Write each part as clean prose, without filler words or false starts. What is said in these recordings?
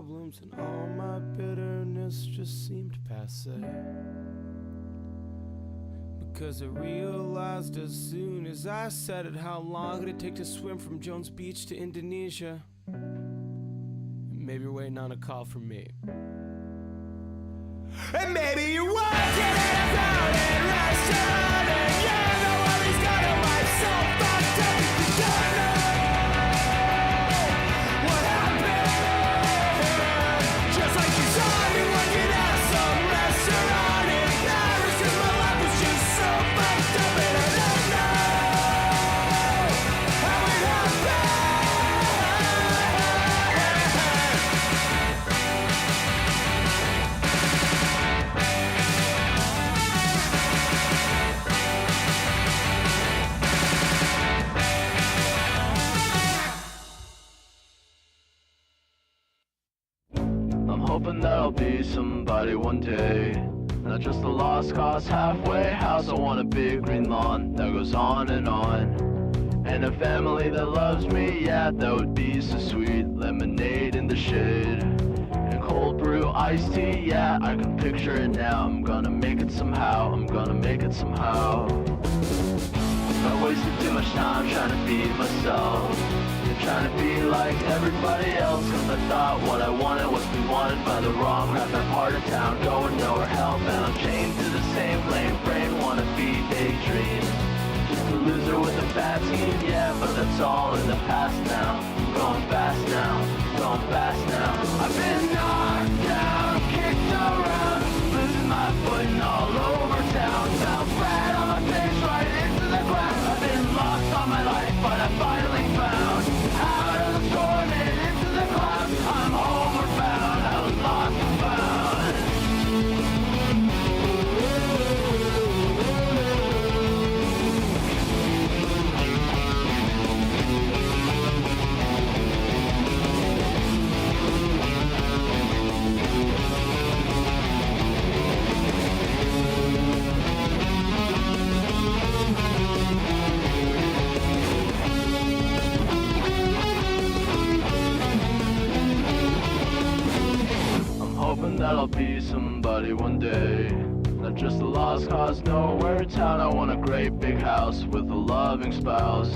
problems and all my bitterness just seemed passe. Because I realized as soon as I said it, how long it'd take to swim from Jones Beach to Indonesia. And maybe you're waiting on a call from me. And maybe you're working at a crowded restaurant, and you know worries got a life so fucked up you don't know what happened. Just like you saw me working at some restaurant in Paris, 'cause my life was just so fucked up and I don't know how it happened. I'm hoping that I'll be somebody one day, not just a lost cause halfway house. I want a big green lawn that goes on, and a family that loves me, yeah, that would be so sweet. Lemonade in the shade, and cold brew iced tea, yeah, I can picture it now. I'm gonna make it somehow, I'm gonna make it somehow. I wasted too much time trying to be myself, trying to be like everybody else, 'cause I thought what I wanted was be wanted by the wrong crap. That part of town going nowhere, hellbound. I'm chained to the same lame brain, wanna be daydream. Just a loser with a bad scheme, yeah, but that's all in the past now. I'm going fast now, going fast now. I've been knocked down, kicked around, losing my footing all over town. Fell flat on my face right into the ground. I've been lost all my life, but I finally found out of the storm and into the clouds. I'm homeward bound, I was lost and found. Hoping that I'll be somebody one day, not just a lost cause nowhere in town. I want a great big house with a loving spouse,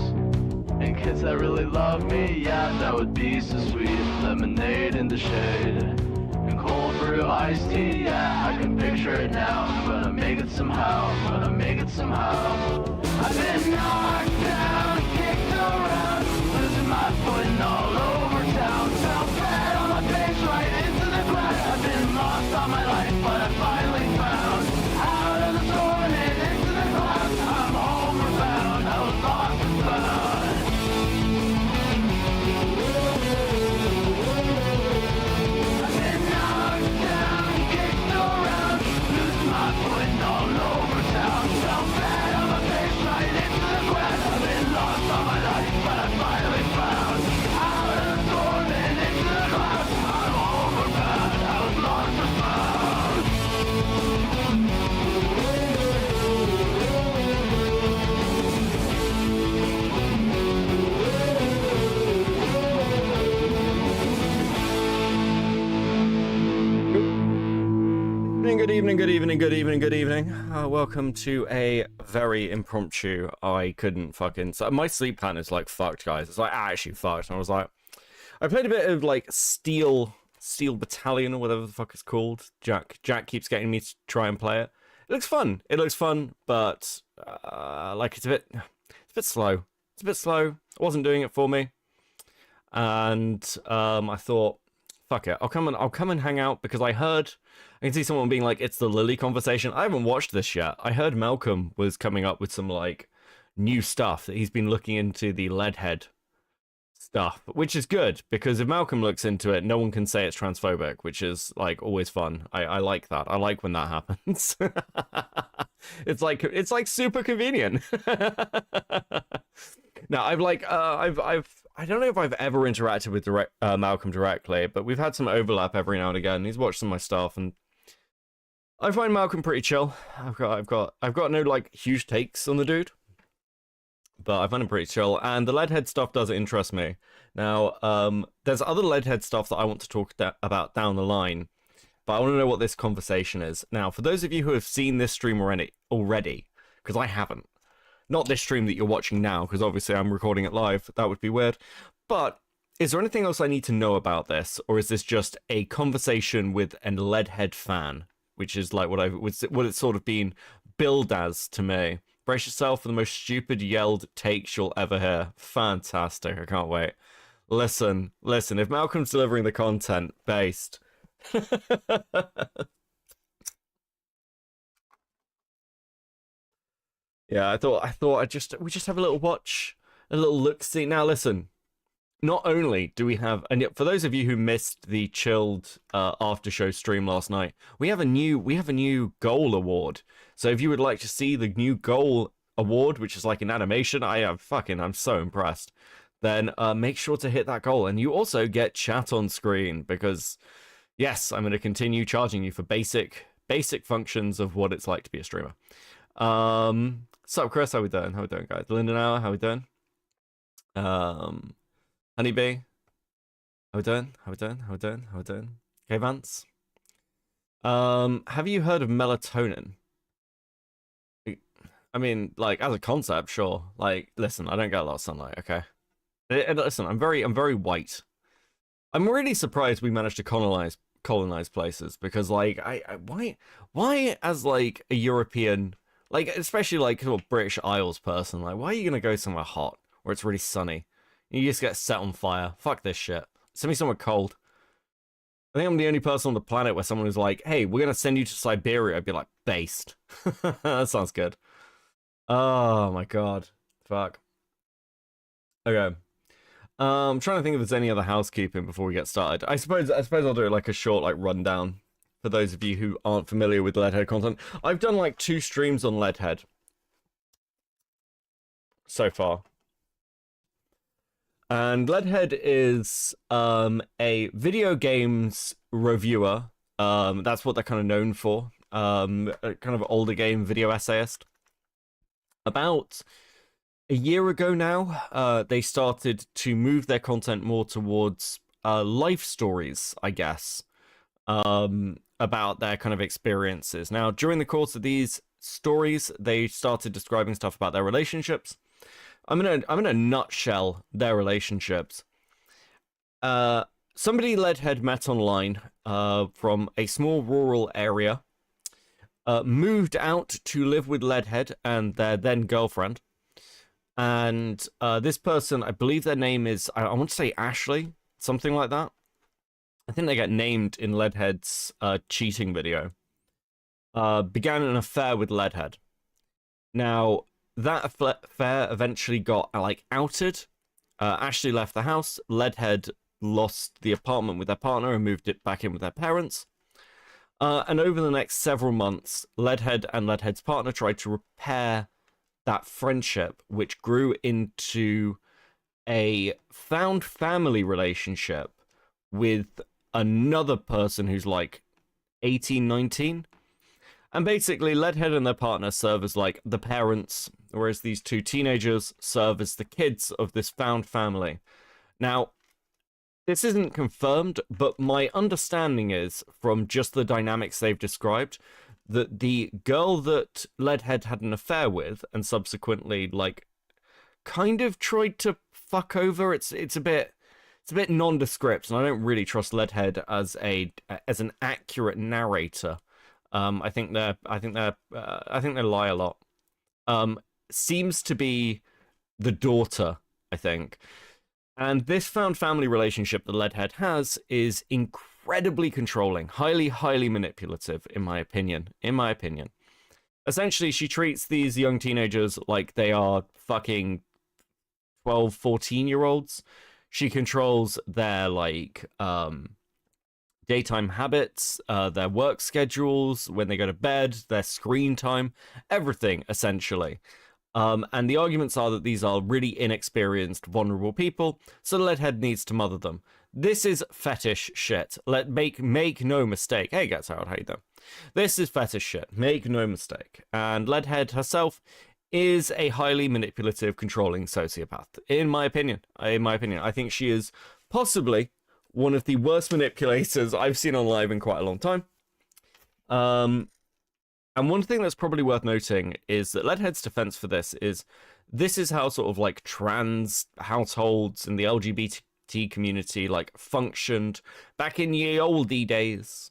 and kids that really love me, yeah, that would be so sweet. Lemonade in the shade, and cold brew iced tea, yeah, I can picture it now. I'm gonna make it somehow, I'm gonna make it somehow. I've been knocked down, kicked around, losing my footing all over town. Fell flat on my face right into the ground. I've been lost all my life, but I finally found out of the storm and into the clouds. I'm homeward bound, I was lost and found. I've been knocked down, kicked around, losing my footing all over town. Fell flat on my face right into the ground. I've been lost all my life, but I finally found out of the storm and into the clouds. I'm homeward bound, I was lost and found. Good evening, good evening, good evening, good evening. Welcome to a very impromptu. I couldn't fucking. So my sleep pattern is like fucked, guys. It's like actually fucked. And I was like, I played a bit of like Steel Battalion or whatever the fuck it's called. Jack keeps getting me to try and play it. It looks fun. It looks fun, but like it's a bit slow. It's a bit slow. It wasn't doing it for me, and I thought, fuck it. I'll come and hang out because I can see someone being like, it's the Lily conversation. I haven't watched this yet. I heard Malcolm was coming up with some like new stuff that he's been looking into the Leadhead stuff, which is good because if Malcolm looks into it, no one can say it's transphobic, which is like always fun. I like that. I like when that happens. It's like super convenient. Now I don't know if I've ever interacted with Malcolm directly, but we've had some overlap every now and again. He's watched some of my stuff, and I find Malcolm pretty chill. I've got no like huge takes on the dude, but I find them pretty chill. And the Leadhead stuff does interest me. Now, there's other Leadhead stuff that I want to talk about down the line, but I want to know what this conversation is. Now, for those of you who have seen this stream already, because I haven't, not this stream that you're watching now, because obviously I'm recording it live, that would be weird, but is there anything else I need to know about this, or is this just a conversation with a Leadhead fan, which is like what it's sort of been billed as to me? Brace yourself for the most stupid yelled takes you'll ever hear. Fantastic, I can't wait. Listen, if Malcolm's delivering the content based... Yeah, I thought we just have a little watch, a little look-see. Now listen, not only do we have, and yet for those of you who missed the chilled after show stream last night, we have a new goal award. So if you would like to see the new goal award, which is like an animation, I'm so impressed. Then make sure to hit that goal, and you also get chat on screen, because yes, I'm going to continue charging you for basic functions of what it's like to be a streamer. So Chris, how we doing? How we doing, guys? Linda Hour, how we doing? Honeybee, how we doing? How we doing? How we doing? How we doing? Okay, Vance. Have you heard of melatonin? I mean, like, as a concept, sure. Like, listen, I don't get a lot of sunlight, okay? Listen, I'm very white. I'm really surprised we managed to colonize places, because, like, why as, like, a European, like, especially, like, sort of British Isles person, like, why are you gonna go somewhere hot where it's really sunny? You just get set on fire. Fuck this shit. Send me somewhere cold. I think I'm the only person on the planet where someone is like, hey, we're gonna send you to Siberia. I'd be like, based. That sounds good. Oh my god. Fuck. Okay. I'm trying to think if there's any other housekeeping before we get started. I suppose I'll do like a short like rundown for those of you who aren't familiar with Leadhead content. I've done like 2 streams on Leadhead so far. And Leadhead is a video games reviewer. That's what they're kind of known for. A kind of older game video essayist. About a year ago now, they started to move their content more towards life stories, I guess, about their kind of experiences. Now, during the course of these stories, they started describing stuff about their relationships. I'm gonna nutshell their relationships. Somebody Leadhead met online from a small rural area, moved out to live with Leadhead and their then girlfriend. And this person, I believe their name is, I want to say Ashley, something like that. I think they get named in Leadhead's cheating video. Began an affair with Leadhead. Now, that affair eventually got like outed. Ashley left the house. Leadhead lost the apartment with their partner and moved it back in with their parents. And over the next several months, Leadhead and Leadhead's partner tried to repair that friendship, which grew into a found family relationship with another person who's like 18, 19. And basically, Leadhead and their partner serve as like the parents, whereas these 2 teenagers serve as the kids of this found family. Now, this isn't confirmed, but my understanding is, from just the dynamics they've described, that the girl that Leadhead had an affair with, and subsequently, like, kind of tried to fuck over. It's a bit nondescript, and I don't really trust Leadhead as an accurate narrator. I think they lie a lot. Seems to be the daughter, I think. And this found family relationship that Leadhead has is incredibly controlling, highly manipulative, in my opinion. Essentially, she treats these young teenagers like they are fucking 12, 14-year-olds. She controls their, like, daytime habits, their work schedules, when they go to bed, their screen time, everything, essentially. And the arguments are that these are really inexperienced, vulnerable people, so Leadhead needs to mother them. This is fetish shit. Make no mistake. Hey, Gets Out, how you doing? This is fetish shit. Make no mistake. And Leadhead herself is a highly manipulative, controlling sociopath. In my opinion, I think she is possibly one of the worst manipulators I've seen on live in quite a long time. And one thing that's probably worth noting is that Leadhead's defense for this is how sort of like trans households and the LGBT community like functioned back in ye olde days.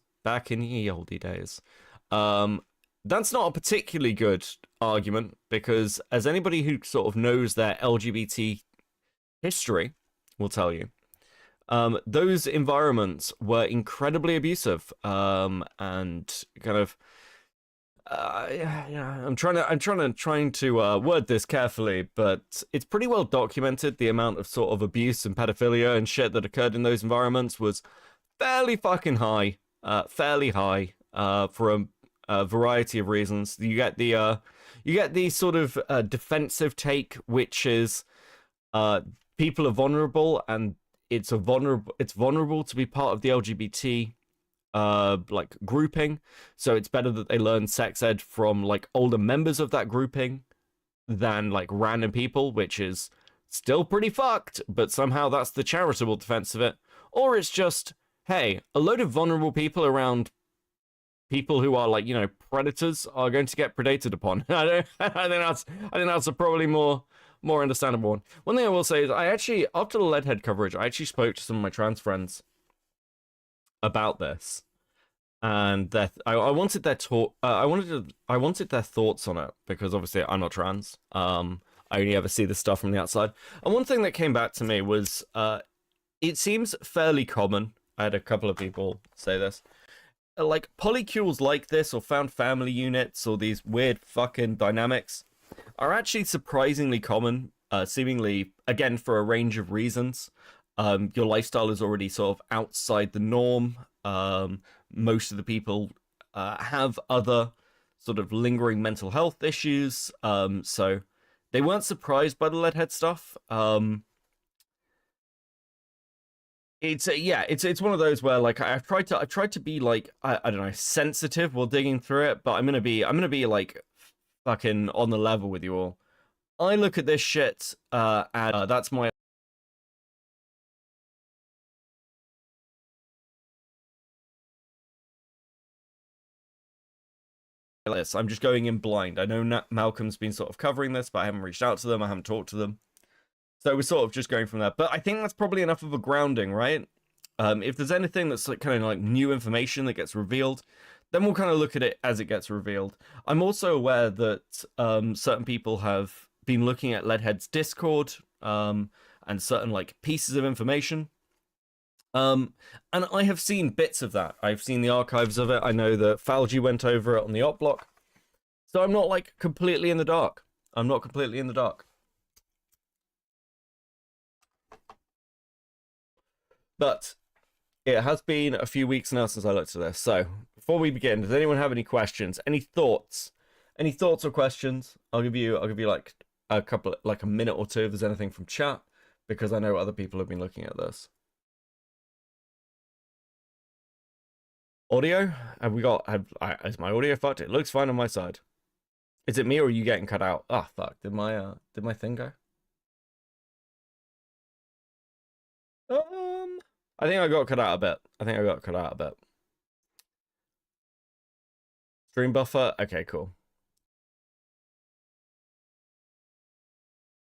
That's not a particularly good argument, because as anybody who sort of knows their LGBT history will tell you, those environments were incredibly abusive, and kind of I'm trying to word this carefully, but it's pretty well documented the amount of sort of abuse and pedophilia and shit that occurred in those environments was fairly fucking high, for a variety of reasons. You get the sort of defensive take, which is people are vulnerable, and it's vulnerable to be part of the LGBT like grouping, so it's better that they learn sex ed from like older members of that grouping than like random people, which is still pretty fucked, but somehow that's the charitable defense of it. Or it's just, hey, a load of vulnerable people around people who are like, you know, predators are going to get predated upon. I think that's a probably more understandable one. One thing I will say is, I actually, after the Leadhead coverage, I actually spoke to some of my trans friends about this, and I wanted their talk. I wanted their thoughts on it, because obviously I'm not trans. I only ever see this stuff from the outside. And one thing that came back to me was, it seems fairly common. I had a couple of people say this, like polycules like this, or found family units, or these weird fucking dynamics, are actually surprisingly common. Seemingly, again, for a range of reasons. Your lifestyle is already sort of outside the norm. Most of the people have other sort of lingering mental health issues, so they weren't surprised by the Leadhead stuff. It's one of those where like I've tried to be like I don't know, sensitive while digging through it, but I'm gonna be like fucking on the level with you all. I look at this shit, and that's my this. I'm just going in blind. I know Malcolm's been sort of covering this, but I haven't reached out to them. I haven't talked to them. So we're sort of just going from there. But I think that's probably enough of a grounding, right? If there's anything that's like kind of like new information that gets revealed, then we'll kind of look at it as it gets revealed. I'm also aware that certain people have been looking at Leadhead's Discord, and certain like pieces of information. And I have seen bits of that. I've seen the archives of it. I know that Falgi went over it on the op block. So I'm not like completely in the dark. I'm not completely in the dark. But it has been a few weeks now since I looked at this. So before we begin, does anyone have any questions? Any thoughts? Any thoughts or questions? I'll give you like a couple, like a minute or two if there's anything from chat, because I know other people have been looking at this. Audio? Is my audio fucked? It looks fine on my side. Is it me, or are you getting cut out? Ah, fuck. Did my thing go? I think I got cut out a bit. Stream buffer? Okay, cool.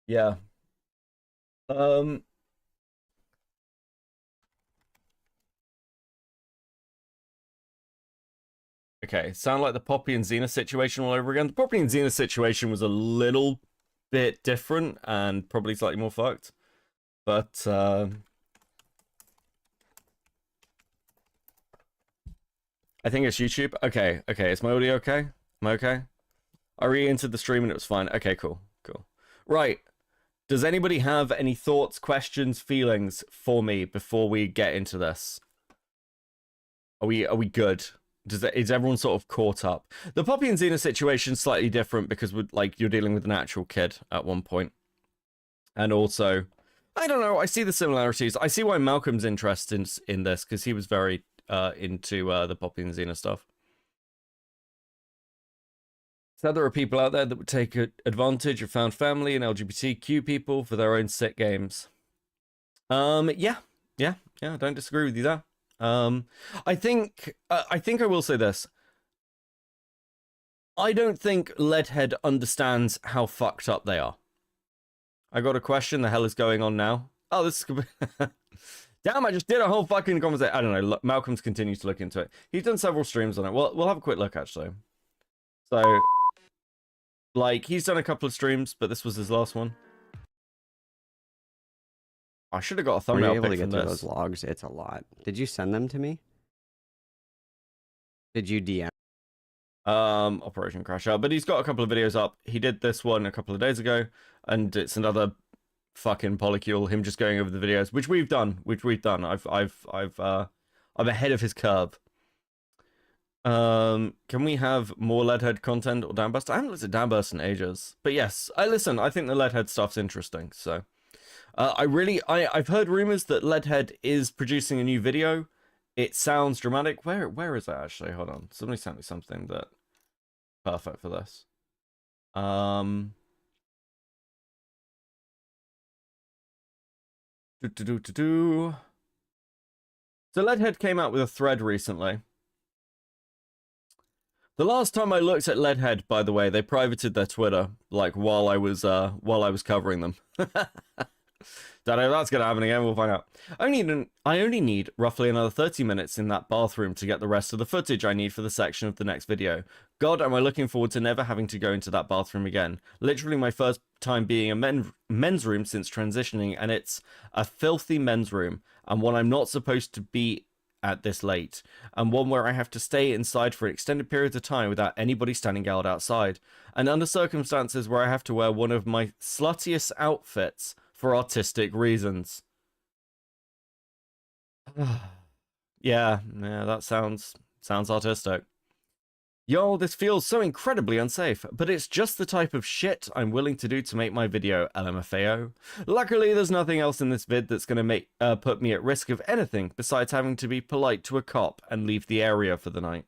Yeah. Okay, sound like the Poppy and Xena situation all over again. The Poppy and Xena situation was a little bit different and probably slightly more fucked. But, I think it's YouTube. Okay, is my audio okay? Am I okay? I re-entered the stream and it was fine. Okay, cool. Right. Does anybody have any thoughts, questions, feelings for me before we get into this? Are we good? Is everyone sort of caught up? The Poppy and Xena situation is slightly different because you're dealing with an actual kid at one point. And also, I don't know, I see the similarities. I see why Malcolm's interested in this, because he was very into the Poppy and Xena stuff. So there are people out there that would take advantage of found family and LGBTQ people for their own sick games. Yeah, I don't disagree with you there. I think I will say this. I don't think Leadhead understands how fucked up they are. I got a question. The hell is going on now? Oh, this is... Damn, I just did a whole fucking conversation. I don't know. Malcolm's continues to look into it. He's done several streams on it. We'll have a quick look, actually. So, like, he's done a couple of streams, but this was his last one. I should have got a thumbnail pic from this. Were you able to get those logs? It's a lot. Did you send them to me? Did you DM? Operation Crash Out. But he's got a couple of videos up. He did this one a couple of days ago, and it's another fucking polycule, him just going over the videos, which we've done. I'm ahead of his curve. Can we have more Leadhead content or Downburst? I haven't looked at Downburst in ages. But yes, I think the Leadhead stuff's interesting, so... I've heard rumors that Leadhead is producing a new video. It sounds dramatic. Where is that actually? Hold on. Somebody sent me something that perfect for this. So Leadhead came out with a thread recently. The last time I looked at Leadhead, by the way, they privated their Twitter, like while I was covering them. Don't know if that's gonna happen again, we'll find out. I only need roughly another 30 minutes in that bathroom to get the rest of the footage I need for the section of the next video. God, am I looking forward to never having to go into that bathroom again. Literally my first time being a men's room since transitioning, and it's a filthy men's room, and one I'm not supposed to be at this late, and one where I have to stay inside for extended periods of time without anybody standing guard outside, and under circumstances where I have to wear one of my sluttiest outfits for artistic reasons. yeah, that sounds artistic. Yo, this feels so incredibly unsafe, but it's just the type of shit I'm willing to do to make my video, LMFAO. Luckily, there's nothing else in this vid that's gonna put me at risk of anything besides having to be polite to a cop and leave the area for the night.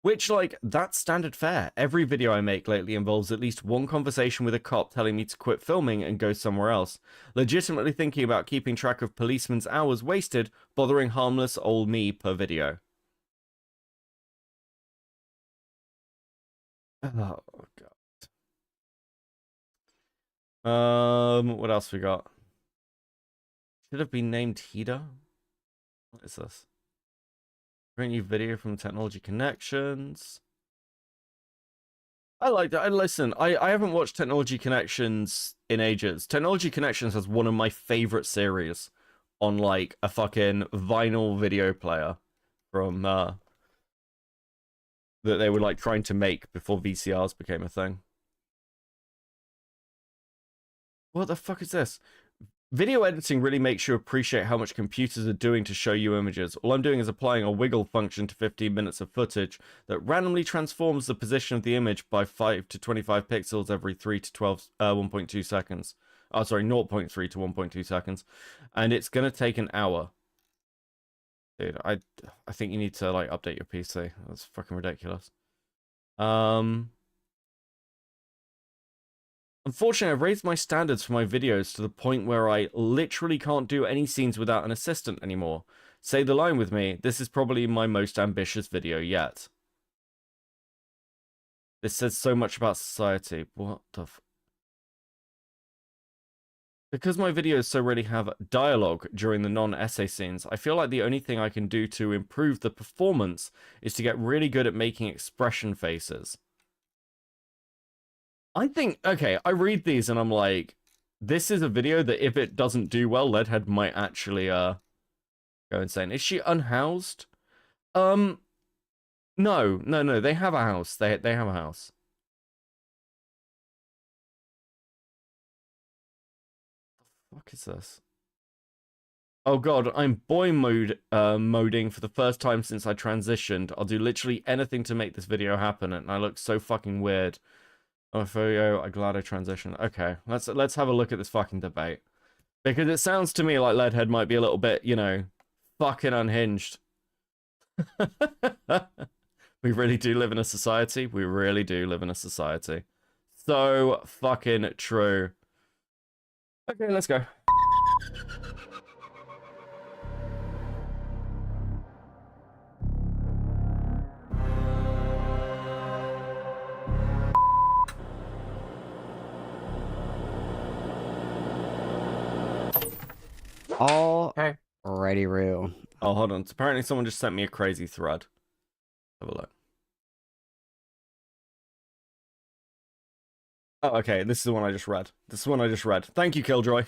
Which, like, that's standard fare. Every video I make lately involves at least one conversation with a cop telling me to quit filming and go somewhere else. Legitimately thinking about keeping track of policemen's hours wasted, bothering harmless old me per video. Oh, God. What else we got? Should have been named Hida? What is this? Bring you video from Technology Connections. I like that. Listen, I haven't watched Technology Connections in ages. Technology Connections has one of my favorite series on like a fucking vinyl video player from that they were like trying to make before VCRs became a thing. What the fuck is this? Video editing really makes you appreciate how much computers are doing to show you images. All I'm doing is applying a wiggle function to 15 minutes of footage that randomly transforms the position of the image by 5 to 25 pixels every 3 to 1.2 seconds. Oh, sorry, 0.3 to 1.2 seconds. And it's going to take an hour. Dude, I think you need to, like, update your PC. That's fucking ridiculous. Unfortunately, I've raised my standards for my videos to the point where I literally can't do any scenes without an assistant anymore. Say the line with me, this is probably my most ambitious video yet. This says so much about society. What the f... Because my videos so rarely have dialogue during the non-essay scenes, I feel like the only thing I can do to improve the performance is to get really good at making expression faces. I think, okay, I read these and I'm like, this is a video that if it doesn't do well, Leadhead might actually go insane. Is she unhoused? No, they have a house. They have a house. What the fuck is this? Oh god, I'm boy moding for the first time since I transitioned. I'll do literally anything to make this video happen, and I look so fucking weird. Oh, I'm glad I transitioned. Okay, let's have a look at this fucking debate. Because it sounds to me like Leadhead might be a little bit, you know, fucking unhinged. We really do live in a society. We really do live in a society. So fucking true. Okay, let's go. Alrighty, Roo. Oh, hold on. Apparently someone just sent me a crazy thread. Have a look. Oh, okay. This is the one I just read. This is the one I just read. Thank you, Killjoy.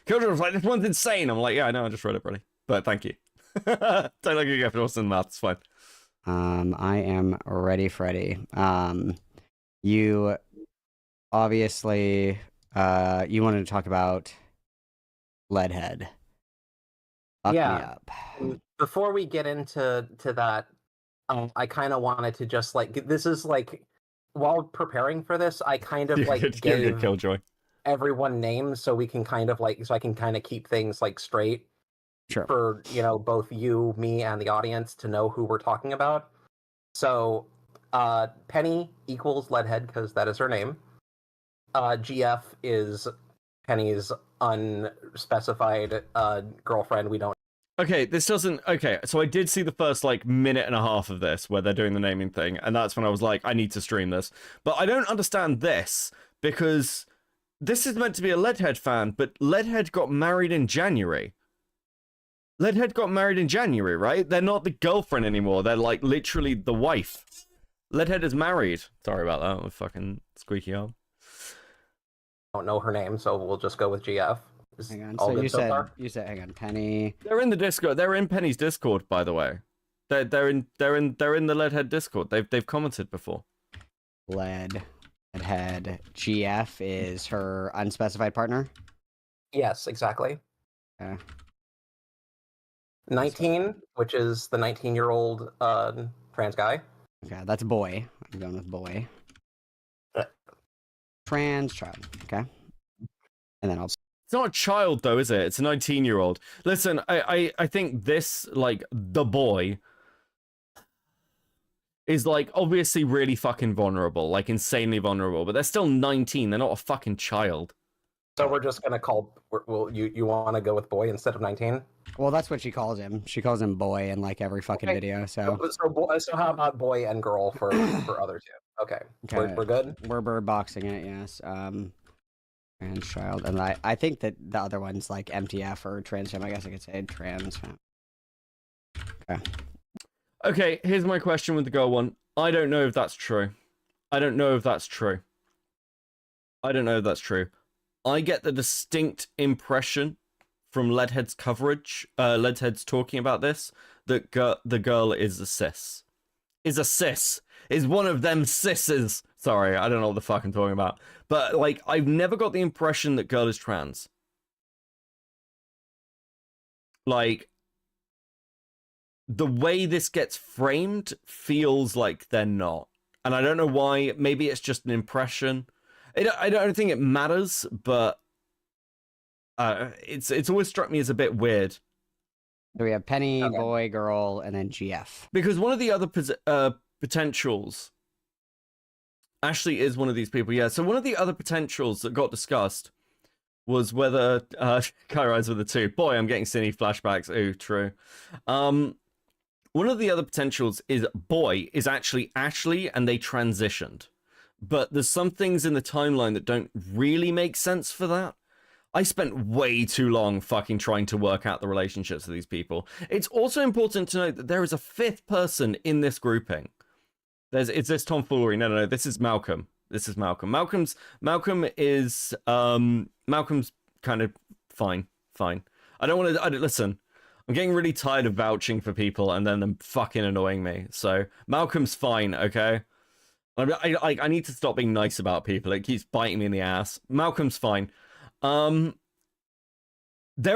Killjoy was like, this one's insane. I'm like, yeah, I know. I just read it, buddy. But thank you. Don't look at your in math. It's fine. I am ready, Freddy. You obviously, you wanted to talk about Leadhead. Fuck me up. Before we get into that, I kind of wanted to just like, this is like, while preparing for this, I kind of like gave Killjoy. everyone names so we can kind of like, so I can kind of keep things like straight. Sure. For, you know, both you, me, and the audience to know who we're talking about. So, Penny equals Leadhead because that is her name. GF is Penny's unspecified girlfriend. We don't. Okay, this doesn't... Okay, so I did see the first, like, minute and a half of this where they're doing the naming thing, and that's when I was like, I need to stream this. But I don't understand this, because this is meant to be a Leadhead fan, but Leadhead got married in January. Leadhead got married in January, right? They're not the girlfriend anymore. They're, like, literally the wife. Leadhead is married. Sorry about that. I'm fucking squeaky arm. Don't know her name, so we'll just go with GF. Hang on. All So good you so said far? hang on, Penny. They're in the Discord. They're in Penny's Discord, by the way. They're in the Leadhead Discord. They've commented before. Leadhead. GF is her unspecified partner. Yes, exactly. Okay. 19, which is the 19-year-old trans guy. Okay, that's boy. I'm going with boy. Trans child. Okay. And then I'll. It's not a child, though, is it? It's a 19-year-old. Listen, I think this, like, the boy is, like, obviously really fucking vulnerable. Like, insanely vulnerable. But they're still 19. They're not a fucking child. So we're just gonna call. Well, you want to go with boy instead of 19? Well, that's what she calls him. She calls him boy in like every fucking video. So So how about boy and girl for other two? Okay. We're good. We're bird boxing it. Yes. Trans child, and I think that the other one's like MTF or trans femme. I guess I could say trans femme. Okay. Okay, here's my question with the girl one. I don't know if that's true. I don't know if that's true. I get the distinct impression from Leadhead's coverage, Leadhead's talking about this, that the girl is a cis. Is one of them cisses. Sorry, I don't know what the fuck I'm talking about. But, like, I've never got the impression that girl is trans. Like, the way this gets framed feels like they're not. And I don't know why. Maybe it's just an impression. I don't think it matters, but it's always struck me as a bit weird. So we have Penny, Okay. boy, girl, and then GF. Because one of the other potentials... Ashley is one of these people, yeah. So one of the other potentials that got discussed was whether... Kairos with the 2. Boy, I'm getting cine flashbacks. Ooh, true. One of the other potentials is boy is actually Ashley, and they transitioned. But there's some things in the timeline that don't really make sense for that. I spent way too long fucking trying to work out the relationships of these people. It's also important to note that there is a 5th person in this grouping. It's this tomfoolery. No, this is Malcolm. Malcolm's kind of fine. I don't want to, listen, I'm getting really tired of vouching for people and then them fucking annoying me. So Malcolm's fine, okay? I need to stop being nice about people. It keeps biting me in the ass. Malcolm's fine. There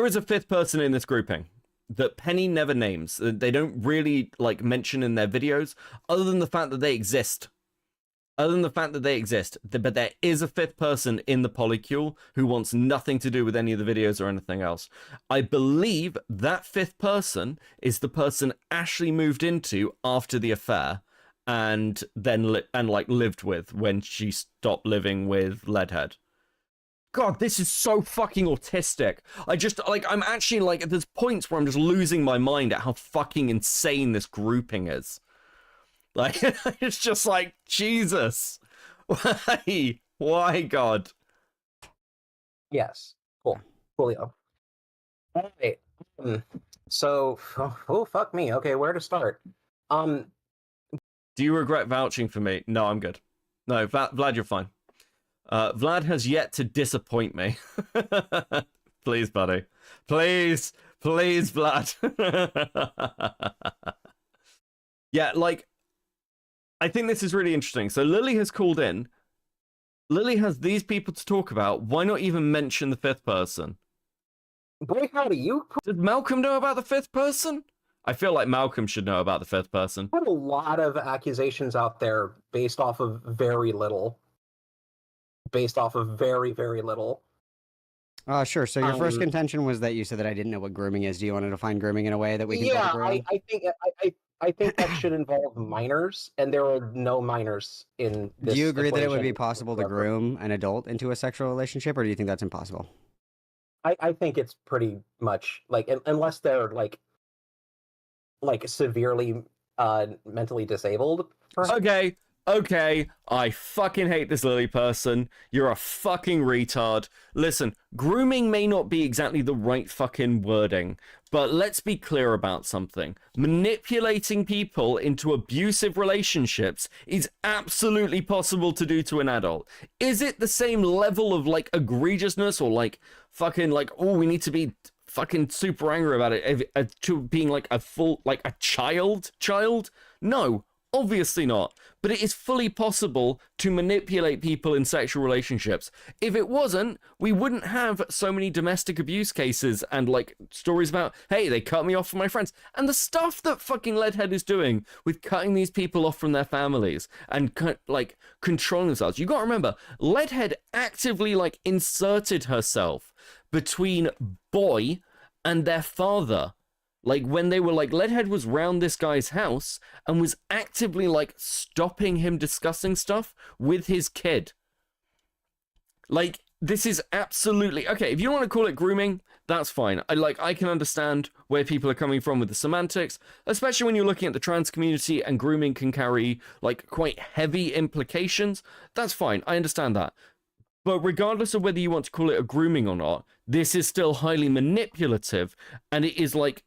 is a 5th person in this grouping that Penny never names. They don't really, like, mention in their videos, other than the fact that they exist. other than the fact that they exist, but there is a fifth person in the polycule who wants nothing to do with any of the videos or anything else. I believe that fifth person is the person Ashley moved into after the affair and then lived with when she stopped living with Leadhead. God, this is so fucking autistic. I'm actually like, there's points where I'm just losing my mind at how fucking insane this grouping is. Like, it's just like, Jesus. Why, God? Yes. Cool. Coolio. All right. So, oh, fuck me. Okay, where to start? Do you regret vouching for me? No, I'm good. No, Vlad, you're fine. Vlad has yet to disappoint me. Please, buddy. Please, Vlad. Yeah, like, I think this is really interesting. So Lily has called in. Lily has these people to talk about. Why not even mention the fifth person? Boy, howdy, you Did Malcolm know about the fifth person? I feel like Malcolm should know about the fifth person. put a lot of accusations out there based off of very little. Based off of very, very little. Sure. So your first contention was that you said that I didn't know what grooming is. Do you want to define grooming in a way that we can both Yeah, agree on? I think that should involve minors, and there are no minors in this. Do you agree that it would be equation possible to whatsoever. groom an adult into a sexual relationship, or do you think that's impossible? I think it's pretty much like unless they're like severely mentally disabled. Perhaps. Okay, I fucking hate this Lily person. You're a fucking retard. Listen, grooming may not be exactly the right fucking wording, but let's be clear about something. Manipulating people into abusive relationships is absolutely possible to do to an adult. Is it the same level of, like, egregiousness or, like, fucking, like, oh, we need to be fucking super angry about it to being, like, a full, like, a child? No. Obviously not, but it is fully possible to manipulate people in sexual relationships. If it wasn't, we wouldn't have so many domestic abuse cases and, like, stories about, hey, they cut me off from my friends. And the stuff that fucking Leadhead is doing with cutting these people off from their families and, like, controlling themselves. You gotta remember, Leadhead actively, like, inserted herself between Boy and their father. Like, when they were, like, Leadhead was round this guy's house and was actively, like, stopping him discussing stuff with his kid. Like, this is absolutely... Okay, if you want to call it grooming, that's fine. I can understand where people are coming from with the semantics, especially when you're looking at the trans community and grooming can carry, like, quite heavy implications. That's fine. I understand that. But regardless of whether you want to call it a grooming or not, this is still highly manipulative, and it is, like,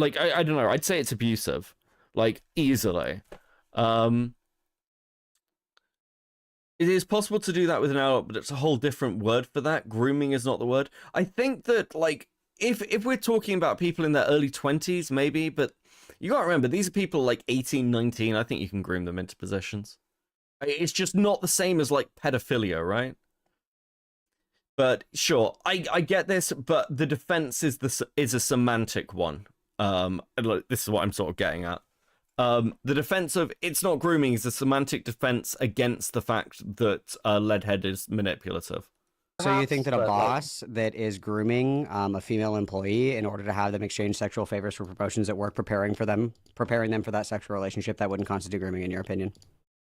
I don't know, I'd say it's abusive, like, easily. It is possible to do that with an adult, but it's a whole different word for that. Grooming is not the word. I think that, like, if we're talking about people in their early 20s, maybe, but you gotta remember, these are people like 18, 19, I think you can groom them into positions. It's just not the same as, like, pedophilia, right? But sure, I get this, but the defense is a semantic one. This is what I'm sort of getting at. The defense of it's not grooming is a semantic defense against the fact that Leadhead is manipulative. So you think that a Perhaps, but, like- boss that is grooming a female employee in order to have them exchange sexual favors for promotions at work, preparing them for that sexual relationship, that wouldn't constitute grooming in your opinion?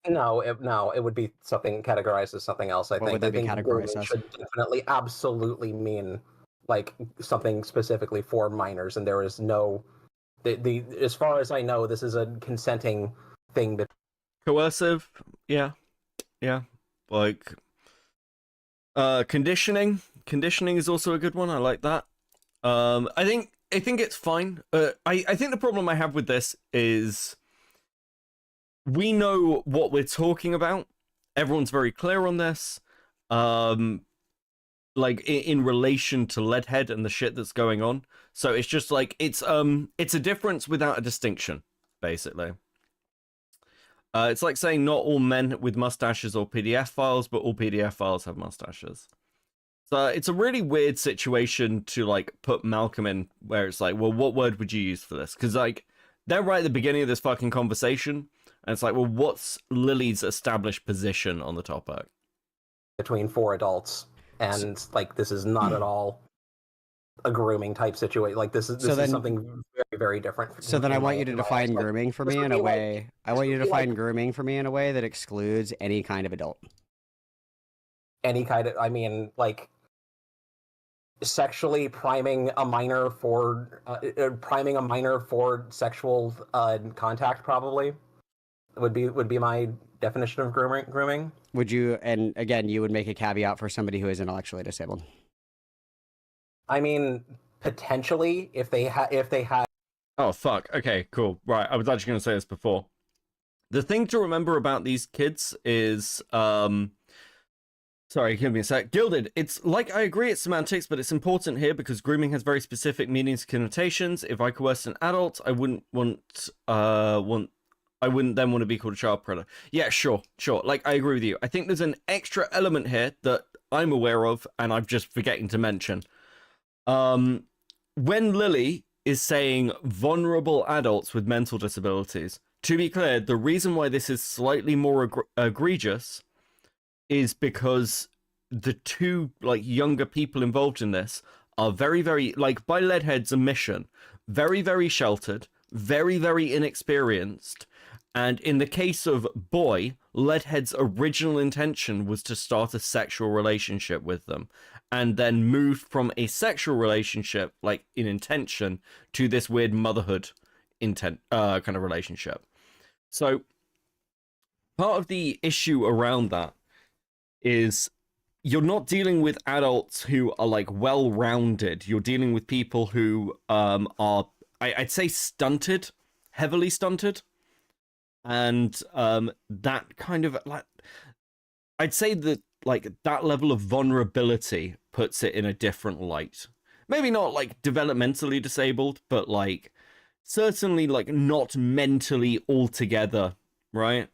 No, it would be something categorized as something else. I What think. would that I be think categorized grooming as? should definitely, absolutely mean like something specifically for minors, and there is no. The as far as I know, this is a consenting thing. That Coercive, yeah, like conditioning is also a good one. I like that. I think it's fine. I think the problem I have with this is we know what we're talking about. Everyone's very clear on this. Like in relation to Leadhead and the shit that's going on. So it's just like it's a difference without a distinction, basically. It's like saying not all men with mustaches or PDF files, but all PDF files have mustaches. So it's a really weird situation to, like, put Malcolm in, where it's like, well, what word would you use for this? Because, like, they're right at the beginning of this fucking conversation, and it's like, well, what's Lily's established position on the topic? Between 4 adults, and like this is not at all a grooming type situation. Like this is something very, very different. So then I want you to define grooming for me in a way. I want you to define like, grooming for me in a way that excludes any kind of adult. Any kind of, I mean, like sexually priming a minor for sexual contact probably would be my definition of grooming. Would you? And again, you would make a caveat for somebody who is intellectually disabled. I mean, potentially if they had. Oh fuck. Okay, cool. Right, I was actually going to say this before. The thing to remember about these kids is, sorry, give me a sec. Gilded, it's like, I agree it's semantics, but it's important here because grooming has very specific meanings and connotations. If I coerced an adult, I wouldn't then want to be called a child predator. Yeah, sure. Like, I agree with you. I think there's an extra element here that I'm aware of, and I'm just forgetting to mention. When Lily is saying vulnerable adults with mental disabilities, to be clear, the reason why this is slightly more egregious is because the two like younger people involved in this are very, very, like, by Leadhead's admission, very, very sheltered, very, very inexperienced. And in the case of Boy, Leadhead's original intention was to start a sexual relationship with them, and then moved from a sexual relationship, like in intention, to this weird motherhood intent kind of relationship. So part of the issue around that is you're not dealing with adults who are like well-rounded. You're dealing with people who are, I'd say, stunted, heavily stunted. And that kind of, like, I'd say that like that level of vulnerability puts it in a different light. Maybe not like developmentally disabled, but like certainly like not mentally altogether, right?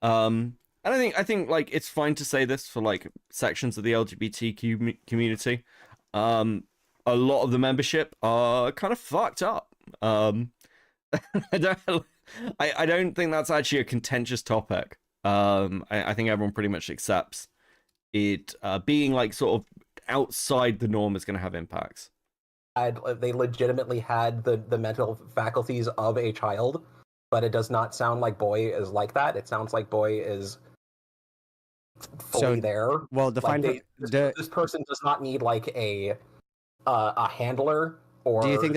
And I think like it's fine to say this for like sections of the LGBTQ community. A lot of the membership are kind of fucked up. I don't think that's actually a contentious topic. I think everyone pretty much accepts it being like sort of outside the norm is going to have impacts. They legitimately had the mental faculties of a child, but it does not sound like Boy is like that. It sounds like Boy is fully there. Well, define like this person does not need like a handler. Or do you think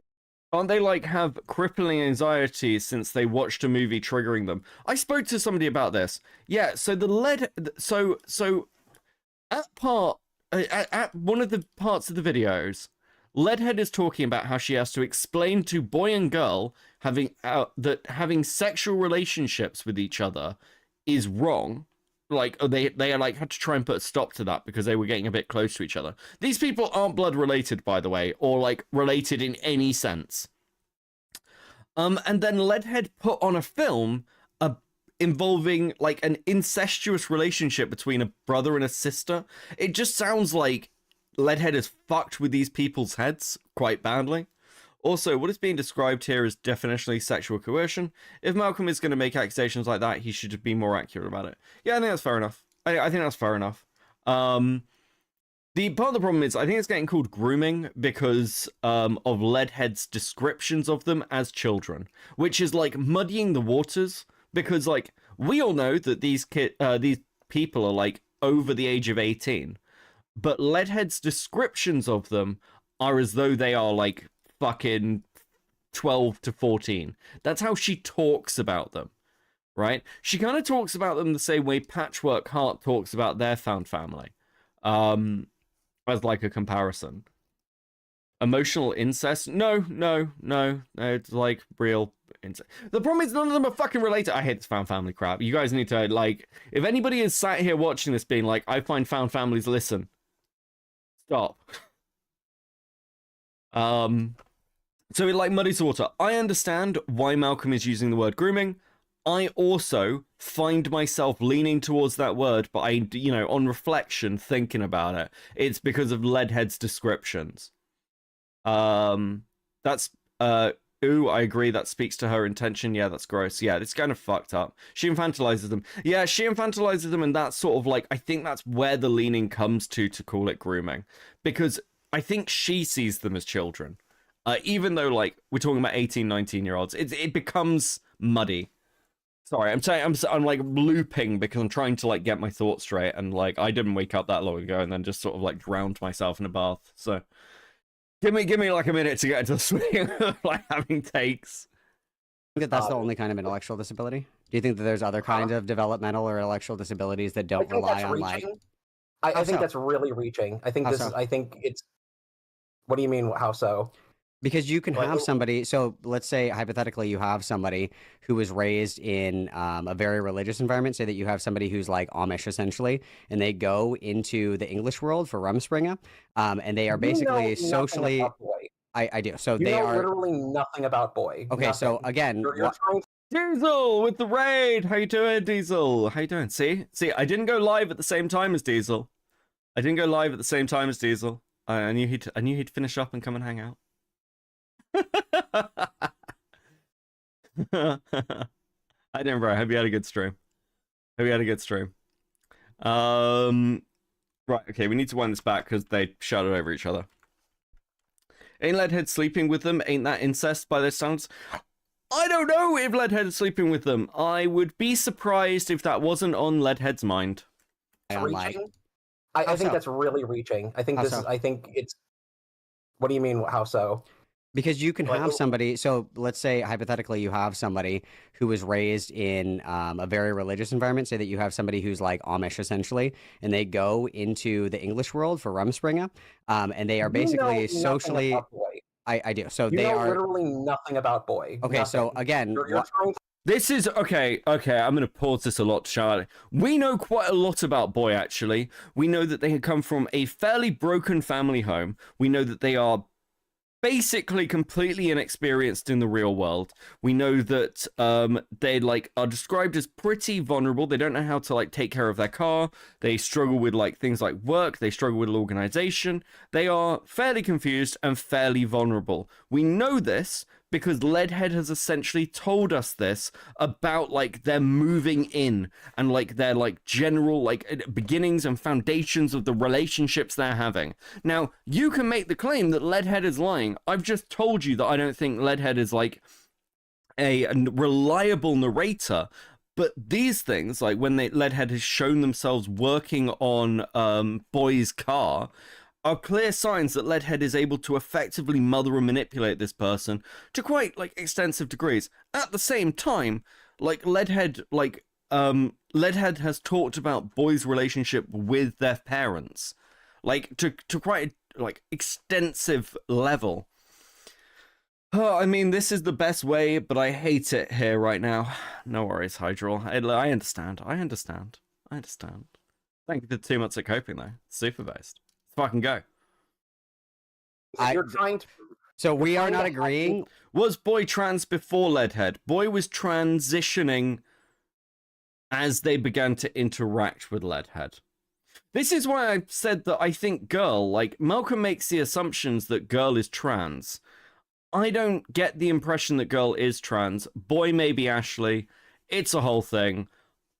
aren't they like have crippling anxiety since they watched a movie triggering them? I spoke to somebody about this. Yeah, so so at one of the parts of the videos, Leadhead is talking about how she has to explain to boy and girl that having sexual relationships with each other is wrong. Like they like had to try and put a stop to that because they were getting a bit close to each other. These people aren't blood related, by the way, or like related in any sense. And then Leadhead put on a film involving like an incestuous relationship between a brother and a sister. It just sounds like Leadhead is fucked with these people's heads quite badly. Also, what is being described here is definitionally sexual coercion. If Malcolm is going to make accusations like that, he should be more accurate about it. Yeah, I think that's fair enough. I think that's fair enough. The part of the problem is I think it's getting called grooming because of Leadhead's descriptions of them as children, which is like muddying the waters because like we all know that these people are like over the age of 18, but Leadhead's descriptions of them are as though they are like fucking 12 to 14. That's how she talks about them, right? She kind of talks about them the same way Patchwork Heart talks about their found family, as like a comparison. Emotional incest? No, it's like real incest. The problem is none of them are fucking related. I hate this found family crap. You guys need to, like, if anybody is sat here watching this being like, I find found families, listen. Stop. So it like muddies the water. I understand why Malcolm is using the word grooming. I also find myself leaning towards that word, but I, you know, on reflection, thinking about it, it's because of Leadhead's descriptions. That's Ooh, I agree. That speaks to her intention. Yeah, that's gross. Yeah, it's kind of fucked up. She infantilizes them. Yeah, she infantilizes them, and that's sort of like, I think that's where the leaning comes to call it grooming. Because I think she sees them as children. Even though, like, we're talking about 18, 19-year-olds, it becomes muddy. Sorry, I'm like looping because I'm trying to like get my thoughts straight, and like I didn't wake up that long ago and then just sort of like drowned myself in a bath. So give me like a minute to get into the swing of like having takes. I think that that's the only kind of intellectual disability. Do you think that there's other kinds of developmental or intellectual disabilities that don't rely on like? I think that's really reaching. I think I think it's. What do you mean? How so? Because you can have somebody, so let's say hypothetically you have somebody who was raised in a very religious environment, say that you have somebody who's like Amish essentially, and they go into the English world for Rumspringa, and they are basically socially, I do, so they are literally nothing about boy. Okay, nothing. So again, you're trying to... Diesel with the raid, how you doing, Diesel? How you doing? See, I didn't go live at the same time as Diesel. I knew he'd finish up and come and hang out. I didn't, bro. Hope you had a good stream. Right, okay, we need to wind this back because they shouted over each other. Ain't Leadhead sleeping with them? Ain't that incest by their sounds? I don't know if Leadhead is sleeping with them. I would be surprised if that wasn't on Leadhead's mind. I think that's really reaching. I think I think it's... What do you mean, how so? Because you can have somebody, so let's say hypothetically you have somebody who was raised in a very religious environment, say that you have somebody who's like Amish essentially, and they go into the English world for Rumspringa, and they are basically socially... I do. So they are literally nothing about boy. Okay, nothing. So again... This is... Okay, I'm going to pause this a lot, Charlie. We know quite a lot about boy, actually. We know that they had come from a fairly broken family home. We know that they are basically completely inexperienced in the real world. We know that they like are described as pretty vulnerable. They don't know how to like take care of their car. They struggle with like things like work. They struggle with organization. They are fairly confused and fairly vulnerable. We know this because Leadhead has essentially told us this about like their moving in and like their like general like beginnings and foundations of the relationships they're having. Now, you can make the claim that Leadhead is lying. I've just told you that I don't think Leadhead is like a reliable narrator. But these things, like when Leadhead has shown themselves working on Boy's car, are clear signs that Leadhead is able to effectively mother and manipulate this person to quite like extensive degrees. At the same time, like Leadhead has talked about Boy's relationship with their parents, like to quite a, like extensive level. Oh, I mean, this is the best way, but I hate it here right now. No worries, Hydral. I understand. Thank you for 2 months of coping though. Super based. Fucking go. You're trying to... So we are not agreeing. Was Boy trans before Leadhead? Boy was transitioning as they began to interact with Leadhead. This is why I said that I think girl, like Malcolm makes the assumptions that girl is trans. I don't get the impression that girl is trans. Boy may be Ashley. It's a whole thing.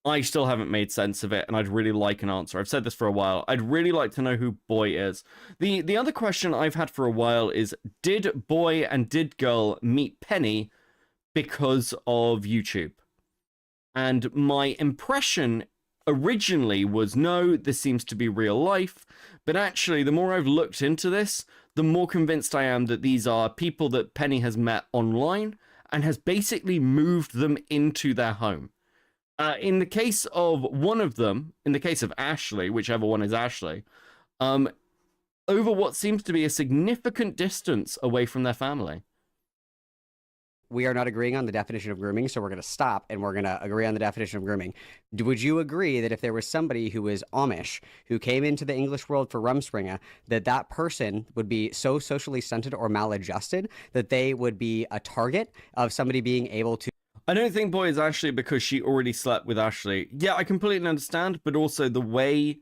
I still haven't made sense of it, and I'd really like an answer. I've said this for a while. I'd really like to know who Boy is. The other question I've had for a while is, did Boy and did Girl meet Penny because of YouTube? And my impression originally was, no, this seems to be real life. But actually, the more I've looked into this, the more convinced I am that these are people that Penny has met online and has basically moved them into their home. In the case of one of them, in the case of Ashley, whichever one is Ashley, over what seems to be a significant distance away from their family. We are not agreeing on the definition of grooming, so we're going to stop and we're going to agree on the definition of grooming. Would you agree that if there was somebody who was Amish who came into the English world for Rumspringa, that that person would be so socially stunted or maladjusted that they would be a target of somebody being able to... I don't think Boy is Ashley because she already slept with Ashley. Yeah, I completely understand, but also the way...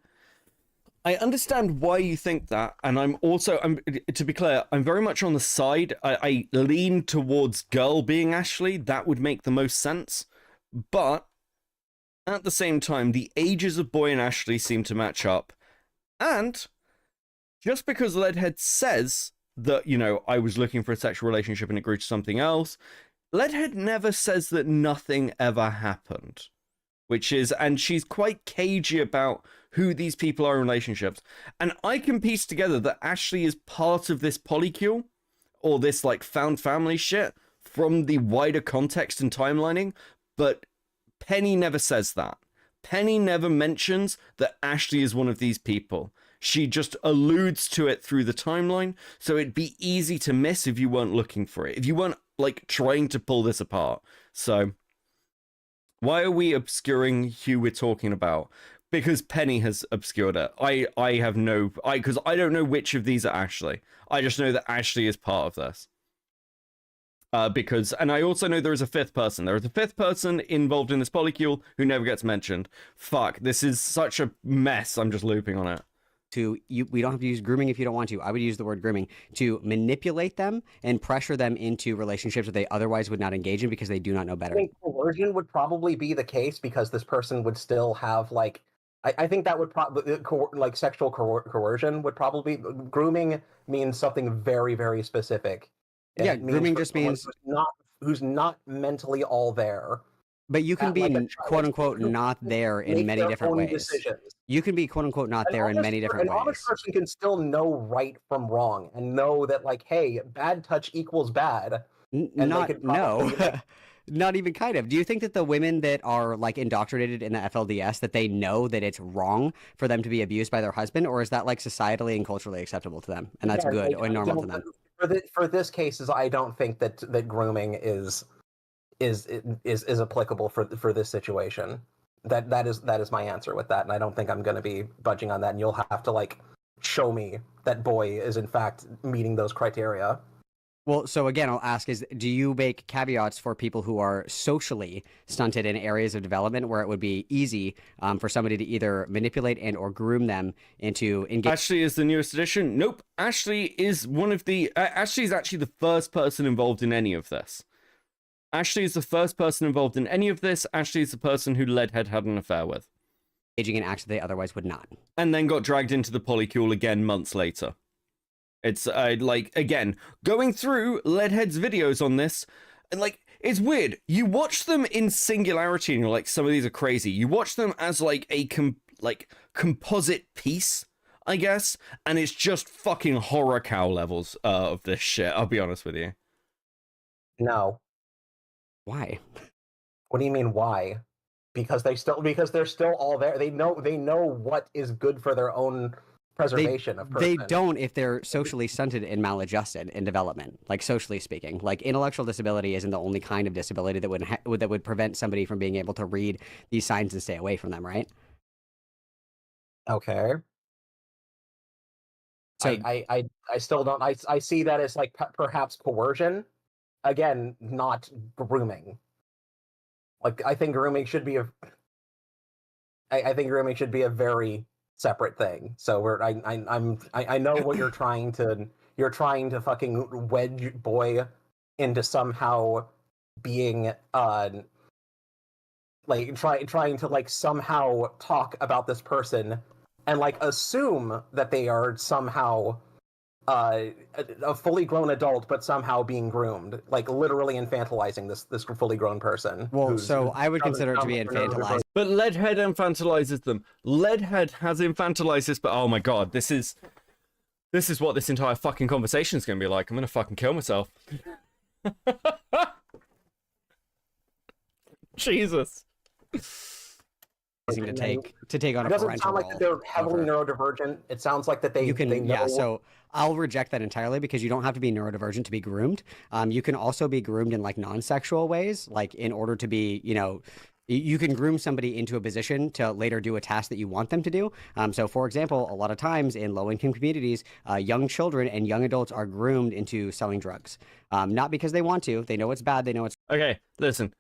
I understand why you think that, and I'm to be clear, I'm very much on the side. I lean towards girl being Ashley. That would make the most sense. But at the same time, the ages of boy and Ashley seem to match up. And just because Leadhead says that, you know, I was looking for a sexual relationship and it grew to something else, Leadhead never says that nothing ever happened. And she's quite cagey about who these people are in relationships. And I can piece together that Ashley is part of this polycule, or this, like, found family shit, from the wider context and timelining, but Penny never says that. Penny never mentions that Ashley is one of these people. She just alludes to it through the timeline, so it'd be easy to miss if you weren't looking for it, if you weren't, like, trying to pull this apart. So why are we obscuring who we're talking about? Because Penny has obscured it. Because I don't know which of these are Ashley. I just know that Ashley is part of this. And I also know there is a fifth person. There is a fifth person involved in this polycule who never gets mentioned. Fuck, this is such a mess. I'm just looping on it. We don't have to use grooming if you don't want to. I would use the word grooming to manipulate them and pressure them into relationships that they otherwise would not engage in because they do not know better. I think coercion would probably be the case because this person would still have, like, I think that would probably, like, sexual coercion would probably, grooming means something very, very specific. Yeah, grooming just means who's not mentally all there. But you can be quote unquote not there in many different ways. Decisions. You can be quote unquote not there in many different ways. An honest person can still know right from wrong and know that, like, hey, bad touch equals bad. Not even kind of. Do you think that the women that are, like, indoctrinated in the FLDS, that they know that it's wrong for them to be abused by their husband, or is that, like, societally and culturally acceptable to them, and that's good or normal to them? For this cases, I don't think that grooming is applicable for this situation. That is my answer with that, and I don't think I'm going to be budging on that. And you'll have to, like, show me that boy is in fact meeting those criteria. Well, so again, I'll ask do you make caveats for people who are socially stunted in areas of development where it would be easy for somebody to either manipulate and or groom them into engaging? Ashley is the newest addition. Nope. Ashley is one of the... Ashley is actually the first person involved in any of this. Ashley is the first person involved in any of this. Ashley is the person who Leadhead had an affair with. Engaging in acts that they otherwise would not. And then got dragged into the polycule again months later. It's, like, again, going through Leadhead's videos on this, and, like, it's weird. You watch them in singularity, and you're like, some of these are crazy. You watch them as, like, a composite piece, I guess, and it's just fucking horror cow levels of this shit, I'll be honest with you. No. Why? What do you mean, why? Because they're still all there. They know what is good for their own preservation of person. They don't if they're socially stunted and maladjusted in development, like, socially speaking. Like, intellectual disability isn't the only kind of disability that would prevent somebody from being able to read these signs and stay away from them, right? Okay. So I still don't. I see that as, like, perhaps coercion. Again, not grooming. Like, I think grooming should be a very separate thing. So I know what you're trying to fucking wedge boy into somehow being like trying to, like, somehow talk about this person and, like, assume that they are somehow a fully grown adult, but somehow being groomed, like, literally infantilizing this fully grown person. Well, so I would consider it to be infantilized. But Leadhead infantilizes them. Leadhead has infantilized this, but oh my god, this is what this entire fucking conversation is going to be like. I'm going to fucking kill myself. Jesus. To take on a parental role. It doesn't sound like that they're heavily neurodivergent. It sounds like that they know. Yeah, so I'll reject that entirely because you don't have to be neurodivergent to be groomed. You can also be groomed in, like, non-sexual ways, like, in order to be, you know, you can groom somebody into a position to later do a task that you want them to do. So, for example, a lot of times in low-income communities, young children and young adults are groomed into selling drugs. Not because they want to. They know it's bad. They know it's... Okay, listen.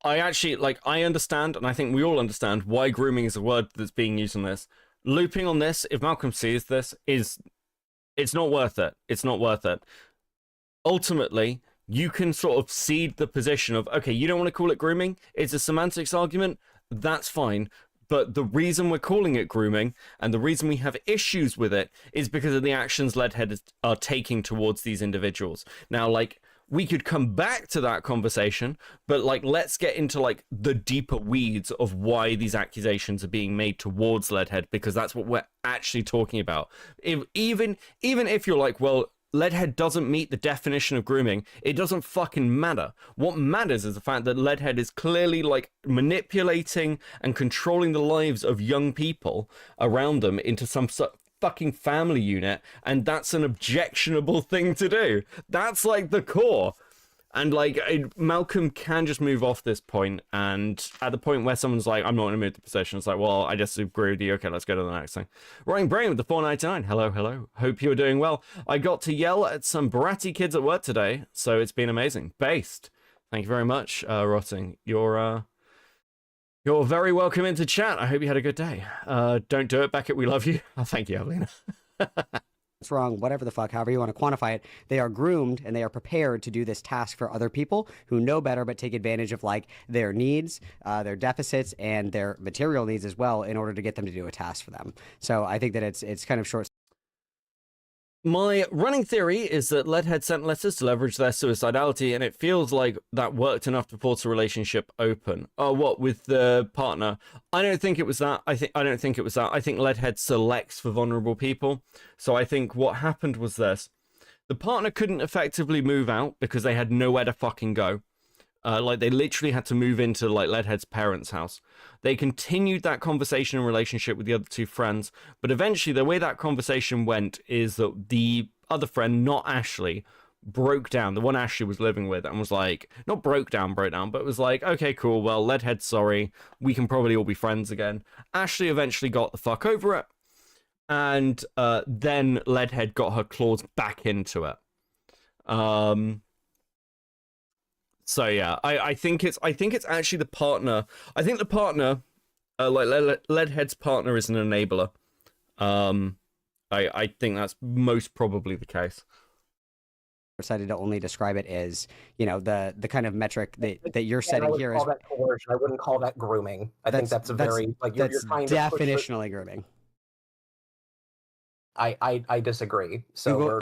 I actually, like, I understand, and I think we all understand why grooming is a word that's being used in this. looping on this, if Malcolm sees this, it's not worth it. It's not worth it. Ultimately, you can sort of cede the position of, okay, you don't want to call it grooming, it's a semantics argument, that's fine. But the reason we're calling it grooming and the reason we have issues with it is because of the actions Leadhead are taking towards these individuals. Now, like, we could come back to that conversation, but like, let's get into like the deeper weeds of why these accusations are being made towards Leadhead, because that's what we're actually talking about. Even if you're like, well, Leadhead doesn't meet the definition of grooming, it doesn't fucking matter. What matters is the fact that Leadhead is clearly like manipulating and controlling the lives of young people around them into some fucking family unit, and that's an objectionable thing to do. That's like the core. And like, Malcolm can just move off this point, and at the point where someone's like, I'm not going to move the position, it's like, well, I just agree with you. Okay, let's go to the next thing. Ryan Brain with the 499. Hello. Hope you're doing well. I got to yell at some bratty kids at work today, so it's been amazing. Based. Thank you very much, Rotting. You're very welcome into chat. I hope you had a good day. Don't do it, Beckett. We love you. Oh, thank you, Evelina. It's wrong, whatever the fuck, however you want to quantify it, they are groomed and they are prepared to do this task for other people who know better but take advantage of like their needs, their deficits, and their material needs as well in order to get them to do a task for them. So I think that it's kind of short. My running theory is that Leadhead sent letters to leverage their suicidality, and it feels like that worked enough to force a relationship open. Oh, what, with the partner? I don't think it was that. I don't think it was that. I think Leadhead selects for vulnerable people. So I think what happened was this. The partner couldn't effectively move out because they had nowhere to fucking go. Like, they literally had to move into like Leadhead's parents' house. They continued that conversation and relationship with the other two friends, but eventually the way that conversation went is that the other friend, not Ashley, broke down. The one Ashley was living with, and was like, not broke down, but was like, okay, cool, well, Leadhead's sorry, we can probably all be friends again. Ashley eventually got the fuck over it, and then Leadhead got her claws back into it. So yeah, I think it's actually the partner. I think the partner, like Leadhead's partner, is an enabler. I think that's most probably the case. Decided to only describe it as, you know, the kind of metric that you're setting here is. That coercion. I wouldn't call that grooming. I think that's a very like you're trying to definitionally grooming. I disagree. So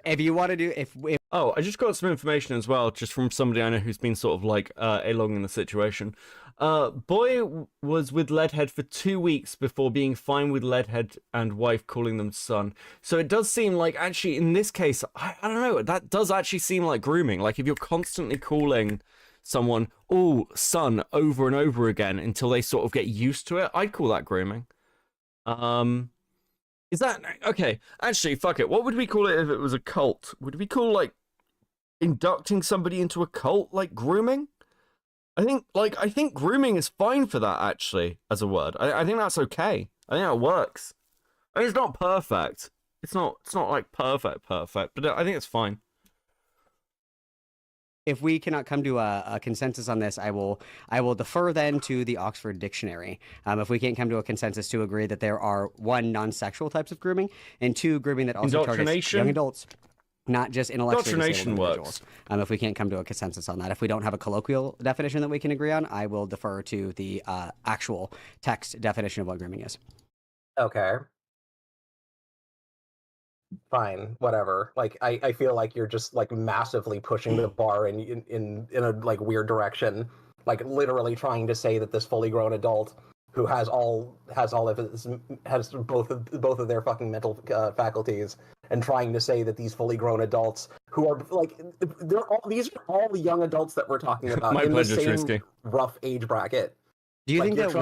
if you want to do if oh, I just got some information as well, just from somebody I know who's been sort of like along in the situation. Boy was with Leadhead for 2 weeks before being fine with Leadhead and wife calling them son. So it does seem like, actually in this case, I don't know, that does actually seem like grooming. Like if you're constantly calling someone, oh, son, over and over again until they sort of get used to it, I'd call that grooming. Is that okay? Actually, fuck it. What would we call it if it was a cult? Would we call like inducting somebody into a cult like grooming? I think grooming is fine for that, actually, as a word. I think that's okay. I think that works. I mean, it's not perfect. It's not like perfect, but I think it's fine. If we cannot come to a consensus on this, I will defer then to the Oxford Dictionary. If we can't come to a consensus to agree that there are, one, non-sexual types of grooming, and two, grooming that also targets young adults, not just intellectually disabled individuals. If we can't come to a consensus on that, if we don't have a colloquial definition that we can agree on, I will defer to the actual text definition of what grooming is. Okay. Fine, whatever. Like I feel like you're just like massively pushing the bar in a like weird direction, like literally trying to say that this fully grown adult who has both of their fucking mental faculties, and trying to say that these fully grown adults who are like these are all the young adults that we're talking about in the same rough age bracket. Do you think that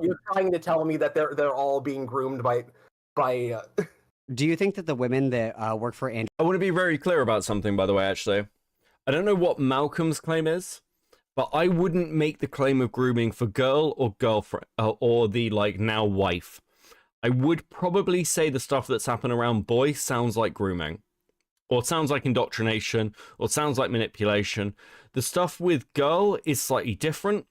you're trying to tell me that they're all being groomed by Do you think that the women that work for Andrew... I want to be very clear about something, by the way, actually. I don't know what Malcolm's claim is, but I wouldn't make the claim of grooming for girl or girlfriend, or the, like, now wife. I would probably say the stuff that's happened around boy sounds like grooming. Or sounds like indoctrination, or sounds like manipulation. The stuff with girl is slightly different.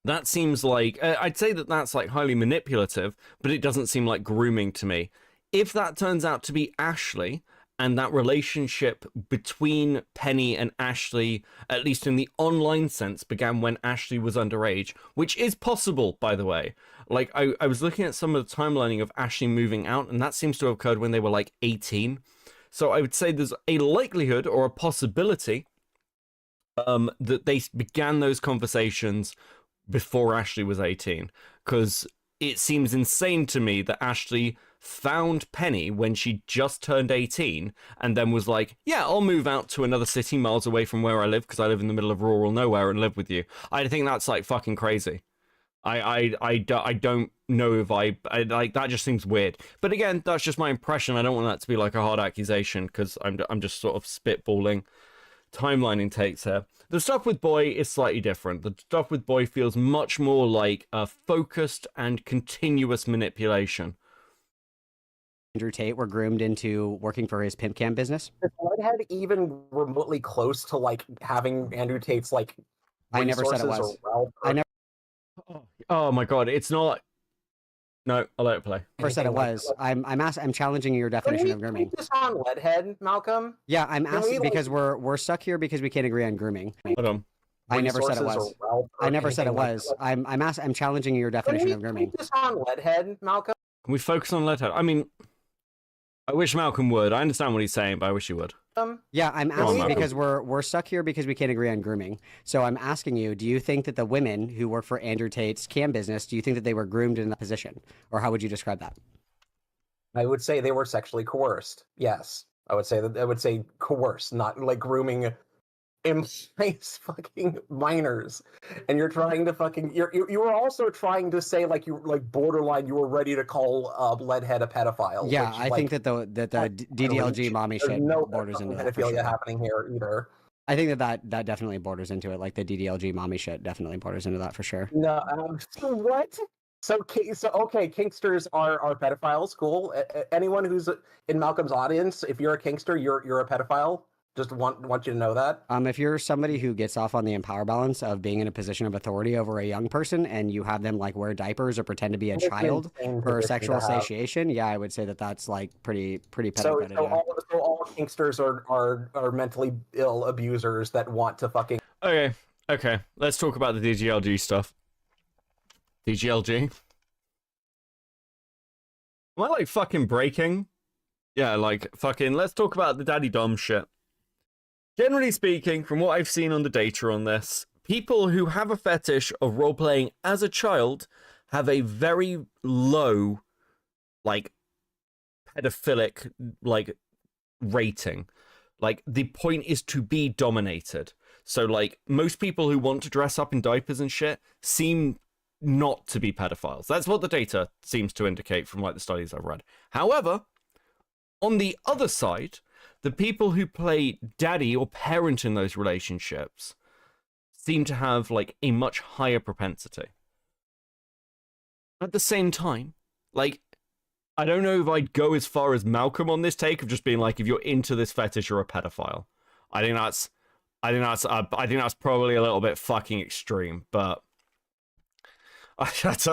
that seems like I'd say that that's like highly manipulative, but it doesn't seem like grooming to me. If that turns out to be Ashley, and that relationship between Penny and Ashley, at least in the online sense, began when Ashley was underage, which is possible, by the way. Like, I was looking at some of the timelining of Ashley moving out, and that seems to have occurred when they were like 18. So I would say there's a likelihood or a possibility that they began those conversations before Ashley was 18, because it seems insane to me that Ashley found Penny when she just turned 18 and then was like, yeah, I'll move out to another city miles away from where I live because I live in the middle of rural nowhere and live with you. I think that's like fucking crazy. I don't know if I like that. Just seems weird. But again, that's just my impression. I don't want that to be like a hard accusation because I'm just sort of spitballing timelining takes here. The stuff with Boy is slightly different. The stuff with Boy feels much more like a focused and continuous manipulation. Andrew Tate were groomed into working for his pimp cam business. Is Leadhead even remotely close to like having Andrew Tate's like? I never said it was. I never Oh my god, it's not. No, I'll let it play. said it was. I'm challenging your definition of grooming. Can we just on Leadhead, Malcolm? Yeah, I'm asking because we're stuck here because we can't agree on grooming. Hold on. I never said it was. I never said it was. I'm challenging your definition of grooming. Can we just on Leadhead, Malcolm? Can we focus on Leadhead? I mean, I wish Malcolm would. I understand what he's saying, but I wish he would. Yeah, I'm Go on, asking because we're stuck here because we can't agree on grooming. So I'm asking you, do you think that the women who work for Andrew Tate's cam business, do you think that they were groomed in that position? Or how would you describe that? I would say they were sexually coerced. Yes. I would say coerced, not like grooming implies fucking minors. And you're trying to fucking you were also trying to say like you like borderline you were ready to call Leadhead a pedophile. Yeah, which, I think that the DDLG mommy shit no borders into that. pedophilia happening here either. I think that definitely borders into it. Like the DDLG mommy shit definitely borders into that for sure. No, what? So okay, kinksters are pedophiles. Cool. Anyone who's in Malcolm's audience, if you're a kinkster, you're a pedophile. Just want you to know that. If you're somebody who gets off on the empower balance of being in a position of authority over a young person and you have them like wear diapers or pretend to be a child for sexual satiation, yeah, I would say that that's like pretty pedophilia. So all kinksters are mentally ill abusers that want to fucking. Okay. Let's talk about the DGLG stuff. DGLG? Am I like fucking breaking? Yeah, like fucking. Let's talk about the daddy dom shit. Generally speaking, from what I've seen on the data on this, people who have a fetish of role-playing as a child have a very low, like, pedophilic, like, rating. Like, the point is to be dominated. So, like, most people who want to dress up in diapers and shit seem not to be pedophiles. That's what the data seems to indicate from, like, the studies I've read. However, on the other side, the people who play daddy or parent in those relationships seem to have like a much higher propensity. At the same time, like, I don't know if I'd go as far as Malcolm on this take of just being like, if you're into this fetish, you're a pedophile. I think that's probably a little bit fucking extreme, but I don't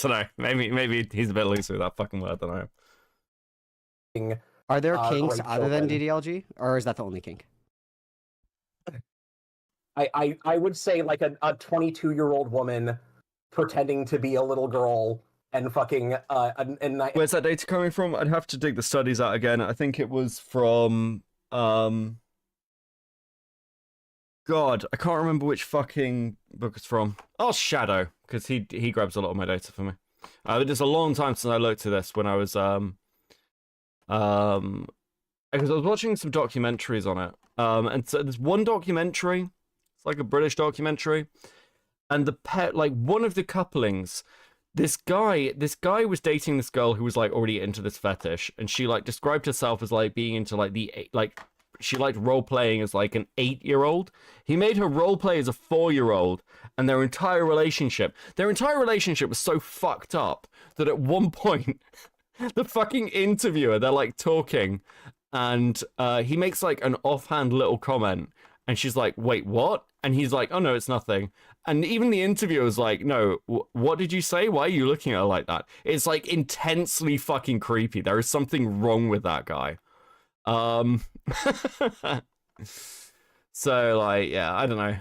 know. Maybe he's a bit loose with that fucking word than I am. Are there kinks other than DDLG, or is that the only kink? I would say like a 22-year-old woman pretending to be a little girl and fucking Where's that data coming from? I'd have to dig the studies out again. I think it was from God, I can't remember which fucking book it's from. Oh, Shadow, because he grabs a lot of my data for me. It's a long time since I looked at this when I was because I was watching some documentaries on it. And so there's one documentary, it's like a British documentary, and like one of the couplings, this guy was dating this girl who was like already into this fetish, and she like described herself as like being into like she liked role playing as like an 8-year-old. He made her role play as a 4-year-old, and their entire relationship was so fucked up that at one point the fucking interviewer, they're like talking, and he makes like an offhand little comment, and she's like, wait, what? And he's like, oh no, it's nothing. And even the interviewer was like, no, what did you say? Why are you looking at her like that? It's like intensely fucking creepy. There is something wrong with that guy. So like, yeah, I don't know.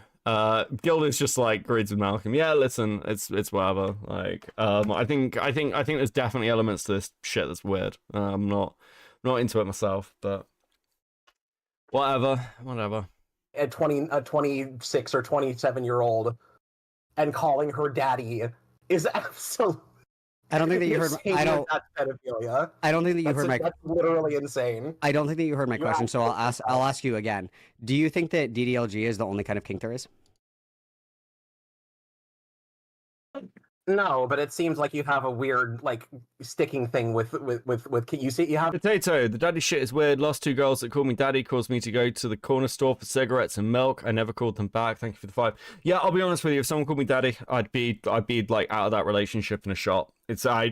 Gilda's just like agrees with Malcolm. Yeah, listen, it's whatever. Like, I think there's definitely elements to this shit that's weird. I'm not into it myself, but whatever. A 26 or 27-year-old and calling her daddy is absolutely. I don't think that you heard. That's pedophilia. I don't think that you heard my. That's literally insane. I don't think that you heard my question, so I'll ask you again. Do you think that DDLG is the only kind of kink there is? No, but it seems like you have a weird, like, sticking thing with you see you have. Potato, the daddy shit is weird. Last 2 girls that called me daddy caused me to go to the corner store for cigarettes and milk. I never called them back. Thank you for the 5. Yeah, I'll be honest with you. If someone called me daddy, I'd be like out of that relationship in a shot. It's I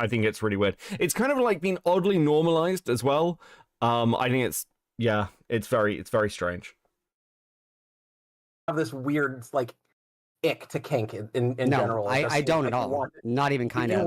think it's really weird. It's kind of like being oddly normalized as well. I think it's very strange. Have this weird like ick to kink in no, general. I don't at all. Not even kind of.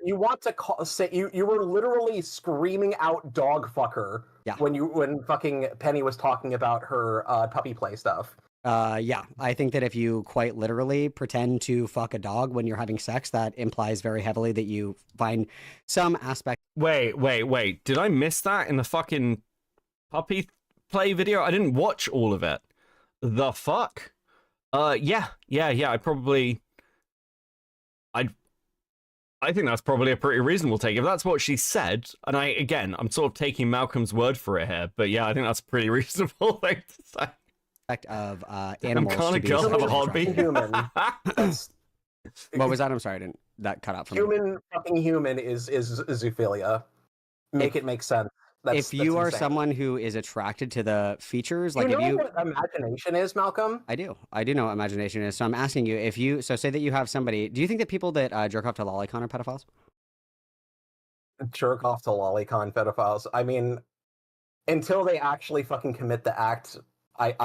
You want to say you were literally screaming out dog fucker when fucking Penny was talking about her puppy play stuff. Yeah, I think that if you quite literally pretend to fuck a dog when you're having sex, that implies very heavily that you find some aspect. Wait. Did I miss that in the fucking puppy play video? I didn't watch all of it. The fuck? Yeah. I think that's probably a pretty reasonable take. If that's what she said, and I'm sort of taking Malcolm's word for it here, but yeah, I think that's a pretty reasonable thing to say. Of animals. Can't a girl have a hobby? Human. What was that? I'm sorry, that cut out from fucking human is zoophilia. Make it make sense. If you are someone who is attracted to the features, like you if you know what imagination is, Malcolm? I do know what imagination is. So I'm asking you, say that you have somebody, do you think that people that jerk off to lolicon are pedophiles? Jerk off to lolicon pedophiles. I mean, until they actually fucking commit the act, that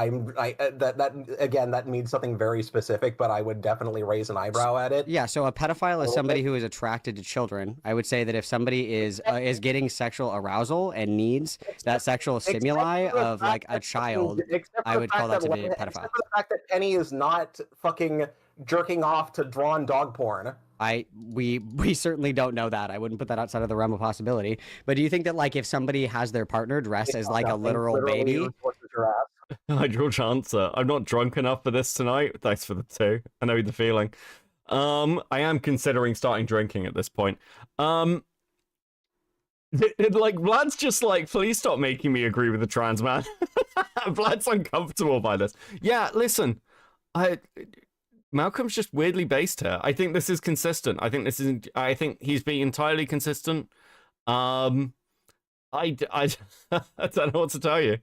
means something very specific, but I would definitely raise an eyebrow at it. Yeah, so a pedophile is somebody who is attracted to children. I would say that if somebody is getting sexual arousal and needs that sexual stimuli of like a child, I would call that to be a pedophile. Except for the fact that Penny is not fucking jerking off to drawn dog porn. We certainly don't know that. I wouldn't put that outside of the realm of possibility. But do you think that like if somebody has their partner dressed as like a literal baby? Ideal answer. I'm not drunk enough for this tonight. Thanks for the 2. I know the feeling. I am considering starting drinking at this point. Like Vlad's just like, please stop making me agree with the trans man. Vlad's uncomfortable by this. Yeah, listen, Malcolm's just weirdly based here. I think this is consistent. I think he's being entirely consistent. I don't know what to tell you.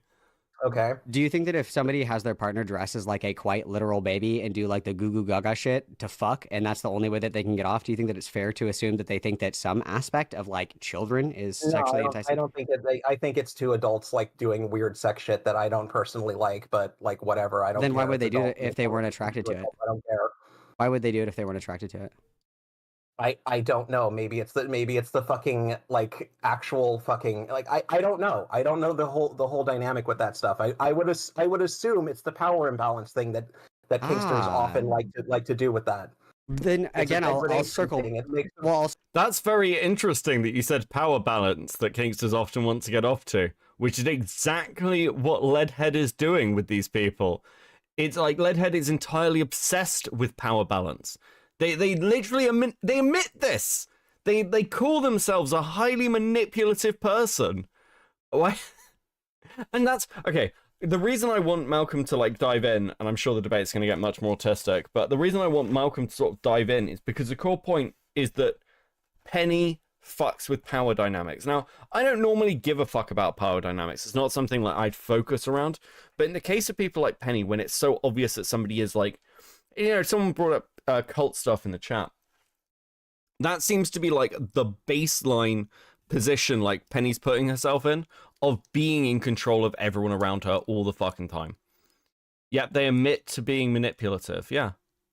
Okay. Do you think that if somebody has their partner dressed as like a quite literal baby and do like the goo goo gaga shit to fuck, and that's the only way that they can get off, do you think that it's fair to assume that they think that some aspect of like children is sexually enticing? I don't think that I think it's 2 adults like doing weird sex shit that I don't personally like, but like whatever. I don't. Then why would they do it if they weren't attracted to it? I don't care. Why would they do it if they weren't attracted to it? I don't know. Maybe it's the fucking like actual fucking like I don't know. I don't know the whole dynamic with that stuff. I would assume it's the power imbalance thing that kinksters often like to do with that. Then again, I'll circle. That's very interesting that you said power balance that kinksters often want to get off to, which is exactly what Leadhead is doing with these people. It's like Leadhead is entirely obsessed with power balance. They literally admit this. They call themselves a highly manipulative person. Why? And that's okay. The reason I want Malcolm to like dive in, and I'm sure the debate's going to get much more autistic, but the reason I want Malcolm to sort of dive in is because the core point is that Penny fucks with power dynamics. Now, I don't normally give a fuck about power dynamics. It's not something like I'd focus around. But in the case of people like Penny, when it's so obvious that somebody is like, someone brought up cult stuff in the chat. That seems to be like the baseline position like Penny's putting herself in of being in control of everyone around her all the fucking time. Yep, they admit to being manipulative. Yeah.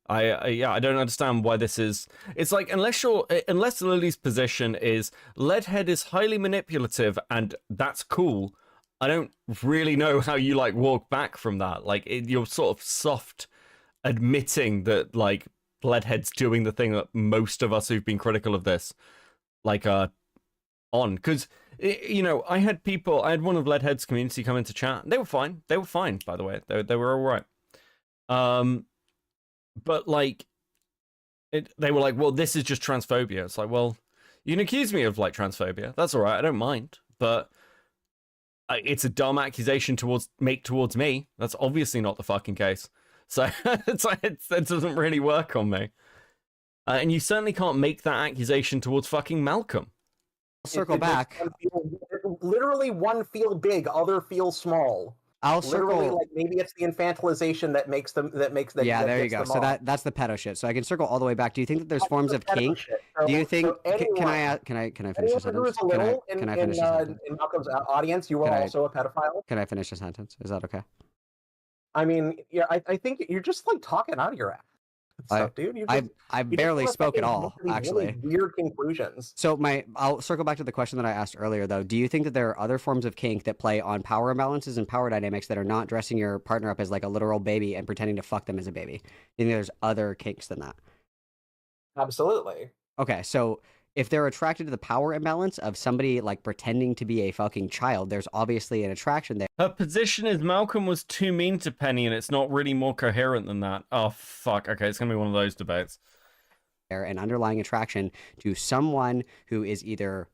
I don't understand why this is. It's like unless Lily's position is Leadhead is highly manipulative and that's cool, I don't really know how you like walk back from that. Like you're sort of soft admitting that like Leadhead's doing the thing that most of us who've been critical of this like on, because you know I had one of Leadhead's community come into chat. They were fine, by the way. They were all right. But like they were like, well, this is just transphobia. It's like, well, you can accuse me of like transphobia, that's all right, I don't mind, but it's a dumb accusation towards me. That's obviously not the fucking case. So it's like that doesn't really work on me. And you certainly can't make that accusation towards fucking Malcolm. Circle back. Literally, one feel big, other feel small. I'll Literally, circle. like maybe it's the infantilization that makes them. Yeah, there you go. them So off. that's the pedo shit. So I can circle all the way back. Do you think that there's forms of kink? Do you think? Can I finish the Anyone who sentence? is a little in finish the sentence? Malcolm's audience, you are also a pedophile. Can I finish the sentence? Is that okay? I mean, yeah, I think you're just like talking out of your ass, stuff, dude. I barely spoke at all, actually. Really weird conclusions. So I'll circle back to the question that I asked earlier, though. Do you think that there are other forms of kink that play on power imbalances and power dynamics that are not dressing your partner up as like a literal baby and pretending to fuck them as a baby? Do you think there's other kinks than that? Absolutely. Okay, so if they're attracted to the power imbalance of somebody like pretending to be a fucking child, there's obviously an attraction there. Her position is Malcolm was too mean to Penny, and it's not really more coherent than that. Oh, fuck. Okay, it's going to be one of those debates. An underlying attraction to someone who is either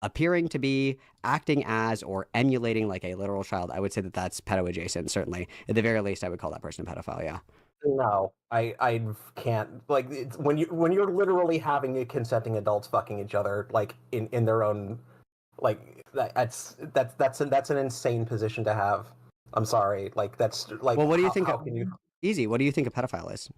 appearing to be, acting as, or emulating like a literal child. I would say that that's pedo adjacent, certainly. At the very least, I would call that person a pedophile, yeah. No, I can't. Like when you're literally having consenting adults fucking each other like in their own like that's an insane position to have. I'm sorry. Like that's like. Well, what do you think? How can you... Easy. What do you think a pedophile is?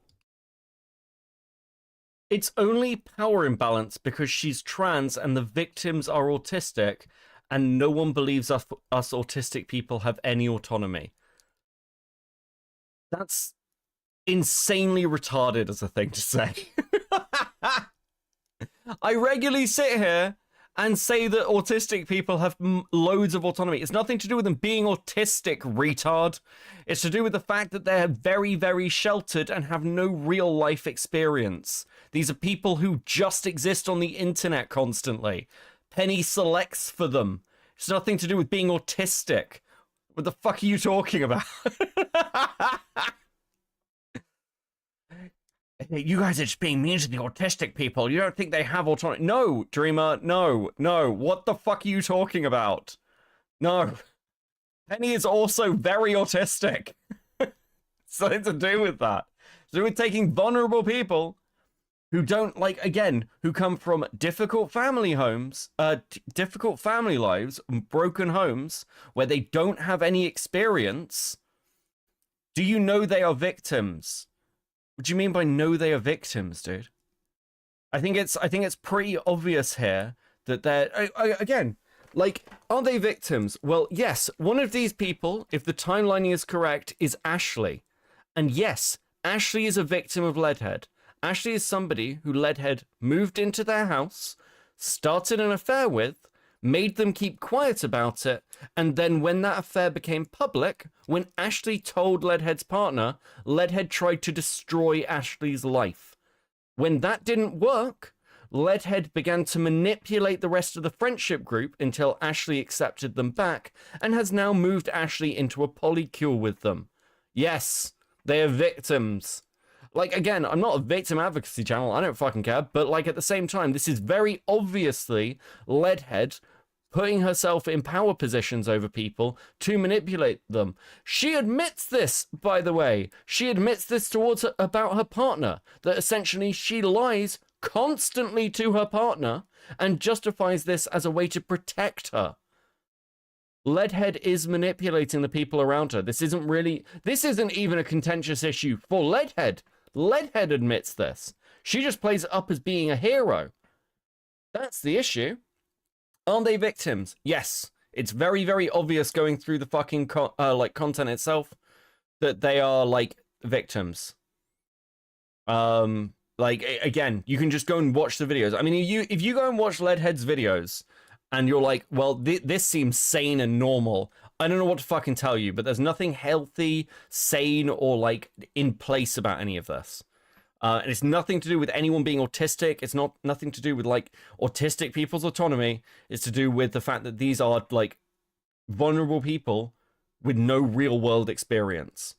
It's only power imbalance because she's trans and the victims are autistic, and no one believes us autistic people have any autonomy. That's insanely retarded as a thing to say. I regularly sit here and say that autistic people have loads of autonomy. It's nothing to do with them being autistic, retard. It's to do with the fact that they're very, very sheltered and have no real life experience. These are people who just exist on the internet constantly. Penny selects for them. It's nothing to do with being autistic. What the fuck are you talking about? You guys are just being mean to the autistic people. You don't think they have autonomy? No, Dreamer, no. What the fuck are you talking about? No. Penny is also very autistic. Something to do with that. So we're taking vulnerable people who don't, like, again, who come from difficult family homes, difficult family lives, broken homes, where they don't have any experience. Do you know they are victims? What do you mean by know they are victims, dude? I think it's pretty obvious here that they're again, like, are they victims? Well, yes, one of these people, if the timelining is correct, is Ashley. And yes, Ashley is a victim of Leadhead. Ashley is somebody who Leadhead moved into their house, started an affair with, made them keep quiet about it, and then when that affair became public, when Ashley told Leadhead's partner, Leadhead tried to destroy Ashley's life. When that didn't work, Leadhead began to manipulate the rest of the friendship group until Ashley accepted them back, and has now moved Ashley into a polycule with them. Yes, they are victims. Like, again, I'm not a victim advocacy channel, I don't fucking care, but like at the same time, this is very obviously Leadhead putting herself in power positions over people to manipulate them. She admits this, by the way. She admits this about her partner, that essentially she lies constantly to her partner and justifies this as a way to protect her. Leadhead is manipulating the people around her. This isn't even a contentious issue for Leadhead. Leadhead admits this. She just plays it up as being a hero. That's the issue. Aren't they victims? Yes. It's very, very obvious going through the fucking content itself. that they are like victims. Like again, you can just go and watch the videos. I mean, if you go and watch Leadhead's videos and you're like, well, this seems sane and normal, I don't know what to fucking tell you, but there's nothing healthy, sane, or like in place about any of this. And it's nothing to do with anyone being autistic. It's nothing to do with like autistic people's autonomy. It's to do with the fact that these are like vulnerable people with no real world experience.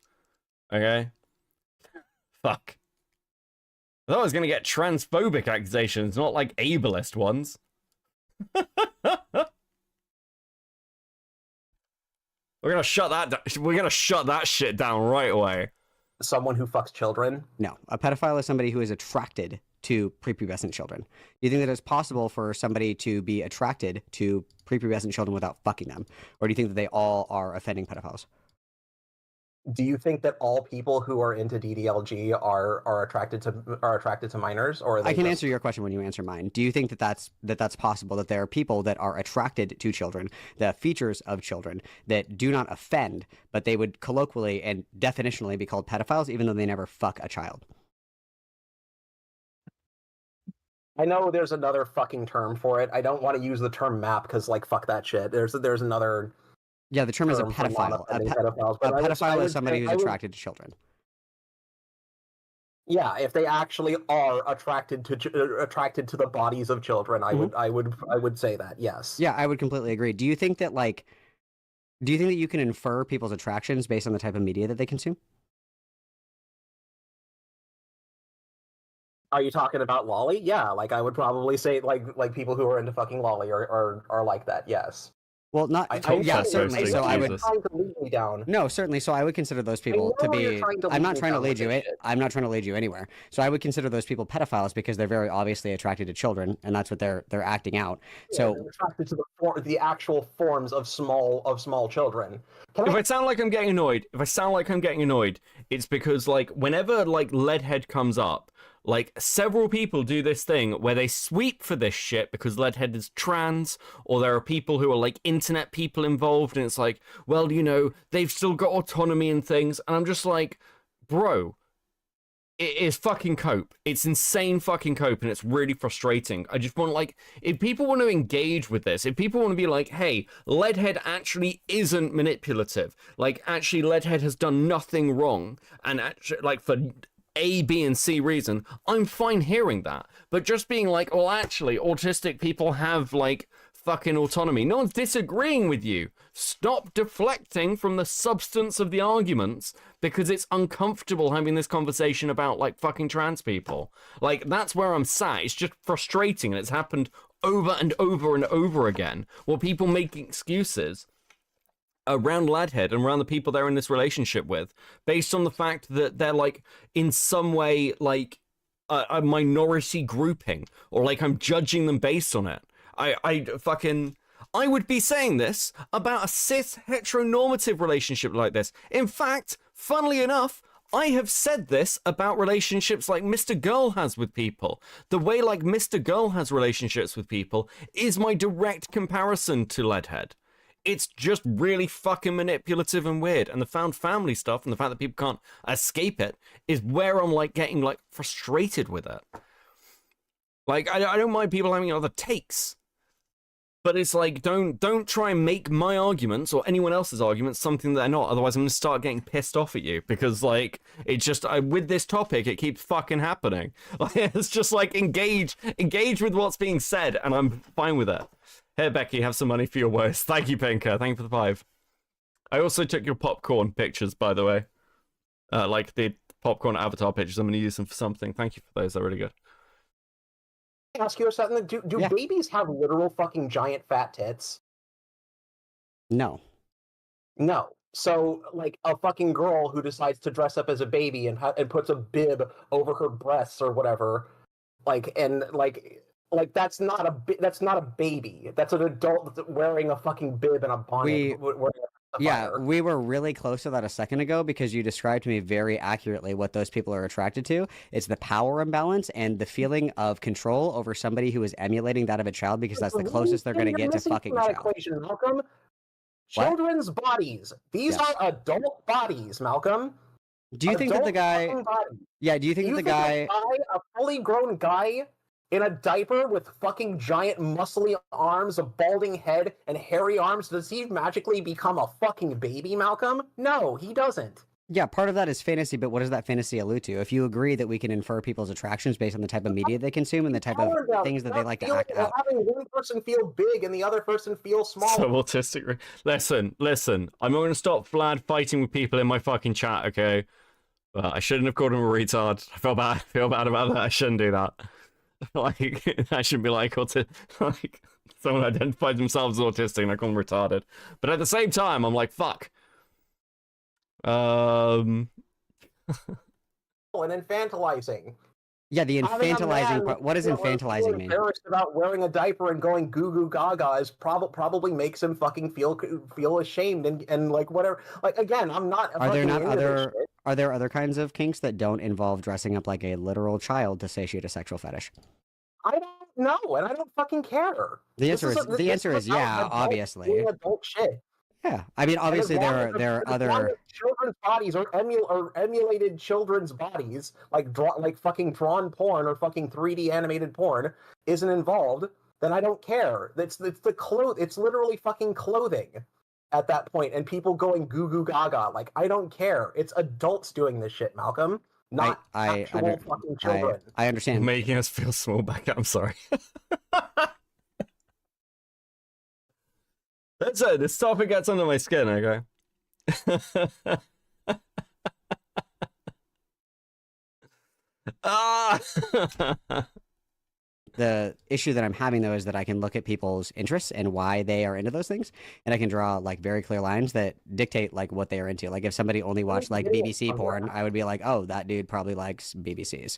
Okay? Fuck. I thought I was going to get transphobic accusations, not like ableist ones. We're going to shut that shit down right away. Someone who fucks children? No, a pedophile is somebody who is attracted to prepubescent children. Do you think that it's possible for somebody to be attracted to prepubescent children without fucking them? Or do you think that they all are offending pedophiles? Do you think that all people who are into DDLG are attracted to minors, or are they I can just... answer your question when you answer mine. Do you think that that's possible, that there are people that are attracted to children, the features of children that do not offend, but they would colloquially and definitionally be called pedophiles, even though they never fuck a child? I know there's another fucking term for it. I don't want to use the term map because, like, fuck that shit. There's another. Yeah, the term is a pedophile. A pedophile is somebody who's attracted to children. Yeah, if they actually are attracted to the bodies of children, I would say that, yes. Yeah, I would completely agree. Do you think that you can infer people's attractions based on the type of media that they consume? Are you talking about lolly? Yeah, like I would probably say like people who are into fucking lolly are like that, yes. Well, not yeah, certainly. So I would. Trying to lead me down. No, certainly. So I would consider those people to be. I'm not trying to lead you. I'm not trying to lead you anywhere. So I would consider those people pedophiles because they're very obviously attracted to children, and that's what they're acting out. Yeah, so they're attracted to the actual forms of small children. If I sound like I'm getting annoyed, it's because like whenever like Leadhead comes up, like several people do this thing where they sweep for this shit because Leadhead is trans, or there are people who are like internet people involved, and it's like, well, you know, they've still got autonomy and things, and I'm just like, bro, it is fucking cope. It's insane fucking cope, and it's really frustrating. I just want, like, if people want to engage with this, if people want to be like, hey, Leadhead actually isn't manipulative, like, actually Leadhead has done nothing wrong, and actually, like, for A, B, and C reason, I'm fine hearing that. But just being like, well, actually, autistic people have, like, fucking autonomy. No one's disagreeing with you. Stop deflecting from the substance of the arguments because it's uncomfortable having this conversation about, like, fucking trans people. Like, that's where I'm sat. It's just frustrating, and it's happened over and over and over again, where people making excuses around Leadhead and around the people they're in this relationship with, based on the fact that they're like in some way like a minority grouping, or like I'm judging them based on it. I would be saying this about a cis heteronormative relationship like this. In fact, funnily enough, I have said this about relationships like Mr. Girl has with people. The way like Mr. Girl has relationships with people is my direct comparison to Leadhead. It's just really fucking manipulative and weird. And the found family stuff and the fact that people can't escape it is where I'm like getting like frustrated with it. Like, I don't mind people having other takes, but it's like, don't try and make my arguments or anyone else's arguments something that they're not. Otherwise I'm going to start getting pissed off at you, because like, it's just, with this topic, it keeps fucking happening. Like, it's just like, engage with what's being said, and I'm fine with it. Here, Becky, have some money for your worst. Thank you, Pinker. Thank you for the 5. I also took your popcorn pictures, by the way. Like the popcorn avatar pictures. I'm going to use them for something. Thank you for those. They're really good. Can I ask you something? Do babies have literal fucking giant fat tits? No. No. So, like, a fucking girl who decides to dress up as a baby and puts a bib over her breasts or whatever, like that's not a baby. That's an adult wearing a fucking bib and a bonnet. We were really close to that a second ago because you described to me very accurately what those people are attracted to. It's the power imbalance and the feeling of control over somebody who is emulating that of a child, because that's the closest they're going to get to fucking a child. Equation, Malcolm. What? Children's bodies. These Yes. are adult bodies, Malcolm. Do you think that the Adult guy? fucking bodies. Yeah. Do you think Do that you the think guy? a fully grown guy in a diaper with fucking giant muscly arms, a balding head, and hairy arms, does he magically become a fucking baby, Malcolm? No, he doesn't. Yeah, part of that is fantasy, but what does that fantasy allude to? If you agree that we can infer people's attractions based on the type of media they consume and the type of things that they like to act out. Having one person feel big and the other person feel small. So autistic. Listen. I'm not going to stop fighting with people in my fucking chat, okay? But I shouldn't have called him a retard. I feel bad about that. I shouldn't do that. Like, I shouldn't be like, like someone identifies themselves as autistic and I call them retarded. But at the same time, I'm like, fuck. And infantilizing. Yeah, the infantilizing part. What does infantilizing mean? Embarrassed about wearing a diaper and going goo goo gaga is probably makes him fucking feel ashamed and like whatever. Like again, I'm not. Are there not fucking into this other? shit. Are there other kinds of kinks that don't involve dressing up like a literal child to satiate a sexual fetish? I don't know, and I don't fucking care. The answer is yeah, about obviously. doing adult shit. Yeah, I mean, obviously there are As long other. as children's bodies or emulated children's bodies, like fucking drawn porn or fucking 3D animated porn, isn't involved, then I don't care. It's It's literally fucking clothing at that point, and people going goo goo gaga. Like I don't care. It's adults doing this shit, Malcolm, not actual fucking children. I understand. Making us feel small back up. I'm sorry. That's it. This topic gets under my skin, okay? Ah! The issue that I'm having though is that I can look at people's interests and why they are into those things, and I can draw like very clear lines that dictate like what they are into. Like if somebody only watched like BBC porn, I would be like, oh, that dude probably likes BBCs.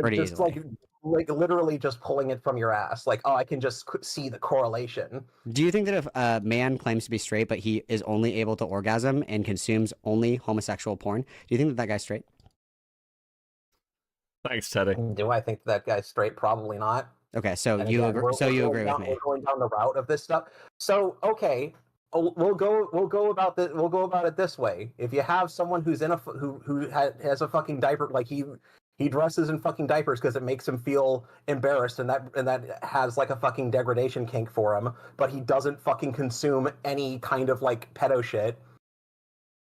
Pretty just easily. like literally just pulling it from your ass. Like, oh, I can just see the correlation. Do you think that if a man claims to be straight but he is only able to orgasm and consumes only homosexual porn, do you think that that guy's straight? Thanks, Teddy. Do I think that guy's straight? Probably not. Okay, so And you again, agree, agree with me. We're going down the route of this stuff. So okay, we'll go about it this way. If you have someone who's in who has a fucking diaper, like he dresses in fucking diapers because it makes him feel embarrassed, and that has like a fucking degradation kink for him, but he doesn't fucking consume any kind of like pedo shit.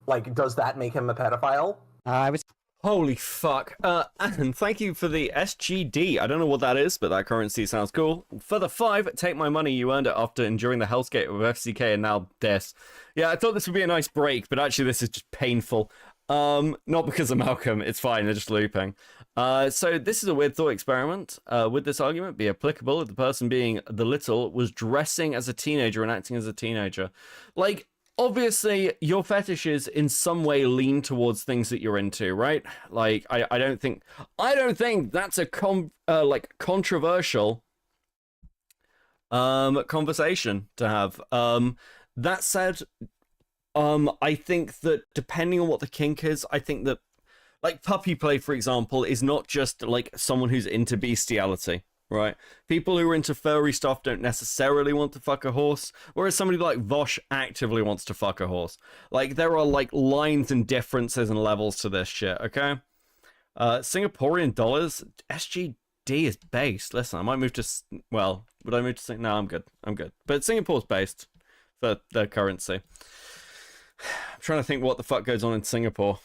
Like, does that make him a pedophile? I was Holy fuck. And thank you for the SGD. I don't know what that is, but that currency sounds cool. For the 5, take my money. You earned it after enduring the hellscape of FCK and now this. Yeah, I thought this would be a nice break, but actually this is just painful. Not because of Malcolm. It's fine. They're just looping. So this is a weird thought experiment. Would this argument be applicable if the person being the little was dressing as a teenager and acting as a teenager? Like, obviously, your fetishes in some way lean towards things that you're into, right? Like, I don't think that's a controversial conversation to have. That said, I think that depending on what the kink is, I think that like puppy play, for example, is not just like someone who's into bestiality. Right? People who are into furry stuff don't necessarily want to fuck a horse, whereas somebody like Vosh actively wants to fuck a horse. Like, there are, like, lines and differences and levels to this shit, okay? Singaporean dollars, SGD is based. Listen, I might move to... Well, would I move to... No, I'm good. But Singapore's based for their currency. I'm trying to think what the fuck goes on in Singapore.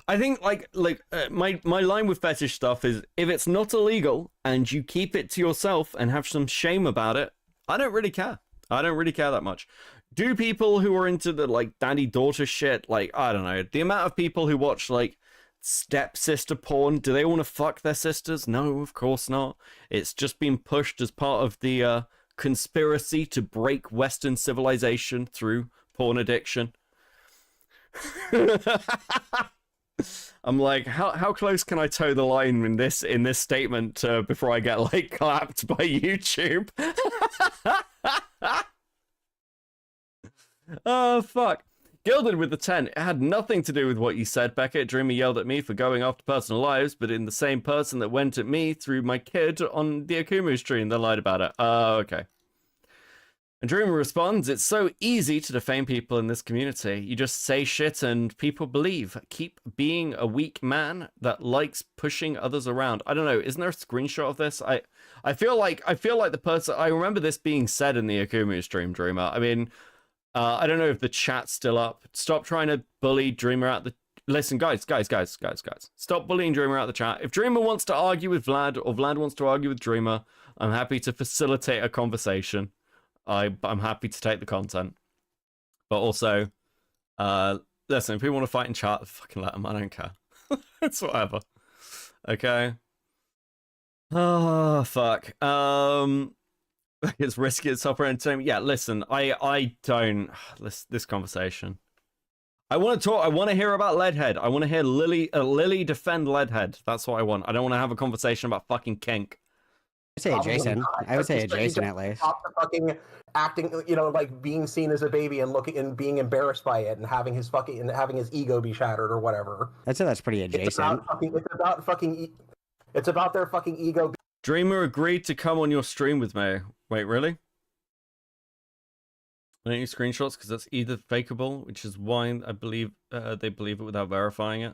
I think my line with fetish stuff is if it's not illegal and you keep it to yourself and have some shame about it, I don't really care. I don't really care that much. Do people who are into the like daddy-daughter shit, like, I don't know, the amount of people who watch like stepsister porn, do they want to fuck their sisters? No, of course not. It's just been pushed as part of the conspiracy to break Western civilization through porn addiction. I'm like, how close can I toe the line in this statement before I get like clapped by YouTube? Oh fuck. Gilded with the 10. It had nothing to do with what you said, Beckett. Dreamy yelled at me for going after personal lives, but in the same person that went at me through my kid on the Kumo stream, they lied about it. Oh, okay. And Dreamer responds, it's so easy to defame people in this community. You just say shit and people believe. Keep being a weak man that likes pushing others around. I don't know, isn't there a screenshot of this? I feel like the person, I remember this being said in the Akumu stream, Dreamer. I mean, I don't know if the chat's still up. Stop trying to bully Dreamer out the... Listen, guys. Stop bullying Dreamer out the chat. If Dreamer wants to argue with Vlad, or Vlad wants to argue with Dreamer, I'm happy to facilitate a conversation. I'm happy to take the content. But also, listen, if people want to fight in chat, fucking let them. I don't care. It's whatever. Okay. Oh, fuck. It's risky, it's upper entertainment. Yeah, listen, I don't... This conversation. I want to talk, I want to hear about Leadhead. I want to hear Lily defend Leadhead. That's what I want. I don't want to have a conversation about fucking kink. I'd say Jason. I would say Just- Jason just at least. Stop the fucking acting, like being seen as a baby and looking and being embarrassed by it and having his ego be shattered or whatever. I'd say that's pretty adjacent. It's about their fucking ego. Dreamer agreed to come on your stream with me. Wait, really? I don't use screenshots because that's either fakeable, which is why I believe they believe it without verifying it.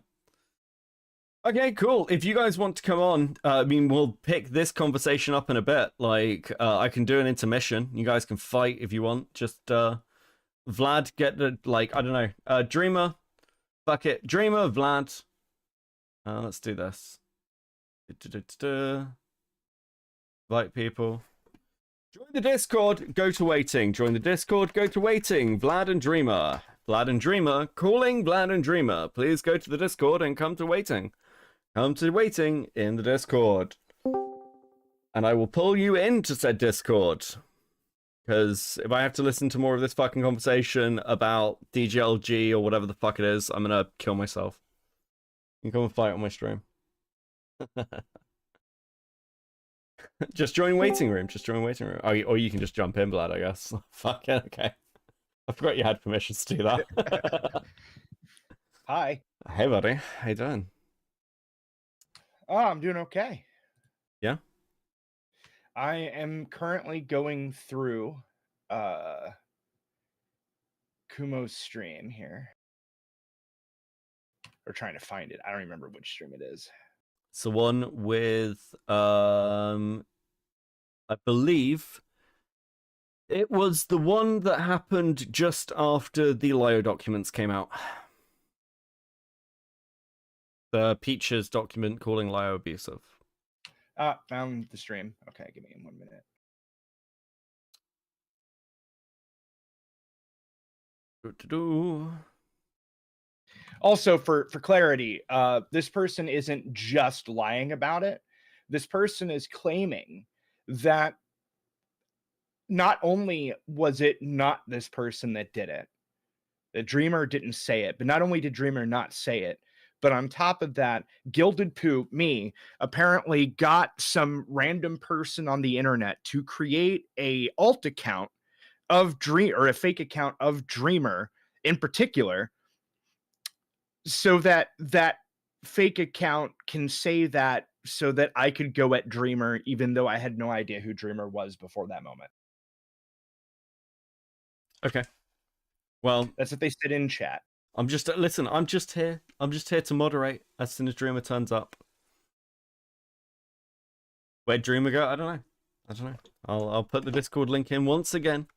Okay, cool. If you guys want to come on, I mean, we'll pick this conversation up in a bit. Like, I can do an intermission. You guys can fight if you want. Just, Vlad, get the, like, I don't know. Dreamer. Fuck it. Dreamer, Vlad. Let's do this. Invite people. Join the Discord, go to waiting. Join the Discord, go to waiting. Vlad and Dreamer. Vlad and Dreamer. Calling Vlad and Dreamer. Please go to the Discord and come to waiting. Come to waiting in the Discord. And I will pull you into said Discord. Because if I have to listen to more of this fucking conversation about DGLG or whatever the fuck it is, I'm gonna kill myself. You can come and fight on my stream. Just join waiting room. Just join waiting room. Or you can just jump in, Vlad, I guess. Fuck it, okay. I forgot you had permissions to do that. Hi. Hey, buddy. How you doing? Oh, I'm doing okay. Yeah? I am currently going through Kumo's stream here. Or trying to find it. I don't remember which stream it is. It's the one with, I believe, it was the one that happened just after the Lio documents came out. The Peaches document calling Lio abusive. Found the stream. Okay, give me 1 minute. Also, for clarity, this person isn't just lying about it. This person is claiming that not only was it not this person that did it, the Dreamer didn't say it, but not only did Dreamer not say it, but on top of that, Gilded Poop, me, apparently got some random person on the internet to create a alt account of or a fake account of Dreamer in particular, so that that fake account can say that so that I could go at Dreamer, even though I had no idea who Dreamer was before that moment. Okay. Well, that's what they said in chat. I'm just listen. I'm just here to moderate as soon as Dreamer turns up. Where'd Dreamer go? I don't know. I'll put the Discord link in once again.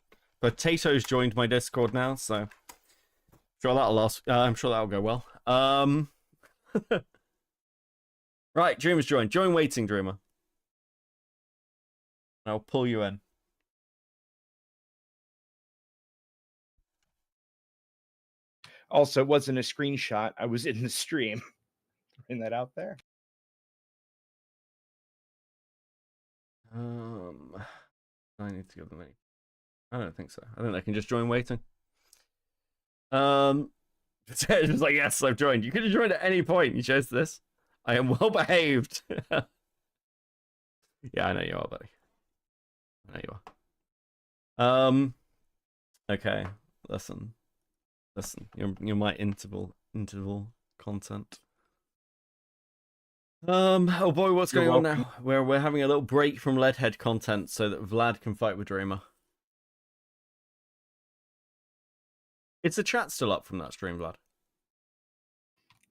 Potatoes joined my Discord now, so I'm sure that'll last. I'm sure that'll go well. Right, Dreamer's joined. Join waiting, Dreamer. I'll pull you in. Also, it wasn't a screenshot. I was in the stream. Throwing that out there. I need to give them any. I don't think so. I think they can just join waiting. It was like, yes, I've joined. You could have joined at any point. You chose this. I am well behaved. Yeah, I know you are, buddy. I know you are. Okay. Listen. You're my interval content. Oh boy, what's going on now? We're having a little break from Leadhead content so that Vlad can fight with Dreamer. Is the chat still up from that stream, Vlad?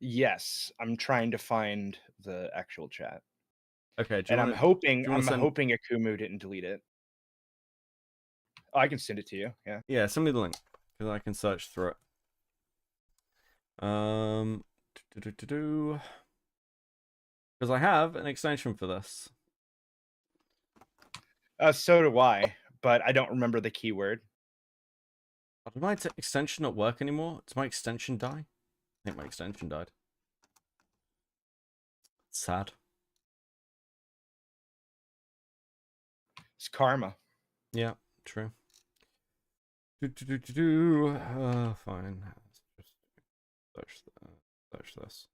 Yes, I'm trying to find the actual chat. Okay, And I'm hoping send... Kumo didn't delete it. Oh, I can send it to you. Yeah. Yeah, send me the link because I can search through it. Because I have an extension for this. So do I, but I don't remember the keyword. Did my extension not work anymore? Does my extension die? I think my extension died. Sad. It's karma. Yeah, true. Fine. Let's just search this.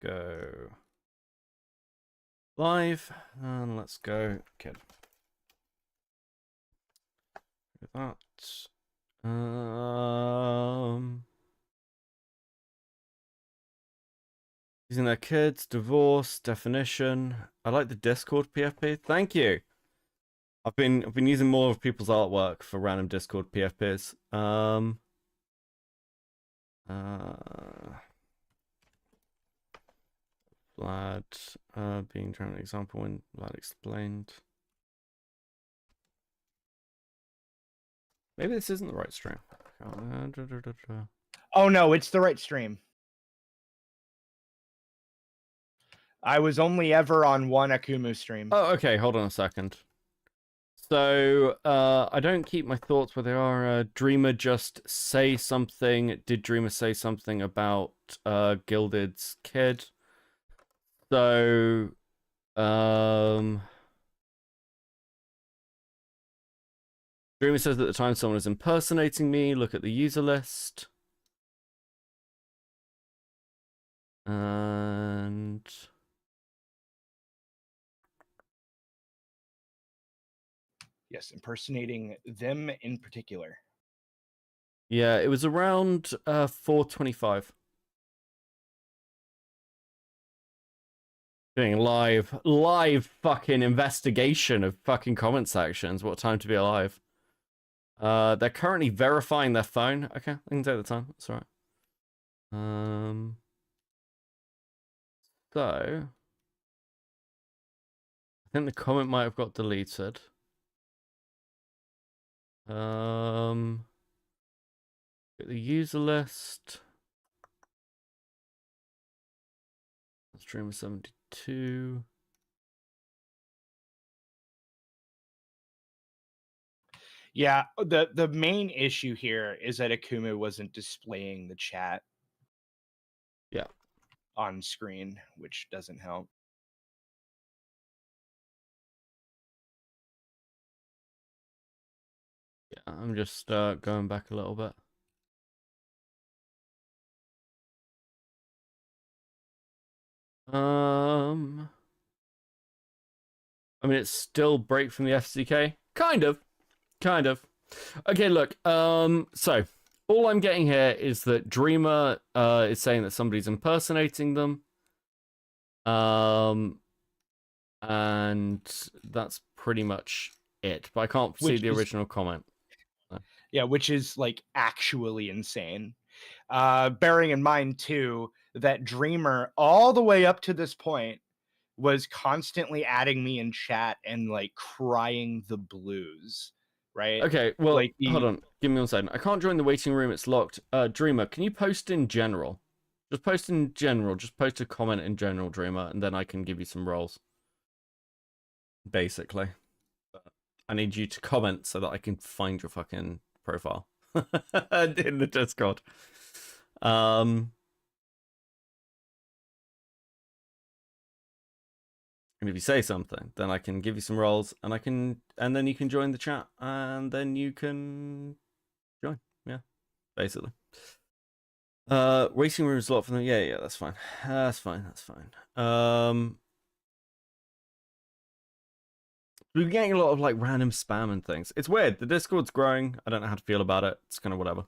Go live, and let's go kid. With that. Using their kids, divorce, definition. I like the Discord PFP. Thank you. I've been using more of people's artwork for random Discord PFPs. Vlad being drawn an example when Vlad explained. Maybe this isn't the right stream. Oh no, it's the right stream. I was only ever on one Akumu stream. Oh, okay. Hold on a second. So, I don't keep my thoughts where they are. Dreamer just say something. Did Dreamer say something about Gilded's kid? So, Dreamer says at the time someone is impersonating me. Look at the user list. And... Yes, impersonating them in particular. Yeah, it was around 4:25. Doing live fucking investigation of fucking comment sections. What time to be alive? They're currently verifying their phone. Okay, I can take the time. That's all right. So I think the comment might have got deleted. Get the user list. Streamer 72. Yeah, the main issue here is that Akumu wasn't displaying the chat. Yeah. On screen, which doesn't help. Yeah, I'm just going back a little bit. I mean, it's still break from the FCK. Kind of. Okay, look. So all I'm getting here is that Dreamer is saying that somebody's impersonating them. And that's pretty much it. But I can't see the original comment. Yeah, which is like actually insane. Bearing in mind too that Dreamer all the way up to this point was constantly adding me in chat and like crying the blues, right? Okay, well, like hold on. Give me 1 second. I can't join the waiting room. It's locked. Dreamer, can you post in general? Just post in general. Just post a comment in general, Dreamer, and then I can give you some roles. Basically. I need you to comment so that I can find your fucking profile in the Discord. And if you say something, then I can give you some roles, and then you can join the chat, and then you can join. Yeah, basically. Waiting room is locked for them. Yeah, that's fine. That's fine. We're getting a lot of like random spam and things. It's weird. The Discord's growing. I don't know how to feel about it. It's kind of whatever.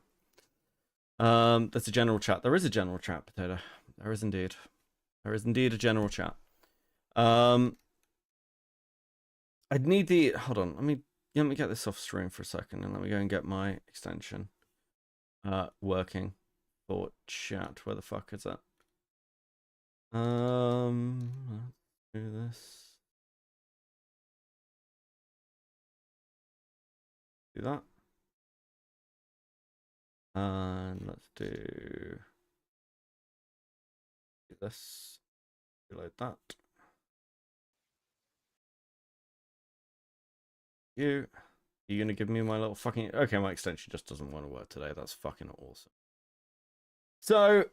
There's a general chat. There is a general chat, Potato. There is indeed. There is indeed a general chat. I'd need the... Hold on. Let me get this off stream for a second, and let me go and get my extension. working for chat. Where the fuck is that? Let's do this. Do that. And let's do this. Reload that. You gonna give me my little fucking... Okay, my extension just doesn't want to work today. That's fucking awesome. So,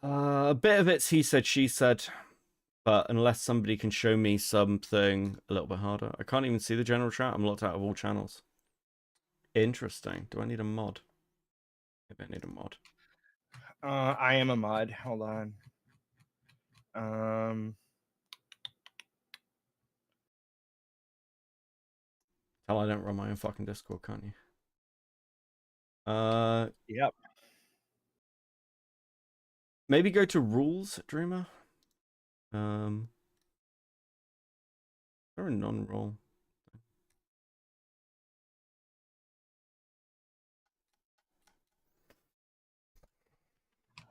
a bit of it's he said, she said, but unless somebody can show me something a little bit harder, I can't even see the general chat. I'm locked out of all channels. Interesting. Do I need a mod? Maybe I need a mod. I am a mod. Hold on. Tell I don't run my own fucking Discord, can't you? Yep. Maybe go to rules, Dreamer. Or a non-roll.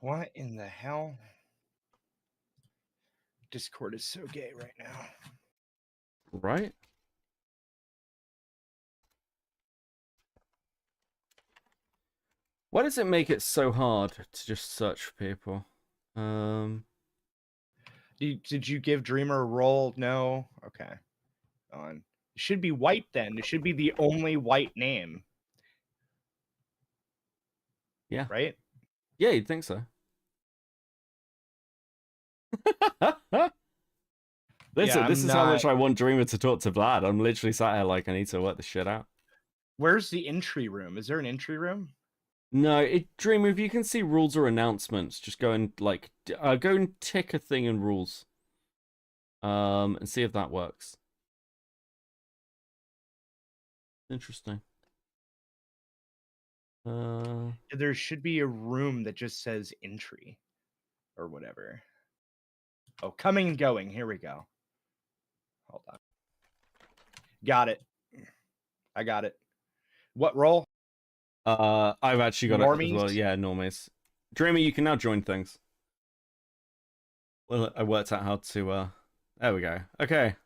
What in the hell? Discord is so gay right now. Right? Why does it make it so hard to just search for people? Did you give Dreamer a roll? No? Okay. On. It should be white then. It should be the only white name. Yeah. Right? Yeah, you'd think so. Listen, Yeah, this is how much I want Dreamer to talk to Vlad. I'm literally sat here like I need to work this shit out. Where's the entry room? Is there an entry room? No, Dreamer, if you can see rules or announcements, just go and like go and tick a thing in rules. And see if that works. Interesting. There should be a room that just says entry or whatever. Oh, coming and going. Here we go. Hold on. Got it. I got it. What role? I've actually got it as well. Normies? Yeah, normies. Dreamer, you can now join things. Well, I worked out how to. There we go. Okay.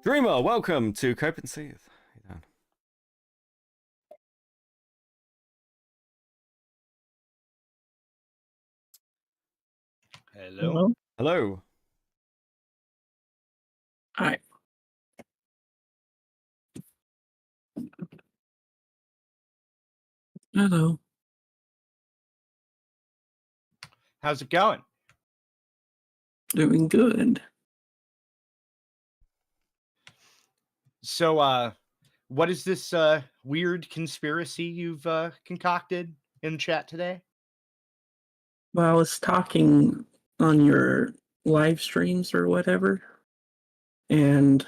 Dreamer, welcome to Cope and Seethe. Hello. Hello. Hi. Hello. How's it going? Doing good. So, what is this weird conspiracy you've concocted in the chat today? Well, I was talking on your live streams or whatever, and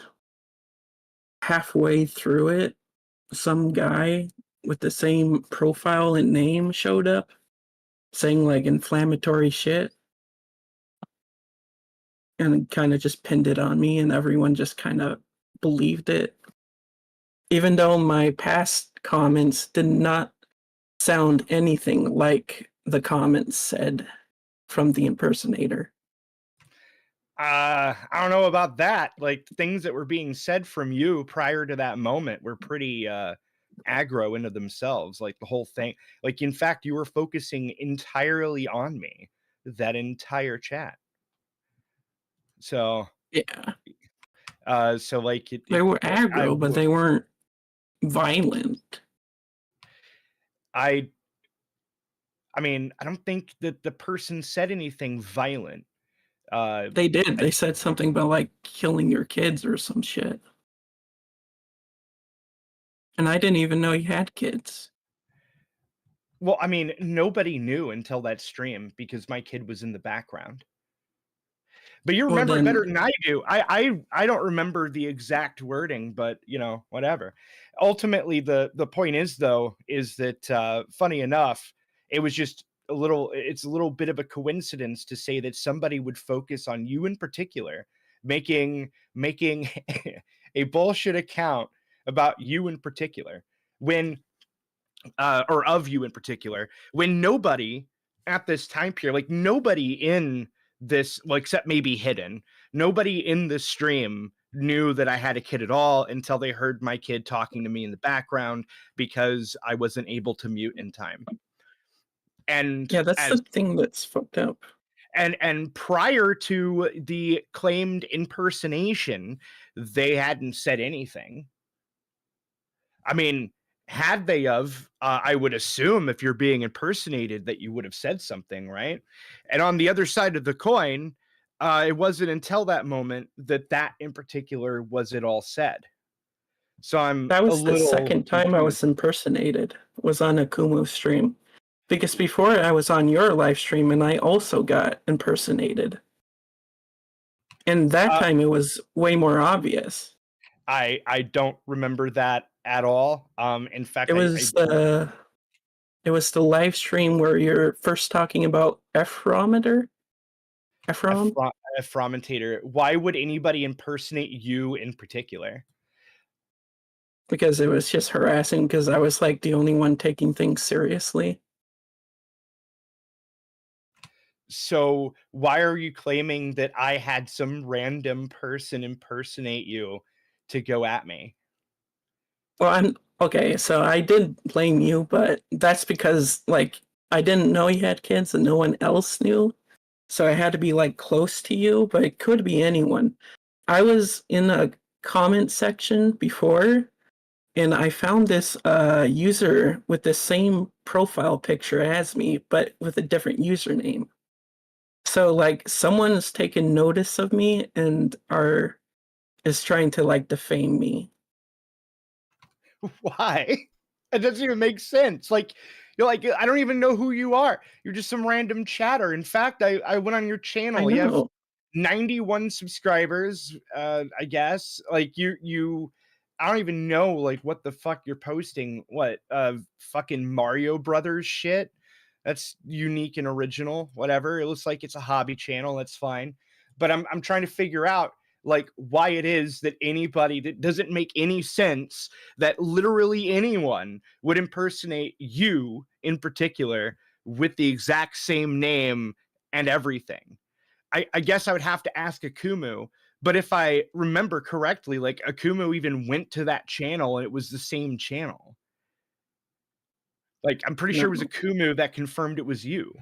halfway through it, some guy with the same profile and name showed up saying like inflammatory shit and kind of just pinned it on me, and everyone just kind of believed it. Even though my past comments did not sound anything like the comments said from the impersonator. I don't know about that. Like things that were being said from you prior to that moment were pretty aggro into themselves. Like the whole thing. Like in fact, you were focusing entirely on me that entire chat. So yeah. So like they were aggro, but they weren't violent. I mean, I don't think that the person said anything violent. They did. They said something about like killing your kids or some shit. And I didn't even know you had kids. Well, I mean, nobody knew until that stream because my kid was in the background. But you remember it better than I do. I don't remember the exact wording, but you know, whatever. Ultimately, the point is though, is that funny enough, it was just it's a little bit of a coincidence to say that somebody would focus on you in particular, making a bullshit account about you in particular, when or of you in particular, when nobody at this time period, like nobody in this, well, except maybe hidden, nobody in this stream knew that I had a kid at all until they heard my kid talking to me in the background because I wasn't able to mute in time. And Yeah, that's the thing that's fucked up. and prior to the claimed impersonation, they hadn't said anything. I mean, had they of, I would assume if you're being impersonated that you would have said something, right? And on the other side of the coin, it wasn't until that moment that in particular was it all said. So I'm That a was the little second time I confused. was impersonated, was on a Kumo stream. Because before I was on your live stream and I also got impersonated. And that time it was way more obvious. I don't remember that at all. In fact, It was the live stream where you're first talking about Ephrometer. Ephrometer. Why would anybody impersonate you in particular? Because it was just harassing because I was like the only one taking things seriously. So why are you claiming that I had some random person impersonate you to go at me? Well, okay, so I did blame you, but that's because like I didn't know you had kids and no one else knew. So I had to be like close to you, but it could be anyone. I was in a comment section before and I found this user with the same profile picture as me, but with a different username. So like someone's taken notice of me and is trying to like defame me. Why? It doesn't even make sense. Like, you're like, I don't even know who you are. You're just some random chatter. In fact, I went on your channel. I You have know. 91 subscribers, I guess. Like you I don't even know like what the fuck you're posting. What fucking Mario Brothers shit? That's unique and original, whatever. It looks like it's a hobby channel, that's fine. But I'm trying to figure out like why it is that anybody, that doesn't make any sense that literally anyone would impersonate you in particular with the exact same name and everything. I guess I would have to ask a Kumo, but if I remember correctly, like a Kumo even went to that channel and it was the same channel. Like I'm pretty sure it was a Kumo that confirmed it was you.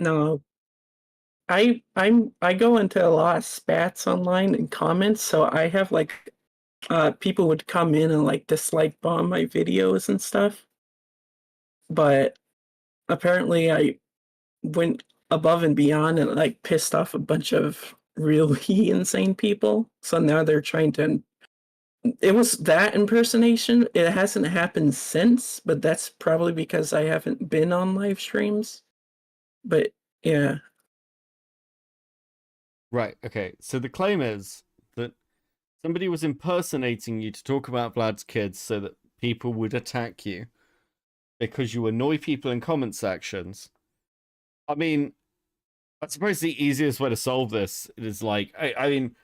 No. I go into a lot of spats online and comments, so I have like people would come in and like dislike bomb my videos and stuff. But apparently I went above and beyond and like pissed off a bunch of really insane people. So now they're trying to. It was that impersonation. It hasn't happened since, but that's probably because I haven't been on live streams. But yeah. Right, okay. So the claim is that somebody was impersonating you to talk about Vlad's kids so that people would attack you because you annoy people in comment sections. I mean, I suppose the easiest way to solve this is like, I mean,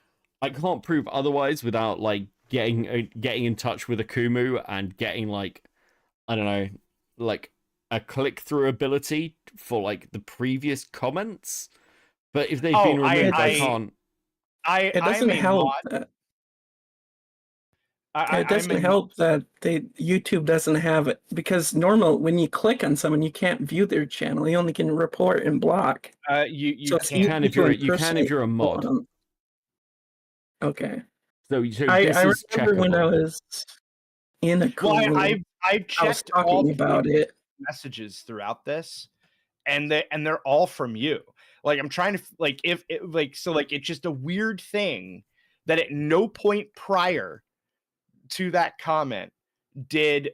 I can't prove otherwise without like getting in touch with a Kumu and getting like, I don't know, like a click-through ability for like the previous comments. But if they've been removed, I can't. It doesn't help. It doesn't help that YouTube doesn't have it, because when you click on someone, you can't view their channel. You only can report and block. You can if you're a mod. Okay. So I this is remember when I was in a Kumo, I've checked I was talking about it. Messages throughout this, and they're all from you. Like I'm trying to like if it, like so like it's just a weird thing that at no point prior to that comment did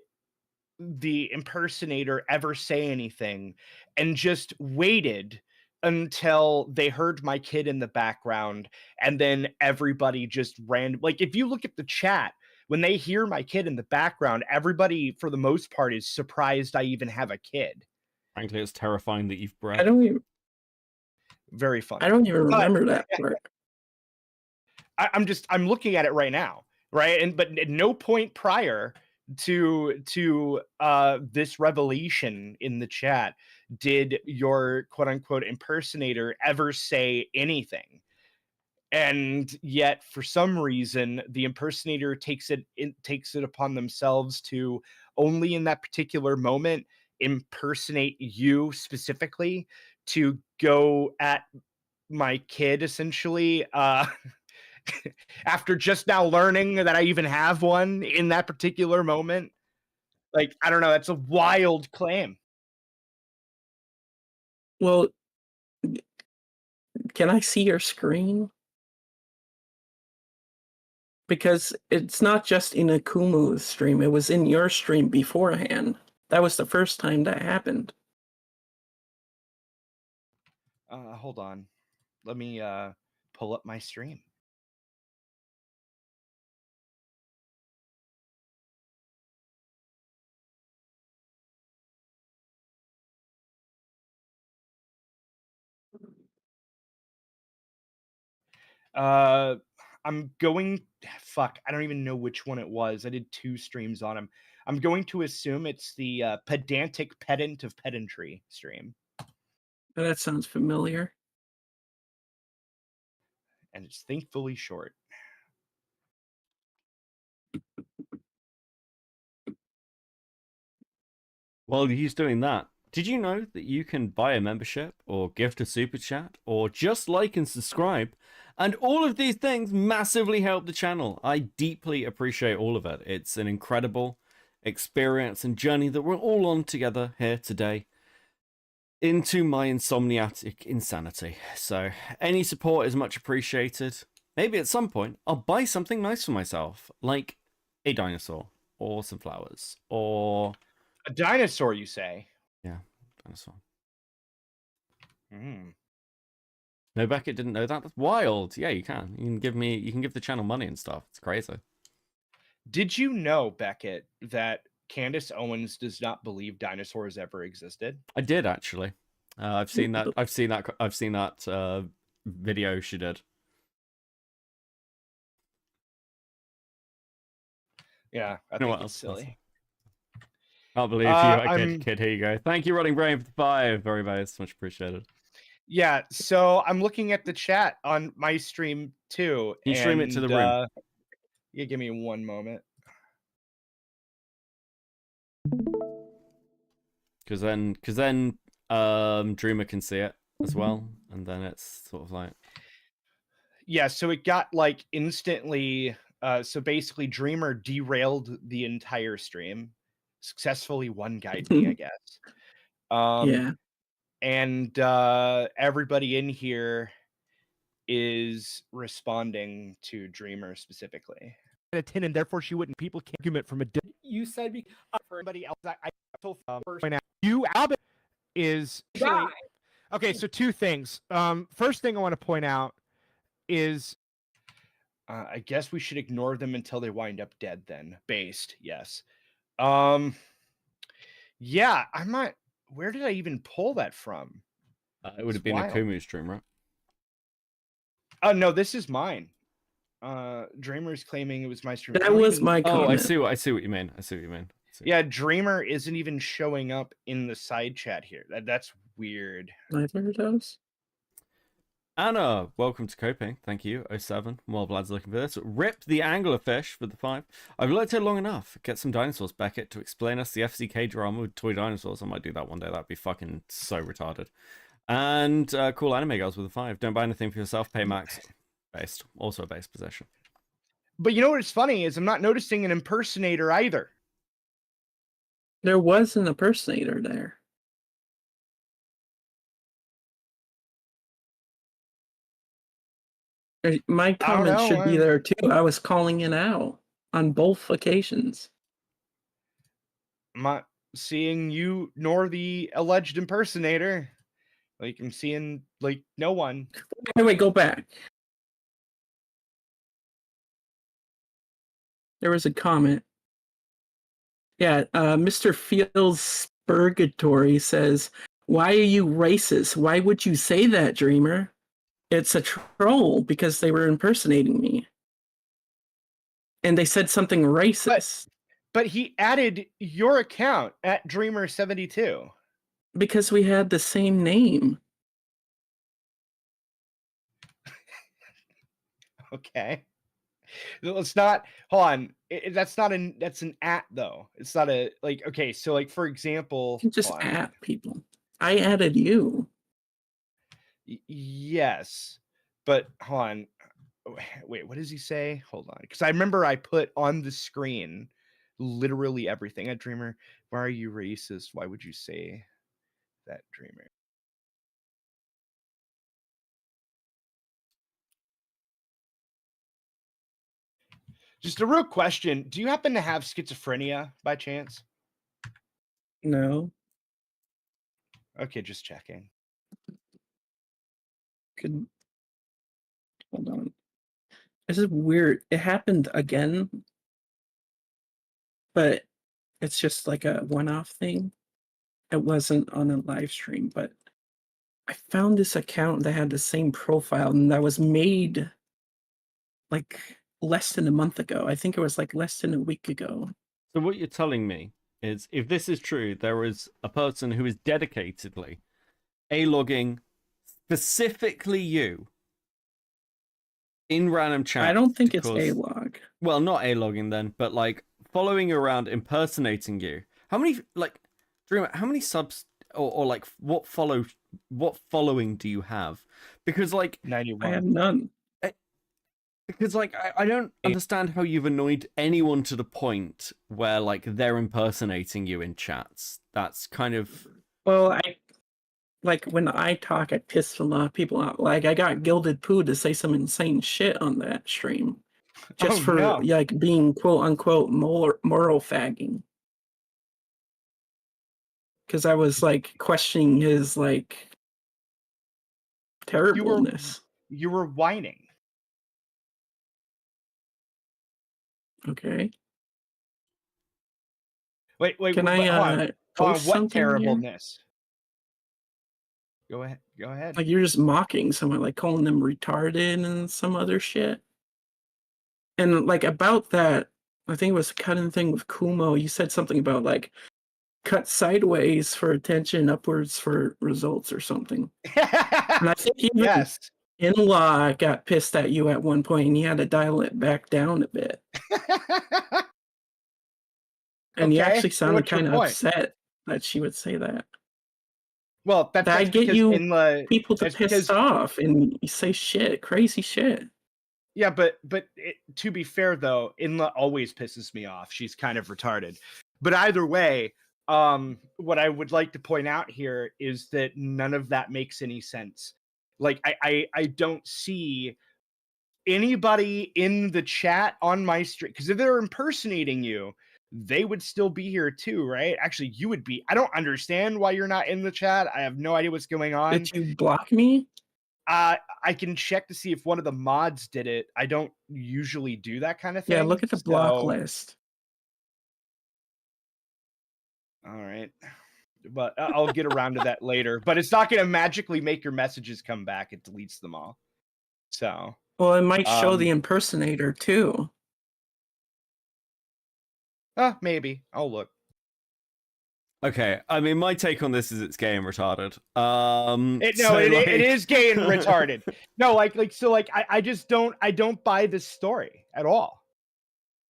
the impersonator ever say anything, and just waited until they heard my kid in the background, and then everybody just ran. Like if you look at the chat, when they hear my kid in the background, everybody for the most part is surprised I even have a kid. Frankly, it's terrifying that you've bred. Very funny. I don't even remember that part. I'm looking at it right now, right? And but at no point prior to this revelation in the chat did your quote unquote impersonator ever say anything. And yet for some reason the impersonator takes it upon themselves to only in that particular moment impersonate you specifically, to go at my kid essentially, after just now learning that I even have one in that particular moment. Like, I don't know, that's a wild claim. Well, can I see your screen? Because it's not just in a Kumu stream, it was in your stream beforehand. That was the first time that happened. Hold on. Let me pull up my stream. I'm going, fuck, I don't even know which one it was. I did 2 streams on him. I'm going to assume it's the pedantic pedant of pedantry stream. That sounds familiar. And it's thankfully short. While he's doing that, did you know that you can buy a membership or gift a super chat or just like and subscribe? And all of these things massively help the channel. I deeply appreciate all of it. It's an incredible experience and journey that we're all on together here today into my insomniatic insanity. So any support is much appreciated. Maybe at some point I'll buy something nice for myself, like a dinosaur or some flowers or... A dinosaur, you say? Yeah, dinosaur. Mm. No, Beckett didn't know that. That's wild. Yeah, you can. You can give the channel money and stuff. It's crazy. Did you know, Beckett, that Candace Owens does not believe dinosaurs ever existed? I did actually. I've seen that. I've seen that video she did. Yeah, I think it's silly. Can't believe you, kid. Here you go. Thank you, Running Brain, for the 5. Very nice. Much appreciated. Yeah, so I'm looking at the chat on my stream too. Can you stream it to the room? Yeah, give me one moment. Because then Dreamer can see it as well, and then it's sort of like... Yeah, so it got like instantly. So basically, Dreamer derailed the entire stream, successfully one guide me, I guess. Yeah. And everybody in here is responding to Dreamer specifically. A 10, and therefore she wouldn't. People can't argument from a. You said for anybody else. I told point out you Albert is actually, okay. So 2 things. First thing I want to point out is I guess we should ignore them until they wind up dead. Then based, yes. Yeah, I'm not. Where did I even pull that from? It would have been a Kumu stream, right? Oh no, this is mine. Dreamer's claiming it was my stream. That was my comment. Oh, I see what you mean. Yeah, Dreamer isn't even showing up in the side chat here. That's weird. Neither does. Anna, welcome to Coping. Thank you. 07. While Vlad's looking for this. Rip the anglerfish for the 5. I've looked here long enough. Get some dinosaurs, Beckett, to explain us the FCK drama with toy dinosaurs. I might do that one day. That'd be fucking so retarded. And cool anime girls with a 5. Don't buy anything for yourself. Pay max. Based. Also a base possession. But you know what's funny is I'm not noticing an impersonator either. There was an impersonator there. My comment should be there too. I was calling it out on both occasions. I'm not seeing you nor the alleged impersonator. Like, I'm seeing, like, no one. Wait, go back. There was a comment. Yeah, Mr. Fields Purgatory says, "Why are you racist? Why would you say that, Dreamer? It's a troll because they were impersonating me." and they said something racist But he added your account at Dreamer72. because we had the same name. Okay. It's not, hold on. That's an at though. It's not a, like, okay. So like, for example, You can just hold on. at people. I added you. Yes, but hold on. Wait, what does he say? Hold on. Because I remember I put on the screen literally everything. At Dreamer, why are you racist? Why would you say that, Dreamer? Just a real question. Do you happen to have schizophrenia by chance? No. Okay, just checking. Could hold on. This is weird. It happened again, but it's just like a one-off thing. It wasn't on a live stream, but I found this account that had the same profile and that was made like less than a month ago. I think it was like less than a week ago. So what you're telling me is, if this is true, there is a person who is dedicatedly A-logging specifically you in random chat. I don't think it's A-log. Well, not A-logging then, but like following around, impersonating you. How many, like, Dreamer, how many subs or like what following do you have? Because like 91. I have none. Because like I don't understand how you've annoyed anyone to the point where like they're impersonating you in chats. That's kind of, Well, I like when I talk, I piss a lot of people out. Like I got Gilded Poo to say some insane shit on that stream, just for like being quote unquote moral fagging. Because I was like questioning his like terribleness. You were whining. Okay. Wait. Can hold I on. post What something here? terribleness? Go ahead. Like you're just mocking someone, like calling them retarded and some other shit. And like about that, I think it was cutting thing with Kumo. You said something about like cut sideways for attention, upwards for results or something. And I think even Yes. in-law got pissed at you at one point and he had to dial it back down a bit. And you actually sounded kind of upset that she would say that. Well, that's get you people to piss piss off and you say shit, crazy shit. Yeah, but to be fair though, Inla always pisses me off. She's kind of retarded. But either way, what I would like to point out here is that none of that makes any sense. Like I don't see anybody in the chat on my stream, because if they're impersonating you, they would still be here too, right? Actually, you would be. I don't understand why you're not in the chat. I have no idea what's going on. Did you block me? I can check to see if one of the mods did it. I don't usually do that kind of thing. Yeah, look at the block list. All right. But I'll get around to that later. But it's not going to magically make your messages come back. It deletes them all. So. Well, it might show the impersonator too. Maybe. I'll look. okay. I mean, my take on this is it's gay and retarded. It is gay and retarded. No, I just don't buy this story at all.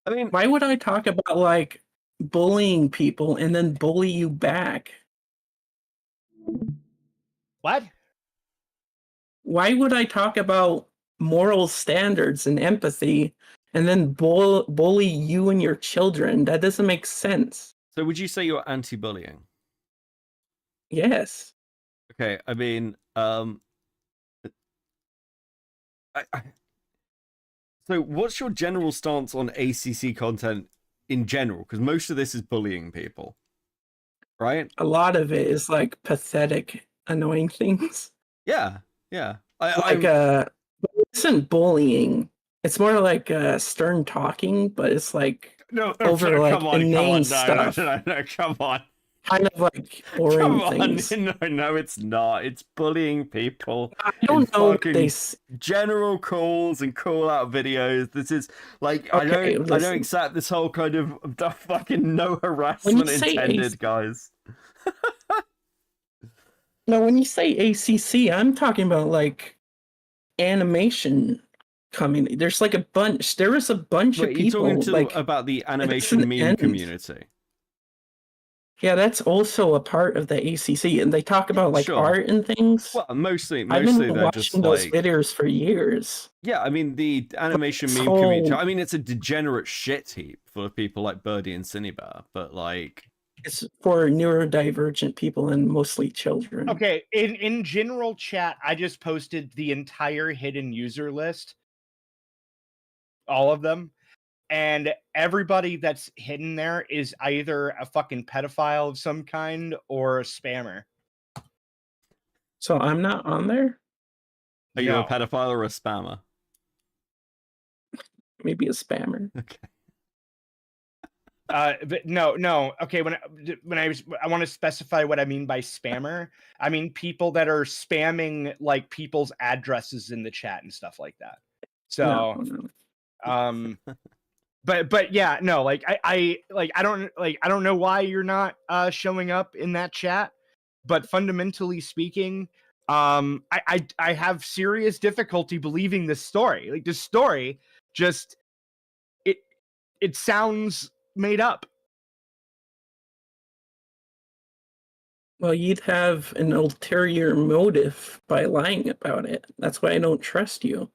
I mean, why would I talk about like bullying people and then bully you back? What? Why would I talk about moral standards and empathy and then bully you and your children? That doesn't make sense. So would you say you're anti-bullying? Yes. Okay, I mean, so what's your general stance on ACC content in general? Because most of this is bullying people, right? A lot of it is like pathetic, annoying things. Yeah. It isn't bullying. It's more like stern talking, but it's like over like inane stuff. No, come on. kind of like boring Come on, things. no, it's not. It's bullying people. I don't in know what fucking they. general calls and call out videos. This is like I Okay, don't listen. accept this whole kind of the fucking no When you harassment say intended, guys. No, when you say ACC, I'm talking about like animation community. There's like a bunch. There was a bunch Wait, of are you talking people like about the an animation meme end. community? Yeah, that's also a part of the ACC, and they talk about like sure. art and things. Well, mostly I've been they're watching just those like videos for years. yeah. I mean, the animation this meme community. whole- I mean, it's a degenerate shit heap full of people like Birdie and Cinnabar, but like It's for neurodivergent people and mostly children. Okay, in general chat, I just posted the entire hidden user list, all of them, and everybody that's hidden there is either a fucking pedophile of some kind or a spammer. So I'm not on there? are you a No. pedophile or a spammer? Maybe a spammer. Okay. But no. Okay, when I want to specify what I mean by spammer. I mean people that are spamming like people's addresses in the chat and stuff like that. So, No. but yeah, no, like I don't know why you're not showing up in that chat, but fundamentally speaking, I have serious difficulty believing this story. Like this story just it sounds made up. Well, you'd have an ulterior motive by lying about it. That's why I don't trust you.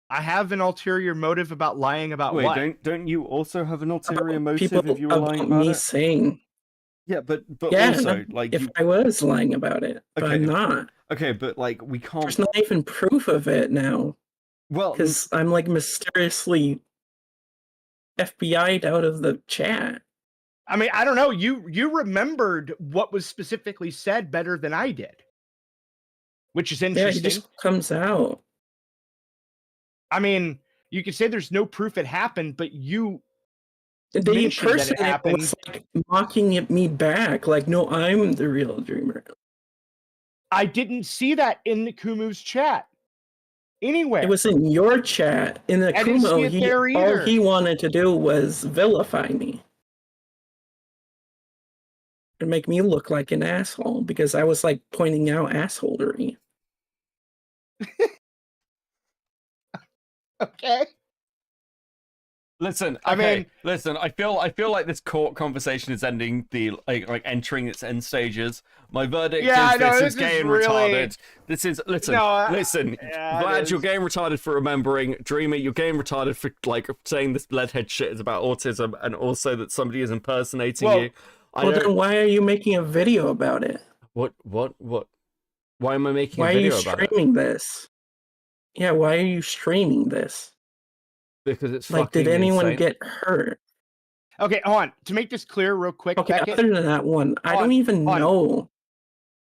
I have an ulterior motive about lying about Wait, what? don't you also have an ulterior About motive if you were lying about about me it? saying, Yeah, but yeah, also like if I was lying about it, but Okay. I'm not. okay, but like we can't. There's not even proof of it now Well, because I'm like mysteriously FBI'd out of the chat. I mean, I don't know. You remembered what was specifically said better than I did, which is Yeah, interesting. it just comes out. I mean, you could say there's no proof it happened, but you The mentioned that person it happened. was like mocking at me back, like, no, I'm the real dreamer. I didn't see that in the Kumu's chat anywhere. It was in your chat. In the I didn't see Kumo, it there all either. he wanted to do was vilify me. And make me look like an asshole because I was like pointing out assholery. Okay. listen. I Okay, mean- listen. I feel like this court conversation is ending the like entering its end stages. My verdict Yeah, is no, this this is gay is and really- retarded. This is listen. No, listen. yeah, it Vlad, you're is. gay and retarded for remembering. Dreamer, you're gay and retarded for like saying this leadhead shit is about autism, and also that somebody is impersonating Well- you. I Well, don't. then why are you making a video about it? What? Why am I making Why a are you video about it? streaming this? Yeah, why are you streaming this? Because it's Like, fucking did anyone insane. get hurt? Okay, hold on. To make this clear real quick, Okay, Beckett. other than that one, I Hold don't on, even hold on. know.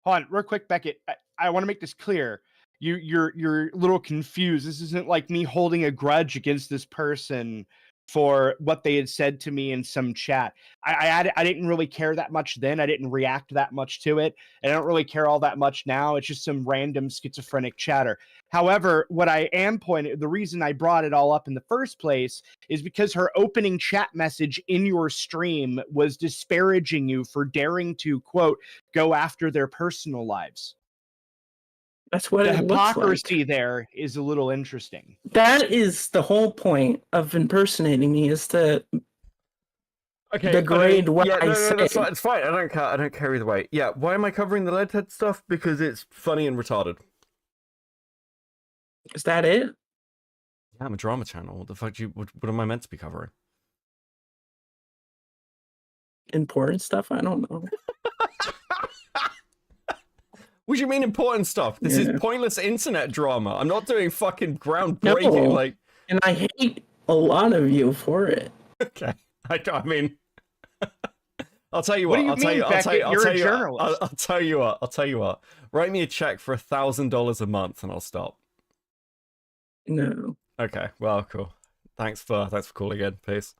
Hold on, real quick, Beckett. I want to make this clear. You're a little confused. This isn't like me holding a grudge against this person for what they had said to me in some chat. I didn't really care that much then. I didn't react that much to it. And I don't really care all that much now. It's just some random schizophrenic chatter. However, what I am pointing, the reason I brought it all up in the first place is because her opening chat message in your stream was disparaging you for daring to, quote, go after their personal lives. That's what The it looks hypocrisy like. there is a little interesting. That is the whole point of impersonating me, is to Okay, degrade what yeah, I no, say. that's fine. It's fine. I don't care either way. Yeah, why am I covering the leadhead stuff? Because it's funny and retarded. Is that it? Yeah, I'm a drama channel. What the fuck? What am I meant to be covering? Important stuff? I don't know. What do you mean important stuff? This is Yeah. pointless internet drama. I'm not doing fucking groundbreaking. No. Like, And I hate a lot of you for it. okay, I mean, I'll tell you What what. do you I'll tell mean, you. I'll tell you. Beckett? I'll You're tell a you. journalist. I'll tell you what. I'll tell you what. Write me a check for $1,000 a month, and I'll stop. No. Okay. Well, cool. Thanks for calling in. Peace.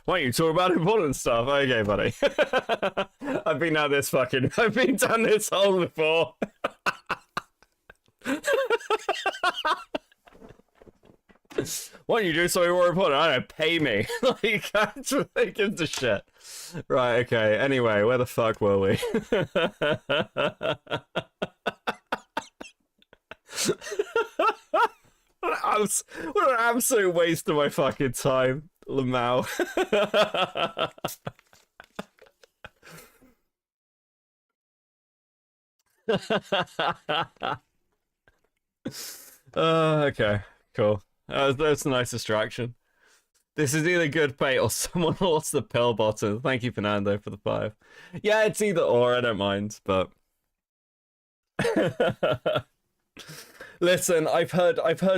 What Why don't you talk about important stuff? Okay, buddy. I've been down this hole before. Why don't you do something more important? I don't know, pay me. Like, that's what they give a shit. Right, okay. Anyway, where the fuck were we? What an absolute waste of my fucking time, Lamau. Okay, cool. That's a nice distraction. This is either good bait or someone lost the pill bottom. Thank you, Fernando, for the 5. Yeah, it's either or, I don't mind, but... Listen, I've heard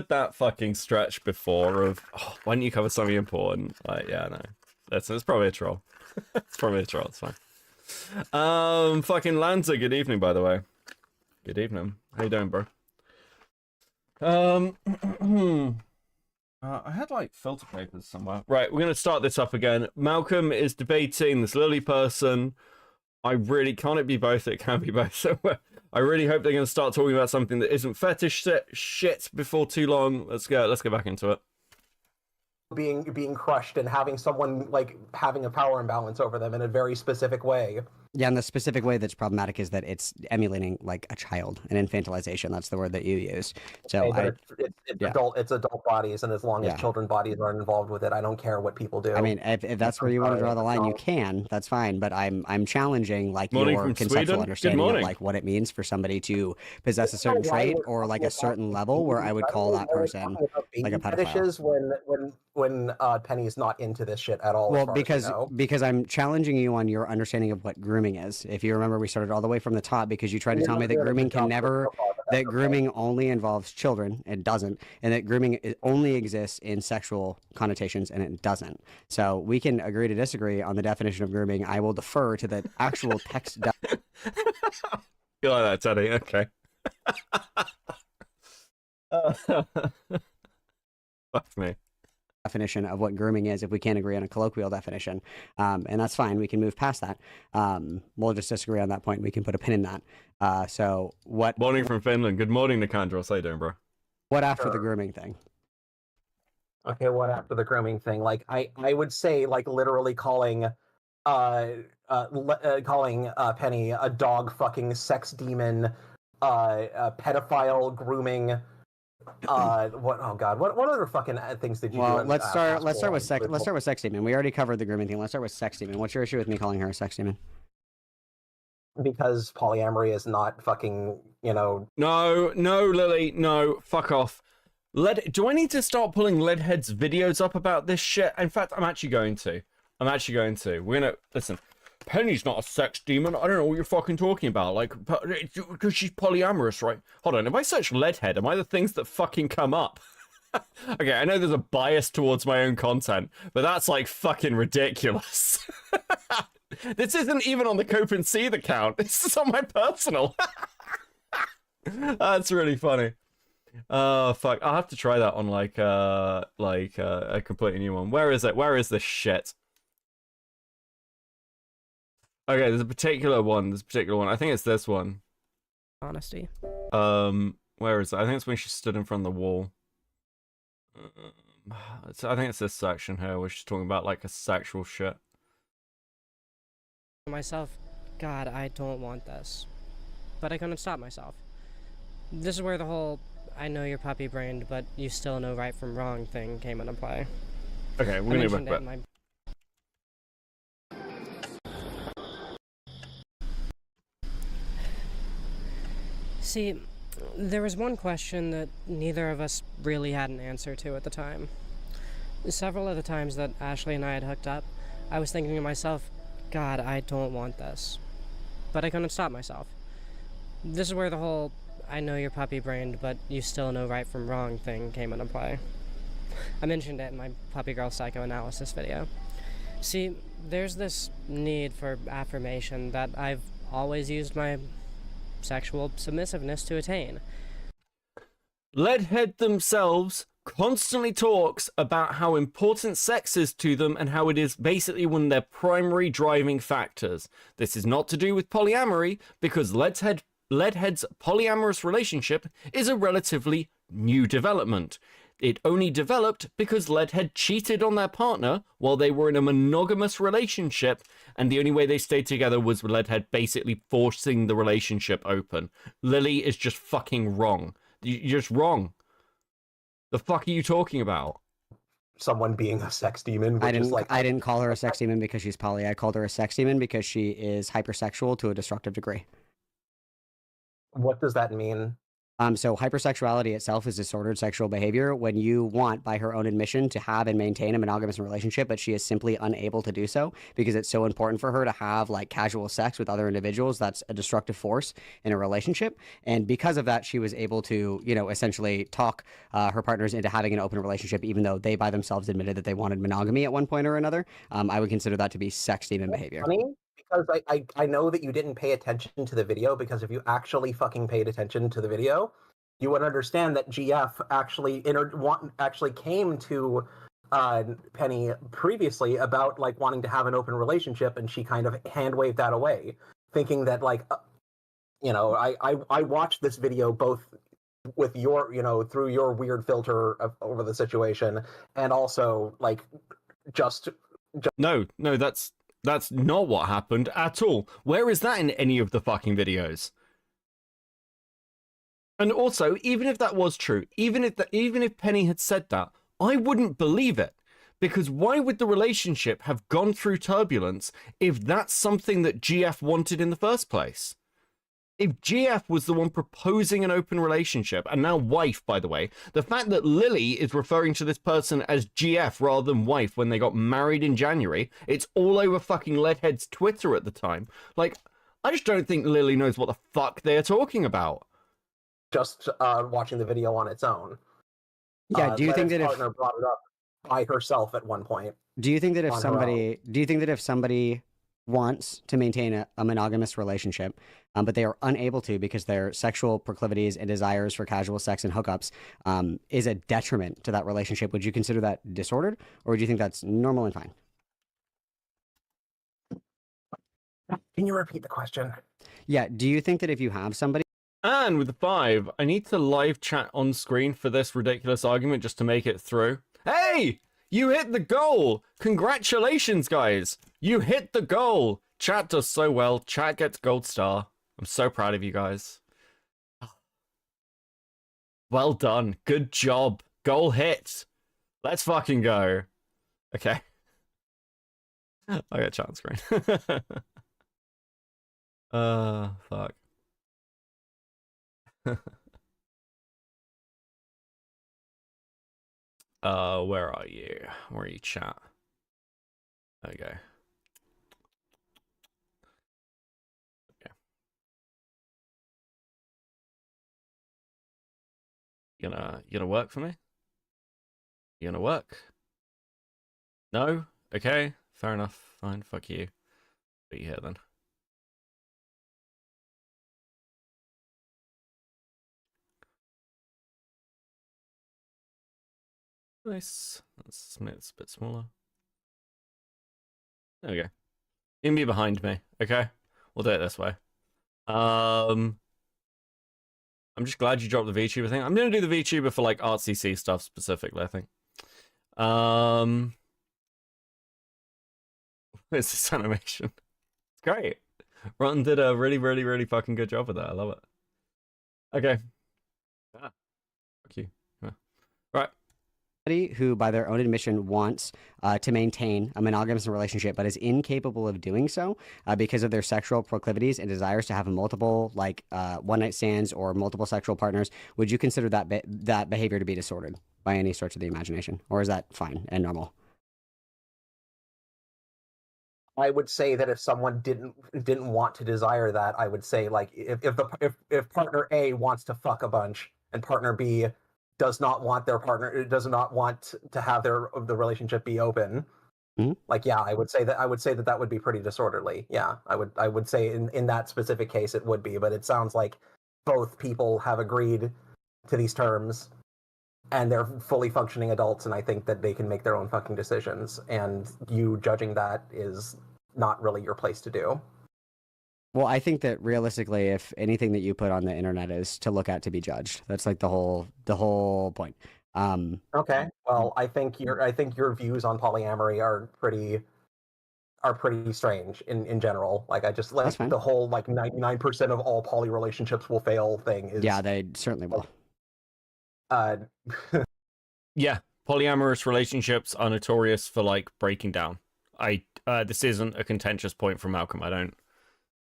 that fucking stretch before of, oh, why don't you cover something important? Like, yeah, no. Listen, it's probably a troll. It's probably a troll, it's fine. Fucking Lanza, good evening, by the way. Good evening. How you doing, bro? I had, like, filter papers somewhere. Right, we're gonna start this up again. Malcolm is debating this Lily person. I really, can't it be both? It can be both. So I really hope they're going to start talking about something that isn't fetish shit before too long. Let's get back into it. Being crushed and having someone like having a power imbalance over them in a very specific way. Yeah, and the specific way that's problematic is that it's emulating like a child, an infantilization. That's the word that you use. So it's adult bodies, and as long as children bodies aren't involved with it, I don't care what people do. I mean, if that's where you want to draw the line, you can. That's fine. But I'm challenging like Morning your from conceptual Sweden. understanding of like what it means for somebody to possess a certain trait or like a certain level where I would call that person like a pedophile. Fetishes when Penny's not into this shit at all. Well, because I'm challenging you on your understanding of what grooming is. If you remember, we started all the way from the top because you tried to tell me that grooming grooming only involves children. It doesn't, and that grooming only exists in sexual connotations, and it doesn't. So we can agree to disagree on the definition of grooming. I will defer to the actual text. You like that, Teddy? Okay. Fuck me. Definition of what grooming is if we can't agree on a colloquial definition, and that's fine. We can move past that. We'll just disagree on that point. We can put a pin in that. So what? Morning from Finland. Good morning, Nicandros. How you doing, bro? What after the grooming thing? Okay, what after the grooming thing? Like I would say like literally calling Penny a dog fucking sex demon, a pedophile, grooming. What? Oh God! What other fucking things did you do? Well, let's start with sex demon. We already covered the grooming thing. Let's start with sex demon. What's your issue with me calling her a sex demon? Because polyamory is not fucking, No, Lily, no, fuck off. Do I need to start pulling Leadhead's videos up about this shit? In fact, I'm actually going to. We're gonna listen. Penny's not a sex demon. I don't know what you're fucking talking about. Like, because she's polyamorous, right? Hold on, if I search Leadhead, am I the things that fucking come up? Okay, I know there's a bias towards my own content, but that's like fucking ridiculous. This isn't even on the Cope and Seethe account. This is on my personal. That's really funny. Oh fuck! I'll have to try that on like a completely new one. Where is it? Where is this shit? Okay, there's a particular one. I think it's this one. Honesty. Where is it? I think it's when she stood in front of the wall. I think it's this section here where she's talking about like a sexual shit. Myself, God, I don't want this, but I couldn't stop myself. This is where the whole "I know you're puppy-brained, but you still know right from wrong" thing came into play. Okay, we're gonna go back. See, there was one question that neither of us really had an answer to at the time. Several of the times that Ashley and I had hooked up, I was thinking to myself, God, I don't want this. But I couldn't stop myself. This is where the whole "I know you're puppy-brained, but you still know right from wrong" thing came into play. I mentioned it in my Puppy Girl Psychoanalysis video. See, there's this need for affirmation that I've always used my sexual submissiveness to attain. Leadhead themselves constantly talks about how important sex is to them and how it is basically one of their primary driving factors. This is not to do with polyamory, because Leadhead's polyamorous relationship is a relatively new development. It only developed because Leadhead cheated on their partner while they were in a monogamous relationship, and the only way they stayed together was with Leadhead basically forcing the relationship open. Lily is just fucking wrong. You're just wrong. The fuck are you talking about? Someone being a sex demon, which is like... I didn't call her a sex demon because she's poly. I called her a sex demon because she is hypersexual to a destructive degree. What does that mean? So hypersexuality itself is disordered sexual behavior when you want, by her own admission, to have and maintain a monogamous relationship, but she is simply unable to do so because it's so important for her to have like casual sex with other individuals. That's a destructive force in a relationship. And because of that, she was able to, you know, essentially talk her partners into having an open relationship, even though they by themselves admitted that they wanted monogamy at one point or another. I would consider that to be sex demon behavior. Funny? Because I know that you didn't pay attention to the video, because if you actually fucking paid attention to the video, you would understand that GF actually came to Penny previously about like wanting to have an open relationship, and she kind of hand waved that away, thinking that like, you know, I watched this video both with your, you know, through your weird filter over the situation, and also like just No, that's not what happened at all. Where is that in any of the fucking videos? And also, even if that was true, even if Penny had said that, I wouldn't believe it. Because why would the relationship have gone through turbulence if that's something that GF wanted in the first place? If GF was the one proposing an open relationship, and now wife, by the way, the fact that Lily is referring to this person as GF rather than wife when they got married in January, it's all over fucking Leadhead's Twitter at the time. Like, I just don't think Lily knows what the fuck they're talking about. Just watching the video on its own. Yeah, do you think that if partner brought it up by herself at one point? Do you think that if somebody wants to maintain a monogamous relationship, but they are unable to because their sexual proclivities and desires for casual sex and hookups is a detriment to that relationship, would you consider that disordered, or would you think that's normal and fine? Can you repeat the question? Yeah, do you think that if you have somebody... And with the 5, I need to live chat on screen for this ridiculous argument just to make it through. Hey! You hit the goal! Congratulations, guys! You hit the goal! Chat does so well. Chat gets gold star. I'm so proud of you guys. Well done. Good job. Goal hit. Let's fucking go. Okay. I got chat on screen. Fuck. Where are you? Where are you, chat? Okay. Okay. You gonna work for me? You gonna work? No? Okay. Fair enough. Fine. Fuck you. Put you here then. Nice. Let's make this a bit smaller. There we go. You can be behind me, okay? We'll do it this way. I'm just glad you dropped the VTuber thing. I'm gonna do the VTuber for like artsy stuff specifically, I think. It's this animation. It's great. Rotten did a really fucking good job with that. I love it. Okay. Ah. Fuck you. Yeah. Right. Who, by their own admission, wants to maintain a monogamous relationship, but is incapable of doing so because of their sexual proclivities and desires to have multiple, like, one-night stands or multiple sexual partners, would you consider that behavior to be disordered by any stretch of the imagination, or is that fine and normal? I would say that if someone didn't want to desire that, I would say like if partner A wants to fuck a bunch and partner B does not want to have the relationship be open, like, yeah, I would say that would be pretty disorderly. Yeah, I would say in that specific case it would be, but it sounds like both people have agreed to these terms and they're fully functioning adults, and I think that they can make their own fucking decisions, and you judging that is not really your place to do. Well, I think that realistically, if anything that you put on the internet is to look at to be judged, that's like the whole point. Okay, well, I think your views on polyamory are pretty strange in general. Like, I just like the whole like 99% of all poly relationships will fail thing is. Yeah, they certainly will. Yeah, polyamorous relationships are notorious for like breaking down. This isn't a contentious point from Malcolm. I don't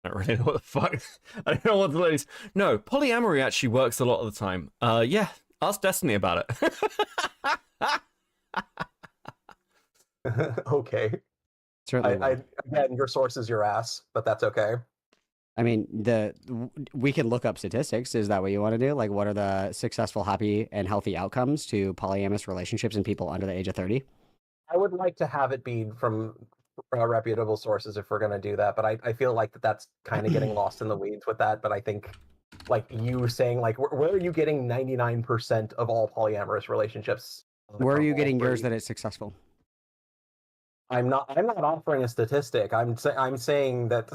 really know what the fuck. I don't know what the ladies. No, polyamory actually works a lot of the time. Yeah, ask Destiny about it. Okay. Certainly. Again, your source is your ass, but that's okay. I mean, we can look up statistics. Is that what you want to do? Like, what are the successful, happy, and healthy outcomes to polyamorous relationships in people under the age of 30? I would like to have it be from reputable sources if we're going to do that, but I feel like that's kind of getting lost in the weeds with that. But I think, like you saying, like, where are you getting 99% of all polyamorous relationships? Where are you getting yours that it's successful? I'm not offering a statistic. I'm saying that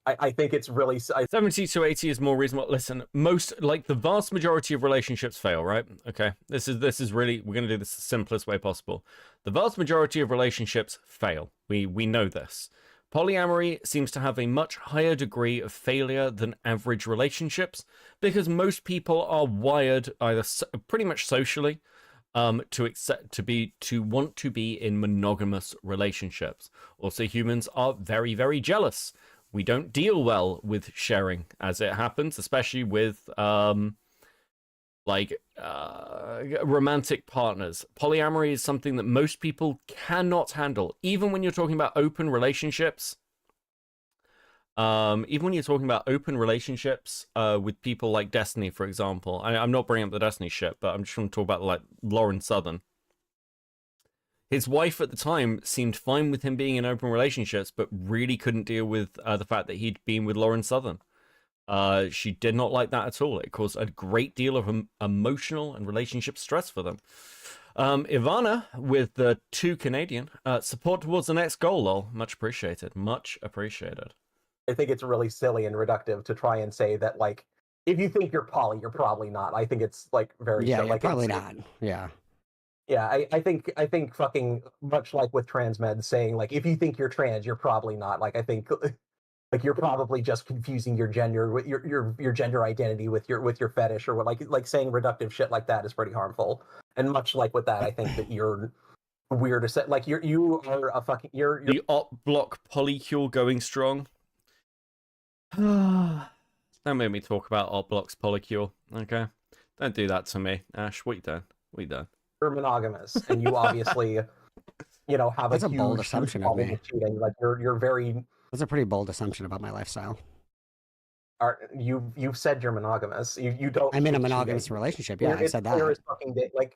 I think it's really 70 to 80 is more reasonable. Listen, the vast majority of relationships fail, right? Okay, this is really, we're going to do this the simplest way possible. The vast majority of relationships fail. We know this. Polyamory seems to have a much higher degree of failure than average relationships because most people are wired either pretty much socially to want to be in monogamous relationships. Also, humans are very, very jealous. We don't deal well with sharing as it happens, especially with romantic partners. Polyamory is something that most people cannot handle, even when you're talking about open relationships. Even when you're talking about open relationships with people like Destiny, for example. I'm not bringing up the Destiny shit, but I'm just going to talk about like Lauren Southern. His wife at the time seemed fine with him being in open relationships, but really couldn't deal with the fact that he'd been with Lauren Southern. She did not like that at all. It caused a great deal of emotional and relationship stress for them. Ivana, with the 2 Canadian, support towards the next goal, lol. Much appreciated. Much appreciated. I think it's really silly and reductive to try and say that, like, if you think you're poly, you're probably not. I think it's like very like probably not. Yeah. Yeah, I think fucking much like with trans men saying, like, if you think you're trans, you're probably not. Like, I think like you're probably just confusing your gender with your gender identity with your fetish, or what, like saying reductive shit like that is pretty harmful. And much like with that, I think that you're weird to say, like, you are a fucking you're the op block polycule going strong. Don't make me talk about op blocks polycule. Okay, don't do that to me, Ash. What you done? What you done? You're monogamous, and you obviously, have That's a a huge bold assumption of me. cheating. Like, you're very. That's a pretty bold assumption about my lifestyle. You've said you're monogamous. You don't. I'm in a monogamous relationship. Yeah, I've said that.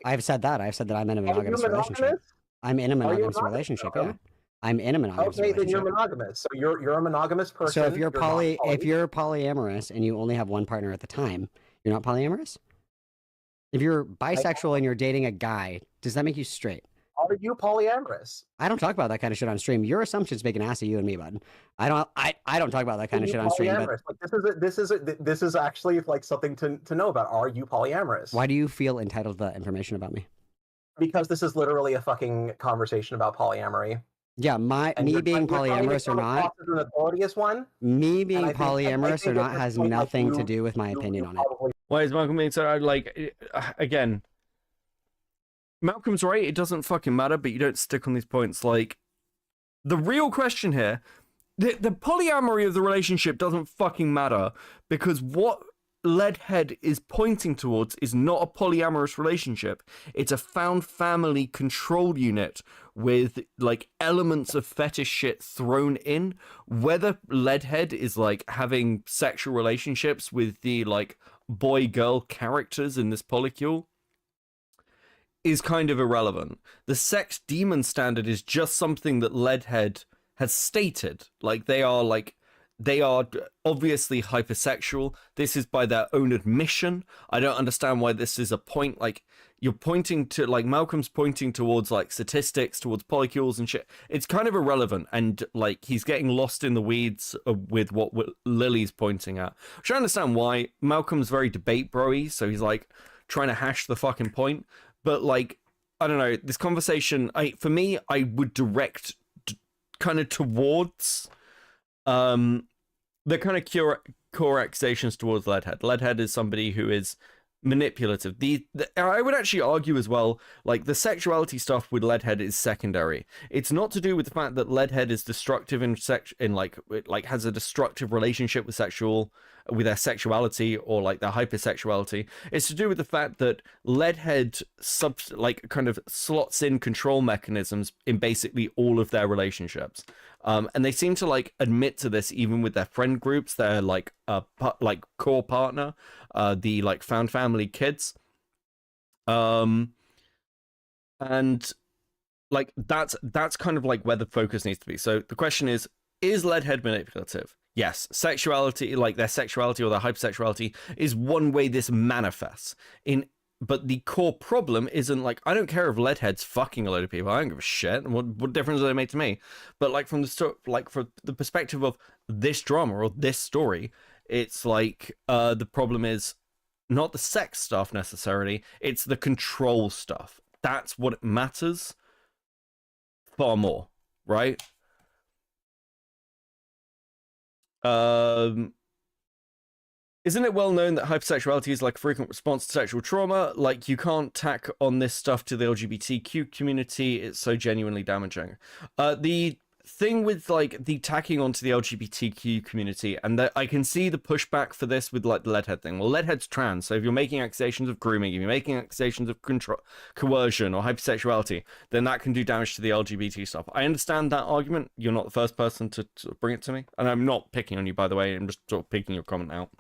I've said that. I've said that I'm in a monogamous relationship. I'm in a monogamous relationship. Yeah, I'm in a monogamous relationship. Okay, then you're monogamous. So you're a monogamous person. So if you're polyamorous and you only have one partner at the time, you're not polyamorous? If you're bisexual and you're dating a guy, does that make you straight? Are you polyamorous? I don't talk about that kind of shit on stream. Your assumptions make an ass of you and me, bud. I don't talk about that kind of shit on stream. But... Like, this is actually like something to know about. Are you polyamorous? Why do you feel entitled to that information about me? Because this is literally a fucking conversation about polyamory. Yeah, me being polyamorous or not, me being polyamorous or not has nothing to do with my opinion on it. Why is Malcolm being so, like, again, Malcolm's right, it doesn't fucking matter, but you don't stick on these points. Like, the real question here, the polyamory of the relationship doesn't fucking matter, because what Leadhead is pointing towards is not a polyamorous relationship. It's a found family control unit with, like, elements of fetish shit thrown in. Whether Leadhead is, like, having sexual relationships with the, like, boy-girl characters in this polycule is kind of irrelevant. The sex demon standard is just something that Leadhead has stated. Like, they are, like, they are obviously hypersexual. This is by their own admission. I don't understand why this is a point. Like, you're pointing to, like, Malcolm's pointing towards, like, statistics, towards polycules and shit. It's kind of irrelevant, and, like, he's getting lost in the weeds with what Lily's pointing at. Which I understand why. Malcolm's very debate bro-y, so he's, like, trying to hash the fucking point. But, like, I don't know, this conversation, for me, I would direct kind of towards the kind of core accusations towards Leadhead. Leadhead is somebody who is manipulative. I would actually argue as well, like, the sexuality stuff with Leadhead is secondary. It's not to do with the fact that Leadhead is destructive in has a destructive relationship with their sexuality or like their hypersexuality. It's to do with the fact that Leadhead kind of slots in control mechanisms in basically all of their relationships. And they seem to like admit to this even with their friend groups, their like core partner, the like found family kids. And like that's kind of like where the focus needs to be. So the question is Leadhead manipulative? Yes, sexuality, like their sexuality or their hypersexuality, is one way this manifests. But the core problem isn't like, I don't care if Leadhead's fucking a load of people. I don't give a shit. What difference do they make to me? But like from the perspective of this drama or this story, it's like the problem is not the sex stuff necessarily. It's the control stuff. That's what matters far more, right? Isn't it well known that hypersexuality is like a frequent response to sexual trauma? Like, you can't tack on this stuff to the LGBTQ community. It's so genuinely damaging. The thing with like the tacking onto the LGBTQ community, and that I can see the pushback for this with like the Leadhead thing. Well, Leadhead's trans, so if you're making accusations of grooming, if you're making accusations of coercion or hypersexuality, then that can do damage to the LGBT stuff. I understand that argument. You're not the first person to bring it to me, and I'm not picking on you, by the way. I'm just sort of picking your comment out.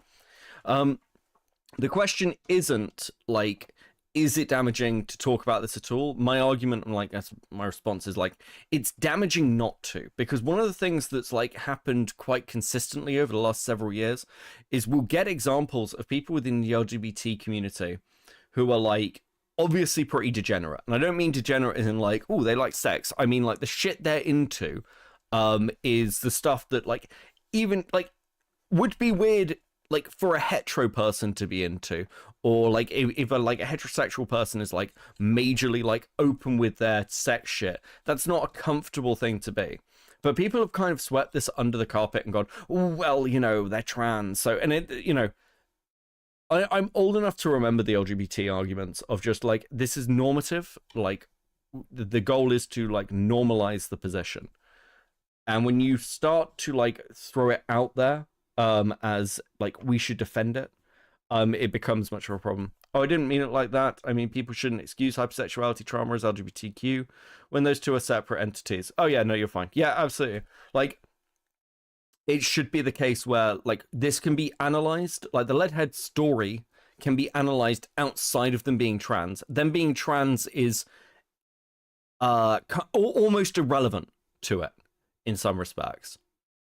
The question isn't like, is it damaging to talk about this at all? My argument, and like that's my response, is like, it's damaging not to, because one of the things that's like happened quite consistently over the last several years is we'll get examples of people within the LGBT community who are like obviously pretty degenerate. And I don't mean degenerate as in like, oh, they like sex. I mean like the shit they're into is the stuff that like even like would be weird like for a hetero person to be into, or like if a heterosexual person is like majorly like open with their sex shit, that's not a comfortable thing to be. But people have kind of swept this under the carpet and gone, oh, well, you know, they're trans. So, and it, you know, I'm old enough to remember the LGBT arguments of just like, this is normative. Like the goal is to like normalize the position. And when you start to like throw it out there, as like we should defend it, it becomes much of a problem. Oh, I didn't mean it like that. I mean, people shouldn't excuse hypersexuality trauma as LGBTQ when those two are separate entities. Oh yeah, no, you're fine. Yeah, absolutely. Like, it should be the case where like this can be analyzed, like the Leadhead story can be analyzed outside of them being trans. Them being trans is almost irrelevant to it in some respects.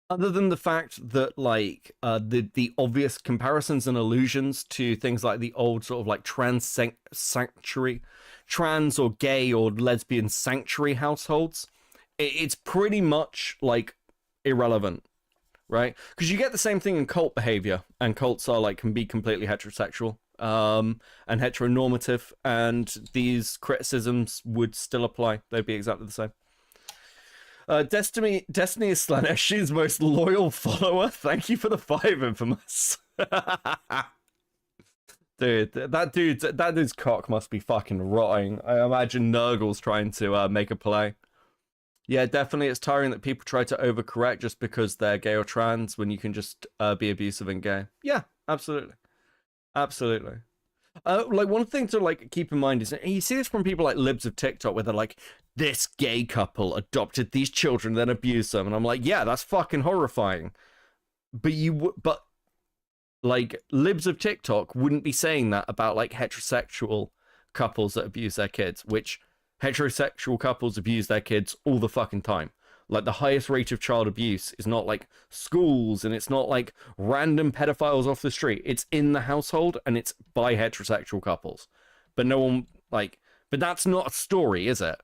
Other than the fact that, like, the obvious comparisons and allusions to things like the old sort of, like, trans or gay or lesbian sanctuary households, it's pretty much, like, irrelevant, right? Because you get the same thing in cult behavior, and cults are, like, can be completely heterosexual and heteronormative, and these criticisms would still apply. They'd be exactly the same. Destiny is Slanesh's most loyal follower. Thank you for the 5, Infamous. Dude, that dude's cock must be fucking rotting. I imagine Nurgle's trying to make a play. Yeah, definitely it's tiring that people try to overcorrect just because they're gay or trans when you can just be abusive and gay. Yeah, absolutely. Absolutely. Like one thing to like keep in mind is, and you see this from people like libs of TikTok where they're like, this gay couple adopted these children then abused them, and I'm like, yeah, that's fucking horrifying. But like libs of TikTok wouldn't be saying that about like heterosexual couples that abuse their kids, which heterosexual couples abuse their kids all the fucking time. Like the highest rate of child abuse is not like schools, and it's not like random pedophiles off the street. It's in the household, and it's by heterosexual couples. But no one like, but that's not a story, is it?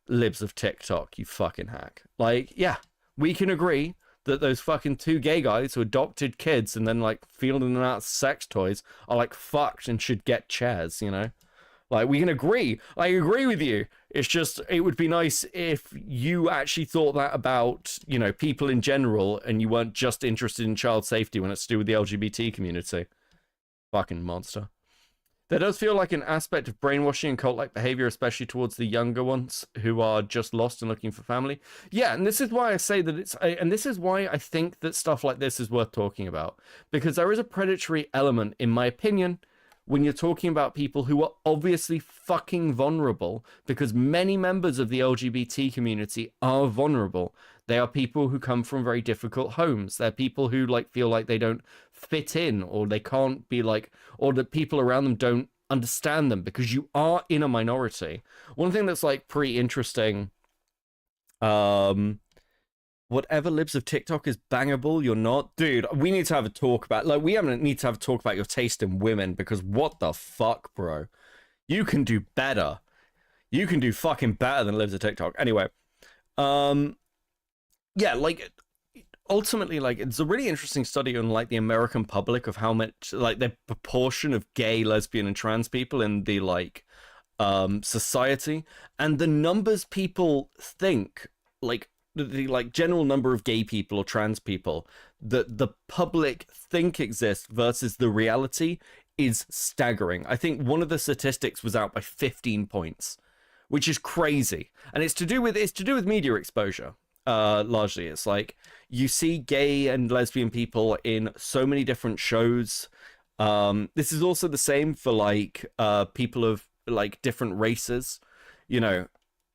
Libs of TikTok, you fucking hack. Like, yeah, we can agree that those fucking 2 gay guys who adopted kids and then like fielding them out sex toys are like fucked and should get chairs, you know? Like, we can agree. I agree with you. It's just, it would be nice if you actually thought that about, you know, people in general, and you weren't just interested in child safety when it's to do with the LGBT community. Fucking monster. There does feel like an aspect of brainwashing and cult-like behavior, especially towards the younger ones who are just lost and looking for family. Yeah, and this is why I say that and this is why I think that stuff like this is worth talking about. Because there is a predatory element, in my opinion, when you're talking about people who are obviously fucking vulnerable, because many members of the LGBT community are vulnerable. They are people who come from very difficult homes. They're people who like feel like they don't fit in, or they can't be like, or the people around them don't understand them, because you are in a minority. One thing that's like pretty interesting, whatever libs of TikTok is bangable, you're not. Dude, we need to have a talk about, like, need to have a talk about your taste in women, because what the fuck, bro? You can do better. You can do fucking better than libs of TikTok. Anyway, yeah, like, ultimately, like, it's a really interesting study on, like, the American public of how much, like, the proportion of gay, lesbian, and trans people in the, like, society, and the numbers people think, like, the like general number of gay people or trans people that the public think exist versus the reality is staggering. I think one of the statistics was out by 15 points, which is crazy. And it's to do with media exposure. Largely, it's like you see gay and lesbian people in so many different shows. This is also the same for like people of like different races, you know.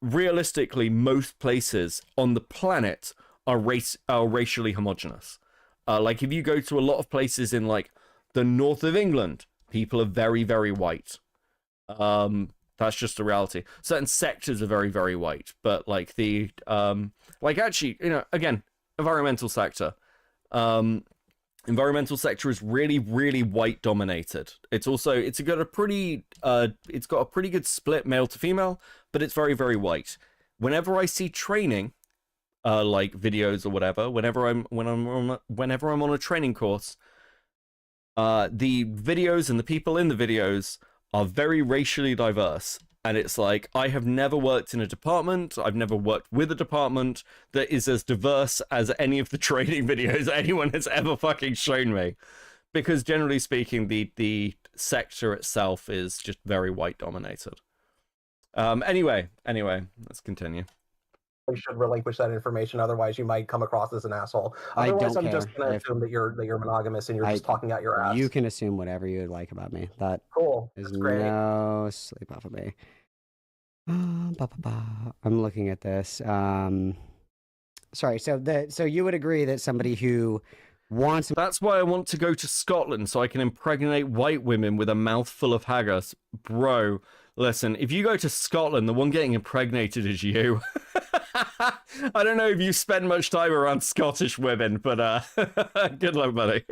Realistically, most places on the planet are racially homogenous. Like if you go to a lot of places in like the north of England, people are very, very white. That's just the reality. Certain sectors are very, very white, but like the like actually, you know, again, environmental sector. Environmental sector is really, really white dominated. It's got a pretty good split male to female, but it's very, very white. Whenever I see training, like videos or whatever, whenever I'm on a training course, the videos and the people in the videos are very racially diverse. And it's like, I have never worked in a department, I've never worked with a department that is as diverse as any of the training videos anyone has ever fucking shown me. Because generally speaking, the sector itself is just very white dominated. Anyway, let's continue. We should relinquish that information, otherwise you might come across as an asshole. I Otherwise, don't I'm just care gonna if- assume that you're monogamous and you're just talking out your ass. You can assume whatever you would like about me. That Cool. is That's great. no sleep off of me. I'm looking at this. Sorry. So you would agree that somebody who wants That's why I want to go to Scotland, so I can impregnate white women with a mouthful of haggis. Bro, listen, if you go to Scotland, the one getting impregnated is you. I don't know if you spend much time around Scottish women, but good luck, buddy.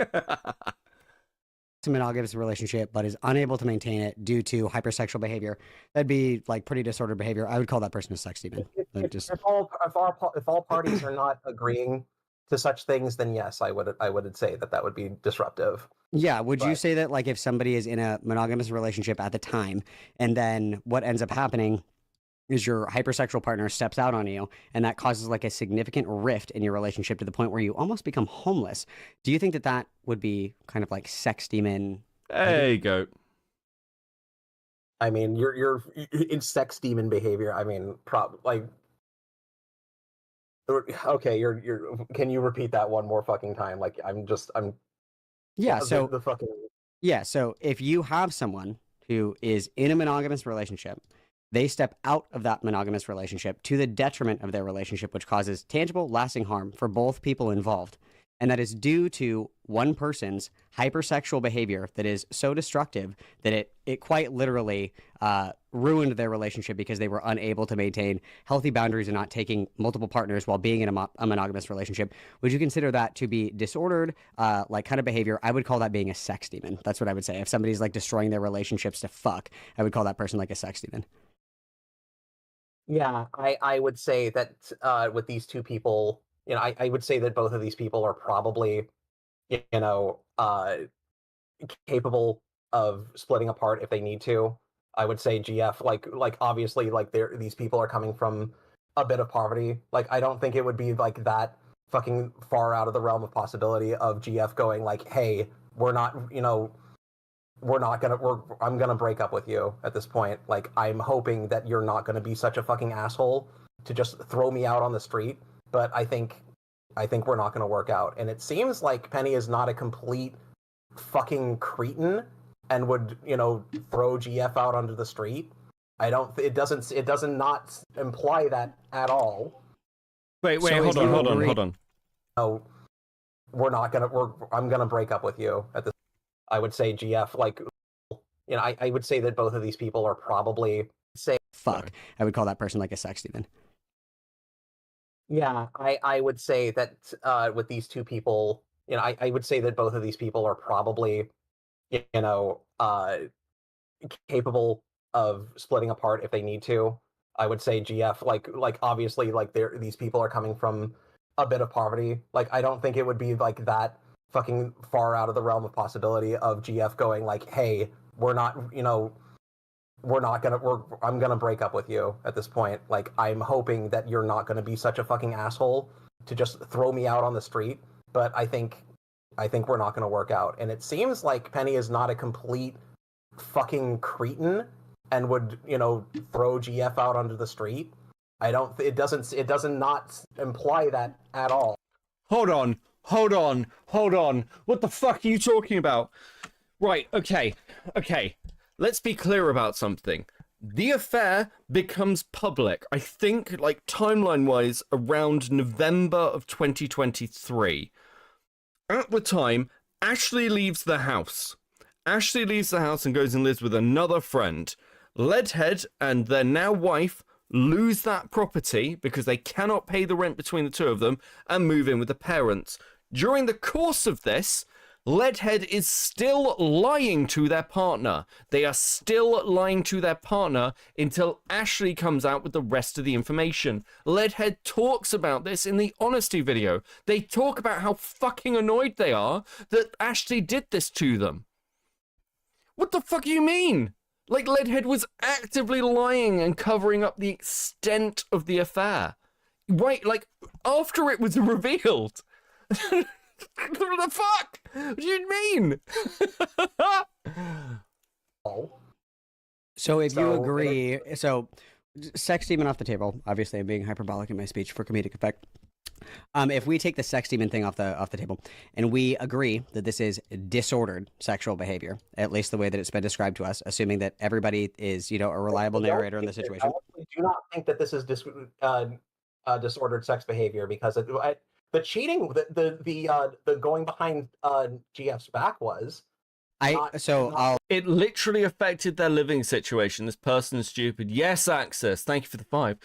a monogamous relationship but is unable to maintain it due to hypersexual behavior, that'd be like pretty disordered behavior. I would call that person a sex demon. If all parties are not agreeing to such things, then yes, I would say that would be disruptive. Yeah, would you say that like if somebody is in a monogamous relationship at the time, and then what ends up happening is your hypersexual partner steps out on you, and that causes like a significant rift in your relationship to the point where you almost become homeless? Do you think that that would be kind of like sex demon? Hey, goat. I mean, you're in sex demon behavior. I mean, okay, you're. Can you repeat that one more fucking time? Like, Yeah. So the fucking. Yeah. So if you have someone who is in a monogamous relationship, they step out of that monogamous relationship to the detriment of their relationship, which causes tangible, lasting harm for both people involved. and that is due to one person's hypersexual behavior that is so destructive that it quite literally ruined their relationship because they were unable to maintain healthy boundaries and not taking multiple partners while being in a monogamous relationship. Would you consider that to be disordered, like kind of behavior? I would call that being a sex demon. That's what I would say. If somebody's like destroying their relationships to fuck, I would call that person like a sex demon. Yeah, I would say that with these two people, I would say that both of these people are probably, capable of splitting apart if they need to. I would say GF, like obviously, like these people are coming from a bit of poverty. Like, I don't think it would be like that fucking far out of the realm of possibility of GF going like, hey, I'm gonna break up with you at this point. Like, I'm hoping that you're not gonna be such a fucking asshole to just throw me out on the street. But I think we're not gonna work out. And it seems like Penny is not a complete fucking cretin and would, throw GF out onto the street. It doesn't not imply that at all. Wait, So hold if you agree- on. No, I'm gonna break up with you at this. I would say GF, I would say that both of these people are probably Fuck. I would call that person like a sex demon. Yeah, I would say that with these two people, I would say that both of these people are probably, capable of splitting apart if they need to. I would say GF, like obviously, like these people are coming from a bit of poverty. Like, I don't think it would be like that fucking far out of the realm of possibility of GF going like, hey, I'm gonna break up with you at this point. Like, I'm hoping that you're not gonna be such a fucking asshole to just throw me out on the street. But I think we're not gonna work out. And it seems like Penny is not a complete fucking cretin and would, throw GF out onto the street. It doesn't not imply that at all. Hold on. What the fuck are you talking about? Right, okay. Let's be clear about something. The affair becomes public, I think, like, timeline-wise, around November of 2023. At the time, Ashley leaves the house. And goes and lives with another friend. Leadhead and their now wife lose that property because they cannot pay the rent between the two of them and move in with the parents. During the course of this, Leadhead is still lying to their partner. They are still lying to their partner until Ashley comes out with the rest of the information. Leadhead talks about this in the honesty video. They talk about how fucking annoyed they are that Ashley did this to them. What the fuck do you mean? Like, Leadhead was actively lying and covering up the extent of the affair. Right, like, after it was revealed. What the fuck? What do you mean? So if you agree, so sex demon off the table. Obviously, I'm being hyperbolic in my speech for comedic effect. If we take the sex demon thing off the table, and we agree that this is disordered sexual behavior, at least the way that it's been described to us, assuming that everybody is, a reliable narrator in the situation. I do not think that this is disordered sex behavior, because the cheating, the going behind GF's back was. It literally affected their living situation. This person's stupid. Yes, Access. Thank you for the 5.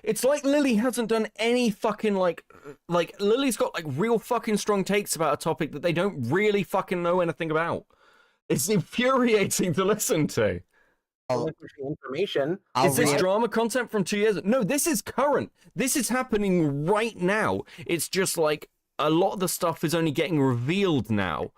It's like Lily hasn't done any fucking like Lily's got like real fucking strong takes about a topic that they don't really fucking know anything about. It's infuriating to listen to. Information. Is this drama content from 2 years? No, this is current. This is happening right now. It's just like a lot of the stuff is only getting revealed now.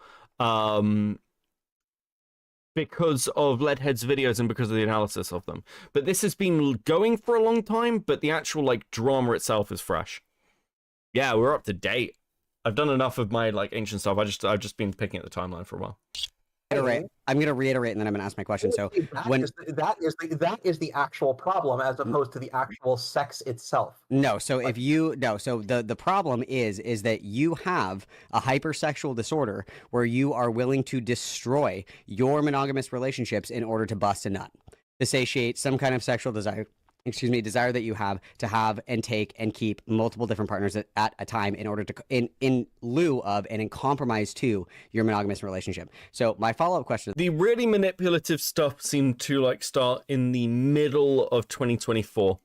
Because of Leadhead's videos and because of the analysis of them. But this has been going for a long time, but the actual like drama itself is fresh. Yeah, we're up to date. I've done enough of my like ancient stuff. I've just been picking at the timeline for a while. I'm going to reiterate, and then I'm going to ask my question. So that is the actual problem, as opposed to the actual sex itself. No. So the problem is that you have a hypersexual disorder where you are willing to destroy your monogamous relationships in order to bust a nut, to satiate some kind of sexual desire desire that you have to have and take and keep multiple different partners at a time in order to, in lieu of and in compromise to your monogamous relationship. So my follow-up question. The really manipulative stuff seemed to like start in the middle of 2024.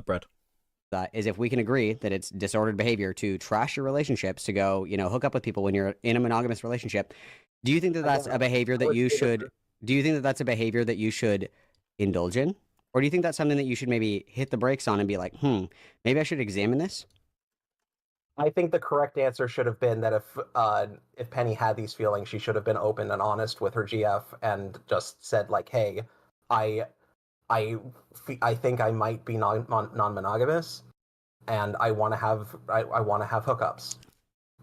Brad. Is if we can agree that it's disordered behavior to trash your relationships, to go, hook up with people when you're in a monogamous relationship. Do you think that that's a behavior that you should, indulge in? Or do you think that's something that you should maybe hit the brakes on and be like, maybe I should examine this? I think the correct answer should have been that if Penny had these feelings, she should have been open and honest with her GF and just said like, hey, I think I might be non-monogamous, and I want to have hookups.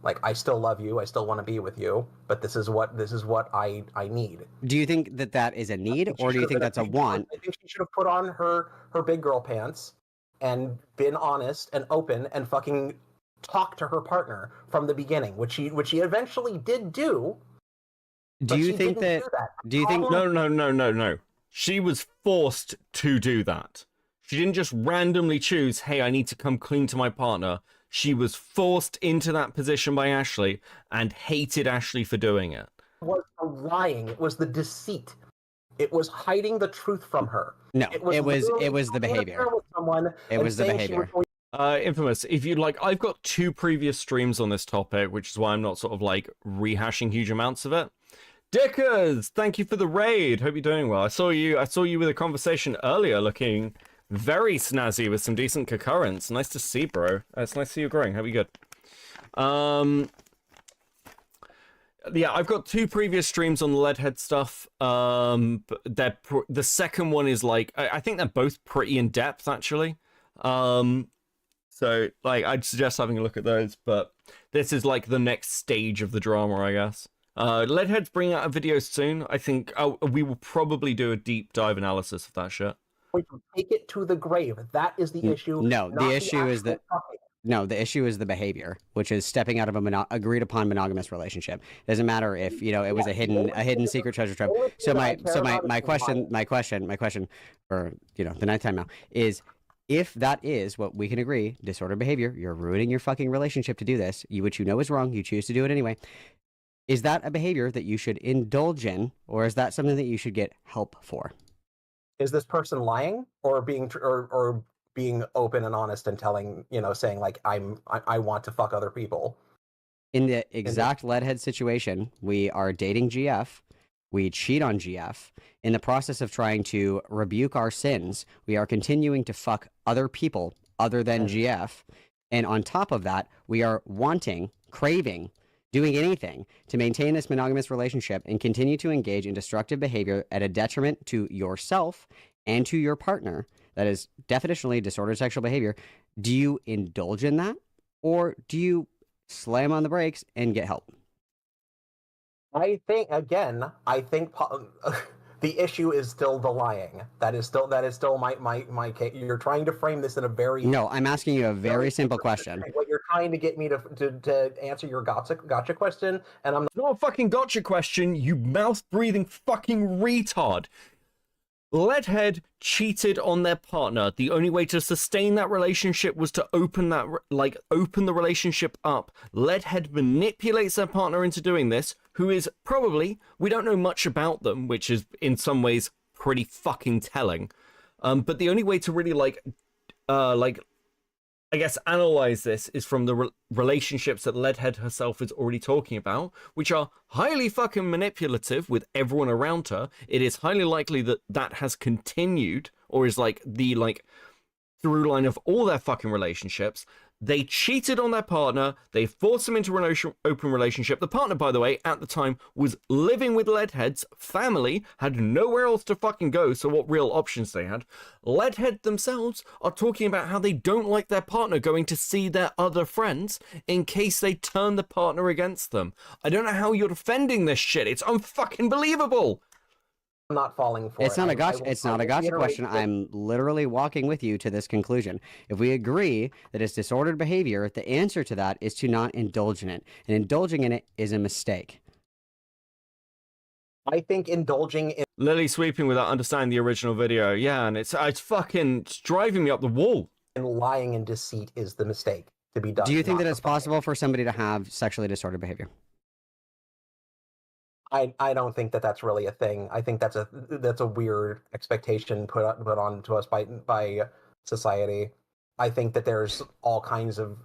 Like, I still love you, I still want to be with you, but this is what I need. Do you think that is a need, or do you think that's a want? I think she should have put on her big girl pants and been honest and open and fucking talk to her partner from the beginning, which she eventually did do. Do you think that? Do you think? No. She was forced to do that. She didn't just randomly choose, hey, I need to come clean to my partner. She was forced into that position by Ashley and hated Ashley for doing it. It was the lying. It was the deceit. It was hiding the truth from her. No, it was the behavior. It was the behavior. Infamous, if you'd like, I've got 2 previous streams on this topic, which is why I'm not sort of like rehashing huge amounts of it. Dickers, thank you for the raid. Hope you're doing well. I saw you with a conversation earlier looking very snazzy with some decent concurrence. Nice to see, bro. It's nice to see you growing. Hope you're good. Yeah, I've got 2 previous streams on the Leadhead stuff. The second one is like, I think they're both pretty in depth actually. So like, I'd suggest having a look at those, but this is like the next stage of the drama, I guess. Leadhead's bringing out a video soon. I think we will probably do a deep dive analysis of that shit. Take it to the grave. That is the issue. No, the issue is that the issue is the behavior, which is stepping out of a agreed upon monogamous relationship. It doesn't matter if it was a hidden secret treasure trove. So my question for the ninth time now is, if that is what we can agree, disordered behavior, you're ruining your fucking relationship to do this, which is wrong, you choose to do it anyway. Is that a behavior that you should indulge in, or is that something that you should get help for? Is this person lying or being open and honest and telling, saying like, I want to fuck other people? In the exact Leadhead situation, we are dating GF, we cheat on GF. In the process of trying to rebuke our sins, we are continuing to fuck other people other than GF. And on top of that, we are wanting, craving, doing anything to maintain this monogamous relationship and continue to engage in destructive behavior at a detriment to yourself and to your partner. That is definitionally disordered sexual behavior. Do you indulge in that, or do you slam on the brakes and get help? I think the issue is still the lying. That is still my case. You're trying to frame this in a very... No, I'm asking you a very simple question. What you're trying to get me to answer your gotcha question, and I'm It's not a fucking gotcha question, you mouth-breathing fucking retard. Leadhead cheated on their partner. The only way to sustain that relationship was to open the relationship up. Leadhead manipulates their partner into doing this, who is probably, we don't know much about them, which is in some ways pretty fucking telling. But the only way to really I guess analyze this is from the relationships that Leadhead herself is already talking about, which are highly fucking manipulative with everyone around her. It is highly likely that that has continued, or is like the through line of all their fucking relationships. They cheated on their partner. They forced them into an open relationship. The partner, by the way, at the time was living with Leadhead's family, had nowhere else to fucking go, so what real options they had. Leadhead themselves are talking about how they don't like their partner going to see their other friends in case they turn the partner against them. I don't know how you're defending this shit. It's unfucking believable. I'm not falling for it. It's not a gotcha question. I'm literally walking with you to this conclusion. If we agree that it's disordered behavior, the answer to that is to not indulge in it. And indulging in it is a mistake. I think indulging in Lily sweeping without understanding the original video. Yeah, and it's driving me up the wall. lying and deceit is the mistake to be done. Do you think not that the it's fucking. possible for somebody to have sexually disordered behavior? I don't think that that's really a thing. I think that's a weird expectation put on to us by society. I think that there's all kinds of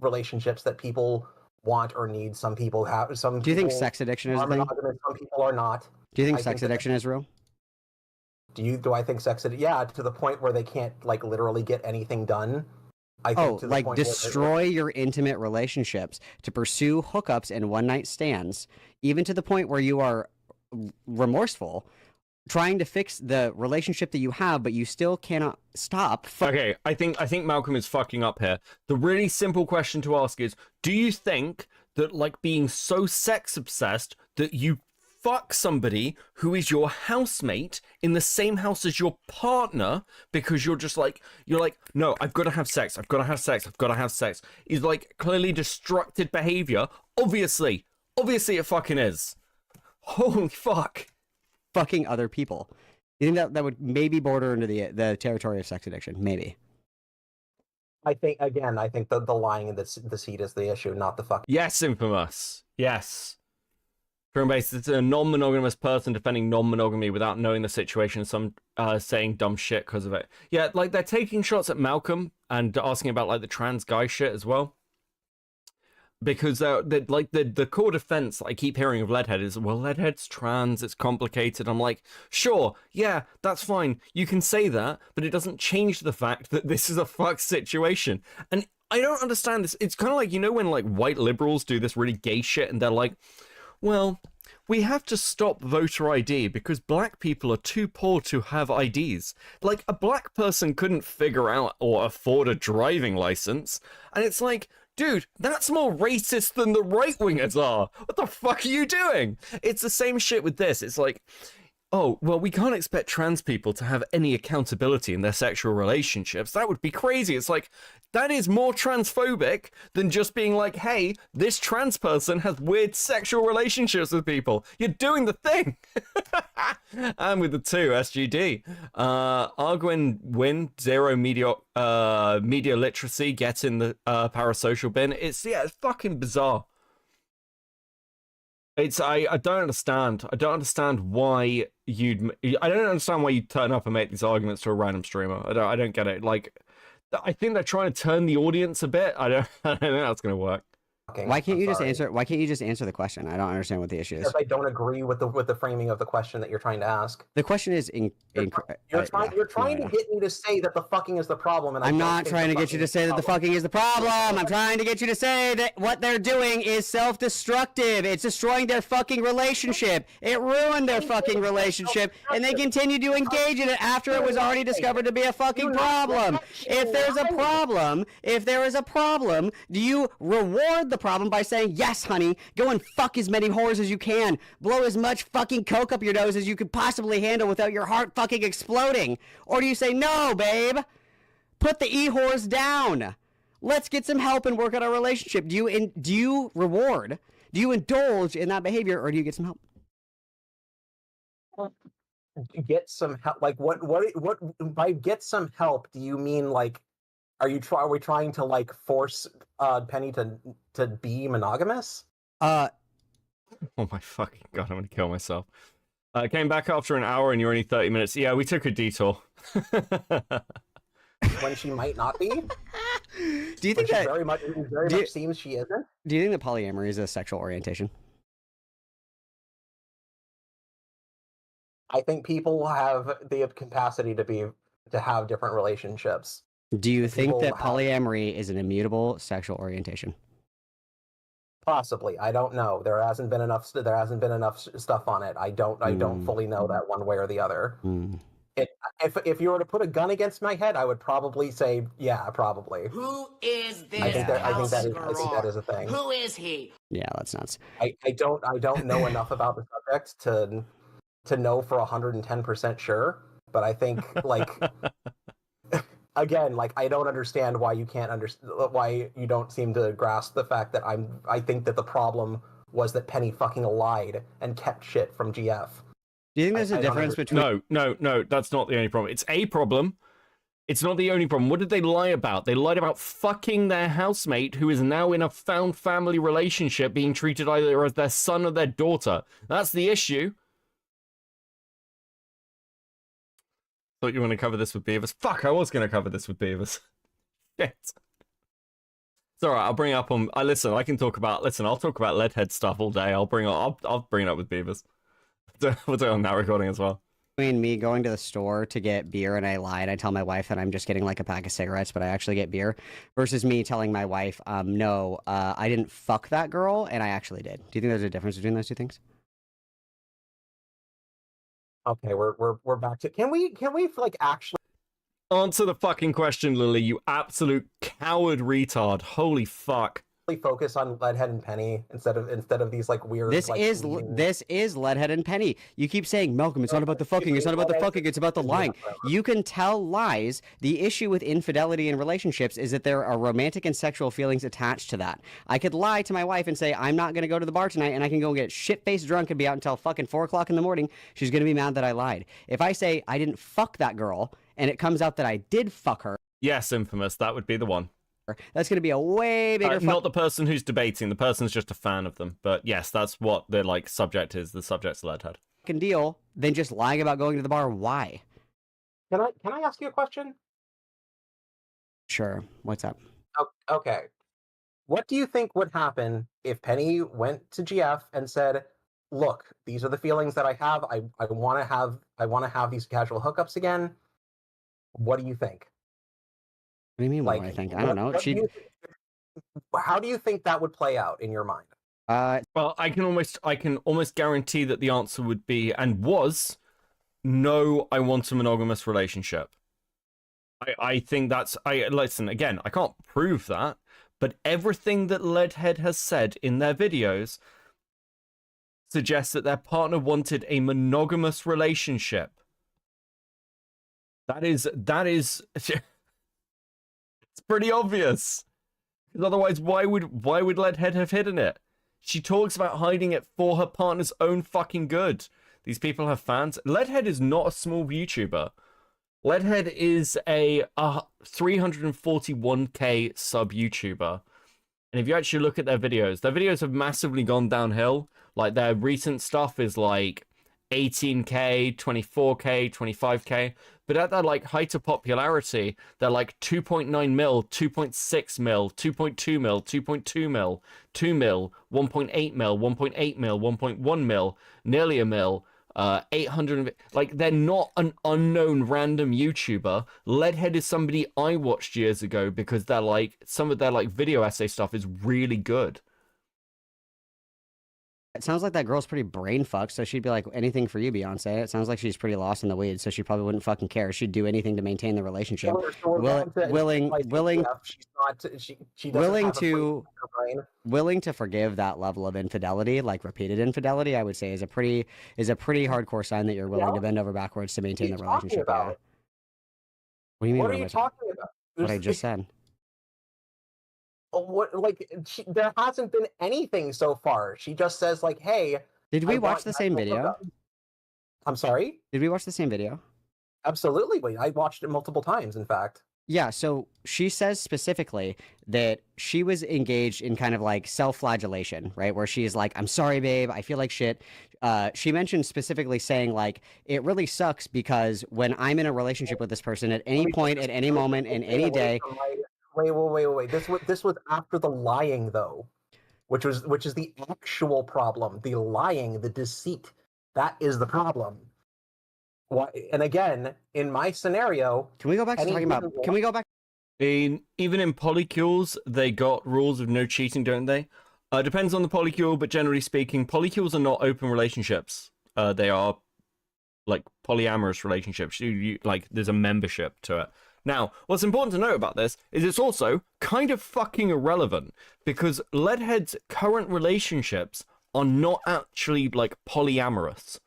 relationships that people want or need. Some people have. Some. Do you think people sex addiction is are a thing? monogamous, some people are not. Do you think I sex think that- addiction is real? Do I think sex addiction? Yeah, to the point where they can't like literally get anything done. I think Oh, to the like point where destroy your intimate relationships to pursue hookups and one night stands, even to the point where you are remorseful, trying to fix the relationship that you have, but you still cannot stop. Okay, I think Malcolm is fucking up here. The really simple question to ask is, do you think that like being so sex obsessed that you fuck somebody who is your housemate in the same house as your partner because you're like, no, I've got to have sex, is like clearly destructive behavior? Obviously it fucking is. Holy fuck. Fucking other people. You think that would maybe border into the territory of sex addiction? Maybe. I think the lying and the deceit is the issue, not the fucking. Yes, Infamous. Yes. Based, it's a non-monogamous person defending non-monogamy without knowing the situation, some saying dumb shit because of it. Yeah, like they're taking shots at Malcolm and asking about like the trans guy shit as well. Because the core defense I keep hearing of Leadhead is, well, Leadhead's trans, it's complicated. I'm like, sure, yeah, that's fine. You can say that, but it doesn't change the fact that this is a fucked situation. And I don't understand this. It's kind of like, you know, when like white liberals do this really gay shit and they're like, well, we have to stop voter ID because black people are too poor to have IDs. Like, a black person couldn't figure out or afford a driving license. And it's like, dude, that's more racist than the right-wingers are. What the fuck are you doing? It's the same shit with this. It's like, oh, well, we can't expect trans people to have any accountability in their sexual relationships. That would be crazy. It's like, that is more transphobic than just being like, hey, this trans person has weird sexual relationships with people. You're doing the thing. And with the two, SGD. Arguin win, zero media literacy, get in the parasocial bin. It's fucking bizarre. I don't understand. I don't understand why you'd turn up and make these arguments to a random streamer. I don't get it. Like, I think they're trying to turn the audience a bit. I don't think that's gonna work. Why can't you just answer? Why can't you just answer the question? I don't understand what the issue is. Because I don't agree with the framing of the question that you're trying to ask. The question is, You're trying to get me to say that the fucking is the problem, and I'm not trying to get you to say that the fucking is the problem. I'm trying to get you to say that what they're doing is self-destructive. It's destroying their fucking relationship. It ruined their fucking relationship, and they continue to engage in it after it was already discovered to be a fucking problem. If there is a problem, do you reward the problem by saying, yes, honey, go and fuck as many whores as you can, blow as much fucking coke up your nose as you could possibly handle without your heart fucking exploding? Or do you say, no, babe, put the e-whores down, let's get some help and work on our relationship? Do you reward, do you indulge in that behavior, or do you get some help? Get some help. Like what by get some help, do you mean like, are we trying to like force Penny to be monogamous? Oh my fucking god, I'm gonna kill myself. Came back after an hour and you're only 30 minutes. Yeah, we took a detour. When she might not be? Do you think that very much seems she isn't? Do you think that polyamory is a sexual orientation? I think people have the capacity to have different relationships. Do you think that People have- polyamory is an immutable sexual orientation? Possibly, I don't know. There hasn't been enough stuff on it. I don't fully know that one way or the other. If you were to put a gun against my head, I would probably say, yeah, probably. Who is this? I think that is a thing. Who is he? Yeah, that's nuts. I don't know enough about the subject to know for 110% sure, but I think like again, like I don't understand why you don't seem to grasp the fact that I think that the problem was that Penny fucking lied and kept shit from GF. Do you think there's a I don't difference between? No, that's not the only problem. It's a problem. It's not the only problem. What did they lie about? They lied about fucking their housemate, who is now in a found family relationship, being treated either as their son or their daughter. That's the issue. Thought you were going to cover this with Beavis. Fuck, I was going to cover this with Beavis. Shit. It's alright, I'll bring it up on... listen, I can talk about... Listen, I'll talk about Leadhead stuff all day. I'll bring it up with Beavis. We'll do it on that recording as well. Between me going to the store to get beer and I lied, I tell my wife that I'm just getting like a pack of cigarettes, but I actually get beer, versus me telling my wife, no, I didn't fuck that girl, and I actually did. Do you think there's a difference between those two things? Okay, we're back to... Can we like actually Answer the fucking question, Lily, you absolute coward retard. Holy fuck. focus on Leadhead and Penny instead of these like weird... This like, is Leadhead and Penny. You keep saying, Malcolm, it's not about the fucking, it's not about the fucking, it's about the lying. You can tell lies. The issue with infidelity in relationships is that there are romantic and sexual feelings attached to that. I could lie to my wife and say, I'm not going to go to the bar tonight, and I can go get shit-faced drunk and be out until fucking 4 o'clock in the morning. She's going to be mad that I lied. If I say I didn't fuck that girl, and it comes out that I did fuck her... Yes, Infamous, that would be the one. That's going to be a way bigger... Not the person who's debating. The person's just a fan of them. But yes, that's what the like subject is. The subject's Leadhead. Deal than just lying about going to the bar. Why? Can I ask you a question? Sure. What's up? Okay. What do you think would happen if Penny went to GF and said, "Look, these are the feelings that I have. I want to have these casual hookups again." What do you think? What do you mean? Like, what do I think? I don't know. How do you think that would play out in your mind? Well, I can almost guarantee that the answer would be and was no. I want a monogamous relationship. I think that's listen again. I can't prove that, but everything that Leadhead has said in their videos suggests that their partner wanted a monogamous relationship. That is. It's pretty obvious. Because otherwise, why would Leadhead have hidden it? She talks about hiding it for her partner's own fucking good. These people have fans. Leadhead is not a small YouTuber. Leadhead is a 341k sub YouTuber. And if you actually look at their videos have massively gone downhill. Like their recent stuff is like 18k, 24k, 25k. But at that like height of popularity, they're like 2.9 mil, 2.6 mil, 2.2 mil, 2.2 mil, 2 mil, 1.8 mil, 1.8 mil, 1.1 mil, nearly a mil, 800. Like they're not an unknown random YouTuber. Leadhead is somebody I watched years ago because they're like some of their like video essay stuff is really good. It sounds like that girl's pretty brain fucked, so she'd be like, anything for you, Beyonce. It sounds like she's pretty lost in the weeds, so she probably wouldn't fucking care. She'd do anything to maintain the relationship. Willing to forgive that level of infidelity, like repeated infidelity, I would say is a pretty hardcore sign that you're willing to bend over backwards to maintain the relationship. Yeah. What do you mean? What are you talking about? What I just said. There hasn't been anything so far. She just says like, "Hey." Did we watch the same video? I'm sorry? Did we watch the same video? Absolutely. Wait, I watched it multiple times, in fact. Yeah, so she says specifically that she was engaged in kind of like self-flagellation, right? Where she's like, I'm sorry, babe, I feel like shit. She mentioned specifically saying like, it really sucks because when I'm in a relationship with this person at any point, at any moment, in any day... Wait. This was after the lying, though, which is the actual problem. The lying, the deceit, that is the problem. And again, in my scenario, can we go back to talking about? Can we go back? Even in polycules, they got rules of no cheating, don't they? Depends on the polycule, but generally speaking, polycules are not open relationships. They are like polyamorous relationships. You like there's a membership to it. Now, what's important to note about this is it's also kind of fucking irrelevant because Leadhead's current relationships are not actually like polyamorous.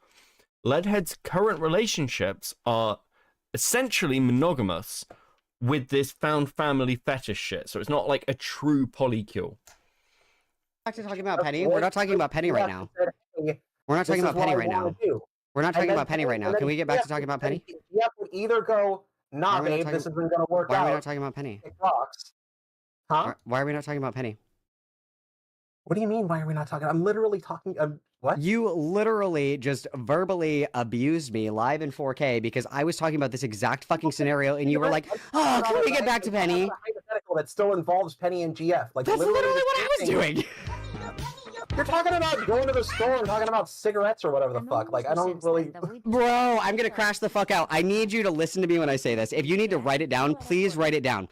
Leadhead's current relationships are essentially monogamous with this found family fetish shit. So it's not like a true polycule. Back to talking about Penny. We're not talking about Penny right now. We're not talking about Penny right now. We're not talking about Penny right now. Can we get back to talking about Penny? You have to either go, nah, babe, this isn't going to work out. Why are we not talking about Penny? Huh? Why are we not talking about Penny? What do you mean, why are we not talking? I'm literally talking, what? You literally just verbally abused me live in 4K because I was talking about this exact fucking scenario and you were like, oh, can we get back to Penny? A hypothetical that still involves Penny and GF. Like, that's literally what I was doing. You're talking about going to the store and talking about cigarettes or whatever the fuck. Like, I don't really... Bro, I'm gonna crash the fuck out. I need you to listen to me when I say this. If you need to write it down, please write it down.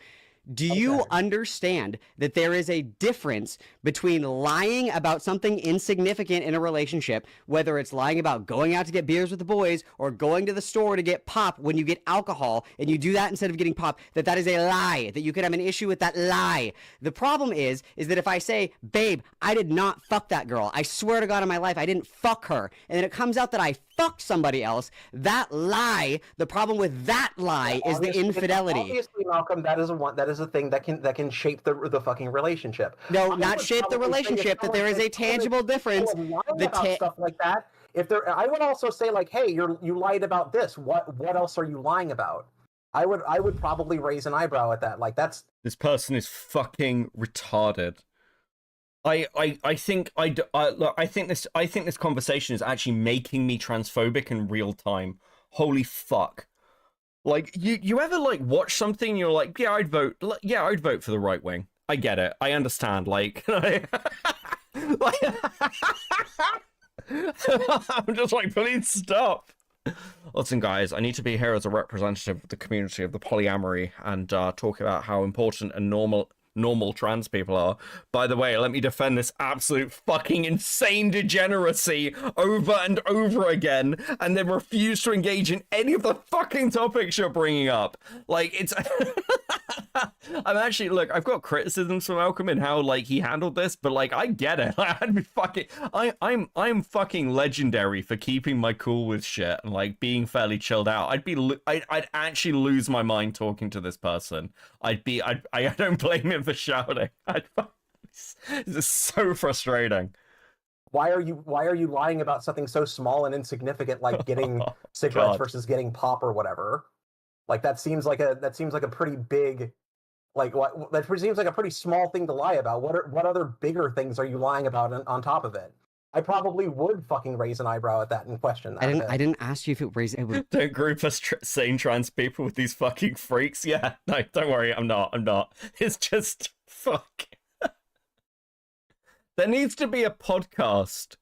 Do you understand that there is a difference between lying about something insignificant in a relationship, whether it's lying about going out to get beers with the boys or going to the store to get pop when you get alcohol and you do that instead of getting pop, that is a lie, that you could have an issue with that lie. The problem is that if I say, babe, I did not fuck that girl. I swear to God in my life, I didn't fuck her. And then it comes out that I fucked somebody else. That lie, the problem with that lie is the infidelity. Obviously, Malcolm, that is a thing that can shape the fucking relationship. No, not shape the relationship. That there is a tangible difference. Stuff like that. I would also say like, hey, you lied about this. What else are you lying about? I would probably raise an eyebrow at that. Like this person is fucking retarded. I think this conversation is actually making me transphobic in real time. Holy fuck. Like, you ever, like, watch something and you're like, yeah, I'd vote for the right wing. I get it. I understand, like... I'm just like, please stop. Listen, guys, I need to be here as a representative of the community of the polyamory and talk about how important and normal trans people are. By the way, let me defend this absolute fucking insane degeneracy over and over again, and then refuse to engage in any of the fucking topics you're bringing up. Like, it's... I'm actually, look, I've got criticisms from Malcolm in how, like, he handled this, but, like, I get it. I'd be fucking... I'm fucking legendary for keeping my cool with shit and, like, being fairly chilled out. I'd actually lose my mind talking to this person. I don't blame him for shouting. This is so frustrating. Why are you lying about something so small and insignificant like getting cigarettes versus getting pop or whatever? Like that seems like a pretty big, like that seems like a pretty small thing to lie about. What other bigger things are you lying about on top of it? I probably would fucking raise an eyebrow at that and question that. I didn't ask you if it raised. Don't group us sane trans people with these fucking freaks. Yeah, no, don't worry, I'm not. It's just fuck. There needs to be a podcast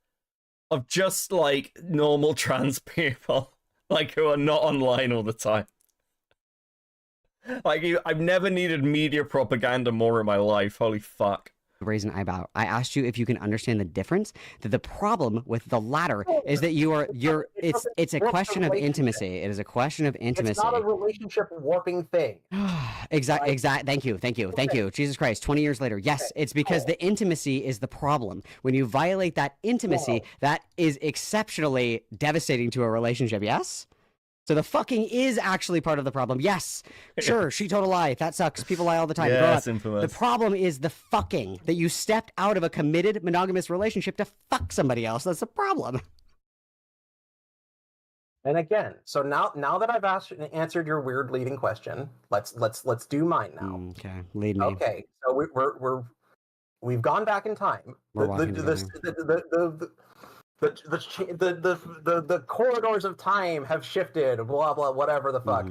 of just like normal trans people, like who are not online all the time. Like, I've never needed media propaganda more in my life. Holy fuck. Raise an eyebrow. I asked you if you can understand the difference. That the problem with the latter is that it's a question of intimacy. It is a question of intimacy. It's not a relationship warping thing. Exact. Thank you. Jesus Christ. 20 years later. Yes, it's because the intimacy is the problem. When you violate that intimacy, that is exceptionally devastating to a relationship. Yes? So the fucking is actually part of the problem. Yes, sure, she told a lie. That sucks. People lie all the time. Yes, infamous. The problem is the fucking, that you stepped out of a committed monogamous relationship to fuck somebody else. That's the problem. And again, so now that I've answered your weird leading question, let's do mine now. Okay, lead me. Okay, so we've gone back in time. The corridors of time have shifted, blah blah, whatever the fuck.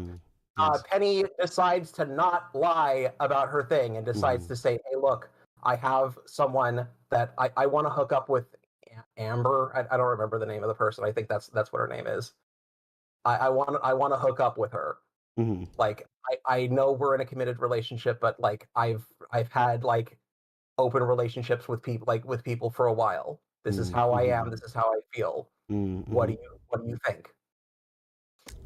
Yes. Penny decides to not lie about her thing and decides to say, hey, look, I have someone that I want to hook up with. Amber, I don't remember the name of the person. I think that's what her name is. I want to hook up with her. Like I know we're in a committed relationship, but like I've had like open relationships with people for a while. This is how I am. This is how I feel. What do you think?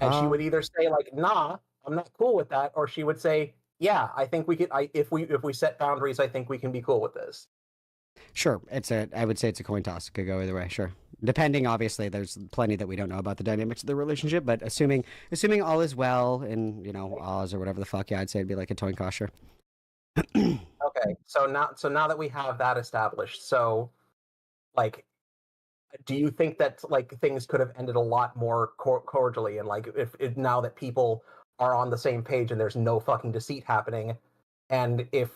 And she would either say like, nah, I'm not cool with that, or she would say, yeah, I think we could. If we set boundaries, I think we can be cool with this. Sure, I would say it's a coin toss. It could go either way. Sure, depending. Obviously, there's plenty that we don't know about the dynamics of the relationship, but assuming all is well and Oz or whatever the fuck, yeah, I'd say it'd be like a coin toss. Sure. Okay, so now that we have that established, so like, do you think that like things could have ended a lot more cordially, and like if now that people are on the same page and there's no fucking deceit happening, and if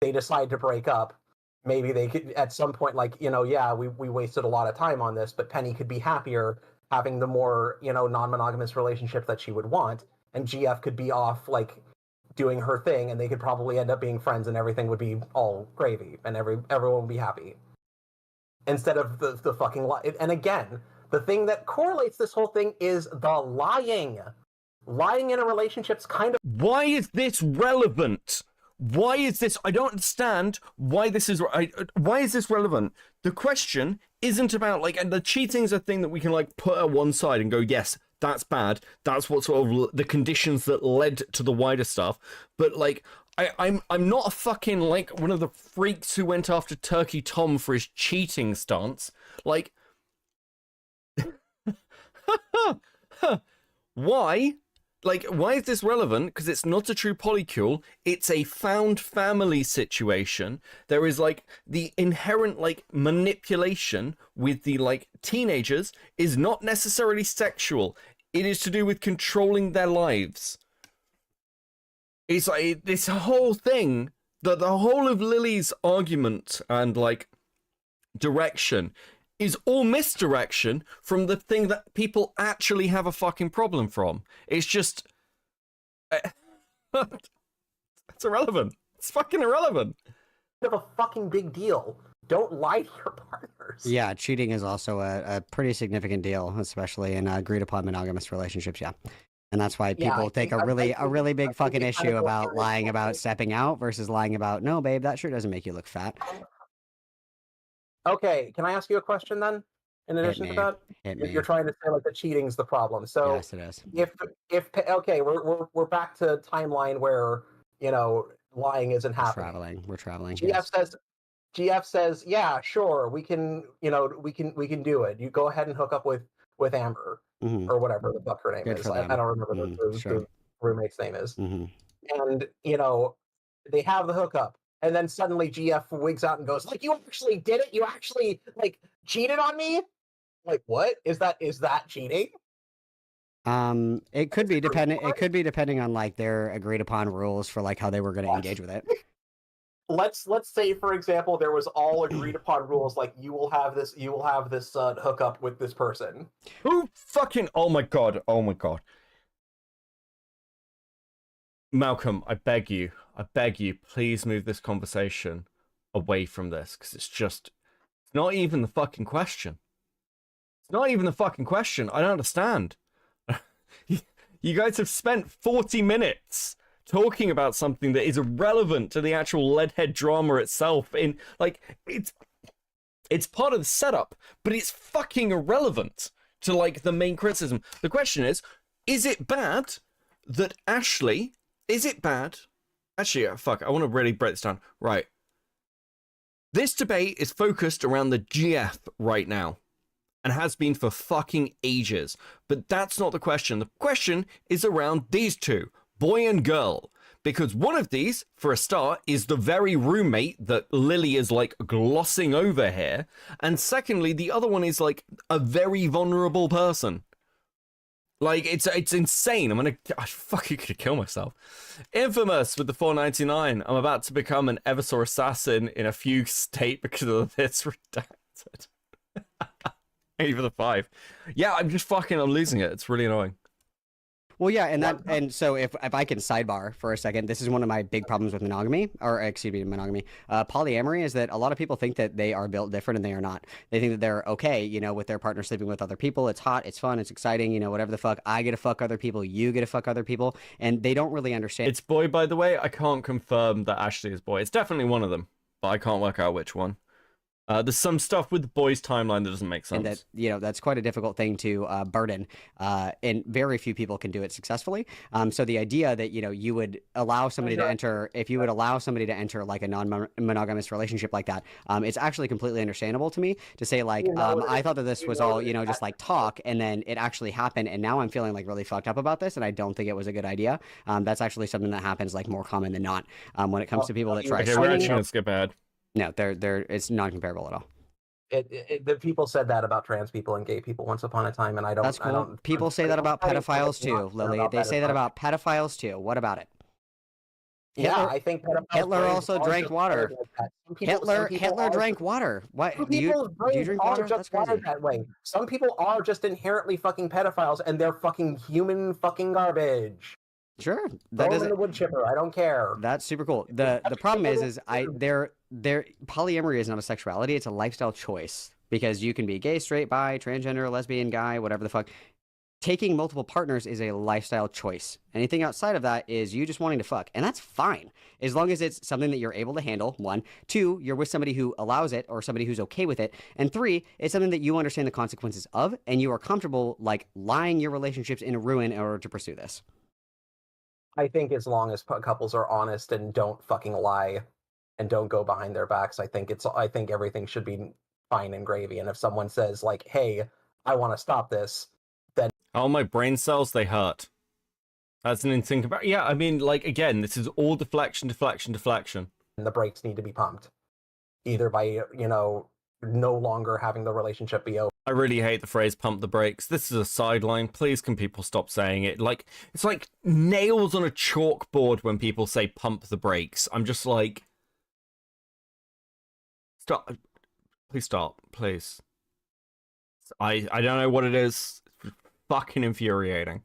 they decide to break up, maybe they could at some point, like, yeah, we wasted a lot of time on this, but Penny could be happier having the more non-monogamous relationship that she would want, and GF could be off like doing her thing, and they could probably end up being friends, and everything would be all gravy, and everyone would be happy. Instead of the fucking lie. And again, the thing that correlates this whole thing is the lying. Lying in a relationship's kind of... Why is this relevant? Why is this... I don't understand why this is... why is this relevant? The question isn't about, like... And the cheating's a thing that we can, like, put at one side and go, yes, that's bad. That's what sort of the conditions that led to the wider stuff. But, like... I'm not a fucking, like, one of the freaks who went after Turkey Tom for his cheating stance. Like, why? Like, why is this relevant? Because it's not a true polycule. It's a found family situation. There is, like, the inherent, like, manipulation with the, like, teenagers is not necessarily sexual. It is to do with controlling their lives. It's like this whole thing, that the whole of Lily's argument and like direction is all misdirection from the thing that people actually have a fucking problem from. It's just, it's irrelevant. It's fucking irrelevant. Of a fucking big deal. Don't lie to your partners. Yeah, cheating is also a pretty significant deal, especially in agreed upon monogamous relationships. Yeah. And that's why people take a really big fucking issue about lying about stepping out versus lying about, no, babe, that sure doesn't make you look fat. Okay, can I ask you a question then? In addition to that, you're trying to say like that cheating's the problem. So yes, it is. If okay, we're back to timeline where lying isn't happening. We're traveling. GF says, yeah, sure, we can do it. You go ahead and hook up with Amber. Mm-hmm. Or whatever the fuck her name is. I don't remember the roommate's name is. Mm-hmm. And, they have the hookup. And then suddenly GF wigs out and goes, like, you actually did it? You actually, like, cheated on me? Like, what? Is that cheating? It could be depending on, like, their agreed upon rules for, like, how they were going to engage with it. Let's say, for example, there was all agreed upon rules, like you will have this hookup with this person. Who fucking... Oh my god. Malcolm, I beg you, please move this conversation away from this, because it's not even the fucking question. It's not even the fucking question. I don't understand. You guys have spent 40 minutes talking about something that is irrelevant to the actual Leadhead drama itself. In like, it's part of the setup, but it's fucking irrelevant to like the main criticism. The question is it bad that Ashley? Is it bad? Actually, fuck. I want to really break this down. Right. This debate is focused around the GF right now, and has been for fucking ages. But that's not the question. The question is around these two. Boy and girl, because one of these, for a start, is the very roommate that Lily is like glossing over here, and secondly, the other one is like a very vulnerable person. Like, it's insane. I fucking could kill myself. Infamous with the 4.99. I'm about to become an Eversor assassin in a fugue state because of this. Redacted. Even the 5. Yeah, I'm losing it. It's really annoying. Well, yeah, and so if I can sidebar for a second, this is one of my big problems with monogamy. Polyamory is that a lot of people think that they are built different, and they are not. They think that they're okay, with their partner sleeping with other people. It's hot, it's fun, it's exciting, whatever the fuck. I get to fuck other people, you get to fuck other people, and they don't really understand. It's boy, by the way. I can't confirm that Ashley is boy. It's definitely one of them, but I can't work out which one. There's some stuff with the boys' timeline that doesn't make sense. And that, you know, that's quite a difficult thing to burden, and very few people can do it successfully. So the idea that, you know, you would allow somebody to enter, if you would allow somebody to enter like a non-monogamous relationship like that, it's actually completely understandable to me to say like, I thought that this was all, you know, just like talk, and then it actually happened, and now I'm feeling like really fucked up about this, and I don't think it was a good idea. That's actually something that happens like more common than not when it comes to people that try. Okay, we're actually gonna skip ahead. No, it's non-comparable at all. The people said that about trans people and gay people once upon a time, and I don't. That's cool. I don't, People say that about pedophiles too, Lily. They say that about pedophiles too. What about it? Yeah, I think Hitler also drank water. Hitler drank water. What? Do you drink water? That's crazy. That way. Some people are just inherently fucking pedophiles, and they're fucking human fucking garbage. Sure, that doesn't. The wood chipper. I don't care. That's super cool. The problem is polyamory is not a sexuality; it's a lifestyle choice. Because you can be gay, straight, bi, transgender, lesbian, guy, whatever the fuck. Taking multiple partners is a lifestyle choice. Anything outside of that is you just wanting to fuck, and that's fine as long as it's something that you're able to handle. 1, 2, you're with somebody who allows it or somebody who's okay with it, and 3, it's something that you understand the consequences of, and you are comfortable like lying your relationships in ruin in order to pursue this. I think as long as couples are honest and don't fucking lie and don't go behind their backs, I think everything should be fine and gravy. And if someone says like, "Hey, I want to stop this," then oh, my brain cells, they hurt. That's an instinct about. Yeah, I mean, like again, this is all deflection. The brakes need to be pumped, either by, you know, no longer having the relationship be over. I really hate the phrase "pump the brakes." This is a sideline. Please, can people stop saying it? Like, it's like nails on a chalkboard when people say "pump the brakes." I'm just like, stop. Please stop. Please. I don't know what it is. It's fucking infuriating.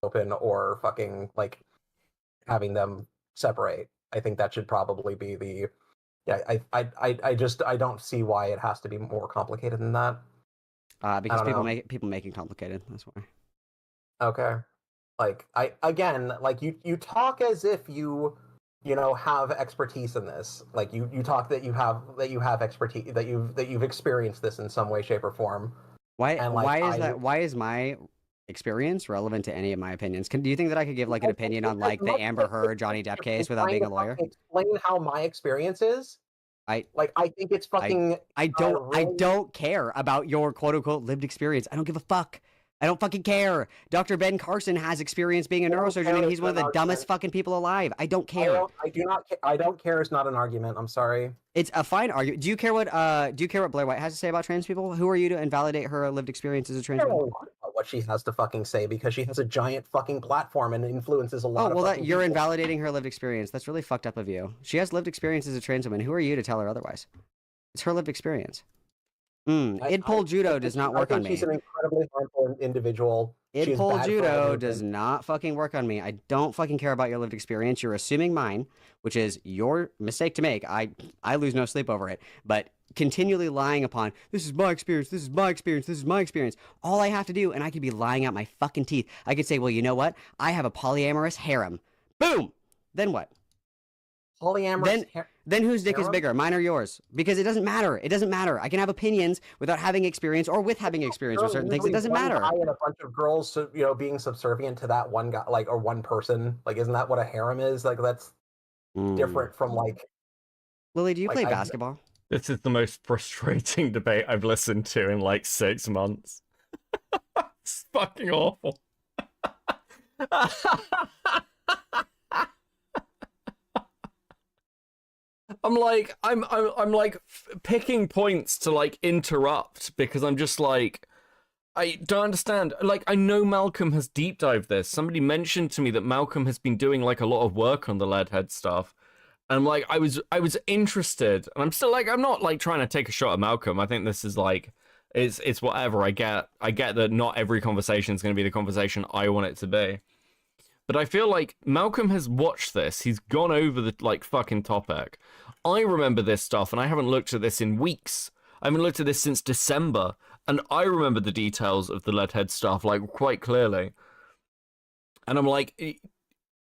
Open or fucking like having them separate. I think that should probably be the. Yeah, I don't see why it has to be more complicated than that. Because people make it complicated. That's why. Okay, like you talk as if you know have expertise in this. Like you talk that you have expertise, that you've experienced this in some way, shape, or form. Why is my experience relevant to any of my opinions? Do you think that I could give like an opinion on like the Amber Heard Johnny Depp case without being a lawyer? Explain how my experience is. I think it's fucking. I don't care about your quote unquote lived experience. I don't give a fuck. I don't fucking care. Dr. Ben Carson has experience being a neurosurgeon, and he's one of the dumbest fucking people alive. I don't care. I don't care. It's not an argument. I'm sorry. It's a fine argument. Do you care what Blair White has to say about trans people? Who are you to invalidate her lived experience as a trans woman? What she has to fucking say, because she has a giant fucking platform and influences a lot. Oh, well, you're people. Invalidating her lived experience. That's really fucked up of you. She has lived experience as a trans woman. Who are you to tell her otherwise? It's her lived experience. Id-pol judo does not work on me. She's an incredibly harmful individual. Id-pol judo does not fucking work on me. I don't fucking care about your lived experience. You're assuming mine, which is your mistake to make. I lose no sleep over it. But continually lying upon, this is my experience, this is my experience, this is my experience. All I have to do, and I could be lying out my fucking teeth. I could say, well, you know what? I have a polyamorous harem. Boom! Then what? Polyamorous Then whose dick is bigger, mine or yours? Because it doesn't matter. It doesn't matter. I can have opinions without having experience or with having experience with certain things. It doesn't matter. Guy and a bunch of girls, being subservient to that one guy, like, or one person. Like, isn't that what a harem is? Like, that's different from like. Lily, do you play basketball? This is the most frustrating debate I've listened to in like 6 months. It's fucking awful. I'm like picking points to like interrupt because I'm just like, I don't understand. Like, I know Malcolm has deep dived this. Somebody mentioned to me that Malcolm has been doing like a lot of work on the Leadhead stuff. And I'm like, I was interested, and I'm still like, I'm not like trying to take a shot at Malcolm. I think this is like, it's whatever. I get that not every conversation is going to be the conversation I want it to be. But I feel like Malcolm has watched this. He's gone over the like fucking topic. I remember this stuff, and I haven't looked at this in weeks. I haven't looked at this since December, and I remember the details of the Leadhead stuff like quite clearly. And I'm like,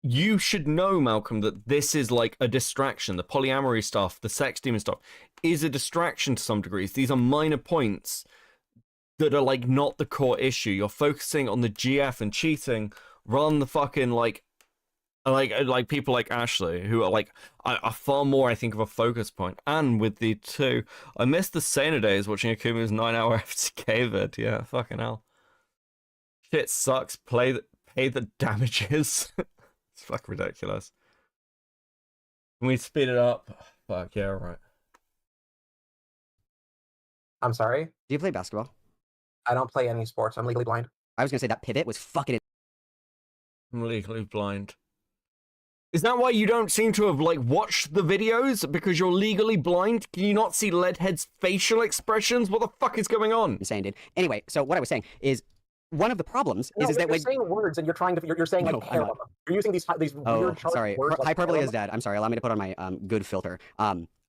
you should know, Malcolm, that this is like a distraction. The polyamory stuff, the sex demon stuff, is a distraction to some degrees. These are minor points that are like not the core issue. You're focusing on the GF and cheating rather than the fucking like people like Ashley, who are like are far more, I think, of a focus point. And with the two, I missed the Sena days watching a Kumo's 9-hour FTK vid. Yeah, fucking hell. Shit sucks. Pay the damages. It's fucking ridiculous. Can we speed it up? Fuck yeah, right. I'm sorry. Do you play basketball? I don't play any sports. I'm legally blind. I was gonna say that pivot was fucking. I'm legally blind. Is that why you don't seem to have like watched the videos? Because you're legally blind? Can you not see Leadhead's facial expressions? What the fuck is going on? Insane, dude. Anyway, so what I was saying is one of the problems is that you're when saying words and you're trying to you're saying No, like I'm not. you're using these weird sorry. words. Like Hyperbole harem. is dead. I'm sorry. Allow me to put on my good filter.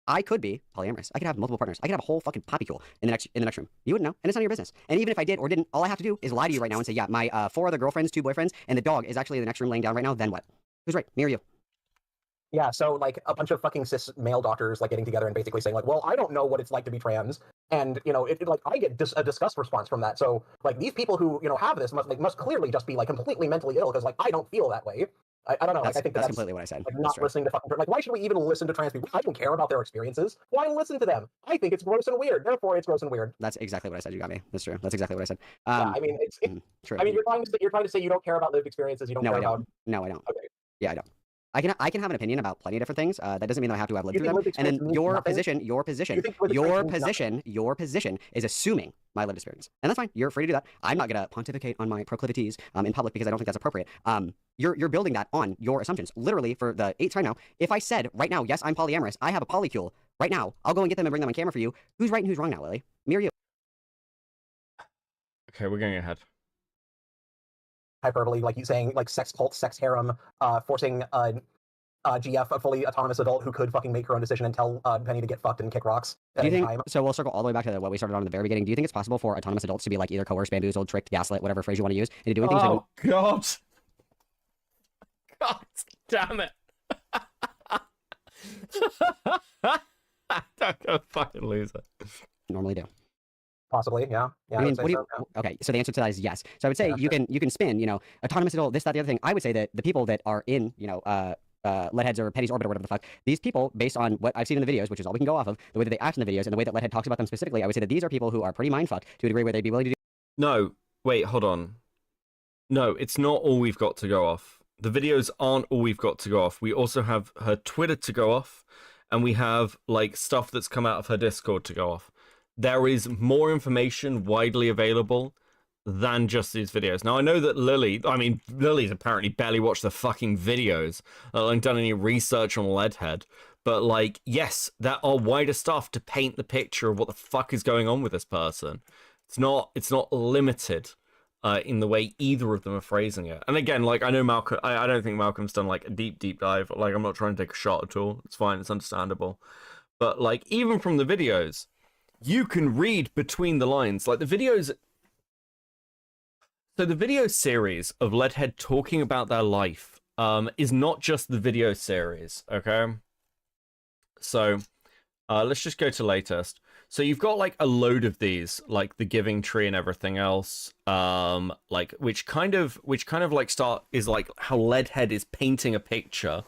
I could be polyamorous. I could have multiple partners. I could have a whole fucking poppycool in the next room. You wouldn't know, and it's none of your business. And even if I did or didn't, all I have to do is lie to you right now and say, yeah, my 4 other girlfriends, 2 boyfriends, and the dog is actually in the next room laying down right now. Then what? Who's right? Me or you? Yeah, so like a bunch of fucking cis male doctors like getting together and basically saying like, well, I don't know what it's like to be trans, and you know, it like I get a disgust response from that. So like these people who have this must clearly just be like completely mentally ill because like I don't feel that way. I don't know. That's, like I think that's completely what I said. Like not listening to fucking like why should we even listen to trans people? I don't care about their experiences. Why listen to them? I think it's gross and weird. Therefore, it's gross and weird. That's exactly what I said. You got me. That's true. That's exactly what I said. Yeah, I mean, true. I mean, you're trying to say you don't care about lived experiences. You don't care about. No, I don't. Okay. Yeah, I don't. I can have an opinion about plenty of different things. That doesn't mean that I have to have lived You through think them. lived And then experience your means your position is assuming my lived experience, and that's fine. You're free to do that. I'm not gonna pontificate on my proclivities in public because I don't think that's appropriate. You're building that on your assumptions. Literally, for the 8th time now, if I said right now, yes, I'm polyamorous, I have a polycule right now, I'll go and get them and bring them on camera for you. Who's right and who's wrong now, Lily? Me or you? Okay, we're going ahead. Hyperbole, like you saying like sex cult, sex harem, forcing GF, a fully autonomous adult who could fucking make her own decision and tell Penny to get fucked and kick rocks. Do you think, time. so we'll circle all the way back to what we started on in the very beginning. Do you think it's possible for autonomous adults to be like either coerced, bamboozled, tricked, gaslit, whatever phrase you want to use, into doing things? Oh, God. God damn it. Don't go fucking loser. Normally do. Possibly, yeah. I mean, would say what do you, so, yeah. okay, so the answer to that is yes. So I would say Yeah, you can spin, autonomous adult, this, that, the other thing. I would say that the people that are in, Leadheads or Penny's orbit or whatever the fuck, these people, based on what I've seen in the videos, which is all we can go off of, the way that they act in the videos and the way that Leadhead talks about them specifically, I would say that these are people who are pretty mindfucked to a degree where they'd be willing to do. No, wait, hold on. No, it's not all we've got to go off. The videos aren't all we've got to go off. We also have her Twitter to go off, and we have like stuff that's come out of her Discord to go off. There is more information widely available than just these videos. Now, I know that Lily's apparently barely watched the fucking videos, and done any research on Leadhead, but like, yes, there are wider stuff to paint the picture of what the fuck is going on with this person. It's not limited in the way either of them are phrasing it. And again, like, I know Malcolm, I don't think Malcolm's done like a deep dive. Like, I'm not trying to take a shot at all. It's fine. It's understandable. But like, even from the videos, you can read between the lines. Like the videos. So the video series of Leadhead talking about their life is not just the video series, okay? So let's just go to latest. So you've got like a load of these, like the giving tree and everything else, like which kind of like is like how Leadhead is painting a picture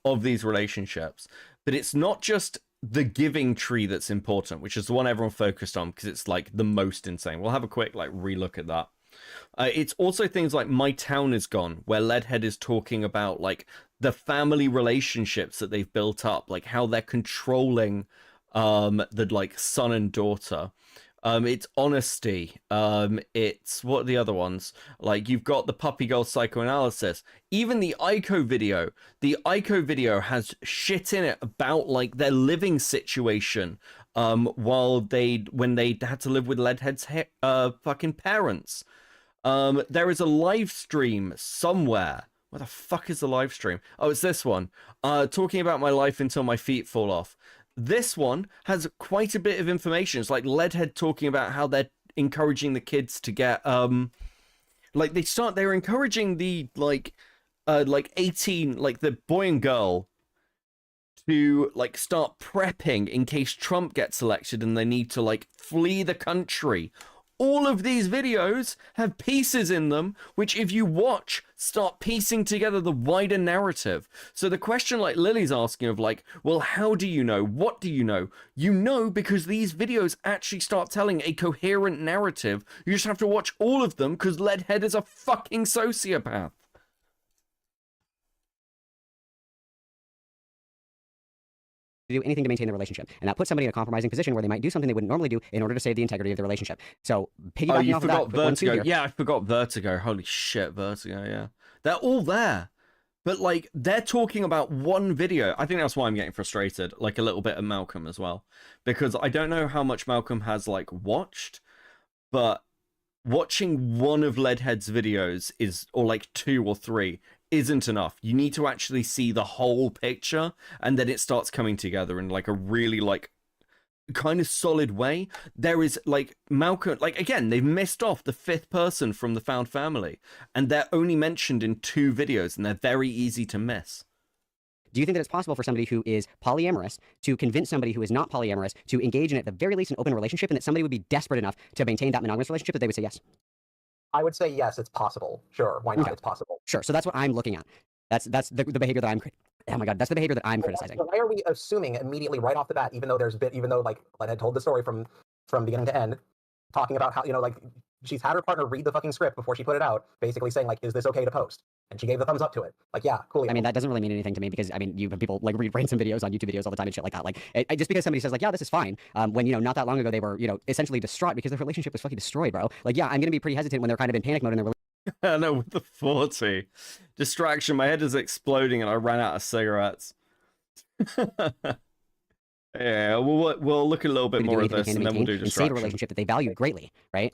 of these relationships. But it's not just the giving tree that's important, which is the one everyone focused on because it's like the most insane. We'll have a quick like relook at that. It's also things like My Town Is Gone, where Leadhead is talking about like the family relationships that they've built up, like how they're controlling the like son and daughter. It's Honesty. It's what are the other ones? Like you've got the Puppy Girl Psychoanalysis. Even the Ico video. The Ico video has shit in it about like their living situation. When they had to live with Leadhead's fucking parents. There is a live stream somewhere. Where the fuck is the live stream? Oh, it's this one. Talking about my life until my feet fall off. This one has quite a bit of information. It's like Leadhead talking about how they're encouraging the kids to get they're encouraging the like like 18, like the boy and girl, to like start prepping in case Trump gets elected and they need to like flee the country. All of these videos have pieces in them, which if you watch, start piecing together the wider narrative. So the question like Lily's asking of like, well, how do you know? What do you know? You know because these videos actually start telling a coherent narrative. You just have to watch all of them because Leadhead is a fucking sociopath. Do anything to maintain the relationship, and that puts somebody in a compromising position where they might do something they wouldn't normally do in order to save the integrity of the relationship. So piggybacking you off forgot of that, one, two Vertigo. here. Yeah, I forgot Vertigo. Holy shit, Vertigo. Yeah, they're all there, but like they're talking about one video. I think that's why I'm getting frustrated. Like a little bit of Malcolm as well, because I don't know how much Malcolm has like watched, but watching one of Leadhead's videos is, or like 2 or 3, isn't enough. You need to actually see the whole picture, and then it starts coming together in like a really like kind of solid way. There is like Malcolm, like again, they've missed off the 5th person from the found family, and they're only mentioned in 2 videos, and they're very easy to miss. Do you think that it's possible for somebody who is polyamorous to convince somebody who is not polyamorous to engage in, at the very least, an open relationship, and that somebody would be desperate enough to maintain that monogamous relationship that they would say yes? I would say yes, it's possible. Sure, why not? Okay. It's possible. Sure. So that's what I'm looking at. That's the behavior that I'm. Oh my god, that's the behavior that I'm criticizing. Why are we assuming immediately right off the bat, even though like Len had told the story from beginning to end, talking about how, like she's had her partner read the fucking script before she put it out, basically saying like, is this okay to post? And she gave the thumbs up to it. Like, yeah, cool. I mean, that doesn't really mean anything to me because, I mean, you people like read ransom videos on YouTube videos all the time and shit like that. Like, just because somebody says like, yeah, this is fine, when, not that long ago they were, essentially distraught because their relationship was fucking destroyed, bro. Like, yeah, I'm going to be pretty hesitant when they're kind of in panic mode and they're I know, with the 40 distraction, my head is exploding and I ran out of cigarettes. Yeah, we'll look a little bit more at this and then we'll do distraction. Save a relationship that they valued greatly, right?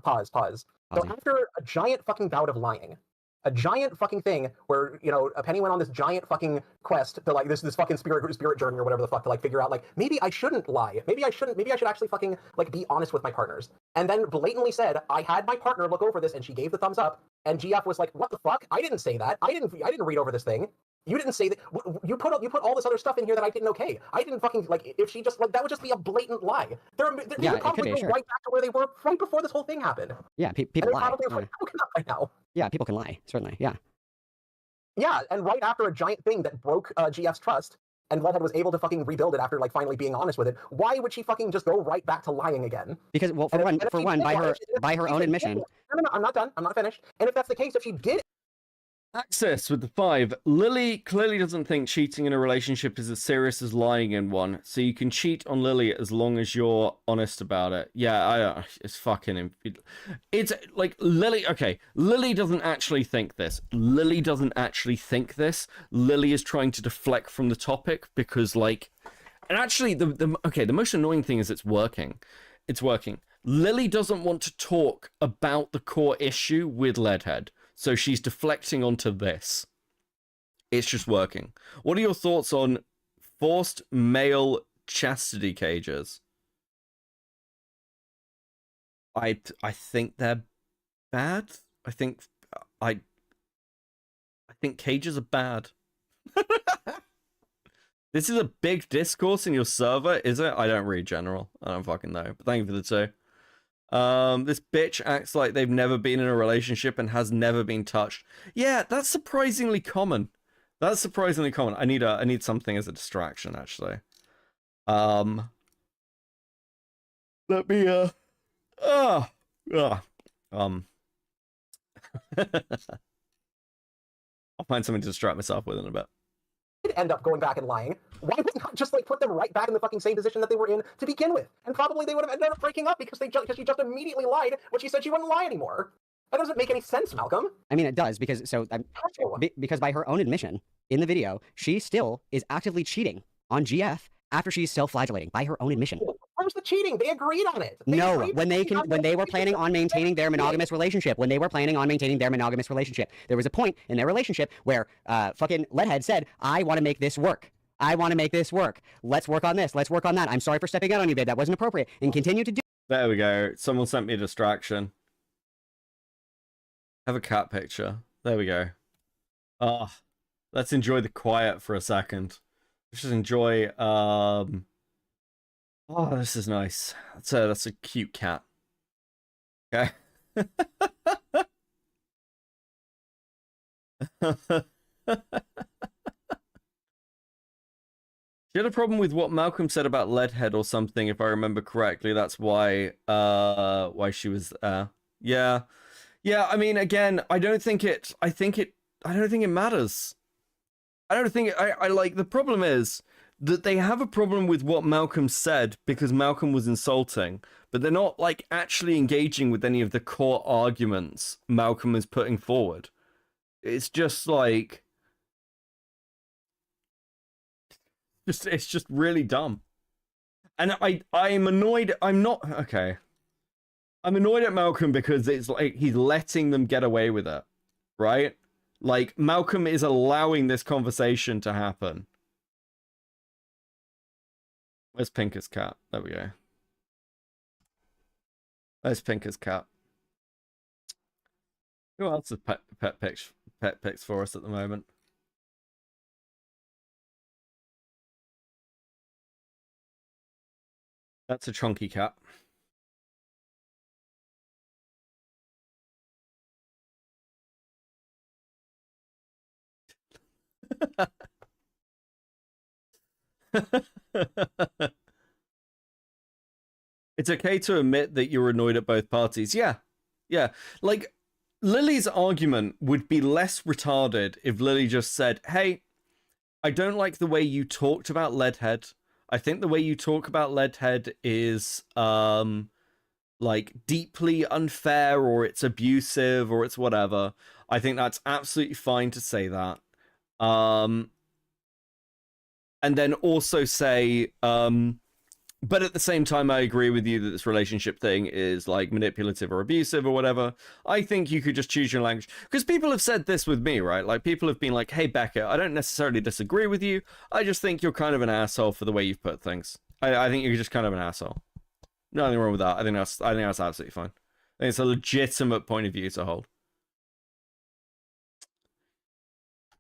Pause. So after a giant fucking bout of lying, a giant fucking thing where, a Penny went on this giant fucking quest to like this fucking spirit journey or whatever the fuck to like figure out like, maybe I shouldn't lie. Maybe I should actually fucking like be honest with my partners. And then blatantly said, I had my partner look over this and she gave the thumbs up. And GF was like, what the fuck? I didn't say that. I didn't read over this thing. You didn't say that. You put all this other stuff in here that I didn't okay. I didn't fucking like. If she just like, that would just be a blatant lie. They would probably go right back to where they were right before this whole thing happened. Yeah, people lie. Probably right now. Yeah, people can lie. Certainly. Yeah. Yeah, and right after a giant thing that broke GF's trust, and Leadhead was able to fucking rebuild it after like finally being honest with it, why would she fucking just go right back to lying again? Because, well, for one, by her own admission. No, I'm not done. I'm not finished. And if that's the case, if she did. Access with the 5. Lily clearly doesn't think cheating in a relationship is as serious as lying in one, so you can cheat on Lily as long as you're honest about it. Yeah, it's fucking... It's like Lily... Okay, Lily doesn't actually think this. Lily is trying to deflect from the topic because, like... And actually, the most annoying thing is it's working. It's working. Lily doesn't want to talk about the core issue with Leadhead. So she's deflecting onto this. It's just working. What are your thoughts on forced male chastity cages? I think they're bad. I think cages are bad. This is a big discourse in your server, is it? I don't read general. I don't fucking know. But thank you for the 2. This bitch acts like they've never been in a relationship and has never been touched. Yeah, that's surprisingly common. I need something as a distraction, actually. Let me I'll find something to distract myself with in a bit. End up going back and lying, why would not just like put them right back in the fucking same position that they were in to begin with? And probably they would have ended up breaking up because she just immediately lied when she said she wouldn't lie anymore. That doesn't make any sense, Malcolm. I mean, it does because because by her own admission in the video, she still is actively cheating on GF after she's self-flagellating by her own admission. Where's the cheating? They agreed on it. No, when they were planning on maintaining their monogamous relationship, there was a point in their relationship where fucking Leadhead said, I want to make this work. Let's work on this. Let's work on that. I'm sorry for stepping out on you, babe. That wasn't appropriate. And continue to do. There we go. Someone sent me a distraction. Have a cat picture. There we go. Let's enjoy the quiet for a second. Let's just enjoy, oh, this is nice. That's a cute cat. Okay. She had a problem with what Malcolm said about Leadhead or something, if I remember correctly. That's why she was yeah. Yeah, I mean, again, I don't think it matters. I like, the problem is that they have a problem with what Malcolm said because Malcolm was insulting, but they're not, like, actually engaging with any of the core arguments Malcolm is putting forward. It's just like, it's just really dumb. And I'm annoyed. I'm annoyed at Malcolm because it's like he's letting them get away with it, right? Like, Malcolm is allowing this conversation to happen. Where's Pinker's cat? There we go. There's Pinker's cat. Who else is pet picks for us at the moment? That's a chunky cat. It's okay to admit that you're annoyed at both parties. Yeah. Yeah. Like, Lily's argument would be less retarded if Lily just said, hey, I don't like the way you talked about Leadhead. I think the way you talk about Leadhead is, like, deeply unfair, or it's abusive, or it's whatever. I think that's absolutely fine to say that. And then also say, but at the same time, I agree with you that this relationship thing is, like, manipulative or abusive or whatever. I think you could just choose your language. Because people have said this with me, right? Like, people have been like, hey, Becca, I don't necessarily disagree with you. I just think you're kind of an asshole for the way you've put things. I think you're just kind of an asshole. Nothing wrong with that. I think that's absolutely fine. I think it's a legitimate point of view to hold.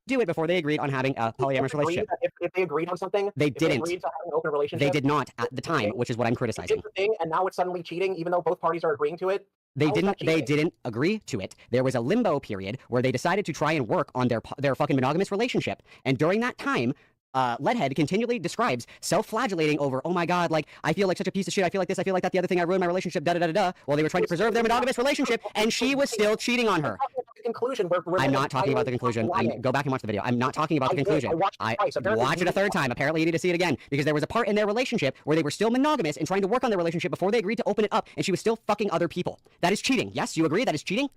Do it before they agreed on having a polyamorous relationship. If they agreed on something, they didn't. They agreed to have an open relationship. They did not at the time, which is what I'm criticizing. They did the thing, and now it's suddenly cheating, even though both parties are agreeing to it. They didn't agree to it. There was a limbo period where they decided to try and work on their fucking monogamous relationship, and during that time, Leadhead continually describes self-flagellating over, oh my god, like, I feel like such a piece of shit, I feel like this, I feel like that, the other thing, I ruined my relationship, da-da-da-da-da, while they were trying to preserve their monogamous relationship, and she was still cheating on her. Conclusion I'm not talking about the conclusion. Go back and watch the video. I'm not talking about the conclusion. I watch it a third time. Apparently you need to see it again, because there was a part in their relationship where they were still monogamous and trying to work on their relationship before they agreed to open it up, and she was still fucking other people. That is cheating. Yes, you agree that is cheating?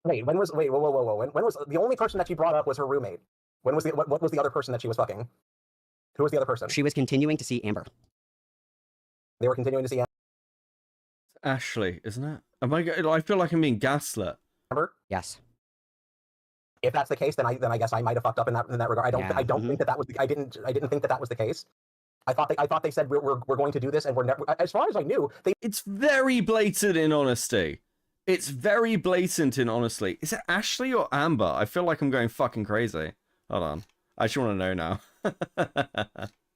Wait, whoa, when was the only person that she brought up was her roommate? When was what was the other person that she was fucking? Who was the other person? She was continuing to see Amber. They were continuing to see Amber? Ashley, isn't it? I feel like I'm being gaslit. Amber? Yes. If that's the case, then I guess I might have fucked up in that regard. I don't think that was I didn't think that was the case. I thought they said we're going to do this, and we're never. As far as I knew, It's very blatant in honesty. It's very blatant in honesty. Is it Ashley or Amber? I feel like I'm going fucking crazy. Hold on. I actually want to know now.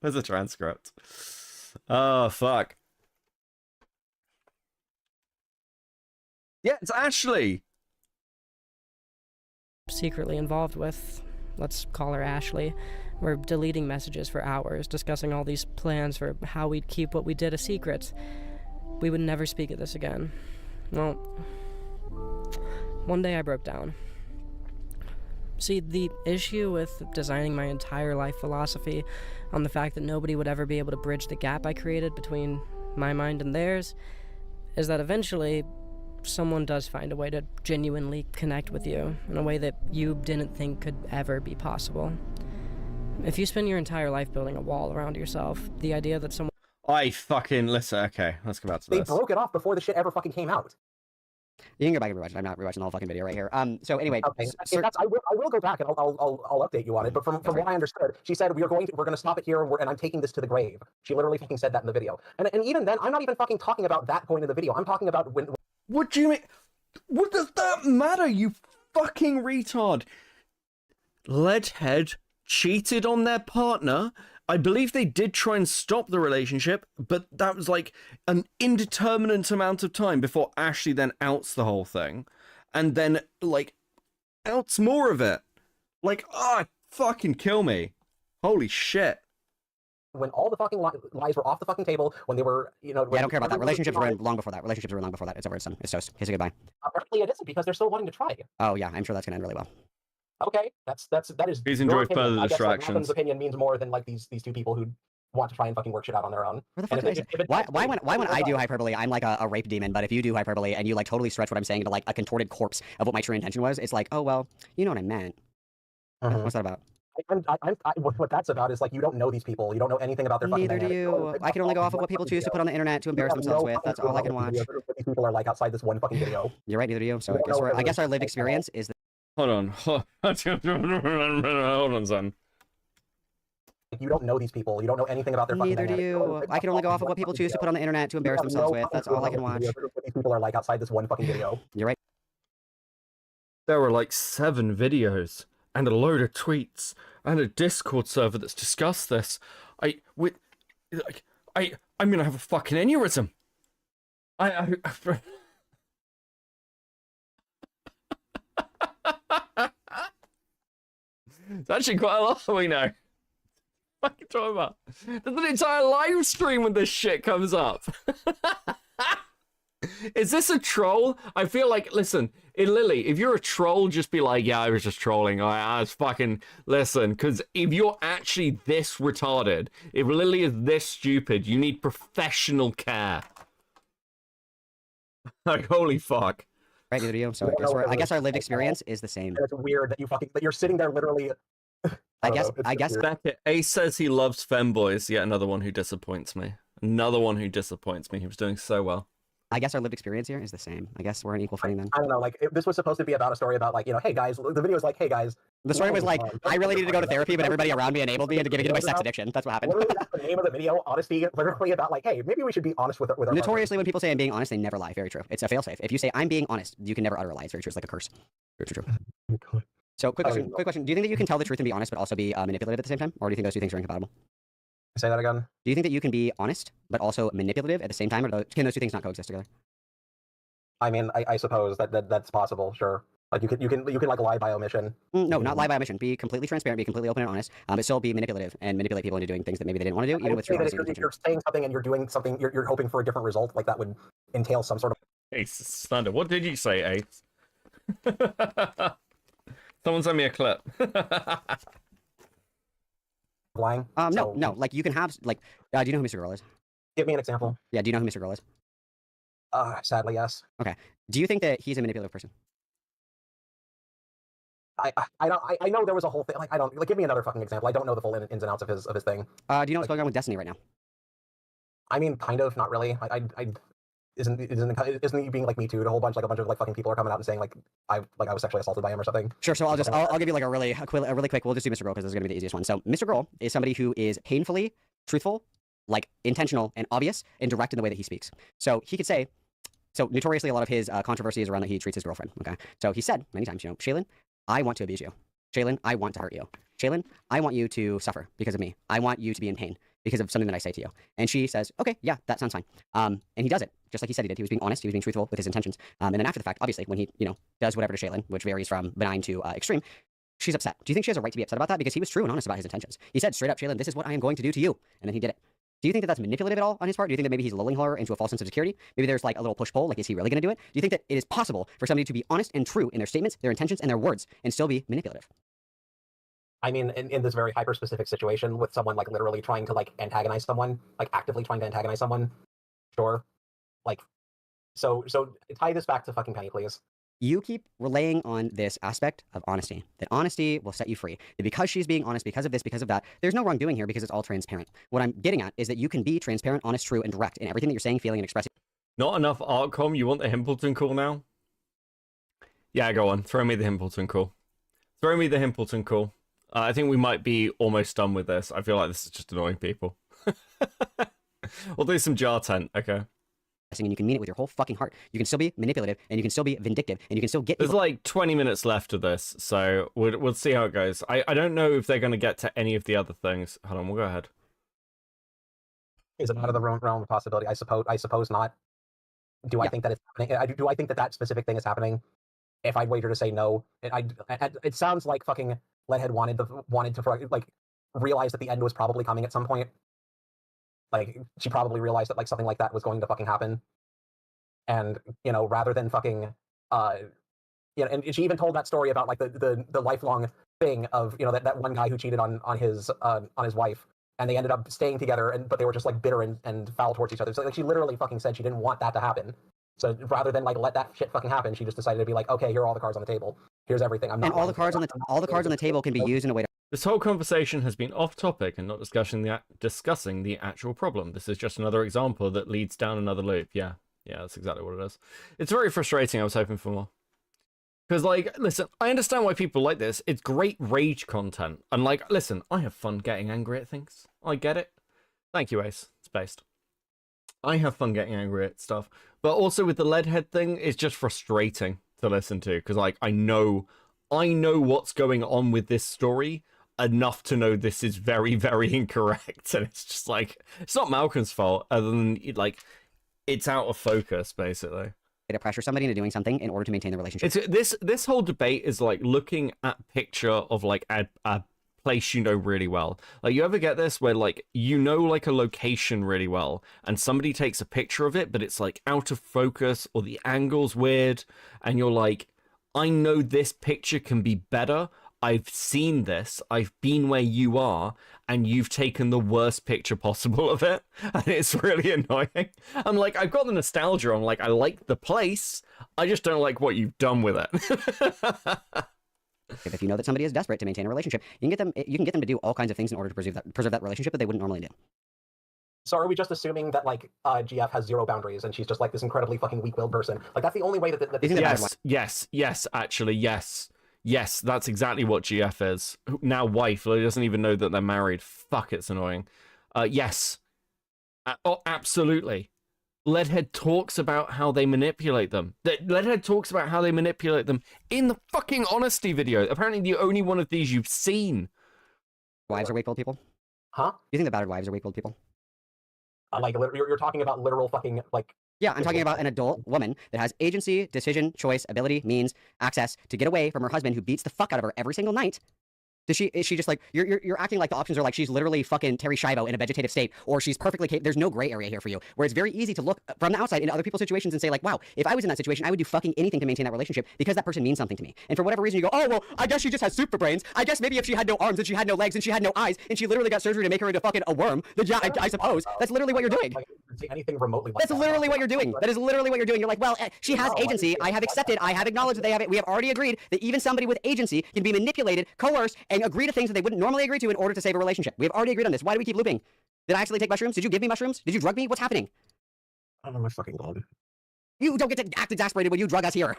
There's a transcript. Oh, fuck. Yeah, it's Ashley. Secretly involved with, let's call her Ashley. We're deleting messages for hours, discussing all these plans for how we'd keep what we did a secret. We would never speak of this again. Well, one day I broke down. See, the issue with designing my entire life philosophy on the fact that nobody would ever be able to bridge the gap I created between my mind and theirs is that eventually someone does find a way to genuinely connect with you in a way that you didn't think could ever be possible. If you spend your entire life building a wall around yourself, the idea that someone... Listen, okay, let's go back to this. They broke it off before the shit ever fucking came out. You can go back and rewatch it. I'm not rewatching the whole fucking video right here. So anyway, okay. I will go back and I'll update you on it. But from what I understood, she said we're going to stop it here, and I'm taking this to the grave. She literally fucking said that in the video. And even then, I'm not even fucking talking about that point in the video. I'm talking about when. What do you mean? What does that matter? You fucking retard. Leadhead cheated on their partner. I believe they did try and stop the relationship, but that was like an indeterminate amount of time before Ashley then outs the whole thing, and then like outs more of it. Like, fucking kill me. Holy shit. When all the fucking lies were off the fucking table, when they were, Yeah, I don't care about that. Relationships were long before that. Relationships were long before that. It's over. It's done. It's toast. Kiss it goodbye. Apparently it isn't, because they're still wanting to try. Oh yeah, I'm sure that's gonna end really well. Okay, that is. Please your enjoy opinion. further I guess, like, distractions. Nathan's opinion means more than like these two people who want to try and fucking work shit out on their own. Where the fuck why when I do hyperbole, I'm like a rape demon, but if you do hyperbole and you like totally stretch what I'm saying into like a contorted corpse of what my true intention was, it's like, oh well, you know what I meant. What's that about? What that's about is like, you don't know these people. You don't know anything about their fucking Neither do you. I can only go off of what people choose to put on the internet to embarrass themselves with. That's all I can watch. What these people are like outside this one fucking video. You're right, neither do you. So I guess our lived experience is that. Hold on. Hold on, son. You don't know these people. You don't know anything about their fucking Neither do you. I can only go off of what people choose to put on the internet to embarrass themselves with. That's all I can watch. What these people are like outside this one fucking video. You're right. There were like 7 videos and a load of tweets and a Discord server that's discussed this. I'm gonna have a fucking aneurysm. It's actually quite a lot we know. What are you talking about? There's an entire live stream when this shit comes up. Is this a troll? I feel like, listen, Lily, if you're a troll, just be like, yeah, I was just trolling. I was fucking, listen, because if you're actually this retarded, if Lily is this stupid, you need professional care. Like, holy fuck. Right, neither do you. So I guess our lived experience is the same. And it's weird that you're sitting there literally. I guess. Beckett, Ace says he loves femboys. Yet another one who disappoints me. Another one who disappoints me. He was doing so well. I guess our lived experience here is the same. I guess we're an equal footing then. I don't know. Like, this was supposed to be about a story about like, hey guys. The video was like, hey guys. The story was like, I really needed to go to therapy, but everybody around me enabled me into giving into my sex addiction. That's what happened. Literally, that's the name of the video. Honesty. Literally about like, hey, maybe we should be honest with our Notoriously, when people say I'm being honest, they never lie. Very true. It's a failsafe. If you say I'm being honest, you can never utter a lie. It's very true. It's like a curse. Very true. So, quick question. Do you think that you can tell the truth and be honest, but also be manipulative at the same time? Or do you think those two things are incompatible? Say that again. Do you think that you can be honest, but also manipulative at the same time? Or can those two things not coexist together? I mean, I suppose that's possible. Sure. Like you can like lie by omission. No, not lie by omission. Be completely transparent. Be completely open and honest. But still be manipulative and manipulate people into doing things that maybe they didn't want to do, even with true honesty. If you're saying something and you're doing something, you're hoping for a different result. Like that would entail some sort of. Ace Thunder. What did you say, Ace? Someone send me a clip. Lying. No. Like you can have like. Do you know who Mr. Girl is? Give me an example. Yeah. Do you know who Mr. Girl is? Sadly, yes. Okay. Do you think that he's a manipulative person? I know there was a whole thing. Like I don't like. Give me another fucking example. I don't know the full ins and outs of his thing. Do you know what's going on with Destiny right now? I mean, kind of, not really. Isn't he being like Me Too? A whole bunch of like fucking people are coming out and saying like I was sexually assaulted by him or something. Sure. So I'll give you like a really quick. We'll just do Mr. Girl because this is gonna be the easiest one. So Mr. Girl is somebody who is painfully truthful, like intentional and obvious and direct in the way that he speaks. So he could say. So notoriously, a lot of his controversy is around that he treats his girlfriend. Okay. So he said many times, Shaylin, I want to abuse you. Shaylin, I want to hurt you. Shaylin, I want you to suffer because of me. I want you to be in pain because of something that I say to you. And she says, okay, yeah, that sounds fine. And he does it just like he said he did. He was being honest. He was being truthful with his intentions. And then after the fact, obviously, when he, does whatever to Shaylin, which varies from benign to extreme, she's upset. Do you think she has a right to be upset about that? Because he was true and honest about his intentions. He said straight up, Shaylin, this is what I am going to do to you. And then he did it. Do you think that that's manipulative at all on his part? Do you think that maybe he's lulling her into a false sense of security? Maybe there's like a little push-pull, like is he really going to do it? Do you think that it is possible for somebody to be honest and true in their statements, their intentions, and their words, and still be manipulative? I mean, in this very hyper-specific situation with someone like literally trying to like antagonize someone, like actively trying to antagonize someone, sure. Like, so tie this back to fucking Penny, please. You keep relaying on this aspect of honesty, that honesty will set you free. That because she's being honest, because of this, because of that, there's no wrongdoing here because it's all transparent. What I'm getting at is that you can be transparent, honest, true, and direct in everything that you're saying, feeling, and expressing. Not enough Artcom? You want the Hempleton call now? Yeah, go on. Throw me the Hempleton call. Throw me the Hempleton call. I think we might be almost done with this. I feel like this is just annoying people. We'll do some jar tent, okay. and you can mean it with your whole fucking heart. You can still be manipulative, and you can still be vindictive, and you can still get There's people. like 20 minutes left of this, so we'll see how it goes. I don't know if they're going to get to any of the other things. Hold on, we'll go ahead. Is it out of the realm of possibility? I suppose not. Do I think that it's happening? Do I think that that specific thing is happening? If I'd wager to say no, it sounds like fucking Leadhead wanted to like realize that the end was probably coming at some point. Like she probably realized that like something like that was going to fucking happen, and rather than fucking and she even told that story about like the lifelong thing of that one guy who cheated on his wife, and they ended up staying together, but they were just like bitter and foul towards each other. So like she literally fucking said she didn't want that to happen. So rather than like let that shit fucking happen, she just decided to be like, okay, here are all the cards on the table. Here's everything. I'm not. And all the cards on the table can be used in a way to. This whole conversation has been off topic and not discussing the actual problem. This is just another example that leads down another loop. Yeah, that's exactly what it is. It's very frustrating. I was hoping for more. Because, like, listen, I understand why people like this. It's great rage content. And, like, listen, I have fun getting angry at things. I get it. Thank you, Ace. It's based. I have fun getting angry at stuff. But also with the Leadhead thing, it's just frustrating to listen to. Because, like, I know what's going on with this story enough to know this is very, very incorrect. And it's just, like, it's not Malcolm's fault. Other than, like, it's out of focus, basically. To pressure somebody into doing something in order to maintain the relationship. It's this whole debate is like looking at picture of like a place you know really well. Like you ever get this where like like a location really well and somebody takes a picture of it but it's like out of focus or the angle's weird and you're like, I know this picture can be better. I've seen this. I've been where you are, and you've taken the worst picture possible of it, and it's really annoying. I'm like, I've got the nostalgia. I'm like, I like the place. I just don't like what you've done with it. If you know that somebody is desperate to maintain a relationship, you can get them to do all kinds of things in order to preserve that relationship that they wouldn't normally do. So are we just assuming that like GF has zero boundaries and she's just like this incredibly fucking weak-willed person? Like that's the only way that yes, actually, yes. Yes, that's exactly what GF is. Now wife, he doesn't even know that they're married. Fuck, it's annoying. Yes. Oh, absolutely. Leadhead talks about how they manipulate them. Leadhead talks about how they manipulate them in the fucking honesty video. Apparently the only one of these you've seen. Wives are weak-willed people? Huh? You think the battered wives are weak-willed people? Like you're talking about literal fucking like. Yeah, I'm talking about an adult woman that has agency, decision, choice, ability, means, access to get away from her husband who beats the fuck out of her every single night. Is she just like, you're acting like the options are like she's literally fucking Terry Schiavo in a vegetative state, or she's perfectly capable. There's no gray area here for you, where it's very easy to look from the outside into other people's situations and say like, wow, if I was in that situation, I would do fucking anything to maintain that relationship because that person means something to me. And for whatever reason you go, oh, well, I guess she just has soup for brains. I guess maybe if she had no arms and she had no legs and she had no eyes and she literally got surgery to make her into fucking a worm, then yeah, I suppose. That's literally what you're doing. Anything remotely like That's literally what you're doing. That is literally what you're doing. You're like, well, she has agency. I have accepted. I have acknowledged that they have it. We have already agreed that even somebody with agency can be manipulated, coerced, and agree to things that they wouldn't normally agree to in order to save a relationship. We have already agreed on this. Why do we keep looping? Did I actually take mushrooms? Did you give me mushrooms? Did you drug me? What's happening? I don't know my fucking god. You don't get to act exasperated when you drug us here.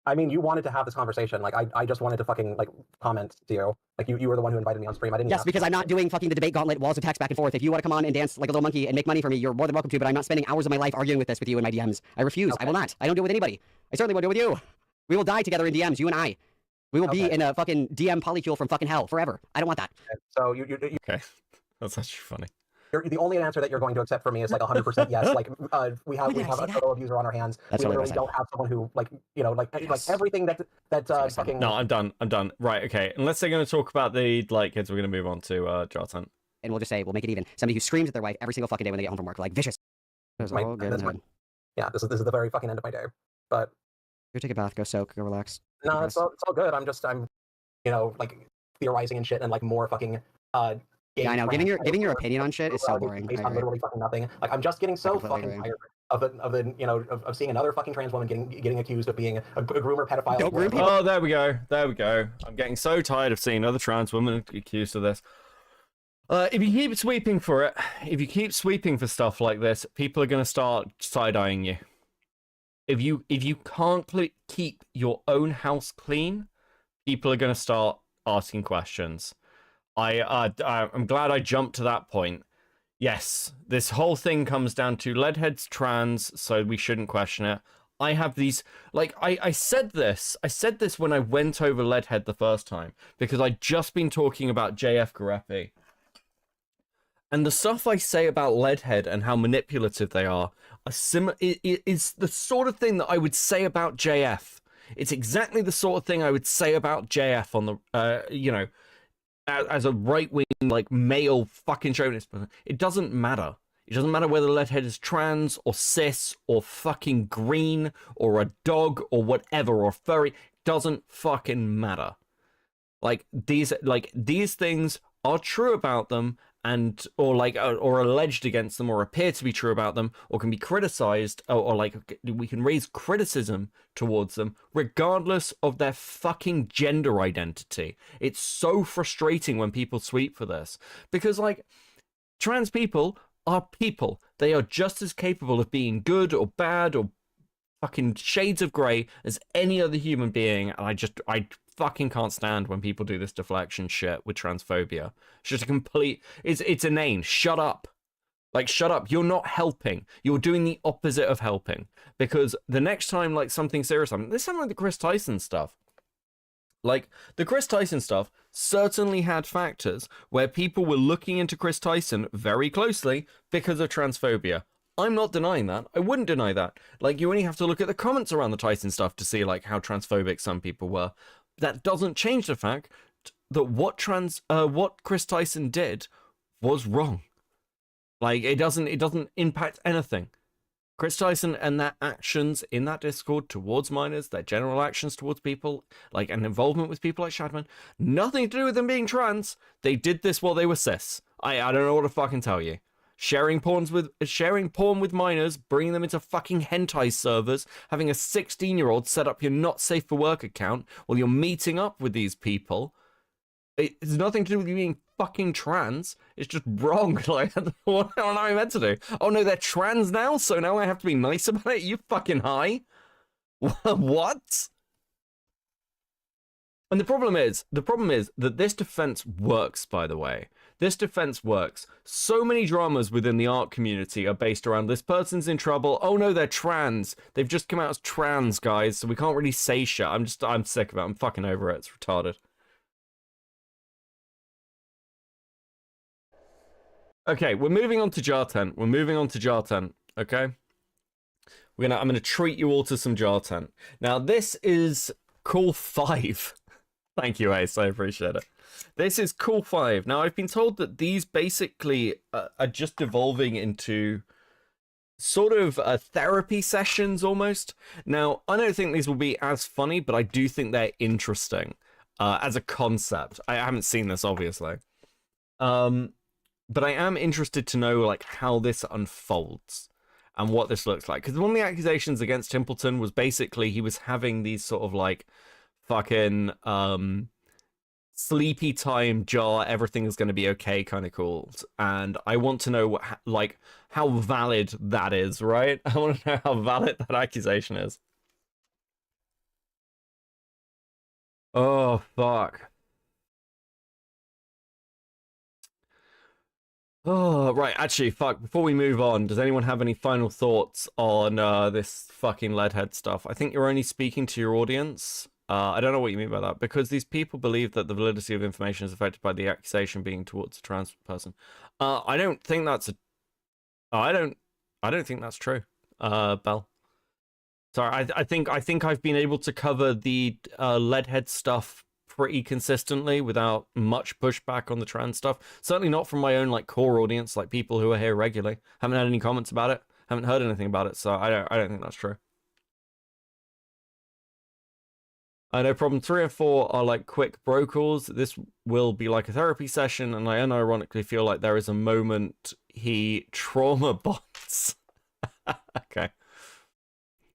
I mean, you wanted to have this conversation. Like, I just wanted to fucking, like, comment to you. Like, you were the one who invited me on stream. I didn't. Yes, because I'm not doing fucking the debate gauntlet, walls of text back and forth. If you want to come on and dance like a little monkey and make money for me, you're more than welcome to, but I'm not spending hours of my life arguing with you in my DMs. I refuse. Okay. I will not. I don't do it with anybody. I certainly won't do it with you. We will die together in DMs, you and I. We will be in a fucking DM polycule from fucking hell forever. I don't want that. Okay. So you okay. That's actually funny. The only answer that you're going to accept from me is like 100% yes. Like we have a total abuser on our hands. That's we literally don't have someone who like like everything that fucking. No, I'm done. Right, okay. Unless they're going to talk about the like kids, we're going to move on to Jartan. And we'll just say we'll make it even. Somebody who screams at their wife every single fucking day when they get home from work, like vicious. Yeah, this is the very fucking end of my day. But go take a bath, go soak, go relax. No, it's all good. I'm like theorizing and shit and like more fucking yeah, I know. Giving your opinion on shit is so boring. Based on literally fucking nothing. Like I'm just getting so fucking tired of seeing another fucking trans woman getting accused of being a groomer, pedophile. Don't groom people. Oh, there we go. I'm getting so tired of seeing another trans woman accused of this. If you keep sweeping for it, if you keep sweeping for stuff like this, people are gonna start side-eyeing you. If you can't keep your own house clean, people are gonna start asking questions. I'm glad I jumped to that point. Yes, this whole thing comes down to Leadhead's trans, so we shouldn't question it. I have these, like, I said this when I went over Leadhead the first time, because I'd just been talking about JF Garepi. And the stuff I say about Leadhead and how manipulative they are is the sort of thing that I would say about JF. It's exactly the sort of thing I would say about JF on the, you know, as a right-wing, like, male fucking chauvinist person. It doesn't matter. It doesn't matter whether Leadhead is trans or cis or fucking green or a dog or whatever or furry. It doesn't fucking matter. Like these things are true about them, and or alleged against them, or appear to be true about them, or can be criticized, or like we can raise criticism towards them regardless of their fucking gender identity. It's so frustrating when people sweep for this, because like trans people are people. They are just as capable of being good or bad or fucking shades of grey as any other human being, and I fucking can't stand when people do this deflection shit with transphobia. It's just a complete, it's inane. Shut up. Like, shut up. You're not helping. You're doing the opposite of helping. Because the next time, like, something serious happens, this happened like the Chris Tyson stuff. Like, the Chris Tyson stuff certainly had factors where people were looking into Chris Tyson very closely because of transphobia. I'm not denying that. I wouldn't deny that. Like, you only have to look at the comments around the Tyson stuff to see, like, how transphobic some people were. That doesn't change the fact that what Chris Tyson did was wrong. Like, it doesn't impact anything. Chris Tyson and their actions in that Discord towards minors, their general actions towards people, like, and involvement with people like Shadman, nothing to do with them being trans. They did this while they were cis. I don't know what to fucking tell you. Sharing porn with minors, bringing them into fucking hentai servers, having a 16-year-old set up your not safe for work account while you're meeting up with these people. It's nothing to do with you being fucking trans. It's just wrong. Like, what am I meant to do? Oh no, they're trans now, so now I have to be nice about it? You fucking high? What? And the problem is that this defense works, by the way. This defense works. So many dramas within the art community are based around this person's in trouble. Oh no, they're trans. They've just come out as trans, guys, so we can't really say shit. I'm sick of it. I'm fucking over it. It's retarded. Okay, we're moving on to Jarten. Okay? I'm gonna treat you all to some Jarten. Now, this is Call 5. Thank you, Ace. I appreciate it. This is Call 5. Now, I've been told that these basically are just evolving into sort of therapy sessions almost. Now, I don't think these will be as funny, but I do think they're interesting as a concept. I haven't seen this, obviously. But I am interested to know, like, how this unfolds and what this looks like. Because one of the accusations against Hempleton was basically he was having these sort of, like, fucking sleepy time jar, everything is going to be okay kind of calls. And I want to know, like, how valid that is, right? I want to know how valid that accusation is. Oh, fuck. Oh, right. Actually, fuck. Before we move on, does anyone have any final thoughts on this fucking Leadhead stuff? I think you're only speaking to your audience. I don't know what you mean by that, because these people believe that the validity of information is affected by the accusation being towards a trans person. I don't think that's I don't think that's true. Bell. Sorry, I think I've been able to cover the Leadhead stuff pretty consistently without much pushback on the trans stuff. Certainly not from my own, like, core audience, like people who are here regularly. Haven't had any comments about it. Haven't heard anything about it, so I don't think that's true. No problem. 3 and 4 are like quick bro calls. This will be like a therapy session, and I unironically feel like there is a moment he trauma bonds. Okay.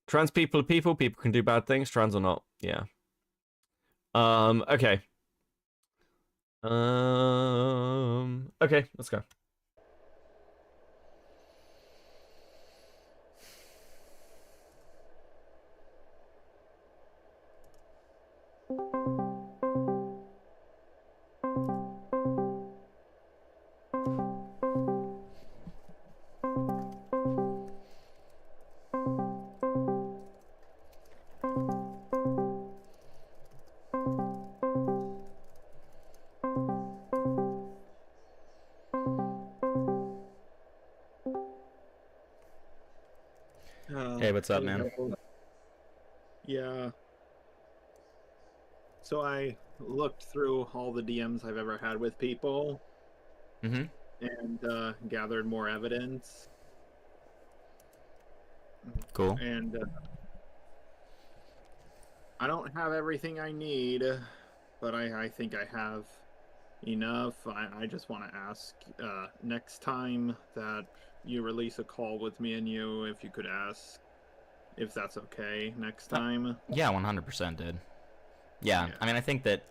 Trans people are people. People can do bad things. Trans or not. Yeah. Okay. Okay, let's go. Hey, what's up, man? Yeah. So I looked through all the DMs I've ever had with people Mm-hmm. and gathered more evidence. Cool. And I don't have everything I need, but I think I have enough. I just want to ask next time that you release a call with me and you, if you could ask if that's okay next time. Yeah, 100%, dude. Yeah, Yeah. I mean, I think that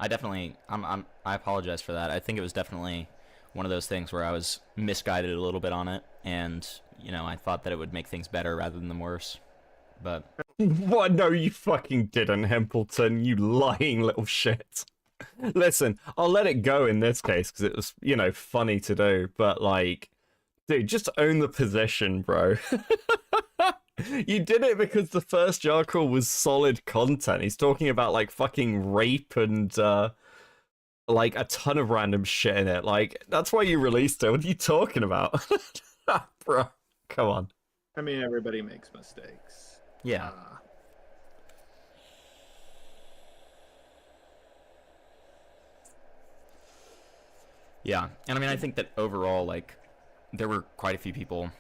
I definitely I apologize for that. I think it was definitely one of those things where I was misguided a little bit on it, and I thought that it would make things better rather than worse. But what? No, you fucking didn't, Hempleton. You lying little shit. Listen, I'll let it go in this case because it was, funny to do. But like, dude, just own the position, bro. You did it because the first jar crawl was solid content. He's talking about like fucking rape and like a ton of random shit in it. Like, that's why you released it. What are you talking about? Bro, come on. I mean, everybody makes mistakes. Yeah. Yeah, and I mean, I think that overall, like, there were quite a few people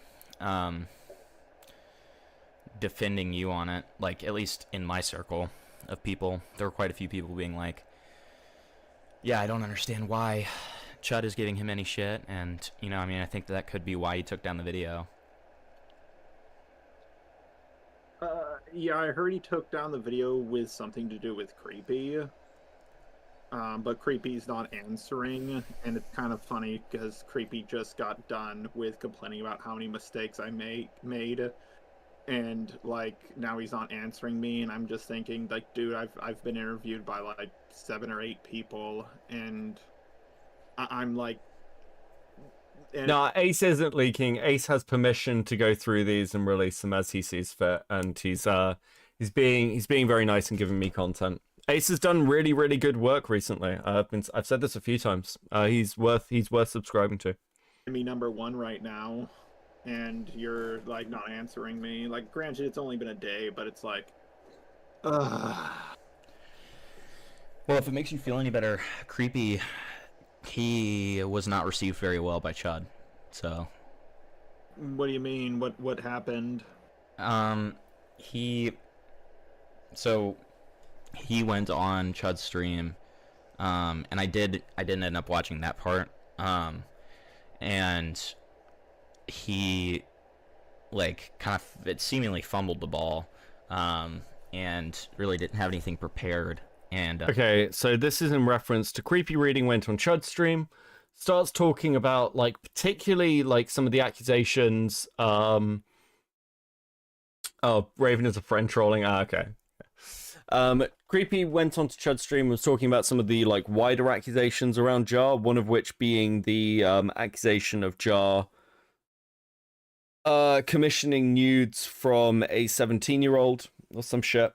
defending you on it. Like, at least in my circle of people, there were quite a few people being like, yeah, I don't understand why Chud is giving him any shit, and, I mean, I think that could be why he took down the video. Yeah, I heard he took down the video with something to do with Creepy. But Creepy's not answering, and it's kind of funny because Creepy just got done with complaining about how many mistakes I made, and like now he's not answering me, and I'm just thinking like, dude, I've been interviewed by like 7 or 8 people, and I'm like, No, Ace isn't leaking. Ace has permission to go through these and release them as he sees fit, and he's being very nice and giving me content. Ace has done really, really good work recently. I've said this a few times. He's worth subscribing to. me #1 right now, and you're like not answering me. Like, granted, it's only been a day, but it's like, Well, if it makes you feel any better, Creepy, he was not received very well by Chud. So. What do you mean? What happened? He went on Chud's stream, and I didn't end up watching that part, and he, like, kind of, it seemingly fumbled the ball, and really didn't have anything prepared, and... Okay, so this is in reference to Creepy Reading went on Chud's stream, starts talking about, like, particularly, like, some of the accusations, oh, Raven is a friend trolling, okay. Creepy went on to Chud's stream and was talking about some of the like wider accusations around Jar, one of which being the accusation of Jar commissioning nudes from a 17-year-old or some shit.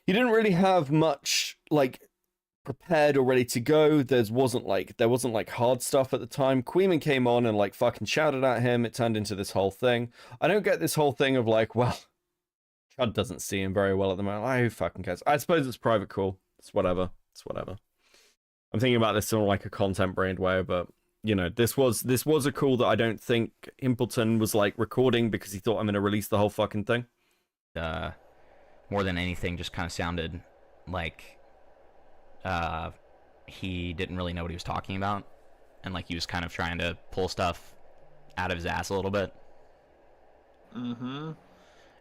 He didn't really have much like prepared or ready to go. There wasn't like hard stuff at the time. Queeman came on and like fucking shouted at him. It turned into this whole thing. I don't get this whole thing of like, well, Chud doesn't see him very well at the moment. Who fucking cares? I suppose it's private call. It's whatever. I'm thinking about this in like a content-brained way, but this was a call that I don't think Hempleton was like recording because he thought I'm gonna release the whole fucking thing. More than anything, just kind of sounded like he didn't really know what he was talking about, and like he was kind of trying to pull stuff out of his ass a little bit. Mm-hmm.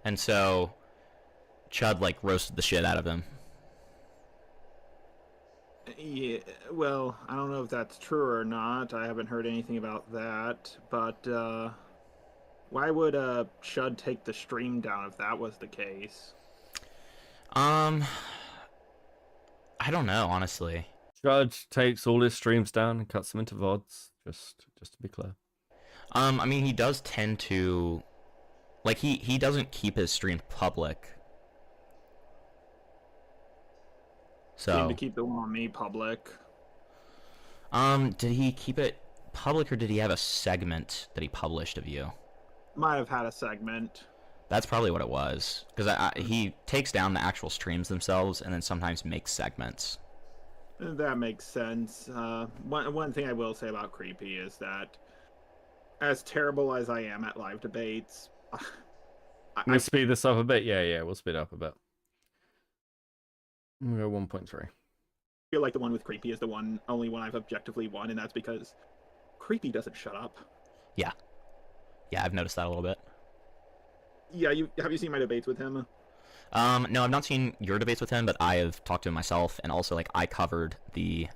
And so Chud like roasted the shit out of him. Yeah, well, I don't know if that's true or not. I haven't heard anything about that. But why would Chud take the stream down if that was the case? I don't know, honestly. Chud takes all his streams down and cuts them into VODs, just to be clear. I mean, he does tend to, like, he doesn't keep his stream public. So Seem to keep the one on me public. Did he keep it public, or did he have a segment that he published of you? might have had a segment. That's probably what it was, because he takes down the actual streams themselves and then sometimes makes segments. That makes sense. One thing I will say about Creepy is that, as terrible as I am at live debates, We'll speed this up a bit. Yeah, we'll speed up a bit. We'll go 1.3. I feel like the one with Creepy is the only one I've objectively won, and that's because Creepy doesn't shut up. Yeah, I've noticed that a little bit. Yeah, have you seen my debates with him? No, I've not seen your debates with him, but I have talked to him myself, and also like I covered the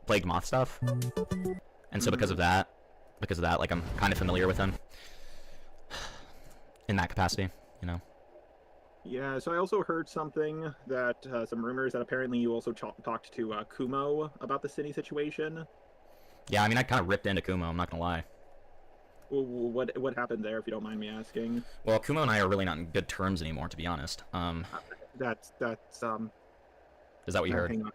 Plague Moth stuff, and so because of that, like I'm kind of familiar with him in that capacity, you know. Yeah, so I also heard something that some rumors that apparently you also talked to Kumo about the Cine situation. Yeah, I mean I kind of ripped into Kumo. I'm not gonna lie. What happened there, if you don't mind me asking? Well, Kumo and I are really not in good terms anymore, to be honest. That's Is that what you heard? hang on.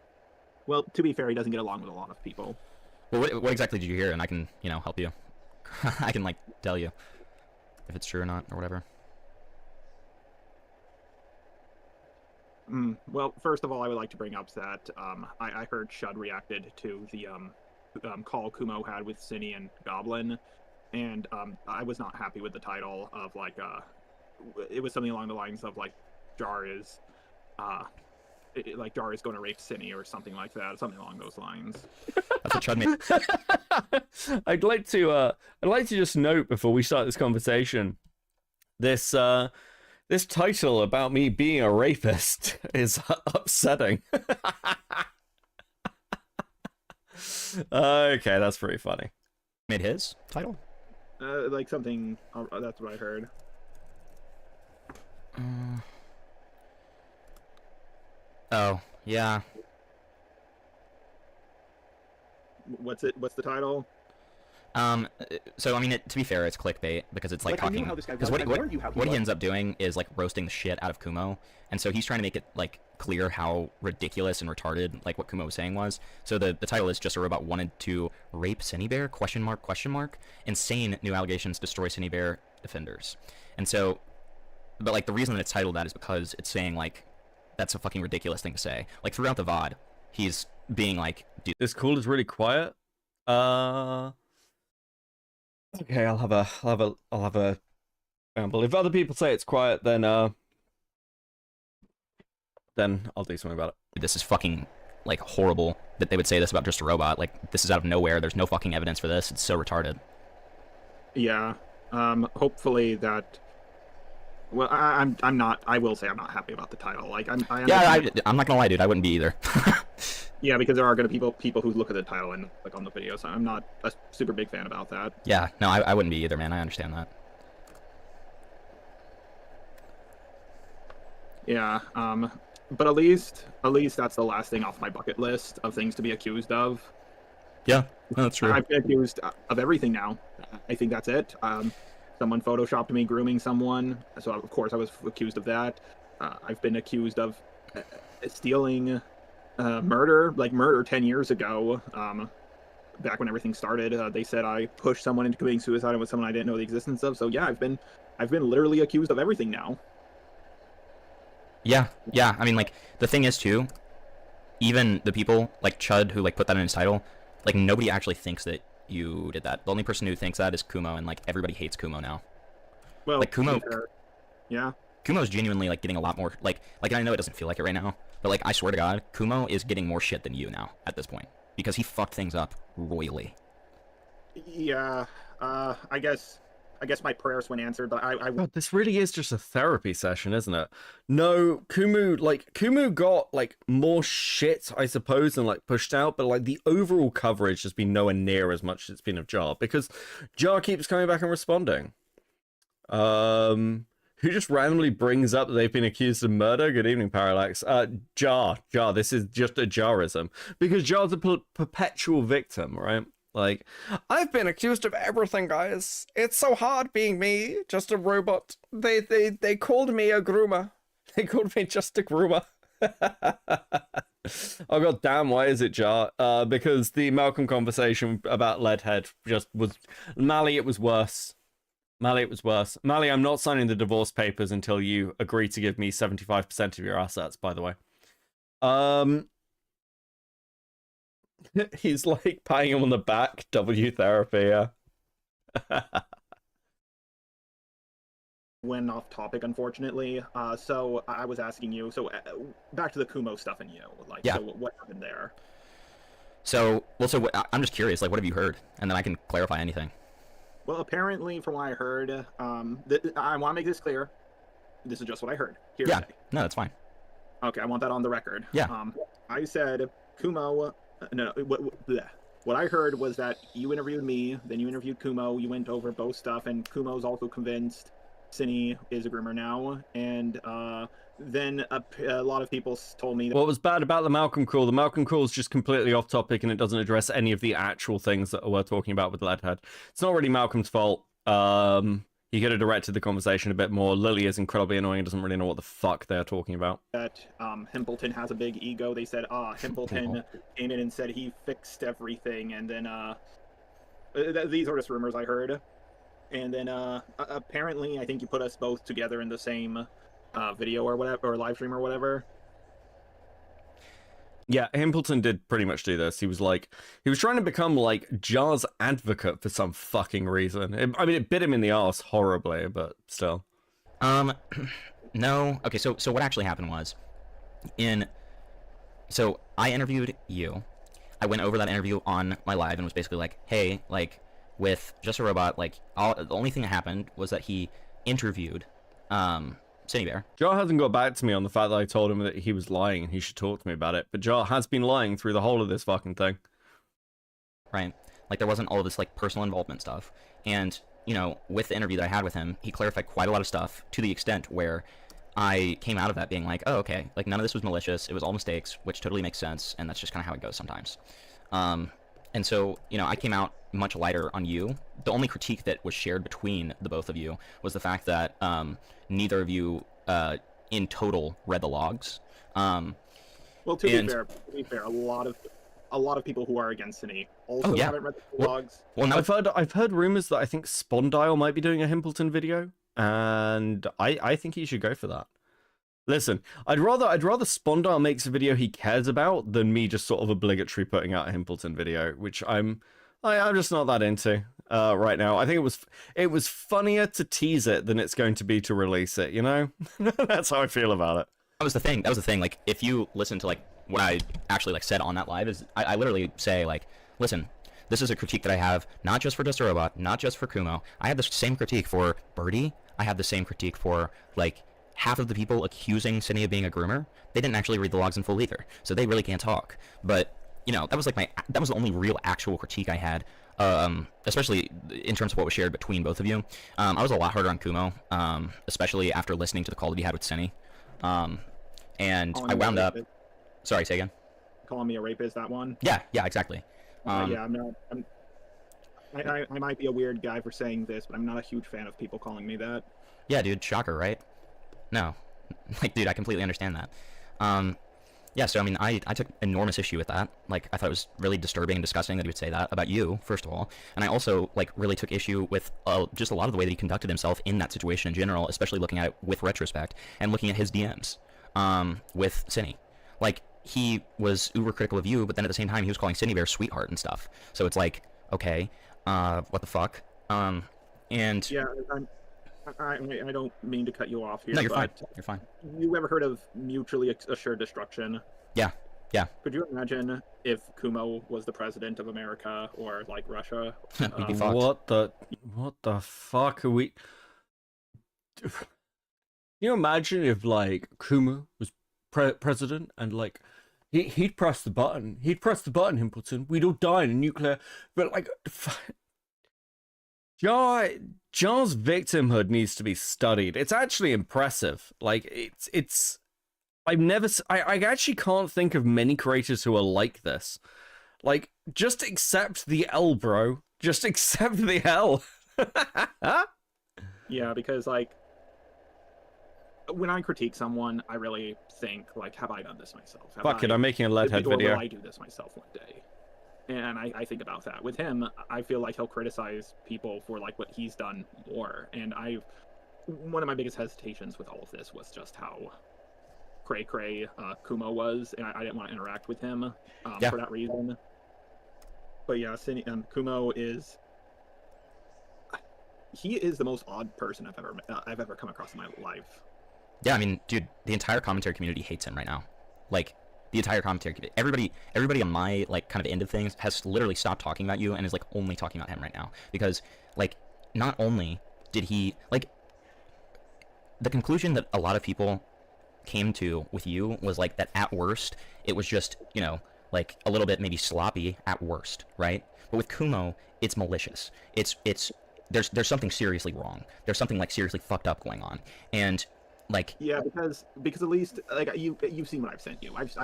Well, to be fair, he doesn't get along with a lot of people. Well, what exactly did you hear? And I can, help you. I can like tell you if it's true or not or whatever. Well, first of all, I would like to bring up that I heard Shud reacted to the call Kumo had with Cine and Goblin, and I was not happy with the title of like it was something along the lines of like Jar is Jar is going to rape Cine or something like that, something along those lines. That's what Chud made. I'd like to just note before we start this conversation, this title about me being a rapist is upsetting. Okay, that's pretty funny. Made his title? Like something. That's what I heard. Oh, yeah. What's the title? So I mean, to be fair, it's clickbait because it's like talking. Because what he ends up doing is like roasting the shit out of Kumo, and so he's trying to make it like clear how ridiculous and retarded like what Kumo was saying was. So the title is "Just a Robot Wanted to Rape Cinebear?" ? Insane new allegations destroy Cinebear defenders, and so, but like the reason that it's titled that is because it's saying like that's a fucking ridiculous thing to say. Like throughout the VOD, he's being like, dude, this call is really quiet. Okay, I'll have a ramble. If other people say it's quiet, then I'll do something about it. This is fucking like horrible that they would say this about Just a Robot. Like this is out of nowhere. There's no fucking evidence for this. It's so retarded. Yeah. Hopefully that. Well, I'm not. I will say I'm not happy about the title. Like I'm not gonna lie, dude. I wouldn't be either. Yeah, because there are going to be people who look at the title and like on the video, so I'm not a super big fan about that. Yeah, no, I wouldn't be either, man. I understand that. Yeah, but at least that's the last thing off my bucket list of things to be accused of. Yeah, that's true. I've been accused of everything now. I think that's it. Someone photoshopped me grooming someone, so of course I was accused of that. I've been accused of stealing. Murder 10 years ago, back when everything started. They said I pushed someone into committing suicide with someone I didn't know the existence of. So yeah, I've been literally accused of everything now. Yeah. I mean, like the thing is too, even the people like Chud who like put that in his title, like nobody actually thinks that you did that. The only person who thinks that is Kumo, and like everybody hates Kumo now. Well, like Kumo. Yeah. Kumo's genuinely like getting a lot more like I know it doesn't feel like it right now, but like I swear to God, Kumo is getting more shit than you now at this point because he fucked things up royally. Yeah, I guess my prayers went answered, but God, this really is just a therapy session, isn't it? No, Kumu got like more shit, I suppose, and like pushed out, but like the overall coverage has been nowhere near as much as it's been of Jar because Jar keeps coming back and responding. Who just randomly brings up that they've been accused of murder? Good evening, Parallax. Jar, this is just a Jarism. Because Jar's a perpetual victim, right? Like, I've been accused of everything, guys. It's so hard being me, just a robot. They called me a groomer. They called me just a groomer. Oh god damn, why is it Jar? Because the Malcolm conversation about Leadhead just was Mally, it was worse. Mally, it was worse. Mally, I'm not signing the divorce papers until you agree to give me 75% of your assets, by the way. He's like patting him on the back, W therapy, yeah. Went off topic, unfortunately. So I was asking you, so back to the Kumo stuff and you, like, Yeah. so what happened there? So, I'm just curious, like, what have you heard? And then I can clarify anything. Well, apparently, from what I heard, I want to make this clear. This is just what I heard. Yeah, no, that's fine. Okay, I want that on the record. Yeah. I said Kumo. No, what I heard was that you interviewed me, then you interviewed Kumo. You went over both stuff, and Kumo's also convinced Cinny is a groomer now, and then a lot of people told me that What was bad about the Malcolm call? The Malcolm call is just completely off topic, and it doesn't address any of the actual things that we're talking about with Leadhead. It's not really Malcolm's fault. He could have directed the conversation a bit more. Lily is incredibly annoying and doesn't really know what the fuck they're talking about. Hempleton has a big ego. They said, Hempleton came in and said he fixed everything, and then these are just rumors I heard. And then apparently, I think you put us both together in the same video or whatever, or live stream or whatever. Yeah, Hempleton did pretty much do this. He was trying to become like Jar's advocate for some fucking reason. It bit him in the ass horribly, but still. No. Okay, so what actually happened was, so I interviewed you. I went over that interview on my live and was basically like, hey, like, with Just a Robot, like, the only thing that happened was that he interviewed, Cinny Bear. Jar hasn't got back to me on the fact that I told him that he was lying and he should talk to me about it, but Jar has been lying through the whole of this fucking thing. Right. Like, there wasn't all this, like, personal involvement stuff. And, you know, with the interview that I had with him, he clarified quite a lot of stuff to the extent where I came out of that being like, oh, okay, like, none of this was malicious. It was all mistakes, which totally makes sense, and that's just kind of how it goes sometimes. And so, you know, I came out much lighter on you. The only critique that was shared between the both of you was the fact that neither of you, in total, read the logs. Well, to be fair, a lot of people who are against Cinny also haven't read the logs. Well, no, I've heard rumors that I think Spondyle might be doing a Hempleton video, and I think he should go for that. Listen, I'd rather Spondyle makes a video he cares about than me just sort of obligatory putting out a Hempleton video, which I'm just not that into right now. I think it was funnier to tease it than it's going to be to release it, you know? That's how I feel about it. That was the thing. Like, if you listen to, like, what I actually, like, said on that live, is I literally say, like, listen, this is a critique that I have, not just for Just a Robot, not just for Kumo. I have the same critique for Birdie. I have the same critique for, like, half of the people accusing Cinny of being a groomer. They didn't actually read the logs in full either, so they really can't talk. But, you know, that was the only real actual critique I had, especially in terms of what was shared between both of you. I was a lot harder on Kumo, especially after listening to the call that he had with Cinny. And I wound up... Sorry, say again? Calling me a rapist, that one? Yeah, exactly. Yeah, I might be a weird guy for saying this, but I'm not a huge fan of people calling me that. Yeah, dude, shocker, right? No. Like, dude, I completely understand that. Yeah, so, I mean, I took enormous issue with that. Like, I thought it was really disturbing and disgusting that he would say that about you, first of all. And I also, like, really took issue with just a lot of the way that he conducted himself in that situation in general, especially looking at it with retrospect and looking at his DMs with Cinny. Like, he was uber critical of you, but then at the same time, he was calling Cinny Bear sweetheart and stuff. So it's like, okay, what the fuck? And... Yeah, I don't mean to cut you off here. No, you're fine. You're fine. You ever heard of mutually assured destruction? Yeah. Could you imagine if Kumo was the president of America or like Russia? We'd be fucked. What the fuck are we? Can you imagine if like Kumo was president and like he'd press the button, Hempleton, we'd all die in a nuclear. But like, Jar's victimhood needs to be studied. It's actually impressive. Like, it's I actually can't think of many creators who are like this. Like, just accept the L, bro. Just accept the L. Yeah, because like when I critique someone, I really think, like, have I done this myself? Fuck it, I'm making a Leadhead video. Or will I do this myself one day? And I think about that. With him, I feel like he'll criticize people for, like, what he's done more. And one of my biggest hesitations with all of this was just how cray-cray Kumo was, and I didn't want to interact with him for that reason. But yeah, Kumo is... He is the most odd person I've ever come across in my life. Yeah, I mean, dude, the entire commentary community hates him right now. Like, the entire commentary community, everybody on my, like, kind of end of things has literally stopped talking about you and is, like, only talking about him right now. Because, like, not only did he, like, the conclusion that a lot of people came to with you was, like, that at worst, it was just, you know, like, a little bit maybe sloppy at worst, right? But with Kumo, it's malicious. There's something seriously wrong. There's something, like, seriously fucked up going on. And, like, yeah, because at least, like, you've seen what I've sent you. I've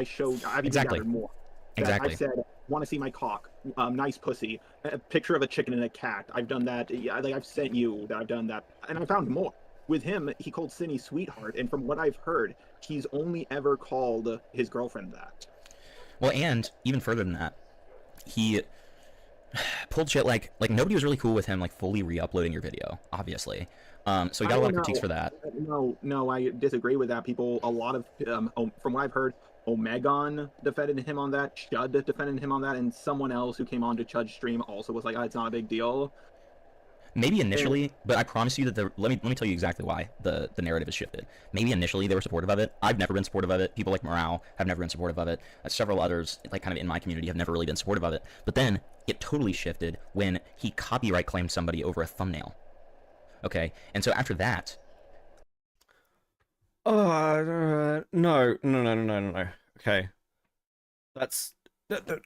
exactly even more. Exactly. I said, want to see my cock? Nice pussy. A picture of a chicken and a cat. I've done that. Yeah, like, I've sent you that I've done that, and I found more. With him, he called Cindy sweetheart, and from what I've heard, he's only ever called his girlfriend that. Well, and even further than that, he pulled shit like nobody was really cool with him, like, fully re-uploading your video, obviously. So he got a lot of critiques for that. No, I disagree with that. A lot of, from what I've heard, Omegon defended him on that, Chud defended him on that, and someone else who came on to Chud's stream also was like, oh, it's not a big deal. Maybe initially, but I promise you that let me tell you exactly why the narrative is shifted. Maybe initially they were supportive of it. I've never been supportive of it. People like Morale have never been supportive of it. Several others, like, kind of in my community, have never really been supportive of it. But then it totally shifted when he copyright claimed somebody over a thumbnail. Okay, and so after that... No. Okay. That's...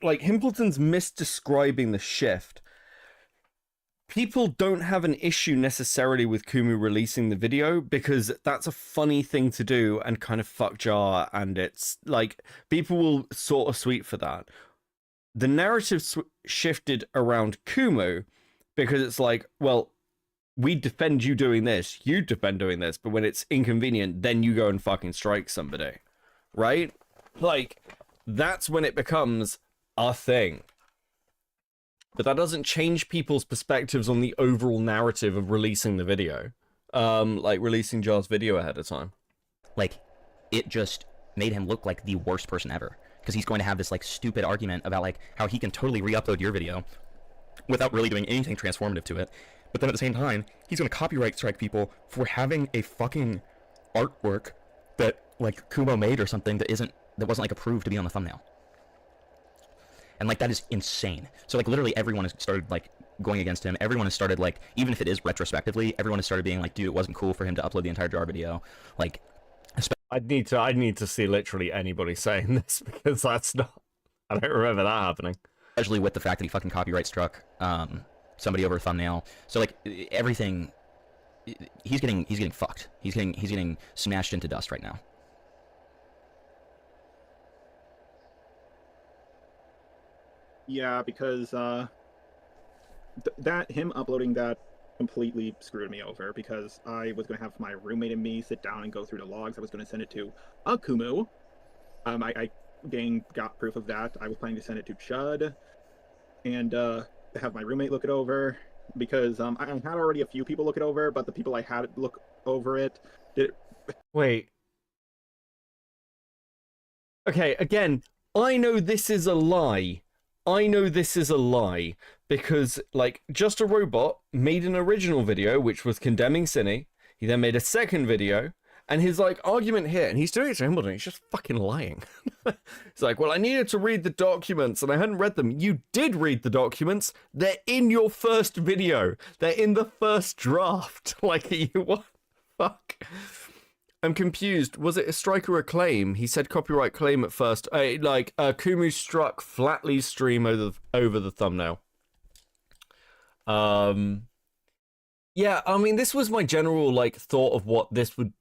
like, Hempleton's misdescribing the shift. People don't have an issue necessarily with Kumu releasing the video because that's a funny thing to do and kind of fuck jar, and it's, like, people will sort of sweet for that. The narrative shifted around Kumu because it's like, well, we defend you doing this, you defend doing this, but when it's inconvenient, then you go and fucking strike somebody, right? Like, that's when it becomes a thing. But that doesn't change people's perspectives on the overall narrative of releasing the video. Like, releasing Jar's video ahead of time. Like, it just made him look like the worst person ever. Because he's going to have this, like, stupid argument about, like, how he can totally re-upload your video without really doing anything transformative to it. But then at the same time, he's going to copyright strike people for having a fucking artwork that, like, Kumo made or something that wasn't, like, approved to be on the thumbnail. And, like, that is insane. So, like, literally everyone has started, like, going against him. Everyone has started, like, even if it is retrospectively, everyone has started being like, dude, it wasn't cool for him to upload the entire Jar video. Like, I'd need to see literally anybody saying this, because that's not... I don't remember that happening. Especially with the fact that he fucking copyright struck somebody over a thumbnail. So, like, everything... He's getting fucked. He's getting smashed into dust right now. Yeah, because him uploading that completely screwed me over, because I was going to have my roommate and me sit down and go through the logs. I was going to send it to Kumu. I got proof of that. I was planning to send it to Chud and have my roommate look it over, because I had already a few people look it over, but the people I had look over it did it. Wait. Okay, again, I know this is a lie. Because, like, Just a Robot made an original video which was condemning Cine. He then made a second video, and his, like, argument here, and he's doing it to Hempleton, he's just fucking lying. He's like, well, I needed to read the documents, and I hadn't read them. You did read the documents. They're in your first video. They're in the first draft. Like, what the fuck? I'm confused. Was it a strike or a claim? He said copyright claim at first. Kumu struck Flatley's stream over the thumbnail. Yeah, I mean, this was my general, like, thought of what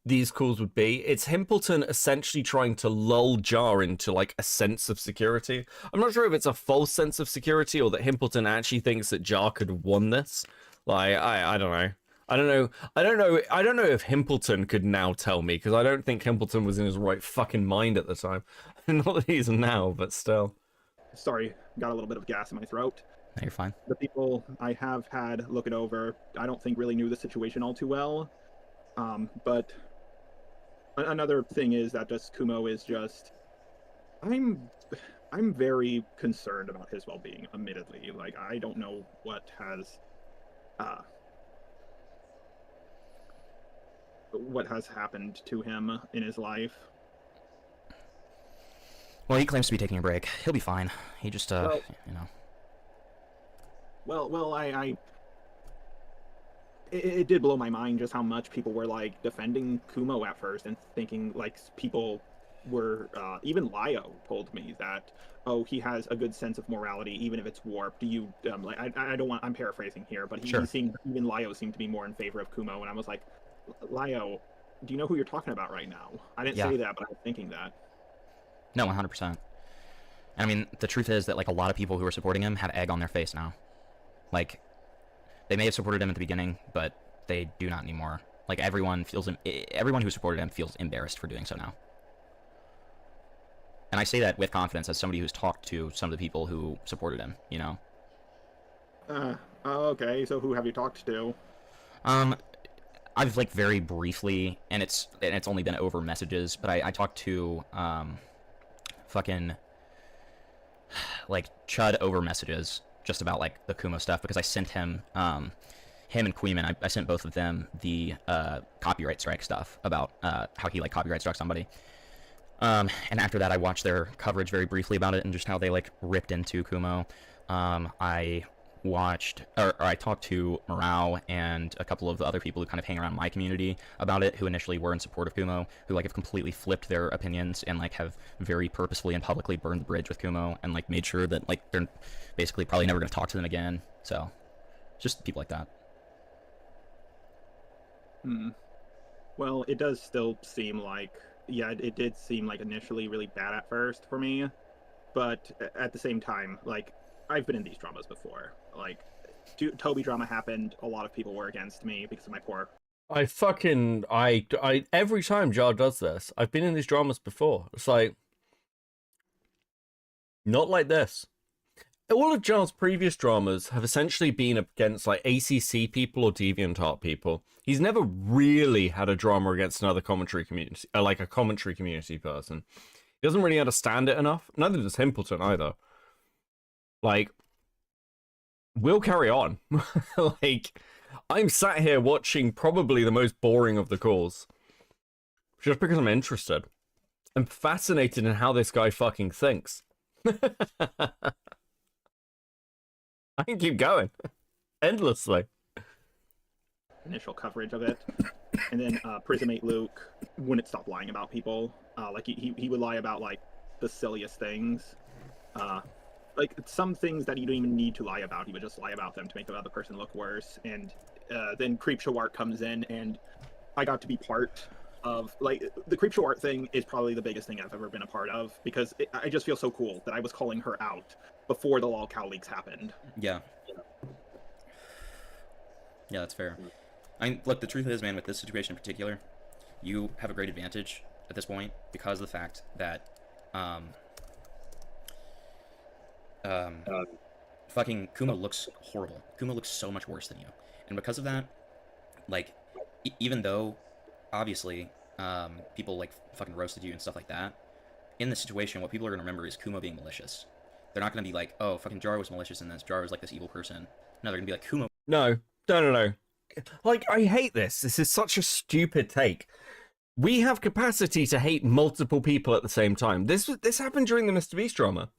these calls would be. It's Hempleton essentially trying to lull Jar into, like, a sense of security. I'm not sure if it's a false sense of security or that Hempleton actually thinks that Jar could have won this. Like, I don't know. I don't know. I don't know if Hempleton could now tell me, because I don't think Hempleton was in his right fucking mind at the time. Not that he's now, but still. Sorry, got a little bit of gas in my throat. No, you're fine. The people I have had look it over, I don't think really knew the situation all too well. But another thing is that just Kumo is just, I'm very concerned about his well-being, admittedly. Like, I don't know what has happened to him in his life. Well, he claims to be taking a break. He'll be fine. He just, well, you know. Well, it did blow my mind just how much people were, like, defending Kumo at first and thinking, like, people were, even Lio told me that, oh, he has a good sense of morality, even if it's warped. Do you, like, I don't want, I'm paraphrasing here, but Sure. even Lio seemed to be more in favor of Kumo, and I was like, Lio, do you know who you're talking about right now? I didn't say that, but I was thinking that. No, 100%. I mean, the truth is that, like, a lot of people who are supporting him have egg on their face now. Like, they may have supported him at the beginning, but they do not anymore. Like, everyone who supported him feels embarrassed for doing so now. And I say that with confidence as somebody who's talked to some of the people who supported him, you know? Okay, so who have you talked to? I've, like, very briefly, and it's only been over messages, but I talked to, fucking, like, Chud over messages, just about, like, the Kumo stuff, because I sent him, him and Queeman, I sent both of them the, copyright strike stuff about, how he, like, copyright struck somebody. And after that, I watched their coverage very briefly about it, and just how they, like, ripped into Kumo. I talked to Morale and a couple of the other people who kind of hang around my community about it, who initially were in support of Kumo, who, like, have completely flipped their opinions and, like, have very purposefully and publicly burned the bridge with Kumo and, like, made sure that, like, they're basically probably never going to talk to them again. So, just people like that. Well, it does still seem like, yeah, it did seem like initially really bad at first for me, but at the same time, like, I've been in these dramas before. Like, Toby drama happened, a lot of people were against me because of my poor. I every time Jar does this, I've been in these dramas before. It's like, not like this. All of Jar's previous dramas have essentially been against, like, ACC people or DeviantArt people. He's never really had a drama against another commentary community, like a commentary community person. He doesn't really understand it enough. Neither does Hempleton either. Like, we'll carry on. Like, I'm sat here watching probably the most boring of the calls. Just because I'm interested. I'm fascinated in how this guy fucking thinks. I can keep going. Endlessly. Initial coverage of it. And then Prismate Luke wouldn't stop lying about people. Like, he would lie about, like, the silliest things. Like, some things that you don't even need to lie about, he would just lie about them to make the other person look worse. And then Creepshow Art comes in, and I got to be part of, like, the Creepshow Art thing is probably the biggest thing I've ever been a part of, because I just feel so cool that I was calling her out before the lolcow leaks happened. Yeah. Yeah, that's fair. I mean, look, the truth is, man, with this situation in particular, you have a great advantage at this point because of the fact that, fucking Kumo looks horrible. Kumo looks so much worse than you. And because of that, like, even though, obviously, people, like, fucking roasted you and stuff like that, in this situation, what people are going to remember is Kumo being malicious. They're not going to be like, oh, fucking Jar was malicious in this. Jar was, like, this evil person. No, they're going to be like, Kumo. No. Like, I hate this. This is such a stupid take. We have capacity to hate multiple people at the same time. This happened during the Mr. Beast drama.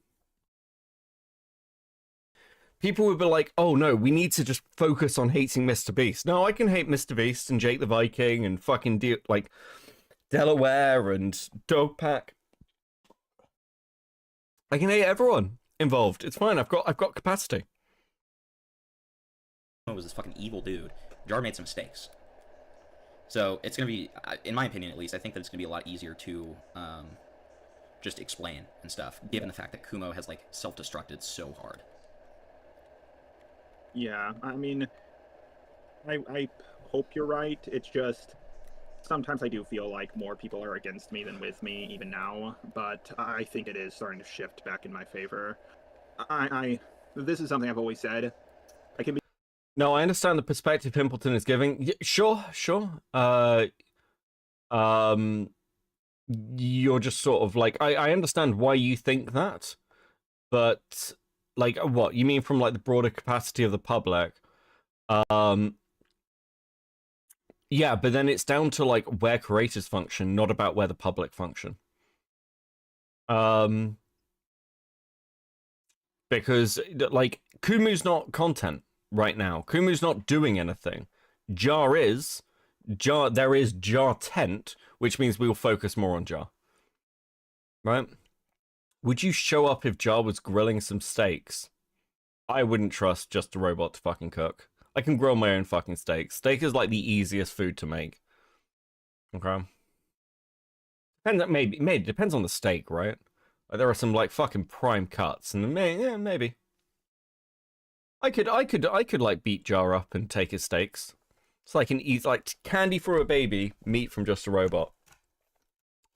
People would be like, oh no, we need to just focus on hating Mr. Beast. No, I can hate Mr. Beast and Jake the Viking and fucking like Delaware and Dogpack. I can hate everyone involved. It's fine. I've got capacity. Was this fucking evil dude. Jar made some mistakes. So it's going to be, in my opinion at least, I think that it's going to be a lot easier to just explain and stuff, given the fact that Kumo has, like, self-destructed so hard. Yeah, I mean, I hope you're right. It's just sometimes I do feel like more people are against me than with me, even now. But I think it is starting to shift back in my favor. This is something I've always said. I can be. No, I understand the perspective Hempleton is giving. Yeah, sure. You're just sort of like, I understand why you think that, but like, what you mean from like the broader capacity of the public? Yeah, but then it's down to like where creators function, not about where the public function. Because like Kumu's not content right now. Kumu's not doing anything. Jar is. There is Jar Tent, which means we'll focus more on Jar. Right? Would you show up if Jar was grilling some steaks? I wouldn't trust just a robot to fucking cook. I can grill my own fucking steak. Steak is like the easiest food to make. Okay. Maybe depends on the steak, right? Like, there are some like fucking prime cuts, and maybe. I could like beat Jar up and take his steaks. It's like like candy for a baby, meat from just a robot.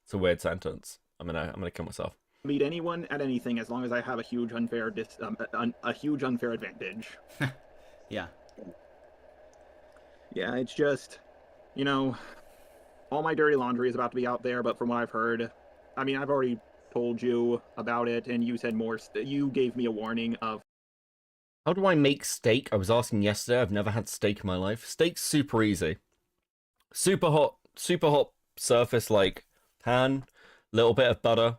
It's a weird sentence. I'm gonna kill myself. Beat anyone at anything as long as I have a huge unfair advantage. Yeah. Yeah, it's just, you know, all my dirty laundry is about to be out there, but from what I've heard, I mean, I've already told you about it, and you said more. You gave me a warning of. How do I make steak? I was asking yesterday. I've never had steak in my life. Steak's super easy. Super hot surface, like pan, little bit of butter,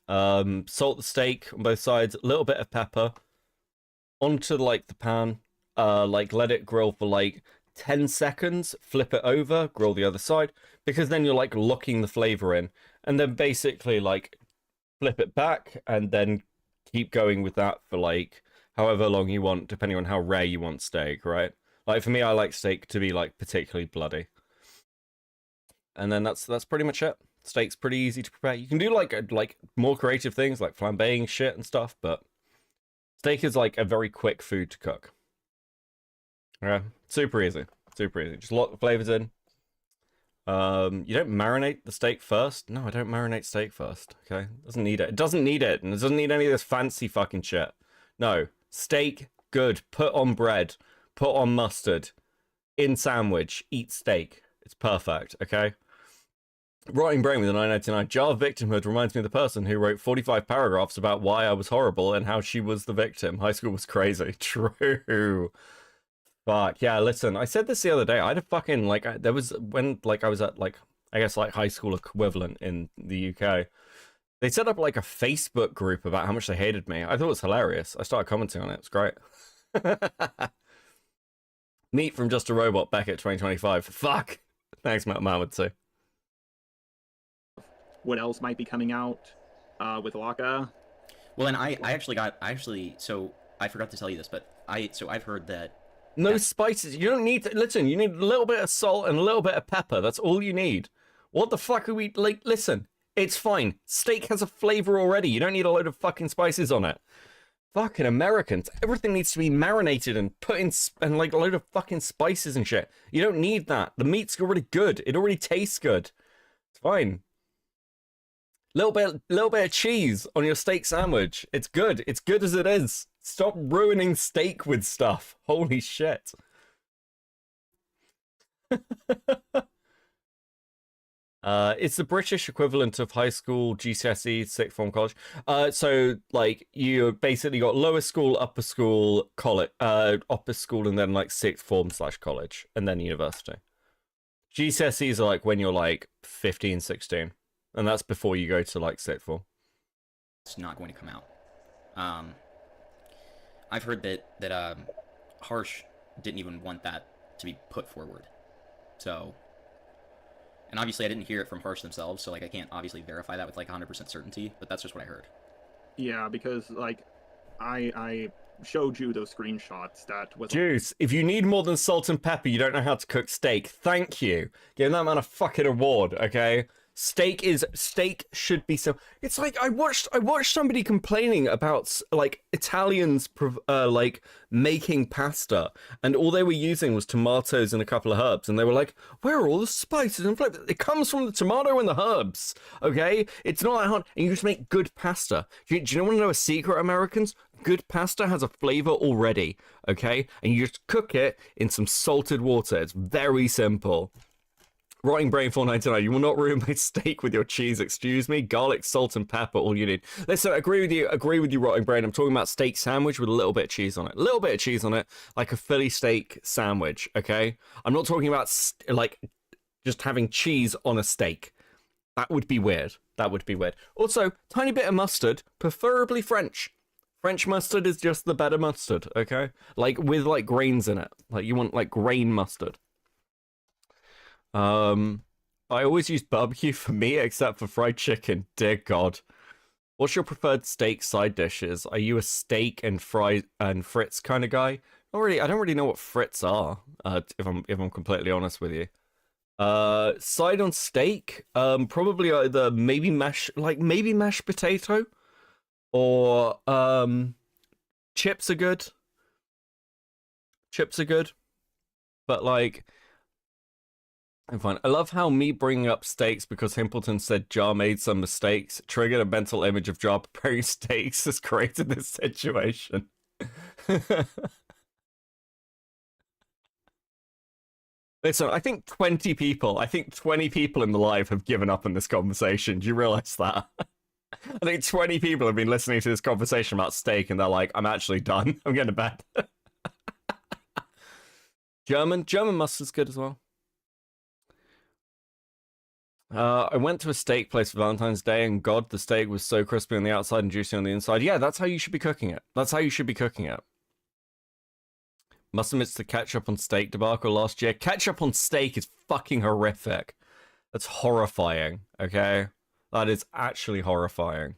salt the steak on both sides, a little bit of pepper, onto like the pan, like let it grill for like 10 seconds, flip it over, grill the other side, because then you're like locking the flavor in, and then basically like flip it back and then keep going with that for like however long you want, depending on how rare you want steak, right? Like for me, I like steak to be like particularly bloody. And then that's pretty much it. Steak's pretty easy to prepare. You can do like more creative things like flambeing shit and stuff, but steak is like a very quick food to cook. Yeah, super easy. Just lock the flavors in. You don't marinate the steak first. No, I don't marinate steak first. Okay, doesn't need it. It doesn't need it, and it doesn't need any of this fancy fucking shit. No, steak, good. Put on bread. Put on mustard. In sandwich. Eat steak. It's perfect. Okay. Rotting Brain with a 999. Jar victimhood reminds me of the person who wrote 45 paragraphs about why I was horrible and how she was the victim. High school was crazy. True. Fuck. Yeah, listen, I said this the other day. I had a fucking, like, there was, when, like, I was at, like, I guess, like, high school equivalent in the UK. They set up, like, a Facebook group about how much they hated me. I thought it was hilarious. I started commenting on it. It's great. Meet from Just a Robot back at 2025. Fuck. Thanks, Matt Mahmoud, too. What else might be coming out with Laka? Well, and I so I forgot to tell you this, but I've heard that no spices. You don't need to, listen, you need a little bit of salt and a little bit of pepper. That's all you need. What the fuck are we, like, listen, it's fine. Steak has a flavor already. You don't need a load of fucking spices on it. Fucking Americans. Everything needs to be marinated and put in, and like a load of fucking spices and shit. You don't need that. The meat's already good. It already tastes good. It's fine. Little bit of cheese on your steak sandwich. It's good. It's good as it is. Stop ruining steak with stuff. Holy shit. It's the British equivalent of high school, GCSE, sixth form, college. So like you basically got lower school, upper school, college, upper school, and then like sixth form / college, and then university. GCSEs are like when you're like 15, 16. And that's before you go to like sixth form. It's not going to come out. I've heard that Harsh didn't even want that to be put forward. So, and obviously I didn't hear it from Harsh themselves, so like I can't obviously verify that with like 100% certainty, but that's just what I heard. Yeah, because like I showed you those screenshots that was Juice, if you need more than salt and pepper, you don't know how to cook steak. Thank you. Give that man a fucking award, okay? Steak should be so. It's like I watched somebody complaining about like Italians like making pasta, and all they were using was tomatoes and a couple of herbs, and they were like, "Where are all the spices and flavors?" It comes from the tomato and the herbs. Okay, it's not that hard, and you just make good pasta. Do you want to know a secret, Americans? Good pasta has a flavor already. Okay, and you just cook it in some salted water. It's very simple. Rotting Brain 499, you will not ruin my steak with your cheese, excuse me. Garlic, salt, and pepper, all you need. Listen, agree with you, Rotting Brain. I'm talking about steak sandwich with a little bit of cheese on it. A little bit of cheese on it, like a Philly steak sandwich, okay? I'm not talking about, like, just having cheese on a steak. That would be weird. That would be weird. Also, tiny bit of mustard, preferably French. French mustard is just the better mustard, okay? Like, with, like, grains in it. Like, you want, like, grain mustard. I always use barbecue for meat except for fried chicken. Dear God. What's your preferred steak side dishes? Are you a steak and frits kind of guy? Not really. I don't really know what frits are. If I'm completely honest with you. Side on steak. Probably either maybe mashed potato, or chips are good. Chips are good, but like. I'm fine. I love how me bringing up steaks because Hempleton said Jar made some mistakes triggered a mental image of Jar preparing steaks has created this situation. Listen, I think 20 people in the live have given up on this conversation. Do you realize that? I think 20 people have been listening to this conversation about steak and they're like, I'm actually done. I'm going to bed. German mustard's good as well. I went to a steak place for Valentine's Day, and God, the steak was so crispy on the outside and juicy on the inside. Yeah, that's how you should be cooking it. That's how you should be cooking it. Must admit the ketchup on steak debacle last year. Ketchup on steak is fucking horrific. That's horrifying, okay? That is actually horrifying.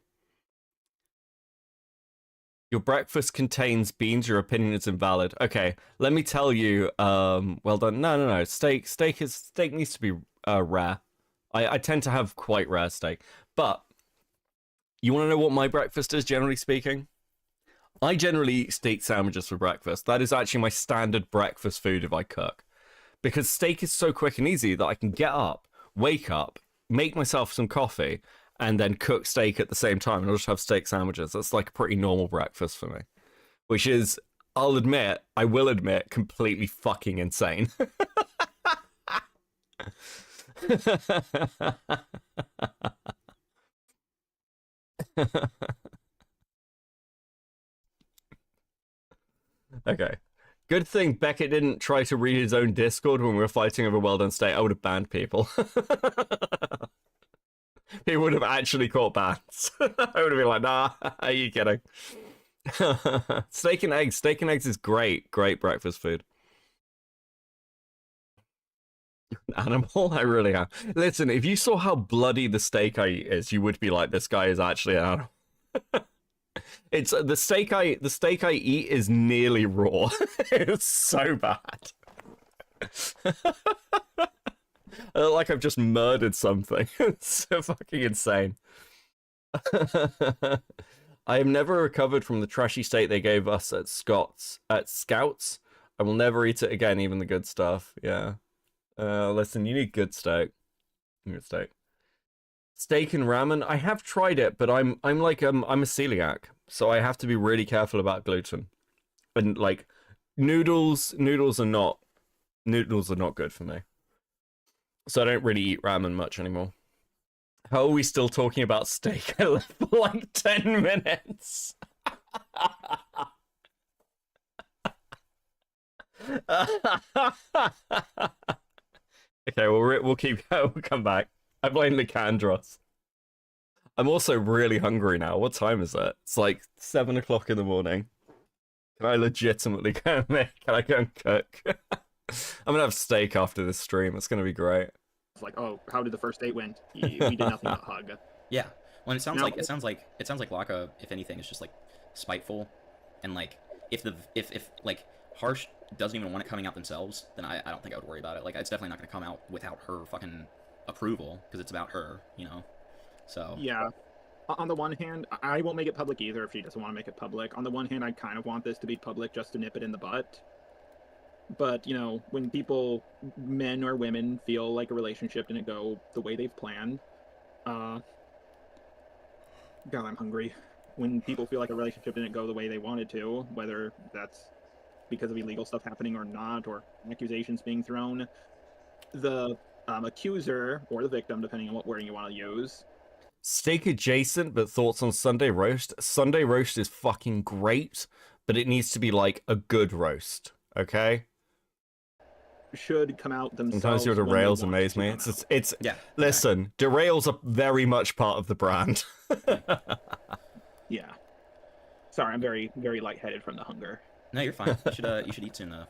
Your breakfast contains beans. Your opinion is invalid. Okay, let me tell you. Well done. No. Steak needs to be rare. I tend to have quite rare steak. But you want to know what my breakfast is, generally speaking? I generally eat steak sandwiches for breakfast. That is actually my standard breakfast food if I cook. Because steak is so quick and easy that I can get up, wake up, make myself some coffee, and then cook steak at the same time. And I'll just have steak sandwiches. That's like a pretty normal breakfast for me. Which is, I will admit, completely fucking insane. Okay. Good thing Beckett didn't try to read his own Discord when we were fighting over well done steak. I would have banned people. He would have actually caught bans. I would have been like, nah, are you kidding? Steak and eggs. Steak and eggs is great. Great breakfast food. Animal? I really am. Listen, if you saw how bloody the steak I eat is, you would be like, this guy is actually an animal. It's the steak I eat is nearly raw. It's so bad. I look like I've just murdered something. It's so fucking insane. I have never recovered from the trashy state they gave us at Scouts. I will never eat it again, even the good stuff. Yeah. Listen, you need good steak. Good steak. Steak and ramen. I have tried it, but I'm a celiac, so I have to be really careful about gluten. And like noodles are not good for me. So I don't really eat ramen much anymore. How are we still talking about steak for like 10 minutes? Okay, we'll come back. I blame the Candros. I'm also really hungry now. What time is it? It's like 7 o'clock in the morning. Can I legitimately go and cook? I'm gonna have steak after this stream. It's gonna be great. It's like, oh, how did the first date went? We did nothing but hug. Yeah. Well, it sounds like Laka, if anything, is just like spiteful, and like if like Harsh doesn't even want it coming out themselves, then I don't think I would worry about it. Like, it's definitely not gonna come out without her fucking approval because it's about her, you know. So yeah. On the one hand, I won't make it public either if she doesn't want to make it public. On the one hand, I kind of want this to be public just to nip it in the butt. But, you know, when people, men or women, feel like a relationship didn't go the way they've planned, God, I'm hungry. When people feel like a relationship didn't go the way they wanted to, whether that's because of illegal stuff happening or not, or accusations being thrown, the accuser, or the victim, depending on what wording you want to use. Steak adjacent, but thoughts on Sunday roast? Sunday roast is fucking great, but it needs to be like a good roast, okay? Should come out themselves. Sometimes your derails amaze me. It's yeah. Listen, derails are very much part of the brand. Yeah. Sorry, I'm very, very lightheaded from the hunger. No, you're fine. You should eat soon though.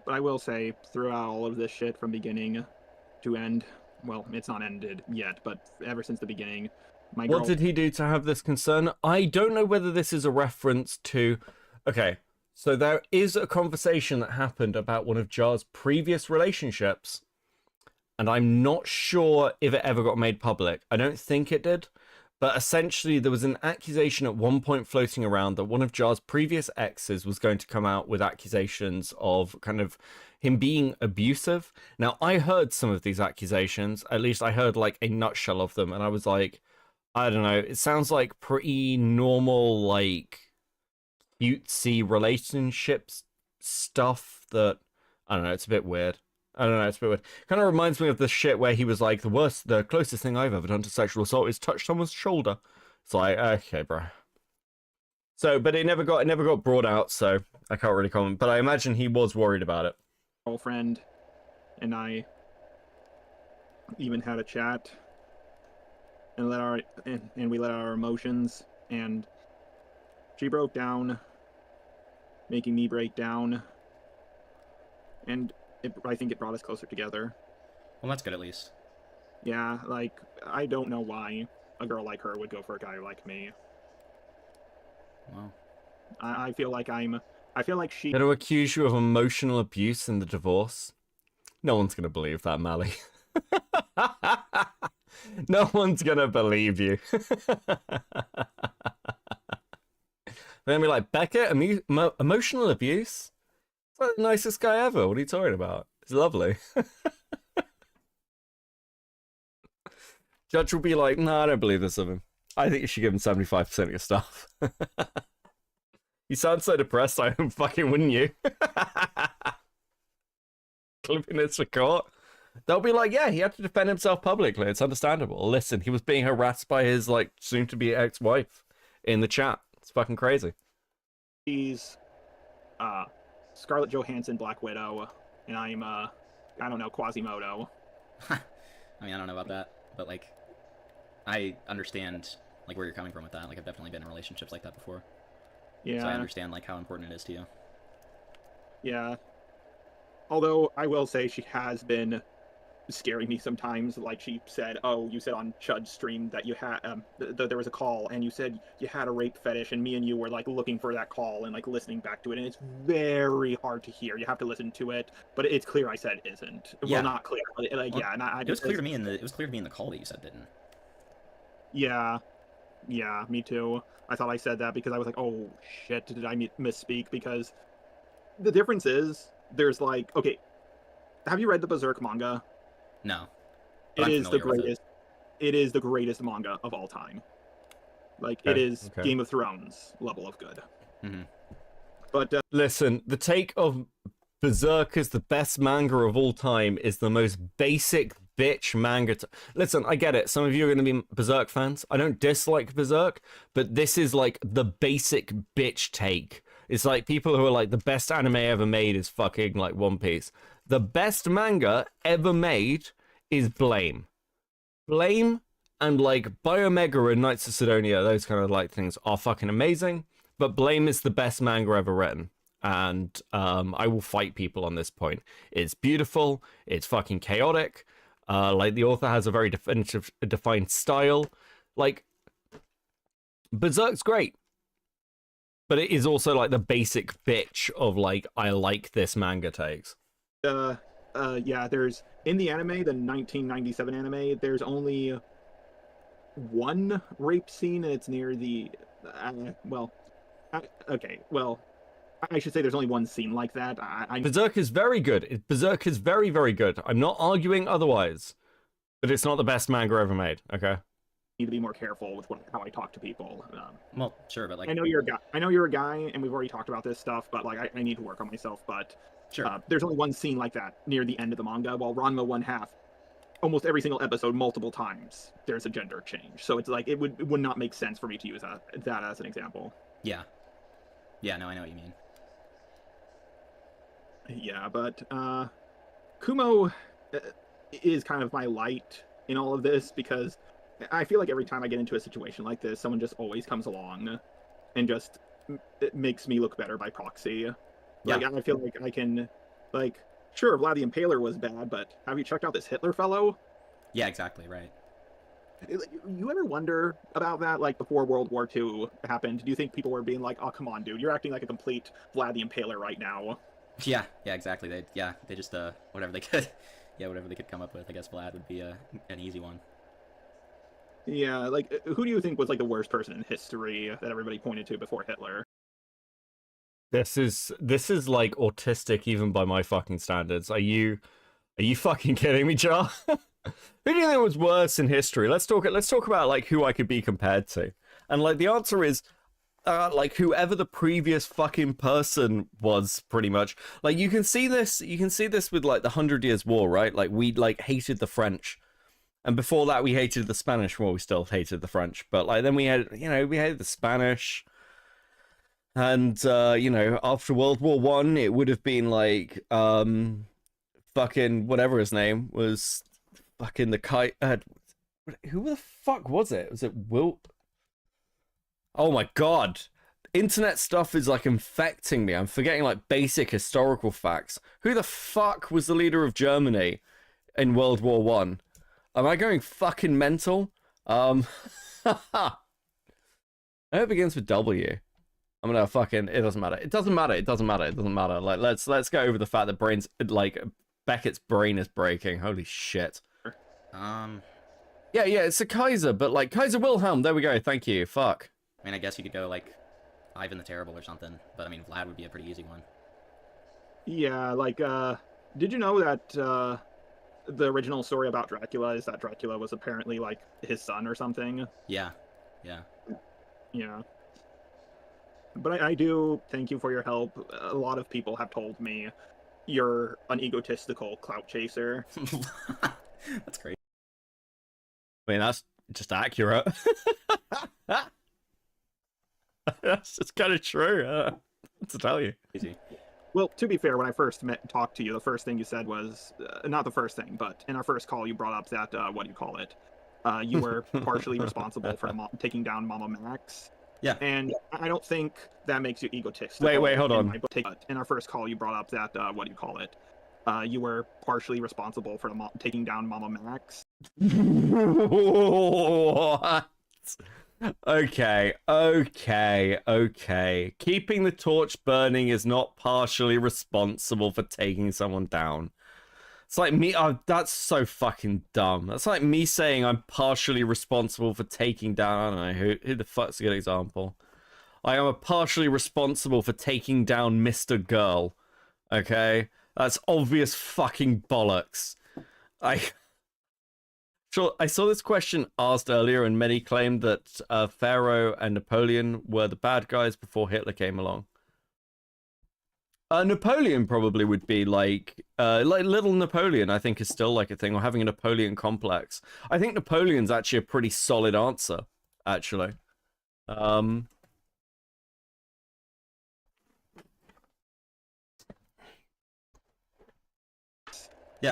But I will say, throughout all of this shit from beginning to end, well, it's not ended yet, but ever since the beginning, What did he do to have this concern? I don't know whether this is a reference to... Okay, so there is a conversation that happened about one of Jar's previous relationships, and I'm not sure if it ever got made public. I don't think it did, but essentially there was an accusation at one point floating around that one of Jar's previous exes was going to come out with accusations of kind of him being abusive. Now, I heard some of these accusations, at least I heard like a nutshell of them, and I was like, I don't know, it sounds like pretty normal, like, cutesy relationships stuff that, I don't know, it's a bit weird. I don't know, it's a bit weird. Kind of reminds me of the shit where he was like, the closest thing I've ever done to sexual assault is touch someone's shoulder. It's like, okay, bro. So, but it never got brought out, so I can't really comment. But I imagine he was worried about it. Girlfriend and I even had a chat. And we let our emotions, and she broke down, making me break down, and I think it brought us closer together. Well, that's good at least. Yeah, like, I don't know why a girl like her would go for a guy like me. Wow. I feel like she... Going to accuse you of emotional abuse in the divorce? No one's going to believe that, Mally. No one's gonna believe you. They're gonna be like, Beckett, emotional abuse? It's like the nicest guy ever. What are you talking about? It's lovely. Judge will be like, no, I don't believe this of him. I think you should give him 75% of your stuff. You sound so depressed, I am fucking, wouldn't you? Clipping this for court. They'll be like, yeah, he had to defend himself publicly. It's understandable. Listen, he was being harassed by his, like, soon-to-be ex-wife in the chat. It's fucking crazy. She's Scarlett Johansson, Black Widow, and I'm, I don't know, Quasimodo. I mean, I don't know about that, but, like, I understand, like, where you're coming from with that. Like, I've definitely been in relationships like that before. Yeah. So I understand, like, how important it is to you. Yeah. Although, I will say she has been scaring me sometimes. Like, she said, oh, you said on Chud's stream that you had there was a call and you said you had a rape fetish, and me and you were like looking for that call and like listening back to it, and it's very hard to hear. You have to listen to it, but it's clear I said isn't. Yeah. Well, not clear, but like, well, yeah, and it was clear to me in the call that you said didn't. Yeah, me too. I thought I said that because I was like, oh shit, did I misspeak? Because the difference is there's like, okay, have you read the Berserk manga? No. It is the greatest. It is the greatest manga of all time. Like, it is Game of Thrones level of good. Mm-hmm. But listen, the take of Berserk as the best manga of all time is the most basic bitch manga. Listen, I get it. Some of you are going to be Berserk fans. I don't dislike Berserk, but this is like the basic bitch take. It's like people who are like, the best anime ever made is fucking like One Piece. The best manga ever made is Blame. Blame and like Biomega and Knights of Sidonia, those kind of like things are fucking amazing. But Blame is the best manga ever written. And I will fight people on this point. It's beautiful. It's fucking chaotic. Like, the author has a very defined style. Like, Berserk's great. but it is also like the basic bitch of like I like this manga takes. Yeah, there's in the anime, the 1997 anime, there's only one rape scene, and it's near the I should say there's only one scene like that. Berserk is very good. Berserk is very, very good. I'm not arguing otherwise, but it's not the best manga ever made. Okay. Need to be more careful with how I talk to people. Well, sure, but like I know you're a guy, and we've already talked about this stuff, but like I need to work on myself. But sure, there's only one scene like that near the end of the manga, while Ranma 1/2, almost every single episode, multiple times, there's a gender change. So it's like it would not make sense for me to use that as an example. Yeah. Yeah, no, I know what you mean. Yeah, but Kumo is kind of my light in all of this, because I feel like every time I get into a situation like this, someone just always comes along and just it makes me look better by proxy. Yeah. Like, I feel like I can, like, sure, Vlad the Impaler was bad, but have you checked out this Hitler fellow? Yeah, exactly, right. You ever wonder about that, like, before World War II happened? Do you think people were being like, oh, come on, dude, you're acting like a complete Vlad the Impaler right now? Yeah, exactly. They just whatever they could, whatever they could come up with. I guess Vlad would be an easy one. Yeah, like, who do you think was like the worst person in history that everybody pointed to before Hitler? This is like autistic even by my fucking standards. Are you fucking kidding me, Jar? Who do you think was worse in history? Let's talk about like who I could be compared to. And like the answer is like whoever the previous fucking person was, pretty much. Like you can see this with like the 100 Years' War, right? Like we like hated the French. And before that we hated the Spanish. Well, we still hated the French, but like then we hated the Spanish. And after World War One, it would have been like fucking whatever his name was, fucking the kite. Who the fuck was it? Was it Wilt? Oh my god, internet stuff is like infecting me. I'm forgetting like basic historical facts. Who the fuck was the leader of Germany in World War One? Am I going fucking mental? I hope it begins with W. I'm gonna fucking. It doesn't matter. It doesn't matter. Like let's go over the fact that Beckett's brain is breaking. Holy shit. Yeah, it's a Kaiser, but like Kaiser Wilhelm. There we go. Thank you. Fuck. I mean, I guess you could go like Ivan the Terrible or something, but I mean, Vlad would be a pretty easy one. Yeah, like did you know that the original story about Dracula is that Dracula was apparently like his son or something? Yeah. But I do thank you for your help. A lot of people have told me you're an egotistical clout chaser. That's great. I mean, that's just accurate. That's just kind of true. To tell you. Easy. Well, to be fair, when I first talked to you, the first thing you said was, not the first thing, but in our first call, you brought up that, what do you call it? You were partially responsible for taking down Mama Max. Yeah. And I don't think that makes you egotistical. Wait, hold on. In our first call, you brought up that, what do you call it? You were partially responsible for taking down Mama Max. What? Okay. Keeping the torch burning is not partially responsible for taking someone down. It's like me. That's so fucking dumb. That's like me saying I'm partially responsible for taking down. I don't know who the fuck's a good example. I am partially responsible for taking down Mr. Girl. Okay, that's obvious fucking bollocks. I saw this question asked earlier, and many claimed that Pharaoh and Napoleon were the bad guys before Hitler came along. Napoleon probably would be like little Napoleon, I think, is still like a thing, or having a Napoleon complex. I think Napoleon's actually a pretty solid answer, actually. Yeah.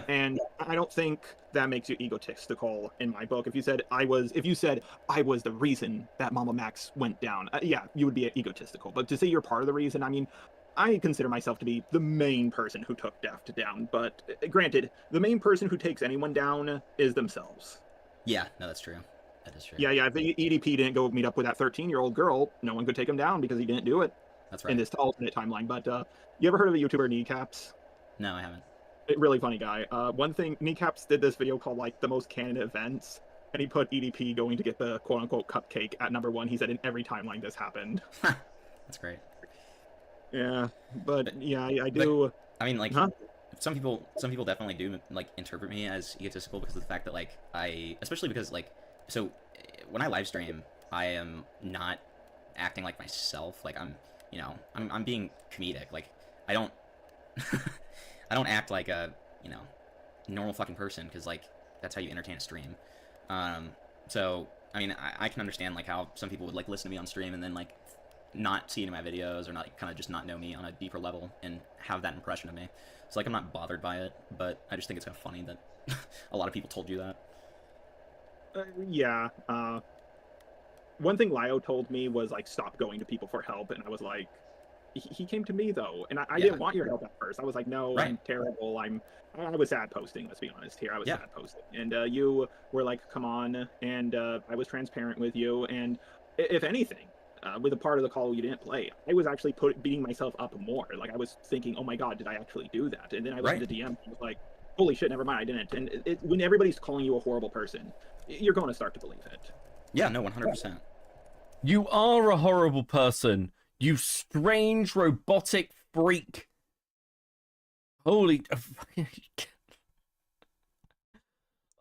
And I don't think that makes you egotistical in my book. If you said I was the reason that Mama Max went down, yeah, you would be egotistical. But to say you're part of the reason, I mean, I consider myself to be the main person who took Daft down. But granted, the main person who takes anyone down is themselves. Yeah, no, that's true. That is true. Yeah. If the EDP didn't go meet up with that 13-year-old girl, no one could take him down because he didn't do it. That's right. in this alternate timeline. But you ever heard of the YouTuber Kneecaps? No, I haven't. Really funny guy. One thing, Kneecaps did this video called like the most canon events, and he put EDP going to get the quote-unquote cupcake at #1. He said in every timeline this happened. That's great. Yeah, but yeah, I do. I mean, like, some people definitely do like interpret me as egotistical because of the fact that like especially because like, so when I live stream, I am not acting like myself. Like I'm being comedic. Like I don't I don't act like a normal fucking person because like that's how you entertain a stream. So I mean I can understand like how some people would like listen to me on stream and then like not see any of my videos or not kind of just not know me on a deeper level and have that impression of me. So like I'm not bothered by it, but I just think it's kind of funny that a lot of people told you that. Yeah. One thing Lio told me was like stop going to people for help, and I was like, he came to me though, and I didn't want your help at first. I was like, no, right. I'm terrible. I was sad posting. Let's be honest here. I was sad posting, and you were like, come on, and I was transparent with you, and if anything. With a part of the call you didn't play, I was actually beating myself up more. Like I was thinking, oh my god, did I actually do that? And then I looked at the DM and was like, holy shit, never mind, I didn't. And when everybody's calling you a horrible person, you're going to start to believe it. Yeah, no, 100%. You are a horrible person, you strange robotic freak. Holy...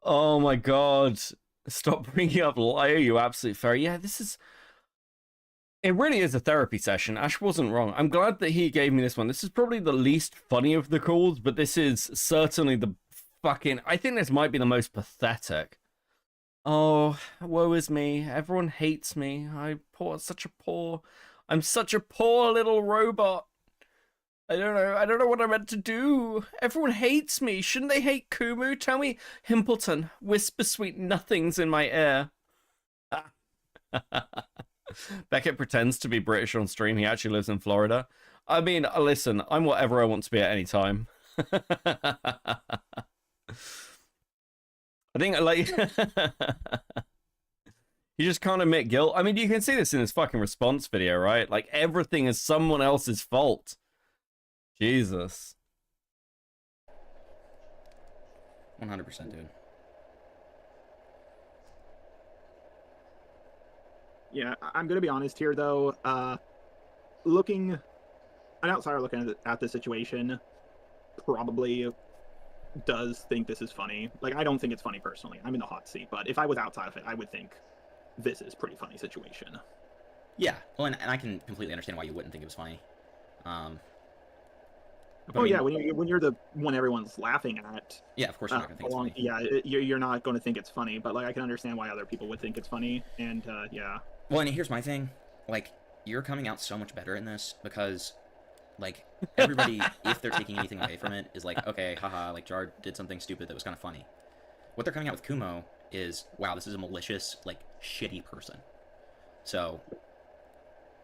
Oh my god. Stop bringing up Lio, you absolute fairy. Yeah, this is... It really is a therapy session. Ash wasn't wrong. I'm glad that he gave me this one. This is probably the least funny of the calls, but this is certainly the fucking... I think this might be the most pathetic. Oh, woe is me. Everyone hates me. I'm such a poor little robot. I don't know what I'm meant to do. Everyone hates me. Shouldn't they hate Kumo? Tell me, Hempleton, whisper sweet nothings in my ear. Beckett pretends to be British on stream. He actually lives in Florida. I mean, listen, I'm whatever I want to be at any time. I think, like, you just can't admit guilt. I mean, you can see this in his fucking response video, right? Like, everything is someone else's fault. Jesus. 100%, dude. Yeah, I'm gonna be honest here though. An outsider looking at the situation probably does think this is funny. Like, I don't think it's funny personally. I'm in the hot seat, but if I was outside of it, I would think this is pretty funny situation. Yeah, well, and I can completely understand why you wouldn't think it was funny. Oh yeah, when you're the one everyone's laughing at. Yeah, of course you're not gonna think it's funny. Yeah, you're not going to think it's funny, but like I can understand why other people would think it's funny, and yeah. Well, and here's my thing, like you're coming out so much better in this because, like, everybody, if they're taking anything away from it, is like, okay, haha, like Jar did something stupid that was kind of funny. What they're coming out with Kumo is, wow, this is a malicious, like, shitty person. So.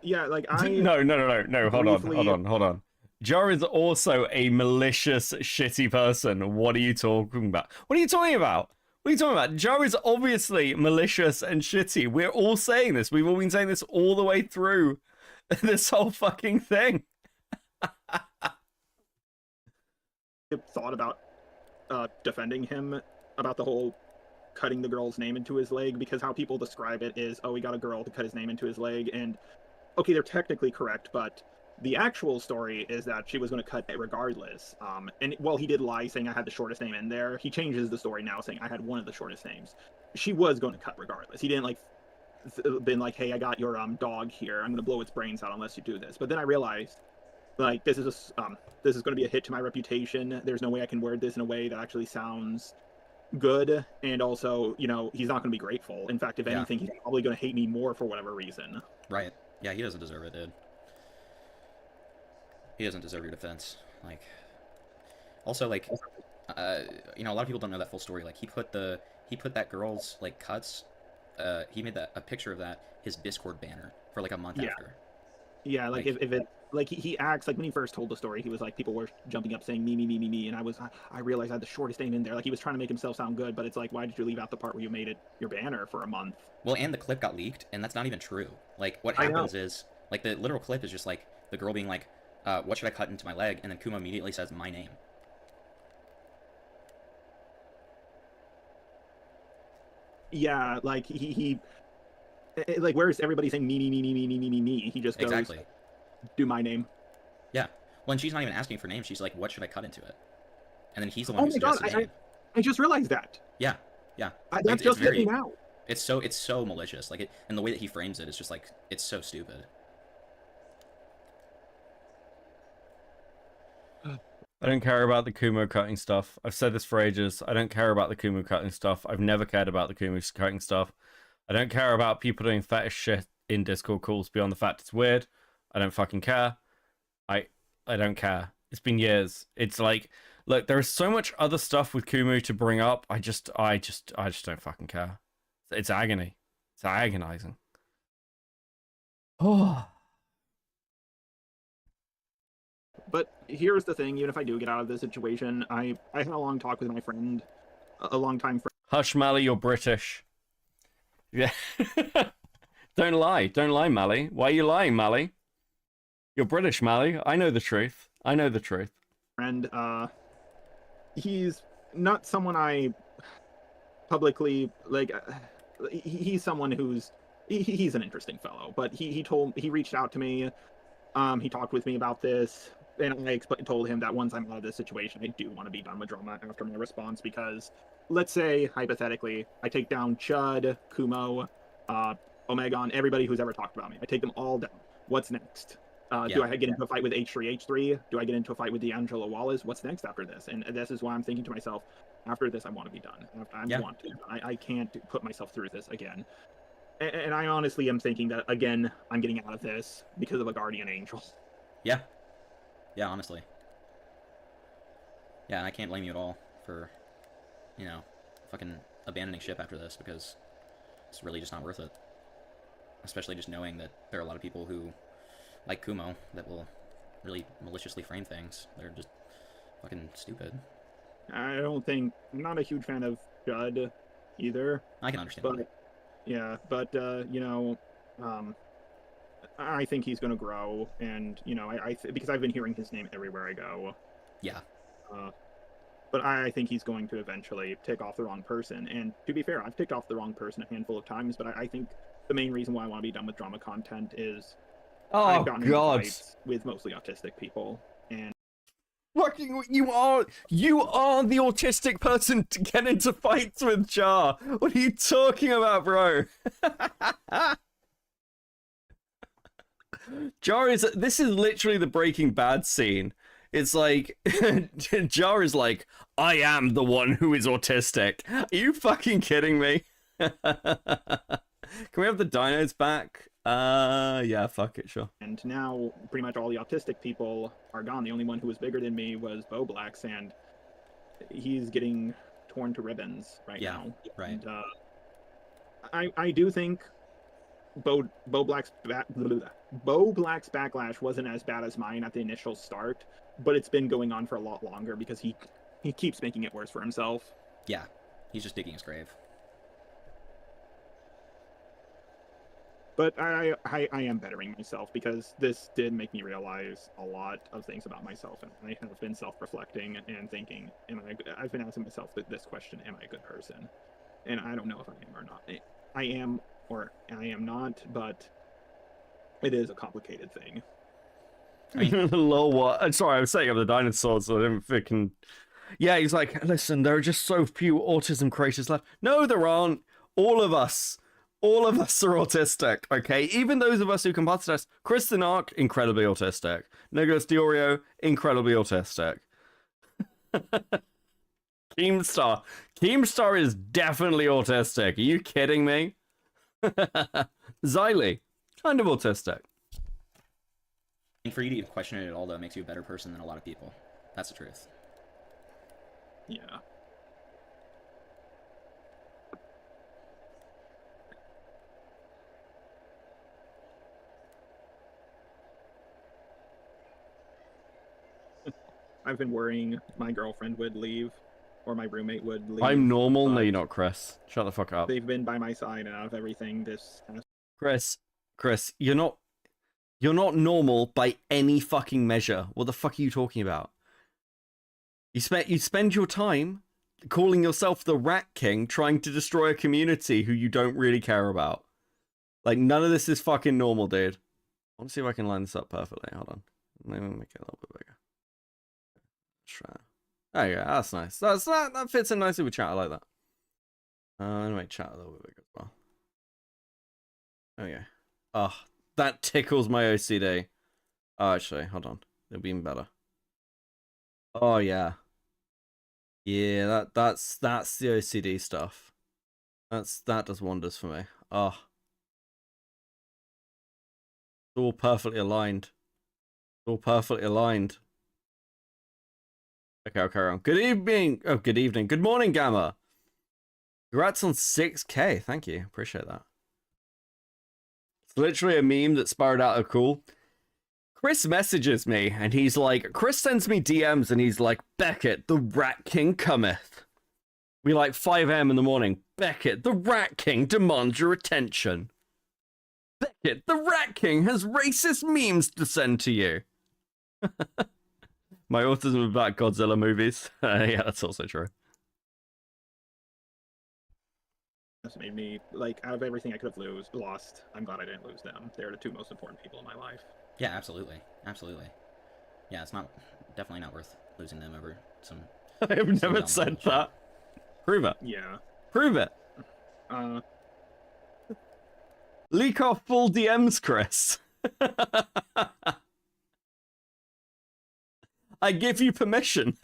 Yeah, like No, hold on. Jar is also a malicious, shitty person. What are you talking about? What are you talking about? Jar is obviously malicious and shitty. We're all saying this. We've all been saying this all the way through this whole fucking thing. Thought about defending him about the whole cutting the girl's name into his leg, because how people describe it is, oh, he got a girl to cut his name into his leg, and okay, they're technically correct, but the actual story is that she was going to cut it regardless. And while he did lie saying I had the shortest name in there, he changes the story now saying I had one of the shortest names. She was going to cut regardless. He didn't like been like, hey, I got your dog here. I'm going to blow its brains out unless you do this. But then I realized, like, this is going to be a hit to my reputation. There's no way I can word this in a way that actually sounds good, and also, you know, he's not going to be grateful. In fact, if anything, he's probably going to hate me more for whatever reason. Right. Yeah, he doesn't deserve it, dude. He doesn't deserve your defense. Like, also, like, you know, a lot of people don't know that full story. Like, he put that girl's, like, cuts, he made a picture of that his Discord banner for like a month after. Yeah, like if it, like he acts like when he first told the story, he was like, people were jumping up saying me, and I realized I had the shortest name in there. Like, he was trying to make himself sound good, but it's like, why did you leave out the part where you made it your banner for a month? Well, and the clip got leaked, and that's not even true. Like, what happens is, like, the literal clip is just like, the girl being like, what should I cut into my leg? And then Kumo immediately says my name. Yeah, like he like, where's everybody saying me? He just goes, Exactly. Do my name. Yeah. Well, and she's not even asking for names. She's like, what should I cut into it? And then he's the one Oh who my god, suggested name. I just realized that. Yeah, yeah. That's just very, me now. It's so malicious. Like, and the way that he frames it is just like, it's so stupid. I don't care about the Kumo cutting stuff. I've said this for ages. I don't care about the Kumo cutting stuff. I've never cared about the Kumo cutting stuff. I don't care about people doing fetish shit in Discord calls beyond the fact it's weird. I don't fucking care. I don't care. It's been years. It's like, look, there is so much other stuff with Kumo to bring up. I just don't fucking care. It's agony. It's agonizing. Oh. But here's the thing, even if I do get out of this situation, I had a long talk with my friend, a long time friend. Hush, Mally, you're British. Yeah. Don't lie, Mally. Why are you lying, Mally? You're British, Mally. I know the truth. I know the truth. And he's not someone I publicly like. He's someone who's he's an interesting fellow, but he reached out to me. He talked with me about this, and I told him that once I'm out of this situation, I do want to be done with drama after my response, because let's say, hypothetically, I take down Chud, Kumo, Omegon, everybody who's ever talked about me. I take them all down. What's next? Do I get into a fight with H3H3? Do I get into a fight with D'Angelo Wallace? What's next after this? And this is why I'm thinking to myself, after this, I want to be done. I can't put myself through this again. And I honestly am thinking that, again, I'm getting out of this because of a guardian angel. Yeah. Yeah, honestly. Yeah, and I can't blame you at all for, you know, fucking abandoning ship after this, because it's really just not worth it. Especially just knowing that there are a lot of people who, like Kumo, that will really maliciously frame things. They're just fucking stupid. I'm not a huge fan of Judd either. I can understand that. Yeah, but you know, I think he's going to grow, and you know, because I've been hearing his name everywhere I go. Yeah. But I think he's going to eventually tick off the wrong person. And to be fair, I've ticked off the wrong person a handful of times, but I think the main reason why I want to be done with drama content is I've gotten into fights with mostly autistic people, and Fucking, you are the autistic person to get into fights with Jar. What are you talking about, bro? This is literally the Breaking Bad scene. It's like, Jar is like, I am the one who is autistic. Are you fucking kidding me? Can we have the dinos back? Yeah, fuck it, sure. And now pretty much all the autistic people are gone. The only one who was bigger than me was Boblax, and he's getting torn to ribbons right now. Right. And I do think Boblax's backlash wasn't as bad as mine at the initial start, but it's been going on for a lot longer because he keeps making it worse for himself. Yeah, he's just digging his grave. But I am bettering myself, because this did make me realize a lot of things about myself, and I have been self-reflecting and thinking, I've been asking myself this question, am I a good person? And I don't know if I am or not. I am or I am not, but it is a complicated thing. Lol, what? Sorry, I was setting up the dinosaurs, so I didn't freaking... Yeah, he's like, listen, there are just so few autism creators left. No, there aren't. All of us are autistic, okay? Even those of us who can pass Kristen Ark, incredibly autistic. Nicholas Diorio, incredibly autistic. Keemstar is definitely autistic. Are you kidding me? Xylee, kind of autistic. And for you to even question it at all, though, makes you a better person than a lot of people. That's the truth. Yeah. I've been worrying my girlfriend would leave, or my roommate would leave. I'm normal. No, you're not, Chris. Shut the fuck up. They've been by my side out of everything this past... Chris, you're not... You're not normal by any fucking measure. What the fuck are you talking about? You spend your time calling yourself the Rat King, trying to destroy a community who you don't really care about. Like, none of this is fucking normal, dude. I want to see if I can line this up perfectly. Hold on. Let me make it a little bit bigger. Try. There you go. That's nice. That fits in nicely with chat. I like that. Let me make chat a little bit bigger as well. There we go. Oh, that tickles my OCD. Oh, actually, hold on. It'll be even better. Oh yeah. Yeah, that's the OCD stuff. That does wonders for me. Oh. It's all perfectly aligned. It's all perfectly aligned. Okay, I'll carry on. Good evening. Oh, good evening. Good morning, Gamma. Congrats on 6K. Thank you. Appreciate that. It's literally a meme that spiraled out of cool. Chris messages me and he's like, Chris sends me DMs and he's like, Beckett, the Rat King cometh. We like 5 a.m. in the morning. Beckett, the Rat King demands your attention. Beckett, the Rat King has racist memes to send to you. My autism about Godzilla movies. Yeah, that's also true. This made me, like, out of everything I could have lost, I'm glad I didn't lose them. They're the 2 most important people in my life. Yeah, absolutely. Absolutely. Yeah, it's definitely not worth losing them over some... I have never said that. Prove it. Yeah. Prove it. Leak off full DMs, Chris. I give you permission.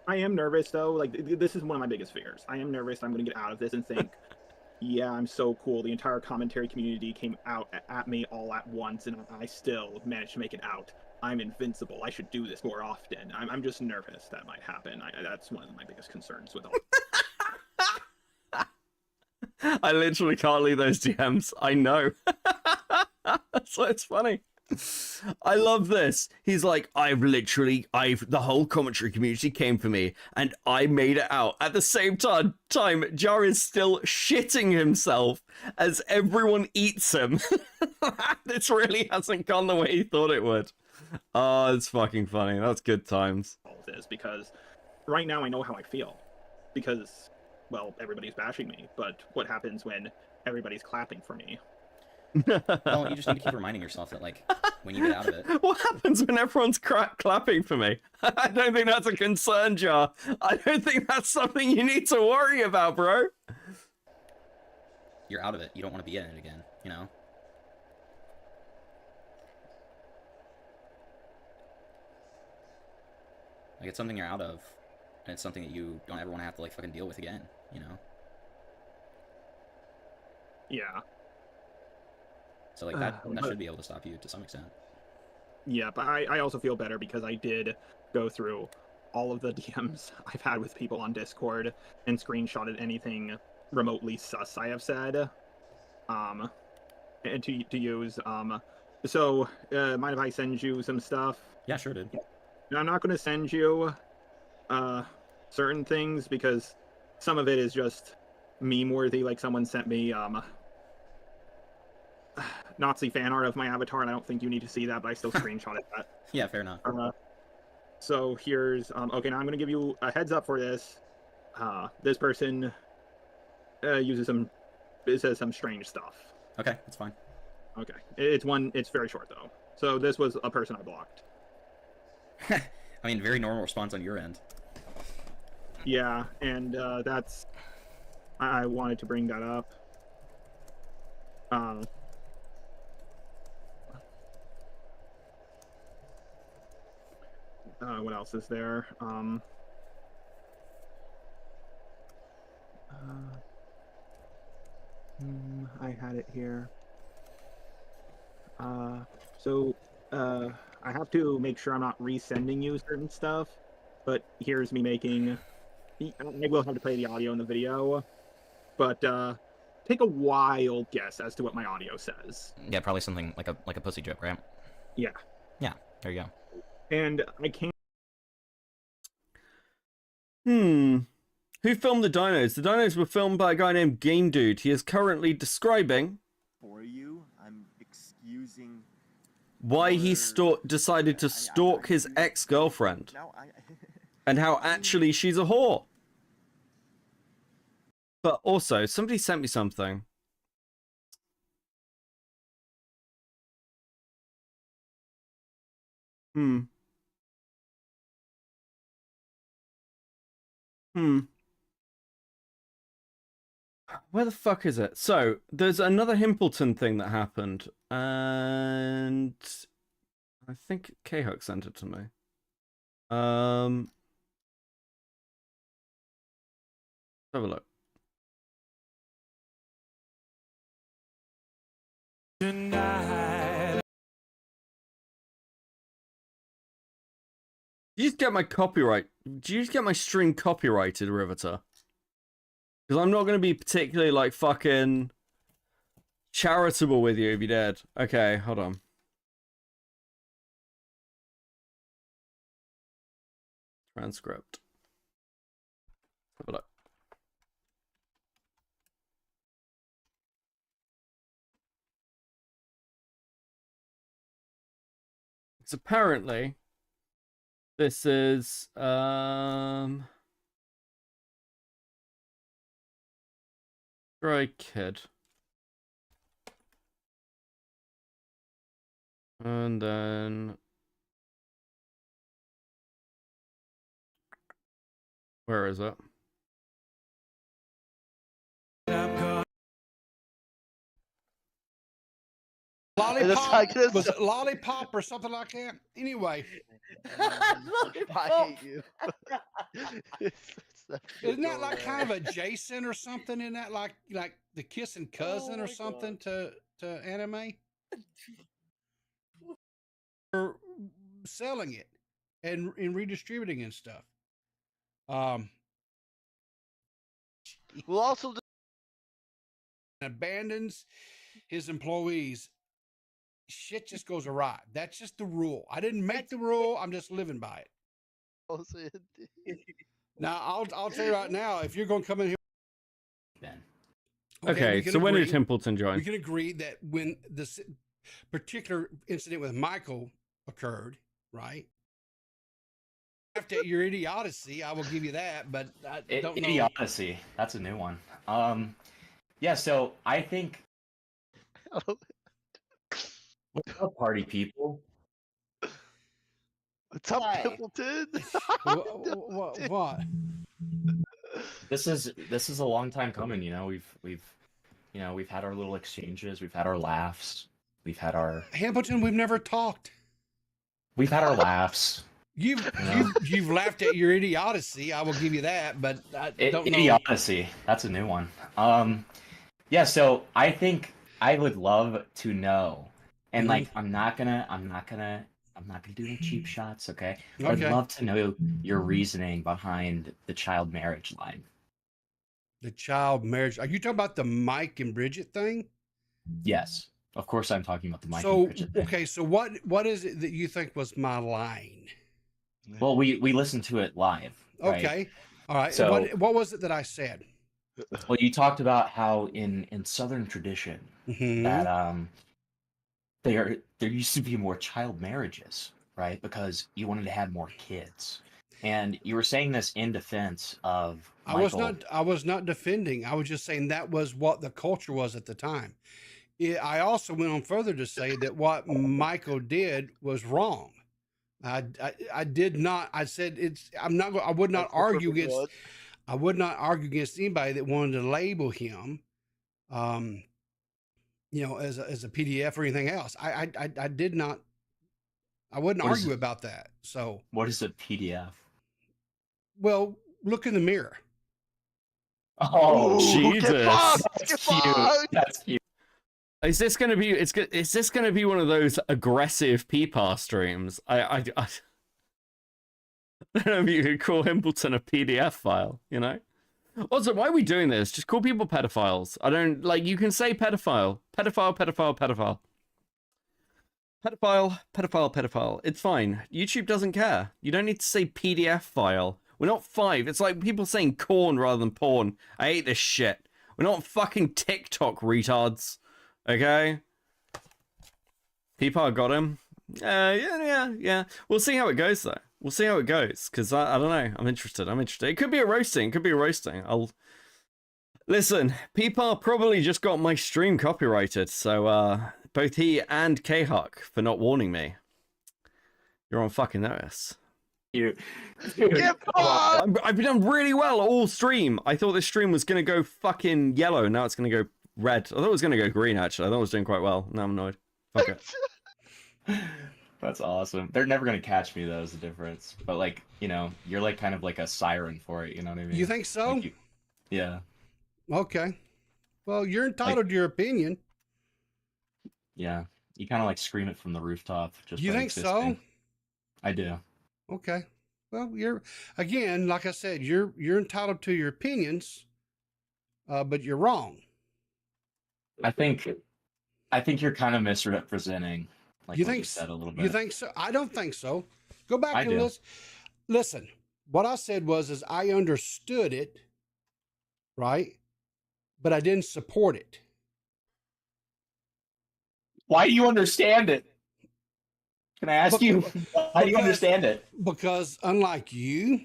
I am nervous, though. Like, this is one of my biggest fears. I am nervous I'm going to get out of this and think, yeah, I'm so cool. The entire commentary community came out at me all at once, and I still managed to make it out. I'm invincible. I should do this more often. I'm just nervous that might happen. That's one of my biggest concerns with all. I literally can't leave those DMs. I know. So it's funny. I love this. He's like, the whole commentary community came for me and I made it out. At the same time, Jar is still shitting himself as everyone eats him. This really hasn't gone the way he thought it would. Oh, it's fucking funny. That's good times. All of this, because right now I know how I feel. Because, well, everybody's bashing me, but what happens when everybody's clapping for me? Well, you just need to keep reminding yourself that, like, when you get out of it... What happens when everyone's clapping for me? I don't think that's a concern, Jar. I don't think that's something you need to worry about, bro. You're out of it. You don't want to be in it again, you know? Like, it's something you're out of, and it's something that you don't ever want to have to, like, fucking deal with again, you know? Yeah. So, like, that should be able to stop you to some extent. Yeah, but I also feel better because I did go through all of the DMs I've had with people on Discord and screenshotted anything remotely sus I have said. And to use. So, mind if I send you some stuff? Yeah, sure, dude. I'm not going to send you certain things because some of it is just meme-worthy. Like, someone sent me Nazi fan art of my avatar, and I don't think you need to see that, but I still screenshotted that. Yeah, fair enough. So here's okay. Now I'm going to give you a heads up for this. This person says some strange stuff. Okay, that's fine. Okay, it's very short though. So this was a person I blocked. I mean, very normal response on your end. Yeah, and that's... I wanted to bring that up. What else is there? I had it here. So I have to make sure I'm not resending you certain stuff, but here's me making... I will have to play the audio in the video, but take a wild guess as to what my audio says. Yeah, probably something like a pussy joke, right? Yeah. Yeah, there you go. And I can't... Who filmed the dinos? The dinos were filmed by a guy named Game Dude. He is currently describing For you, I'm excusing why he decided to stalk his ex-girlfriend. And how actually she's a whore. But also, somebody sent me something. Where the fuck is it? So, there's another Hempleton thing that happened. And I think K-Huck sent it to me. Have a look. Tonight. Did you just get my copyright? Did you just get my stream copyrighted, Riveter? Because I'm not going to be particularly, like, fucking charitable with you if you did. Okay, hold on. Transcript. Have a look. So apparently, this is Stray Kid. And then where is it? Lollipop? Was it Lollipop or something like that? Anyway. I hate you. Isn't that like kind of adjacent or something? Isn't that like the kissing cousin or something to anime? Or selling it and redistributing and stuff. We'll also abandons his employees. Shit just goes awry. That's just the rule. I didn't make the rule. I'm just living by it. Now I'll tell you right now, if you're going to come in here, Ben. Okay, so when did Hempleton join? We can agree that when this particular incident with Michael occurred, right? After your idiocy, I will give you that, but I don't know. Idiocy. That's a new one. Yeah, so I think what's up, party people? What's up, Hempleton? What? This is a long time coming, you know. We've had our little exchanges, we've had our laughs, we've had our Hempleton, we've never talked. We've had our laughs. You've laughed at your idiocy. I will give you that, but I don't know. Idiocy. That's a new one. Yeah. So I think I would love to know, and like I'm not gonna do any cheap shots. Okay. I'd love to know your reasoning behind the child marriage line. The child marriage. Are you talking about the Mike and Bridget thing? Yes. Of course, I'm talking about the Mike and Bridget thing. Okay. So what is it that you think was my line? Well, we listened to it live. Right? Okay. All right. So what was it that I said? Well, you talked about how in Southern tradition that there used to be more child marriages, right? Because you wanted to have more kids. And you were saying this in defense of Michael. I was not defending. I was just saying that was what the culture was at the time. I also went on further to say that what Michael did was wrong. I did not. I said it's. I'm not. I would not argue against. One. I would not argue against anybody that wanted to label him, you know, as a PDF or anything else. I did not. I wouldn't argue about that. So what is a PDF? Well, look in the mirror. Oh, Jesus! That's cute. That's cute. Is this gonna be? Is this gonna be one of those aggressive PPAR streams? I don't know if you could call Hempleton a PDF file. You know. Also, why are we doing this? Just call people pedophiles. I don't like. You can say pedophile, pedophile, pedophile, pedophile, pedophile, pedophile, pedophile. It's fine. YouTube doesn't care. You don't need to say PDF file We're not 5. It's like people saying corn rather than porn. I hate this shit. We're not fucking TikTok retards. Okay? People got him. Yeah. We'll see how it goes, though. We'll see how it goes, because I don't know. I'm interested. It could be a roasting. Listen, people probably just got my stream copyrighted, so both he and K-Huck for not warning me. You're on fucking notice. I've been done really well all stream. I thought this stream was gonna go fucking yellow, now it's gonna go red. I thought it was gonna go green, actually. I thought I was doing quite well. Now I'm annoyed. Fuck it. That's awesome. They're never gonna catch me, though, is the difference. But, like, you know, you're like kind of like a siren for it, you know what I mean? You think so? Like yeah. Okay. Well, you're entitled to your opinion. Yeah. You kind of like scream it from the rooftop. Just you by think existing. so? I do. Okay. Well, you're, again, like I said, you're entitled to your opinions, but you're wrong. I think you're kind of misrepresenting. Like you what think you said a little bit. You think so? I don't think so. Go back I and do. listen. What I said was I understood it, right? But I didn't support it. Why do you understand it? Can I ask you? Why do you understand it? Because unlike you,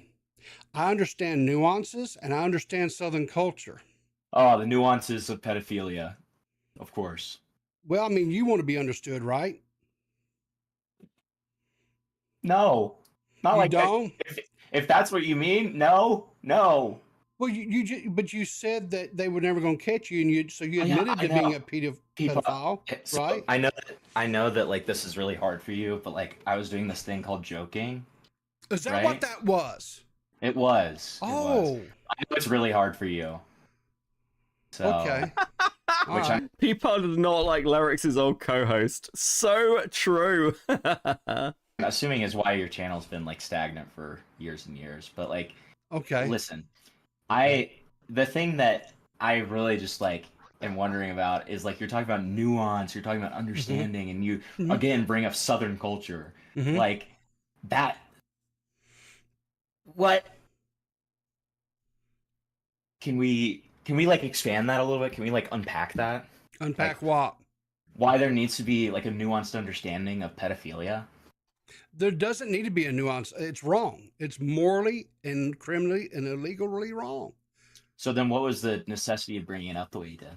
I understand nuances and I understand Southern culture. Oh, the nuances of pedophilia, of course. Well, I mean, you want to be understood, right? No, not You like that. don't? If that's what you mean, no. Well, but you said that they were never going to catch you, and you Yeah, admitted to being a pedophile, So, right? I know that like this is really hard for you, but like I was doing this thing called joking. Is that right? what that was? It was. Oh, I know it's really hard for you. So, okay. Which right. People did not like Lyric's old co-host. So true. I'm assuming is why your channel's been like stagnant for years and years. But like, Okay. listen, the thing that I really just like am wondering about is like you're talking about nuance, you're talking about understanding, and you again bring up Southern culture, like that. What can we like expand that a little bit? Can we like unpack that? Unpack like, what? Why there needs to be like a nuanced understanding of pedophilia? There doesn't need to be a nuance. It's wrong. It's morally and criminally and illegally wrong. So then what was the necessity of bringing it up the way you did?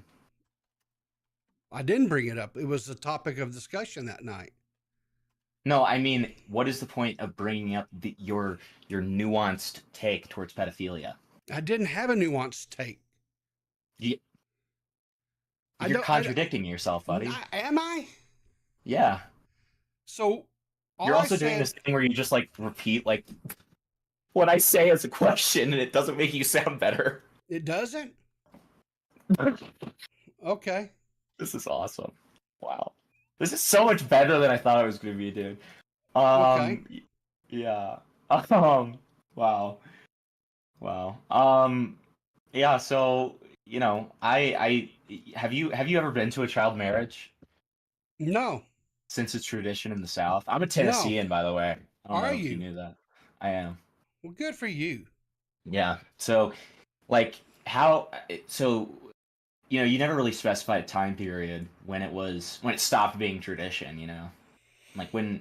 I didn't bring it up. It was the topic of discussion that night. No, I mean, what is the point of bringing up your nuanced take towards pedophilia? I didn't have a nuanced take. You're contradicting yourself, buddy. Am I? Yeah. So you're also doing this thing where you just like repeat like what I say as a question, and it doesn't make you sound better. It doesn't? Okay. This is awesome. Wow. This is so much better than I thought it was going to be, dude. Okay. Yeah. Wow. Yeah, so, you know, I have you ever been to a child marriage? No. Since it's tradition in the South? I'm a Tennessean, by the way. I don't know if you knew that. I am. Well, good for you. Yeah. So, like, you know, you never really specified a time period when it stopped being tradition, you know? Like when...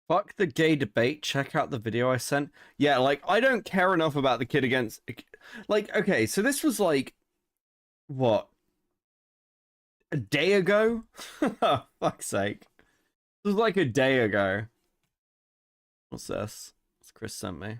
Fuck the gay debate. Check out the video I sent. Yeah, like, I don't care enough about the kid against... Like, okay, so this was like... What? A day ago? Fuck's sake. This was like a day ago. What's this? What's Chris sent me?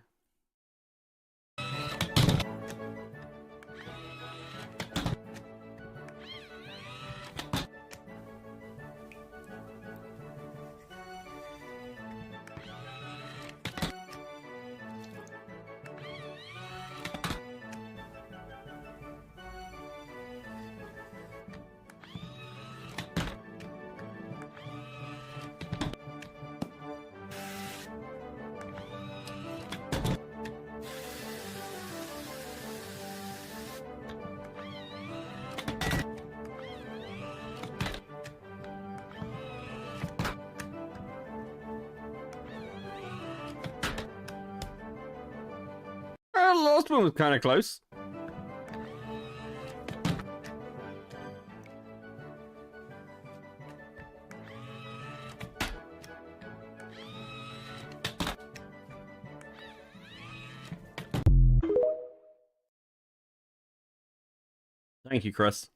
the last one was kind of close. Thank you, Chris.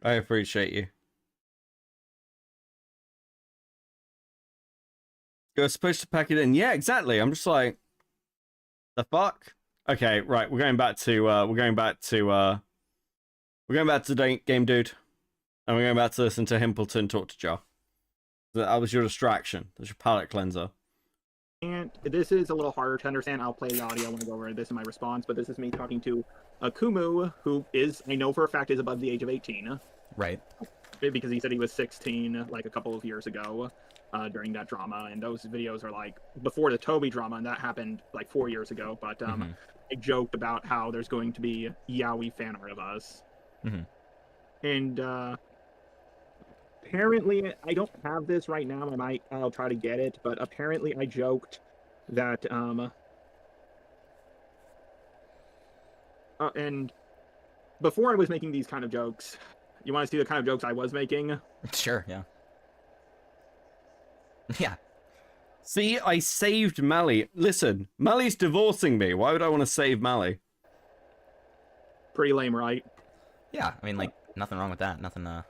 I appreciate you. You're supposed to pack it in. Yeah, exactly. I'm just like, the fuck? Okay, right. We're going back to Game Dude. And we're going back to listen to Hempleton talk to Jar. That was your distraction. That's your palate cleanser. And this is a little harder to understand. I'll play the audio when I go over this in my response, but this is me talking to Kumo, who is, I know for a fact, is above the age of 18. Right. Because he said he was 16 like a couple of years ago during that drama, and those videos are like before the Toby drama, and that happened like 4 years ago. But I joked about how there's going to be yaoi fan art of us. And apparently, I don't have this right now. I'll try to get it, but apparently I joked that and before I was making these kind of jokes, you want to see the kind of jokes I was making? Sure, yeah. Yeah. See, I saved Mally. Listen, Mally's divorcing me. Why would I want to save Mally? Pretty lame, right? Yeah, I mean, like, nothing wrong with that. Nothing, I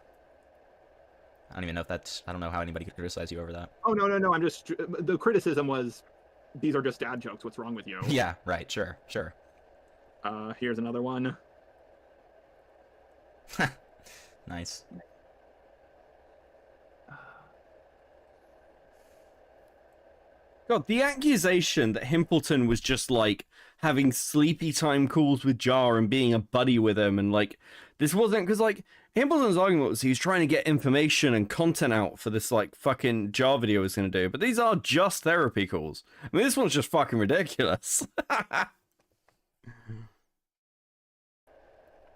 don't even know if that's... I don't know how anybody could criticize you over that. Oh, no. I'm just... The criticism was, these are just dad jokes. What's wrong with you? Yeah, right. Sure. Here's another one. Nice. God, the accusation that Hempleton was just, like, having sleepy time calls with Jar and being a buddy with him, and, like, this wasn't... Because, like, Hempleton's argument was he was trying to get information and content out for this, like, fucking Jar video he was going to do, but these are just therapy calls. I mean, this one's just fucking ridiculous.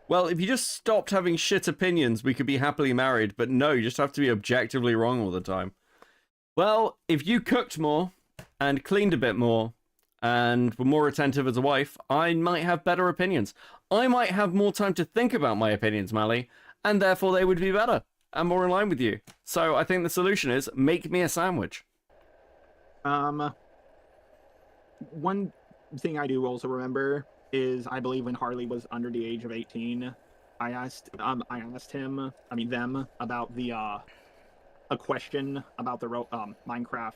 Well, if you just stopped having shit opinions, we could be happily married, but no, you just have to be objectively wrong all the time. Well, if you cooked more and cleaned a bit more and were more attentive as a wife, I might have better opinions. I might have more time to think about my opinions, Mally, and therefore they would be better and more in line with you. So I think the solution is make me a sandwich. One thing I do also remember is I believe when Harley was under the age of 18, I asked them about the a question about the Minecraft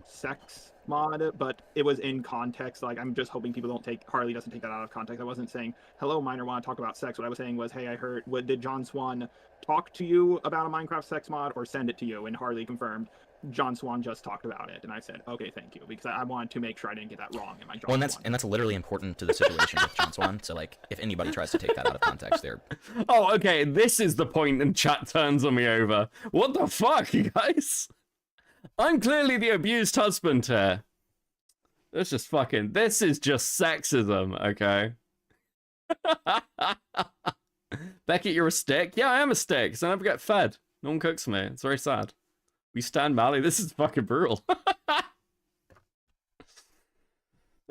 sex mod, but it was in context. Like, I'm just hoping people Harley doesn't take that out of context. I wasn't saying, hello, Miner, want to talk about sex. What I was saying was, hey, I heard, did John Swan talk to you about a Minecraft sex mod or send it to you? And Harley confirmed, John Swan just talked about it. And I said, okay, thank you, because I wanted to make sure I didn't get that wrong in my John Swan. And that's literally important to the situation with John Swan. So, like, if anybody tries to take that out of context, they're... Oh, okay, this is the point, and chat turns on me over. What the fuck, you guys? I'm clearly the abused husband here. This is sexism, okay? Beckett, you're a stick? Yeah, I am a stick, so I never get fed. No one cooks me. It's very sad. We stand Mally. This is fucking brutal.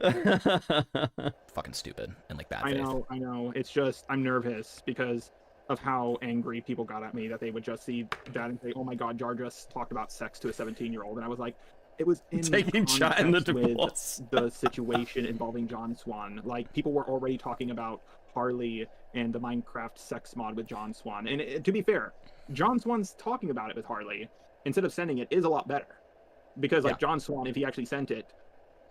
Fucking stupid and, like, bad I faith. I know. It's just, I'm nervous because of how angry people got at me that they would just see that and say, oh my god, Jar just talked about sex to a 17-year-old. And I was like, it was in taking chat in the divorce. With the situation involving John Swan. Like, people were already talking about Harley and the Minecraft sex mod with John Swan. And to be fair, John Swan's talking about it with Harley instead of sending it is a lot better. Because, like, John Swan, if he actually sent it,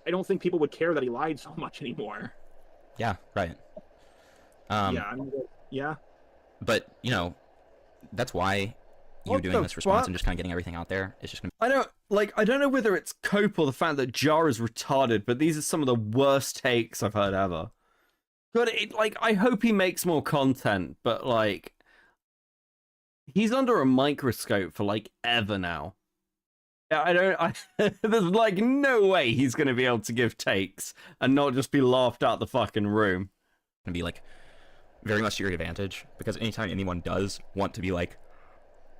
I don't think people would care that he lied so much anymore. Yeah, right. Yeah. But, you know, that's why you doing this response and just kind of getting everything out there. It's just gonna... I don't know whether it's Cope or the fact that Jar is retarded, but these are some of the worst takes I've heard ever. But I hope he makes more content, but, like, he's under a microscope for, like, ever now. There's, like, no way he's going to be able to give takes and not just be laughed out the fucking room. And be, like, very much to your advantage, because anytime anyone does want to be like,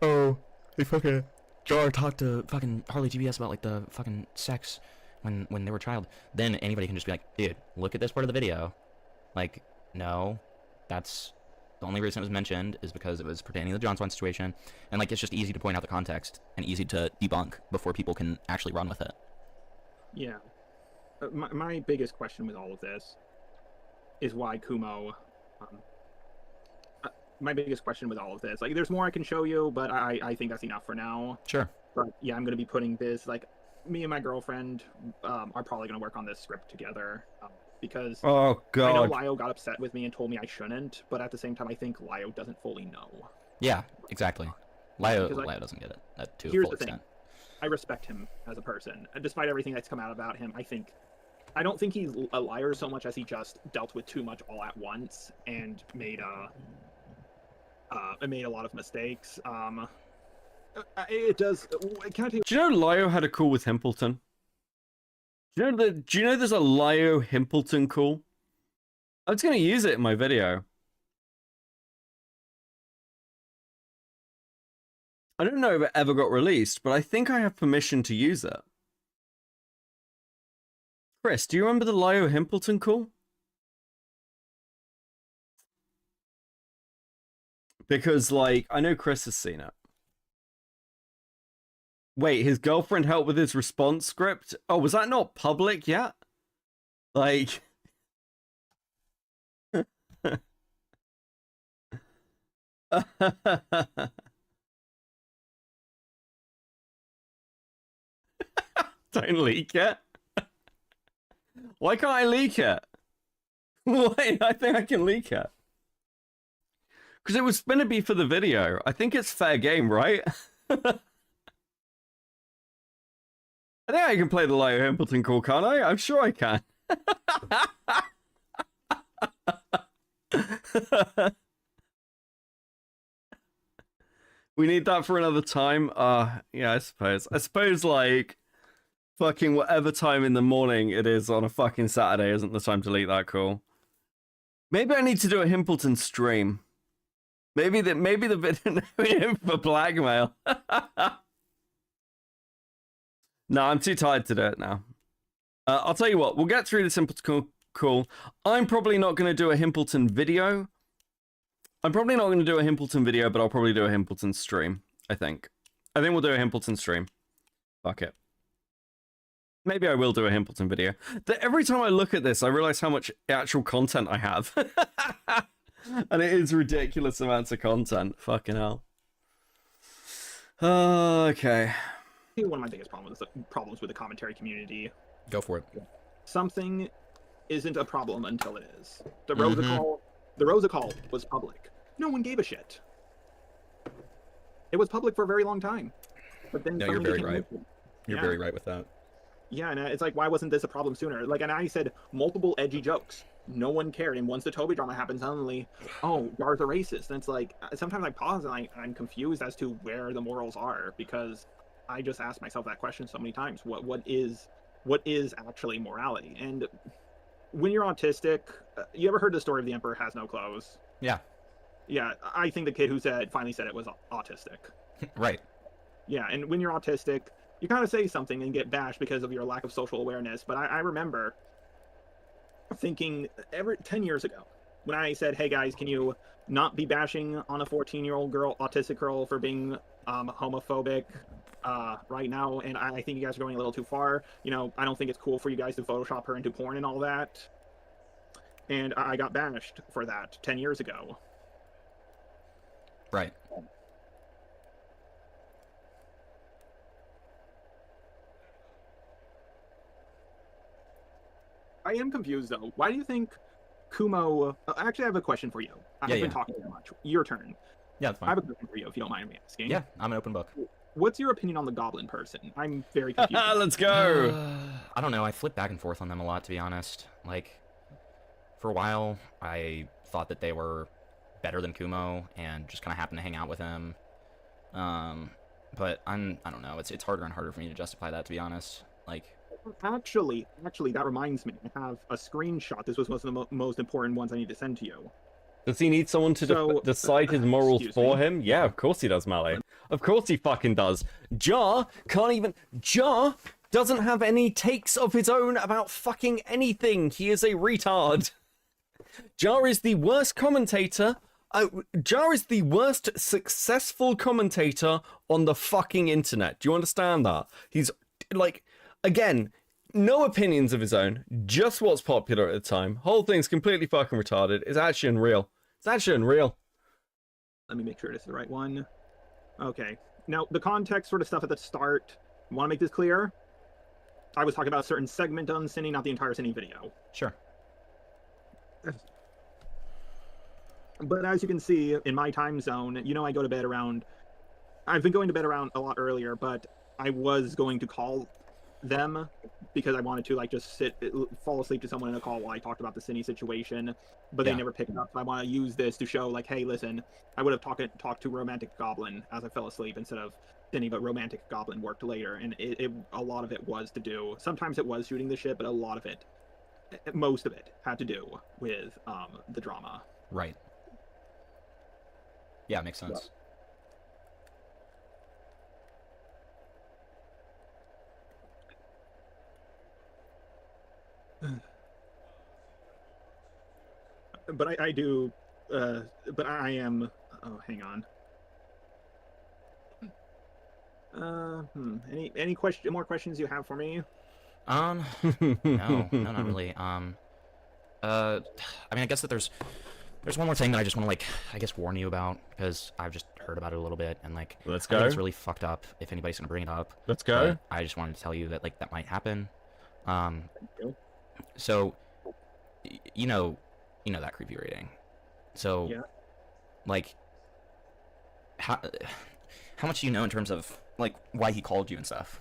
oh, they fucking Jar talked to fucking Harley GBS about, like, the fucking sex, when they were a child, then anybody can just be like, dude, look at this part of the video. Like, no, that's the only reason it was mentioned is because it was pertaining to the John Swan situation, and like it's just easy to point out the context and easy to debunk before people can actually run with it. Yeah. My biggest question with all of this is why Kumo. My biggest question with all of this, like, there's more I can show you, but I think that's enough for now. Sure. But yeah, I'm going to be putting this, like, me and my girlfriend are probably going to work on this script together because oh god, I know Lio got upset with me and told me I shouldn't, but at the same time, I think Lio doesn't fully know. Yeah, exactly. Lio doesn't get it to a full extent. I respect him as a person, and despite everything that's come out about him, I don't think he's a liar so much as he just dealt with too much all at once and made a lot of mistakes. It does. Can I take... Do you know Lio had a call with Hempleton? Do you know there's a Lio Hempleton call? I was going to use it in my video. I don't know if it ever got released, but I think I have permission to use it. Chris, do you remember the Lio Hempleton call? Because, like, I know Chris has seen it. Wait, his girlfriend helped with his response script? Oh, was that not public yet? Like... Don't leak it. Why can't I leak it? Wait, I think I can leak it. Because it was going to be for the video. I think it's fair game, right? I think I can play the Lio Hempleton call, can't I? I'm sure I can. We need that for another time. Yeah, I suppose. I suppose, like, fucking whatever time in the morning it is on a fucking Saturday isn't the time to delete that call. Maybe I need to do a Hempleton stream. Maybe the video for blackmail. No, I'm too tired to do it now. I'll tell you what, we'll get through this Hempleton call. I'm probably not going to do a Hempleton video. But I'll probably do a Hempleton stream, I think. I think we'll do a Hempleton stream. Fuck it. Maybe I will do a Hempleton video. Every time I look at this, I realize how much actual content I have. And it is ridiculous amounts of content. Fucking hell. Okay. One of my biggest problems with the commentary community. Go for it. Something isn't a problem until it is. The Rosa call was public. No one gave a shit. It was public for a very long time. But then you're very right. You're very right with that. Yeah, and it's like, why wasn't this a problem sooner? Like, and I said multiple edgy jokes. No one cared. And once the Toby drama happened, suddenly, oh, Gar's a racist. And it's like, sometimes I pause and I'm confused as to where the morals are, because I just asked myself that question so many times. What is actually morality? And when you're autistic, you ever heard the story of the Emperor has no clothes? Yeah. Yeah, I think the kid who finally said it was autistic. Right. Yeah, and when you're autistic, you kind of say something and get bashed because of your lack of social awareness. But I remember thinking 10 years ago when I said, hey guys, can you not be bashing on a 14-year-old girl, autistic girl, for being homophobic right now? And I think you guys are going a little too far. You know, I don't think it's cool for you guys to Photoshop her into porn and all that. And I got bashed for that 10 years ago. Right. I am confused though. Why do you think Kumo... actually, I have a question for you. I've been talking too much. Your turn. Yeah, that's fine. I have a question for you, if you don't mind me asking. Yeah, I'm an open book. What's your opinion on the goblin person? I'm very confused. Let's go! I don't know. I flip back and forth on them a lot, to be honest. Like, for a while, I thought that they were better than Kumo and just kind of happened to hang out with him. But I don't know. It's harder and harder for me to justify that, to be honest. Like... Actually, that reminds me. I have a screenshot. This was one of the most important ones I need to send to you. Does he need someone to decide his morals for him? Yeah, of course he does, Mally. Of course he fucking does. Jar doesn't have any takes of his own about fucking anything. He is a retard. Jar is the worst commentator. Jar is the worst successful commentator on the fucking internet. Do you understand that? He's like, again, no opinions of his own, just what's popular at the time. Whole thing's completely fucking retarded. It's actually unreal. It's actually unreal. Let me make sure this is the right one. Okay. Now, the context sort of stuff at the start, want to make this clear? I was talking about a certain segment on Cine, not the entire Cine video. Sure. But as you can see, in my time zone, you know I go to bed around... I've been going to bed around a lot earlier, but I was going to call them because I wanted to, like, just fall asleep to someone in a call while I talked about the Cine situation, but they never picked it up. So I want to use this to show, like, hey, listen, I would have talked to Romantic Goblin as I fell asleep instead of Cine, but Romantic Goblin worked later, and a lot of it was to do... Sometimes it was shooting the shit, but a lot of it, most of it, had to do with the drama. Right. Yeah, makes sense. But I do, but I am, oh, hang on. Any more questions you have for me? No, not really. I mean, I guess that there's one more thing that I just want to, like, I guess warn you about, because I've just heard about it a little bit, and, like, let's I go. think it's really fucked up if anybody's gonna bring it up. Let's go. I just wanted to tell you that, like, that might happen. Thank you. So, you know that creepy rating. So, yeah. Like, how much do you know in terms of, like, why he called you and stuff?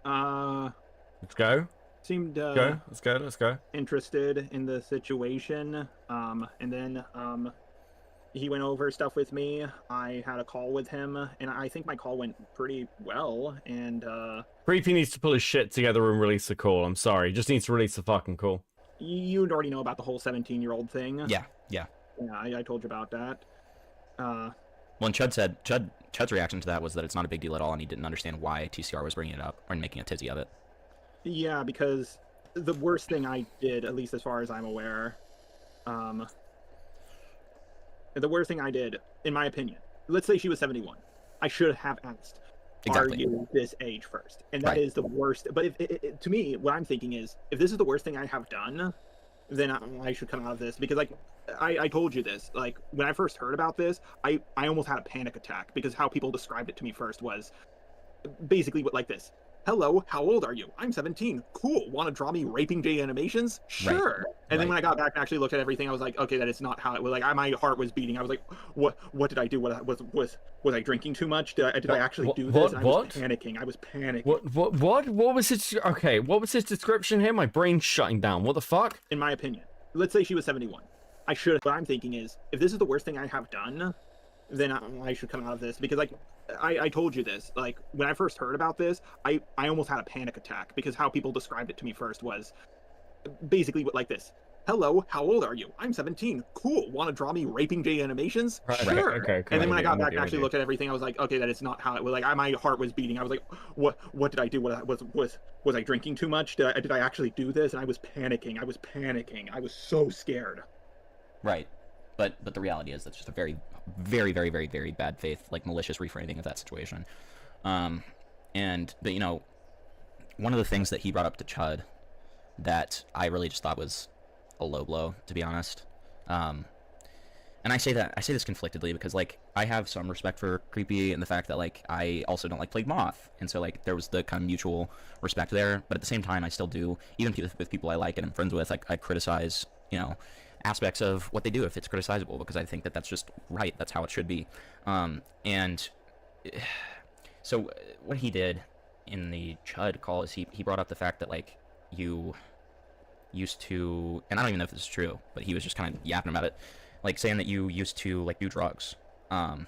Let's go. Seemed Let's go. Interested in the situation, and then he went over stuff with me. I had a call with him, and I think my call went pretty well. And Creepy needs to pull his shit together and release the call. I'm sorry, he just needs to release the fucking call. You already know about the whole 17-year-old thing. Yeah. Yeah, I told you about that. Well, and Chud's reaction to that was that it's not a big deal at all, and he didn't understand why TCR was bringing it up or making a tizzy of it. Yeah, because the worst thing I did, at least as far as I'm aware, the worst thing I did, in my opinion, let's say she was 71, I should have asked, exactly. Are you this age first? And that is the worst. But if to me, what I'm thinking is, if this is the worst thing I have done, then I should come out of this. Because, like, I told you this, like, when I first heard about this, I almost had a panic attack, because how people described it to me first was basically like this. Hello, how old are you? I'm 17. Cool. Want to draw me raping J animations? Sure. Right. And then when I got back and actually looked at everything, I was like, okay, that is not how it was. Like, my heart was beating. I was like, what did I do? Was I drinking too much? Did I actually do this? And I was panicking. I was panicking. What was his? Okay, what was his description here? My brain's shutting down. What the fuck? In my opinion, let's say she was 71. I should. What I'm thinking is, if this is the worst thing I have done, then I should come out of this. Because, like, I told you this, like, when I first heard about this, I almost had a panic attack, because how people described it to me first was basically like this. Hello, how old are you? I'm 17. Cool. Want to draw me raping J animations? Sure. Okay, and then when I got back and actually looked at everything, I was like, okay, that is not how it was. Like, my heart was beating. I was like, what did I do? Was I drinking too much? Did I actually do this? And I was panicking. I was so scared. Right. But the reality is that's just a very, very, very, very, very bad faith, like, malicious reframing of that situation. But, you know, one of the things that he brought up to Chud that I really just thought was a low blow, to be honest. And I say this conflictedly because, like, I have some respect for Creepy and the fact that, like, I also don't like Plague Moth, and so, like, there was the kind of mutual respect there. But at the same time, I still do, even with people I like and I'm friends with, I criticize, you know, aspects of what they do if it's criticizable, because I think that that's just right. That's how it should be. And so what he did in the Chud call is he brought up the fact that, like, you used to, and I don't even know if this is true, but he was just kind of yapping about it, like, saying that you used to, like, do drugs. And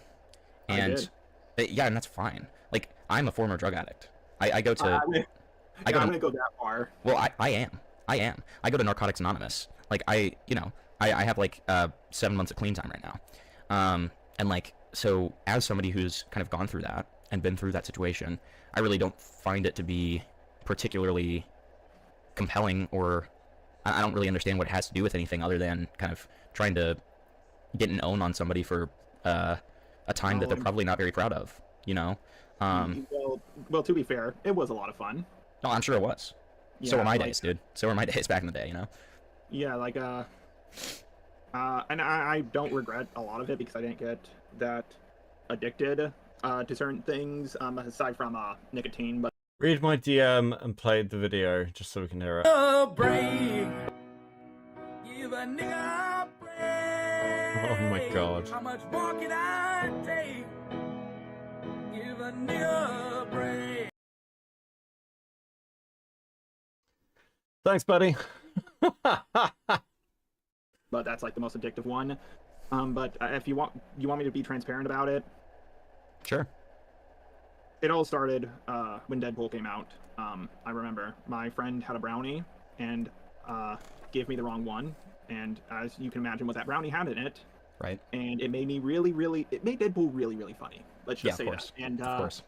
yeah, and that's fine. Like, I'm a former drug addict. I'm gonna go that far. Well, I am. I go to Narcotics Anonymous. Like, I have, like, 7 months of clean time right now. And, like, so as somebody who's kind of gone through that and been through that situation, I really don't find it to be particularly compelling, or I don't really understand what it has to do with anything other than kind of trying to get an own on somebody for a time that they're probably not very proud of, you know? Well, to be fair, it was a lot of fun. No, I'm sure it was. Yeah, so were my days, dude. So were my days back in the day, you know? Yeah, like, and I don't regret a lot of it because I didn't get that addicted to certain things, aside from nicotine, but... Read my DM and play the video just so we can hear it. Oh my god. How much more can I take? Give a nigga a break. Thanks, buddy. But that's like the most addictive one. But if you want me to be transparent about it, sure. It all started when Deadpool came out. I remember my friend had a brownie and gave me the wrong one, and as you can imagine, what that brownie had in it, right? And it made me it made Deadpool really funny. Let's just say that. And of course.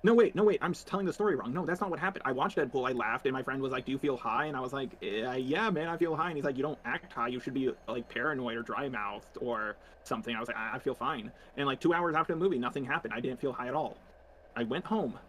No, wait, I'm telling the story wrong. No, that's not what happened. I watched Deadpool, I laughed, and my friend was like, do you feel high? And I was like, yeah, man, I feel high. And he's like, you don't act high. You should be, like, paranoid or dry-mouthed or something. I was like, I feel fine. And, like, 2 hours after the movie, nothing happened. I didn't feel high at all. I went home.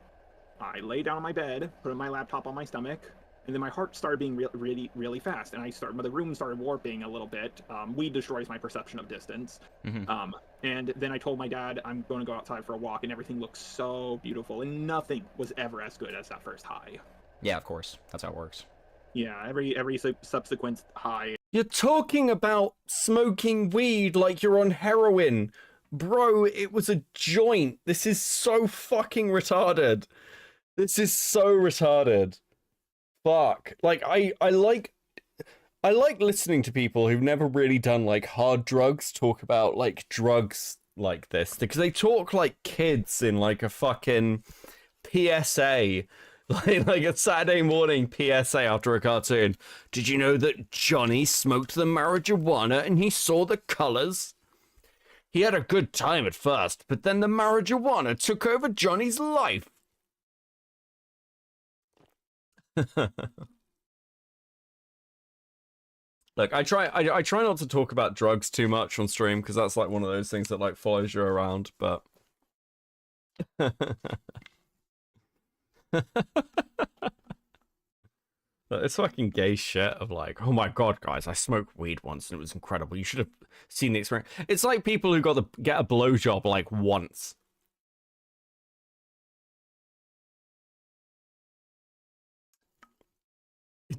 I lay down on my bed, put my laptop on my stomach, and then my heart started being really fast. And the room started warping a little bit. Weed destroys my perception of distance. Mm-hmm. And then I told my dad I'm going to go outside for a walk, and everything looks so beautiful, and nothing was ever as good as that first high. Yeah, of course. That's how it works. Yeah, every subsequent high. You're talking about smoking weed like you're on heroin. Bro, it was a joint. This is so fucking retarded. This is so retarded. Fuck. Like, I like listening to people who've never really done, like, hard drugs talk about, like, drugs like this. Because they talk like kids in, like, a fucking PSA. Like a Saturday morning PSA after a cartoon. Did you know that Johnny smoked the marijuana and he saw the colors? He had a good time at first, but then the marijuana took over Johnny's life. Look, I try not to talk about drugs too much on stream because that's like one of those things that like follows you around, but it's fucking gay shit of like, oh my god, guys, I smoked weed once and it was incredible. You should have seen the experience. It's like people who got to get a blowjob like once.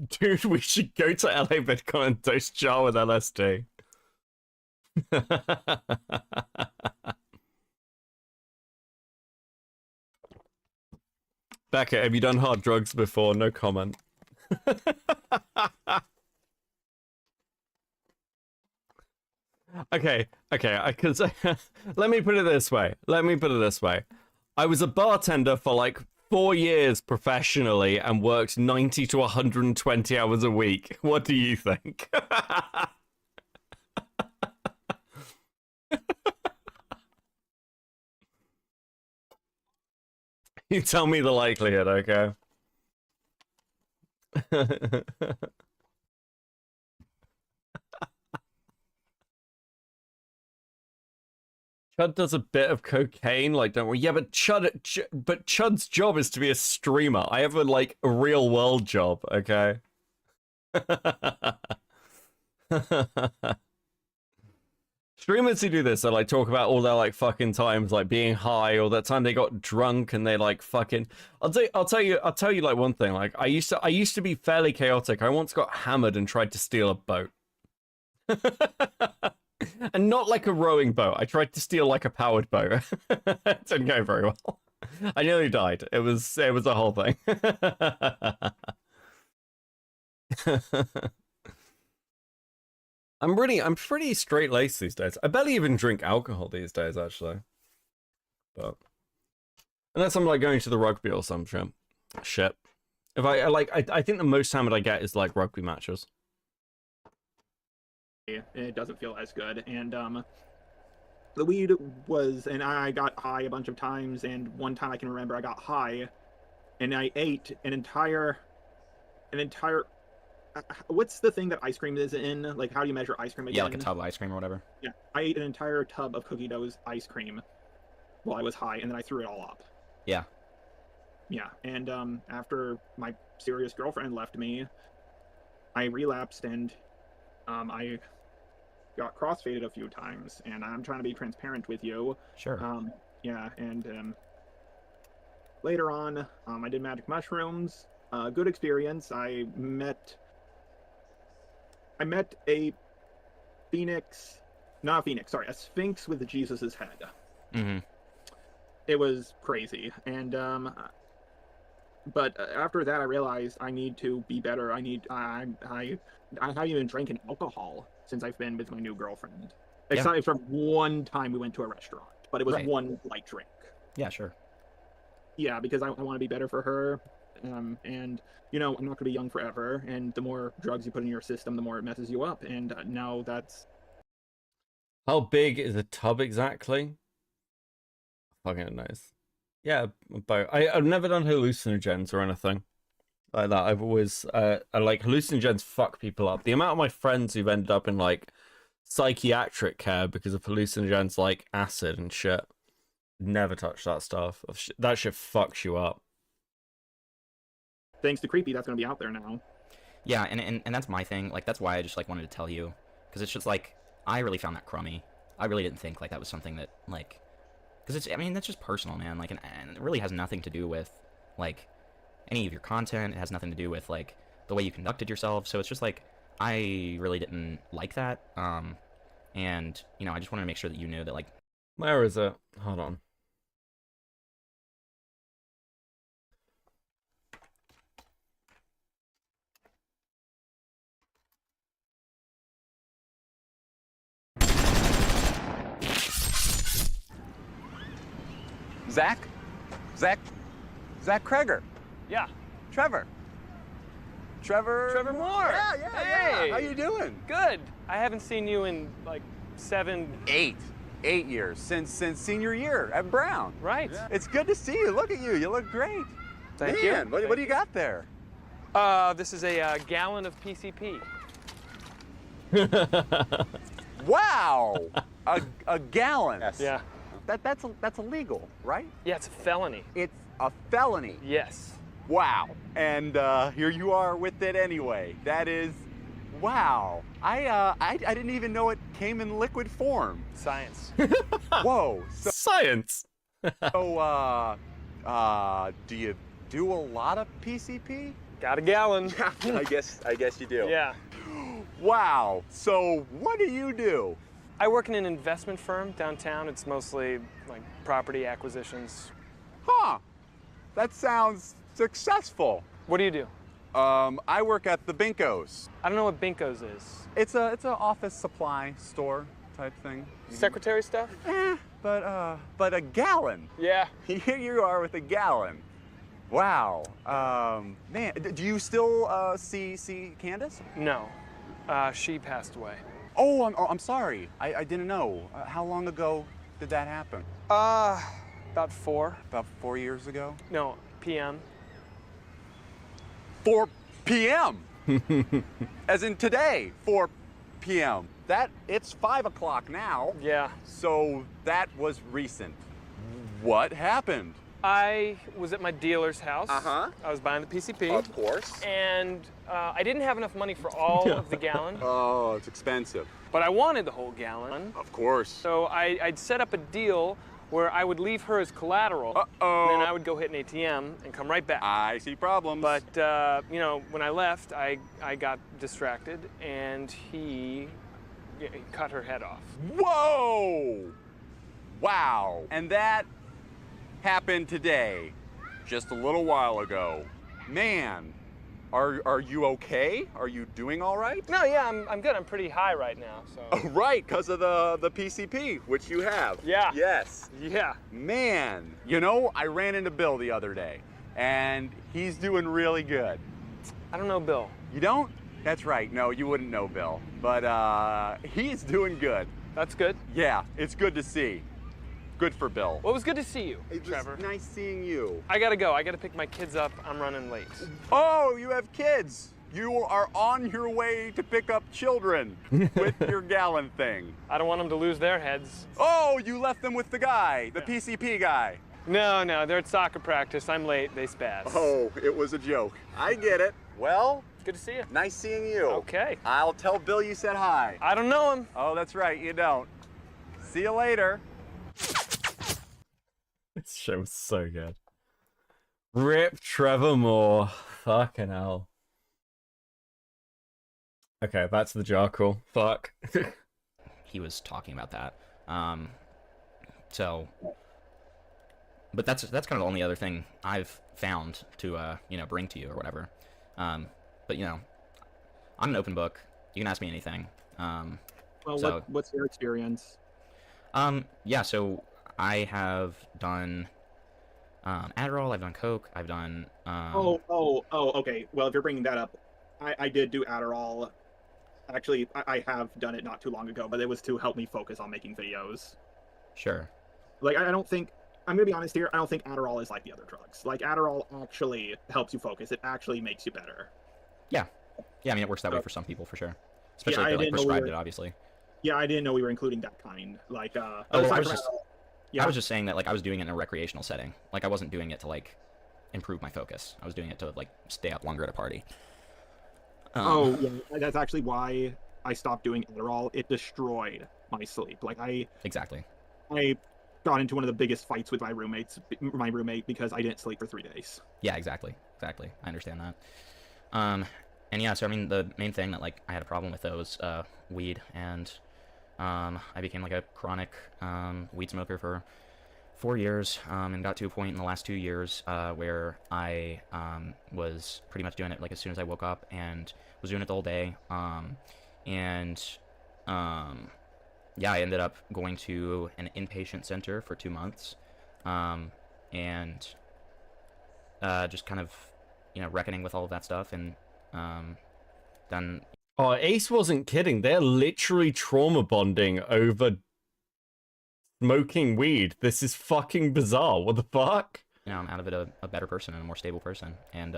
Dude, we should go to LA Bitcoin and dose jar with LSD. Becca, have you done hard drugs before? No comment. Okay, because let me put it this way. I was a bartender for like 4 years professionally and worked 90 to 120 hours a week. What do you think? You tell me the likelihood, okay? Chud does a bit of cocaine, like, don't worry. Yeah, but Chud's job is to be a streamer. I have a, like, a real world job, okay? Streamers who do this, they, like, talk about all their, like, fucking times, like, being high, or that time they got drunk and they, like, fucking... I'll tell you, like, one thing. Like, I used to be fairly chaotic. I once got hammered and tried to steal a boat. And not like a rowing boat. I tried to steal like a powered boat. It didn't go very well. I nearly died. It was a whole thing. I'm pretty straight-laced these days. I barely even drink alcohol these days, actually. But unless I'm like going to the rugby or some shit. If I think the most hammered I get is like rugby matches. It doesn't feel as good, and the weed was, and I got high a bunch of times, and one time I can remember I got high and I ate an entire. What's the thing that ice cream is in? Like, how do you measure ice cream again? Yeah, like a tub of ice cream or whatever. Yeah, I ate an entire tub of cookie dough's ice cream while I was high, and then I threw it all up. Yeah. Yeah, and after my serious girlfriend left me, I relapsed, and I got crossfaded a few times, and I'm trying to be transparent with you. Sure. Yeah, and later on, I did magic mushrooms. Good experience. I met a phoenix, not a phoenix, sorry, a sphinx with Jesus's head. Mm-hmm. It was crazy, and but after that, I realized I need to be better. I haven't even drank alcohol since I've been with my new girlfriend. Except from one time we went to a restaurant, but it was one light drink. Yeah, sure. Yeah, because I want to be better for her. And you know, I'm not going to be young forever, and the more drugs you put in your system, the more it messes you up, and now that's... How big is a tub exactly? Fucking nice. Yeah, about... I've never done hallucinogens or anything like that. I've always... like, hallucinogens fuck people up. The amount of my friends who've ended up in, like, psychiatric care because of hallucinogens like acid and shit. Never touch that stuff. That shit fucks you up. Thanks to Creepy, that's going to be out there now. Yeah, and that's my thing. Like, that's why I just, like, wanted to tell you. Because it's just, like, I really found that crummy. I really didn't think, like, that was something that, like... Because it's, I mean, that's just personal, man. Like, and it really has nothing to do with, like, any of your content. It has nothing to do with, like, the way you conducted yourself. So it's just, like, I really didn't like that. And, you know, I just wanted to make sure that you knew that, like... Where is it? Hold on. Zach Kreger. Yeah. Trevor Moore. Hey. How you doing? Good. I haven't seen you in like 8 years since senior year at Brown. Right. Yeah. It's good to see you. Look at you. You look great. Thank you. What do you got there? This is a gallon of PCP. Wow. a gallon. Yes. Yeah. That's illegal, right? Yeah, it's a felony. It's a felony. Yes. Wow. And here you are with it anyway. That is, wow. I didn't even know it came in liquid form. Science. Whoa. Science. So, do you do a lot of PCP? Got a gallon. I guess you do. Yeah. Wow. So, what do you do? I work in an investment firm downtown. It's mostly like property acquisitions. Huh. That sounds successful. What do you do? I work at the Binkos. I don't know what Binkos is. It's an office supply store type thing. Secretary stuff? But a gallon. Yeah. Here you are with a gallon. Wow. Man, do you still see Candace? No. She passed away. Oh, I'm sorry. I didn't know. How long ago did that happen? About 4. About 4 years ago? No, PM. 4 p.m. As in today, 4 p.m. It's 5 o'clock now. Yeah. So that was recent. What happened? I was at my dealer's house. Uh-huh. I was buying the PCP. Of course. And I didn't have enough money for all of the gallon. Oh, it's expensive. But I wanted the whole gallon. Of course. So I'd set up a deal where I would leave her as collateral. Uh-oh. And then I would go hit an ATM and come right back. I see problems. But, you know, when I left, I got distracted and he cut her head off. Whoa! Wow. And that happened today, just a little while ago. Man, are you okay? Are you doing all right? No, yeah, I'm good. I'm pretty high right now, so. Right, because of the PCP, which you have. Yeah. Yes. Yeah. Man, you know, I ran into Bill the other day, and he's doing really good. I don't know Bill. You don't? That's right. No, you wouldn't know Bill, but he's doing good. That's good. Yeah, it's good to see. Good for Bill. Well, it was good to see you, It Trevor. was nice seeing you. I gotta go. I gotta pick my kids up. I'm running late. Oh, you have kids. You are on your way to pick up children with your gallon thing. I don't want them to lose their heads. Oh, you left them with the guy, the PCP guy. No, they're at soccer practice. I'm late. They spaz. Oh, it was a joke. I get it. Well, good to see you. Nice seeing you. Okay. I'll tell Bill you said hi. I don't know him. Oh, that's right, you don't. See you later. This show was so good. Rip Trevor Moore. Fucking hell. Okay, back to the Jarkle. Fuck. He was talking about that. So, but that's kind of the only other thing I've found to bring to you or whatever. But I'm an open book. You can ask me anything. Well, so, what's your experience? Yeah, so I have done Adderall, I've done Coke, I've done Okay. Well, if you're bringing that up, I did do Adderall. Actually, I have done it not too long ago, but it was to help me focus on making videos. Sure. Like, I don't think, I'm gonna be honest here, I don't think Adderall is like the other drugs. Like, Adderall actually helps you focus. It actually makes you better. Yeah. Yeah, I mean, it works that way for some people, for sure. Especially Yeah, if they're, like, prescribed it, obviously. Yeah, I didn't know we were including that kind. Like, I was just saying that, like, I was doing it in a recreational setting. Like, I wasn't doing it to, like, improve my focus. I was doing it to, like, stay up longer at a party. Yeah, that's actually why I stopped doing Adderall. It destroyed my sleep. Like, Exactly. I got into one of the biggest fights with my roommate because I didn't sleep for 3 days. Yeah, exactly. I understand that. And yeah, so I mean, the main thing that, like, I had a problem with though was weed, and I became like a chronic weed smoker for 4 years, and got to a point in the last 2 years where I was pretty much doing it like as soon as I woke up, and was doing it the whole day. Yeah, I ended up going to an inpatient center for 2 months, and just kind of, reckoning with all of that stuff, and then... Oh, Ace wasn't kidding. They're literally trauma bonding over smoking weed. This is fucking bizarre. What the fuck? I'm out of it a better person and a more stable person, and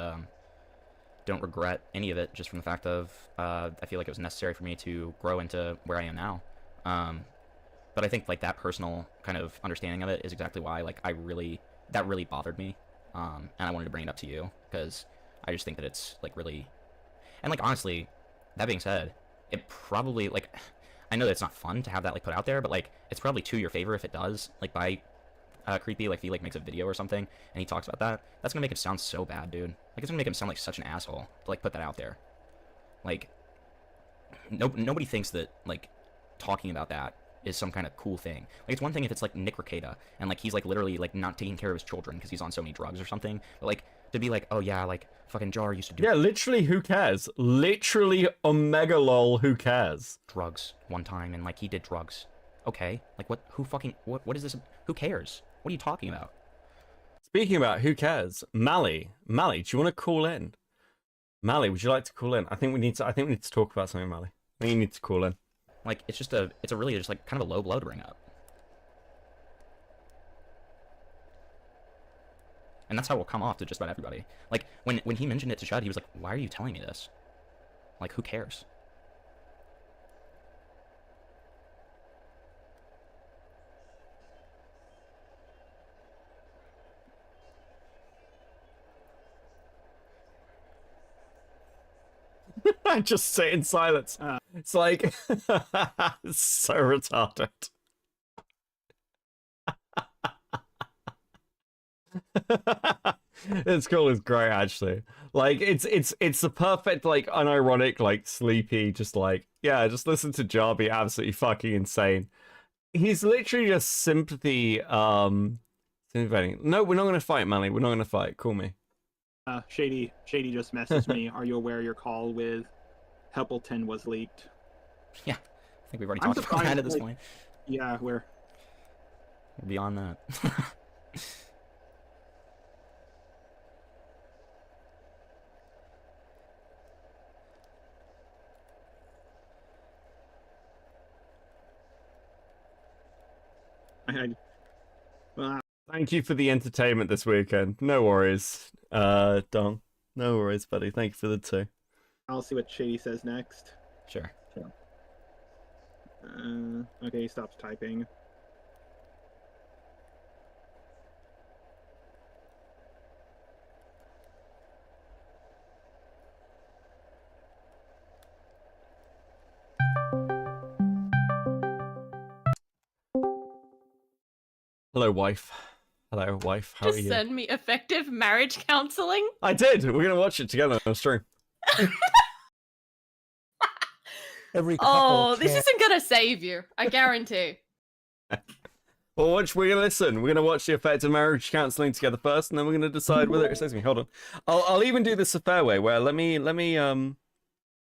don't regret any of it, just from the fact of I feel like it was necessary for me to grow into where I am now. But I think, like, that personal kind of understanding of it is exactly why, like, that really bothered me, and I wanted to bring it up to you, because I just think that it's, like, really... And, like, honestly, that being said, it probably, like, I know that it's not fun to have that, like, put out there, but, like, it's probably to your favor if it does, like, by Creepy, like, if he, like, makes a video or something, and he talks about that, that's gonna make him sound so bad, dude. Like, it's gonna make him sound like such an asshole to, like, put that out there. Like, nobody thinks that, like, talking about that is some kind of cool thing. Like, it's one thing if it's, like, Nick Rekieta, and, like, he's, like, literally, like, not taking care of his children because he's on so many drugs or something, but, like, to be like, oh, yeah, like, fucking Jar used to do... Yeah, literally, who cares? Literally, omega lol, who cares? Drugs one time, and, like, he did drugs. Okay, like, what is this? Who cares? What are you talking about? Speaking about who cares, Mally, do you want to call in? Mally, would you like to call in? I think we need to talk about something, Mally. I think you need to call in. Like, it's a really just, like, kind of a low blow to bring up. And that's how it will come off to just about everybody. Like, when he mentioned it to Shud, he was like, why are you telling me this? Like, who cares? I just sit in silence. It's like, it's so retarded. It's cool. It's great, actually. Like, it's the perfect, like, unironic, like, sleepy, just like, yeah, just listen to Jarby, absolutely fucking insane. He's literally just sympathy, sympathetic. No, we're not gonna fight, Manly. We're not gonna fight. Call me. Shady just messaged me. Are you aware your call with Hempleton was leaked? Yeah, I think we've already talked about that at this point. Yeah, we're beyond that. Well, Thank you for the entertainment this weekend. No worries, Dong. No worries, buddy. Thank you for the 2. I'll see what Shady says next. Sure. Okay, he stops typing. Hello, wife. Hello, wife. How are Just you? send me effective marriage counseling. I did. We're gonna watch it together on stream. Every Oh, this isn't gonna save you. I guarantee. Well, we're gonna listen. We're gonna watch the effective marriage counseling together first, and then we're gonna decide whether it saves me. Hold on. I'll even do this a fair way. Where let me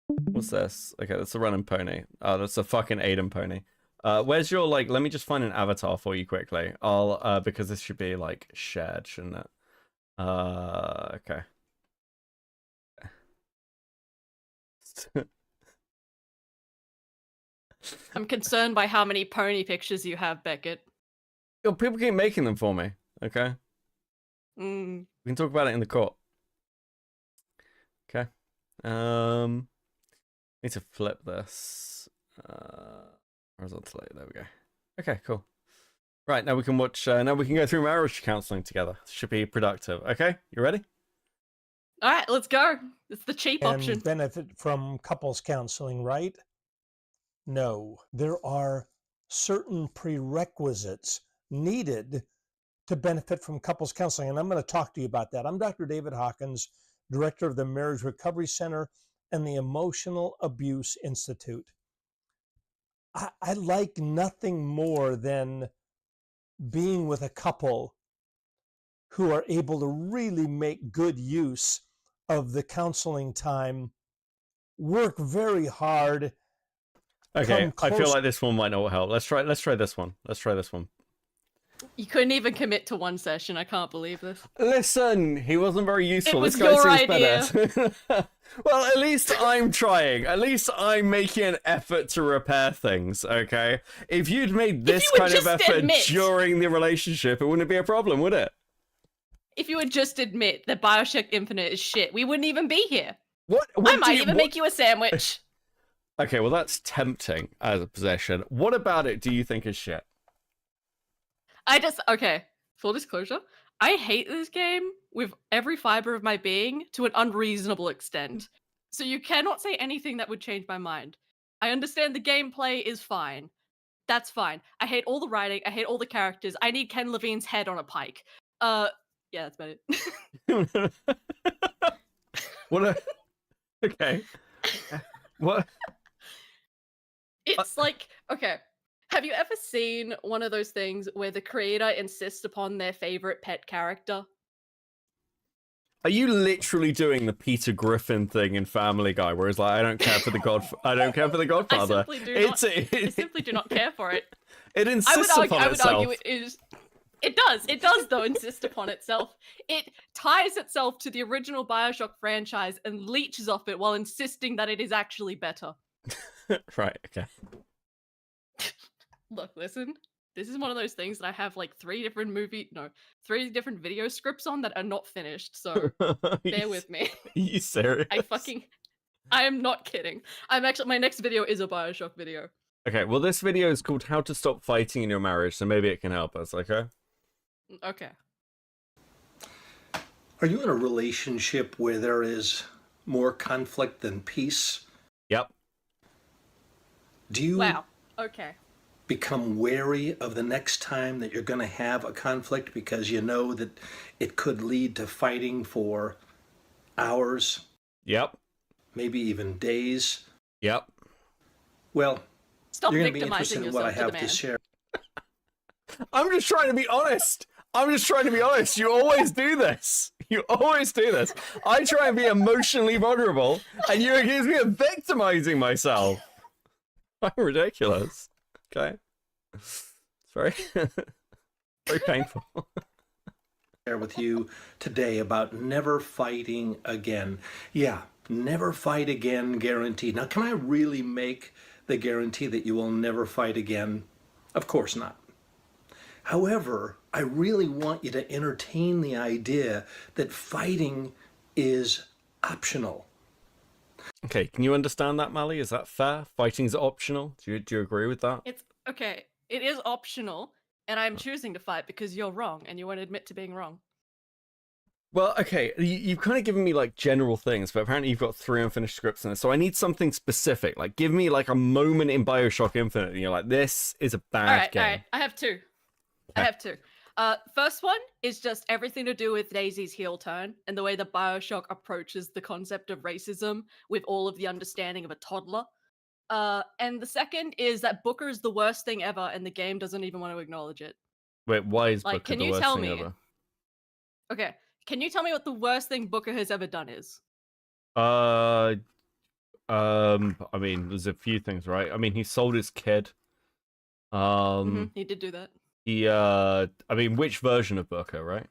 what's this? Okay, that's a running pony. Oh, that's a fucking Aiden pony. Where's your let me just find an avatar for you quickly. I'll because this should be like shared, shouldn't it? Okay. I'm concerned by how many pony pictures you have, Beckett. Yo, people keep making them for me. Okay. Mm. We can talk about it in the court. Okay. Need to flip this. Horizontally. There we go. Okay, cool. Right, now we can watch. Now we can go through marriage counseling together. Should be productive. Okay, you ready? All right, let's go. It's the cheap option. Benefit from couples counseling, right? No, there are certain prerequisites needed to benefit from couples counseling, and I'm going to talk to you about that. I'm Dr. David Hawkins, director of the Marriage Recovery Center and the Emotional Abuse Institute. I like nothing more than being with a couple who are able to really make good use of the counseling time, work very hard. Okay, I feel like this one might not help. Let's try this one. Let's try this one. You couldn't even commit to one session. I can't believe this. Listen, he wasn't very useful. It was This guy your seems idea. better. Well, at least I'm trying. At least I'm making an effort to repair things, okay? If you'd made this kind of effort during the relationship, it wouldn't be a problem, would it? If you would just admit that Bioshock Infinite is shit, we wouldn't even be here. What I might even make you a sandwich. Okay, well, that's tempting as a possession. What about it do you think is shit? Okay, full disclosure, I hate this game with every fiber of my being to an unreasonable extent. So you cannot say anything that would change my mind. I understand the gameplay is fine. That's fine. I hate all the writing. I hate all the characters. I need Ken Levine's head on a pike. Yeah, that's about it. Okay. What? It's like, okay. Have you ever seen one of those things where the creator insists upon their favorite pet character? Are you literally doing the Peter Griffin thing in Family Guy, where it's like, I don't care for the Godfather? I simply do not care for it. It insists upon itself. I would argue it is. It does though insist upon itself. It ties itself to the original Bioshock franchise and leeches off it while insisting that it is actually better. Right, okay. Look, listen. This is one of those things that I have like 3 different video scripts on that are not finished, so bear with me. Are you serious? I am not kidding. My next video is a Bioshock video. Okay, well this video is called How to Stop Fighting in Your Marriage, so maybe it can help us, okay? Okay. Are you in a relationship where there is more conflict than peace? Yep. Do you Wow. Okay. become wary of the next time that you're going to have a conflict because you know that it could lead to fighting for hours? Yep. Maybe even days? Yep. Well, Stop you're going to be victimizing interested in what I yourself to have the to man. share. I'm just trying to be honest. You always do this. I try and be emotionally vulnerable, and you accuse me of victimizing myself. I'm ridiculous. Okay. It's very, very painful. Share with you today about never fighting again. Yeah, never fight again, guaranteed. Now, can I really make the guarantee that you will never fight again? Of course not. However, I really want you to entertain the idea that fighting is optional. Okay, can you understand that, Mally? Is that fair? Fighting's optional. Do you agree with that? It's okay. It is optional, and I'm choosing to fight because you're wrong, and you won't admit to being wrong. Well, okay, you've kind of given me like general things, but apparently you've got 3 unfinished scripts in it, so I need something specific. Like, give me like a moment in Bioshock Infinite, and you're like, this is a bad game. All right. I have 2. I have 2. First one is just everything to do with Daisy's heel turn and the way that Bioshock approaches the concept of racism with all of the understanding of a toddler. And the second is that Booker is the worst thing ever, and the game doesn't even want to acknowledge it. Wait, why is Like, Booker can the you worst tell thing me? ever? Okay, can you tell me what the worst thing Booker has ever done is? I mean, there's a few things, right? I mean, he sold his kid. He did do that. I mean, which version of Booker, right?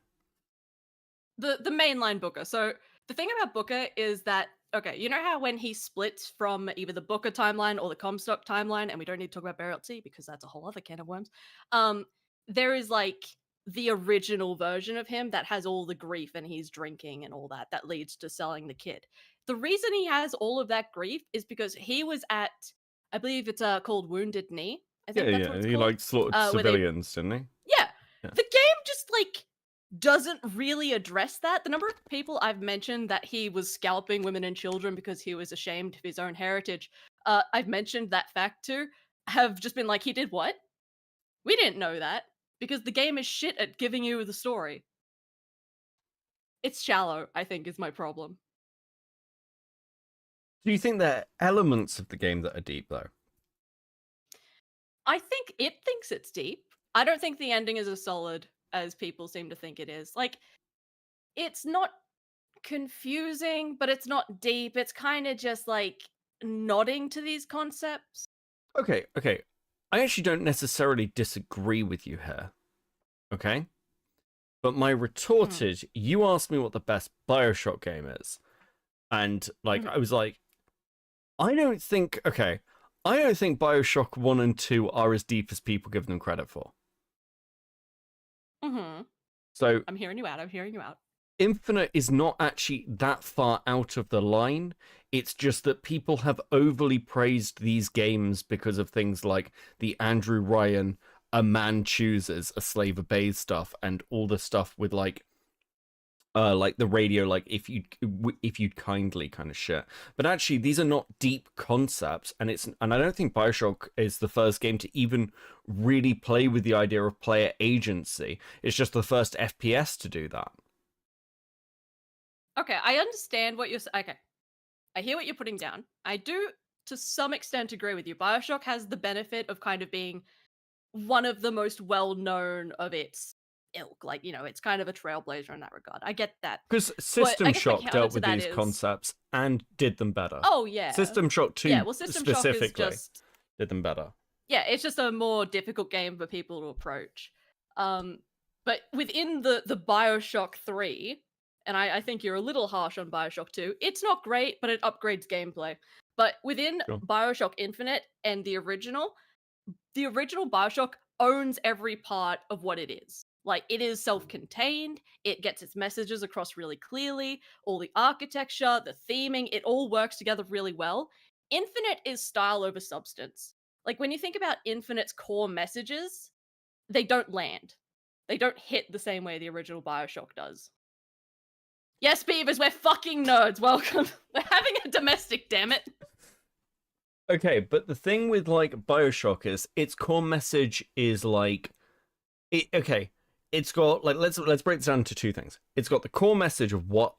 The mainline Booker. So the thing about Booker is that, okay, you know how when he splits from either the Booker timeline or the Comstock timeline, and we don't need to talk about Burial Sea because that's a whole other can of worms. There is like the original version of him that has all the grief and he's drinking and all that leads to selling the kid. The reason he has all of that grief is because he was at, I believe it's called Wounded Knee. I think that's what it's He called. like slaughtered civilians, didn't he? Yeah. The game just like doesn't really address that. The number of people I've mentioned that he was scalping women and children because he was ashamed of his own heritage, I've mentioned that fact to, have just been like, he did what? We didn't know that, because the game is shit at giving you the story. It's shallow, I think, is my problem. Do you think there are elements of the game that are deep, though? I think it thinks it's deep. I don't think the ending is as solid as people seem to think it is. Like, it's not confusing, but it's not deep. It's kind of just like nodding to these concepts. Okay. I actually don't necessarily disagree with you here. Okay? But my retort is, you asked me what the best Bioshock game is. And, like, I was like, I don't think Bioshock 1 and 2 are as deep as people give them credit for. So I'm hearing you out. Infinite is not actually that far out of the line. It's just that people have overly praised these games because of things like the Andrew Ryan "a man chooses, a slave obeys" stuff, and all the stuff with like the radio, like if you'd kindly kind of shit. But actually, these are not deep concepts, and I don't think Bioshock is the first game to even really play with the idea of player agency. It's just the first FPS to do that. Okay, I understand what you're saying. Okay, I hear what you're putting down. I do, to some extent, agree with you. Bioshock has the benefit of kind of being one of the most well-known of its ilk. Like, you know, it's kind of a trailblazer in that regard. I get that. Because System Shock dealt with these concepts and did them better. Oh, yeah. System Shock 2 System specifically Shock is just, did them better. Yeah, it's just a more difficult game for people to approach. But within the Bioshock 3, and I think you're a little harsh on Bioshock 2, it's not great, but it upgrades gameplay. But within Bioshock Infinite and the original Bioshock owns every part of what it is. Like, it is self-contained, it gets its messages across really clearly, all the architecture, the theming, it all works together really well. Infinite is style over substance. Like, when you think about Infinite's core messages, they don't land. They don't hit the same way the original Bioshock does. Yes, Beavers, we're fucking nerds. Welcome. We're having a domestic, damn it. Okay, but the thing with like Bioshock is its core message is like, it's got like let's break it down to two things. It's got the core message of what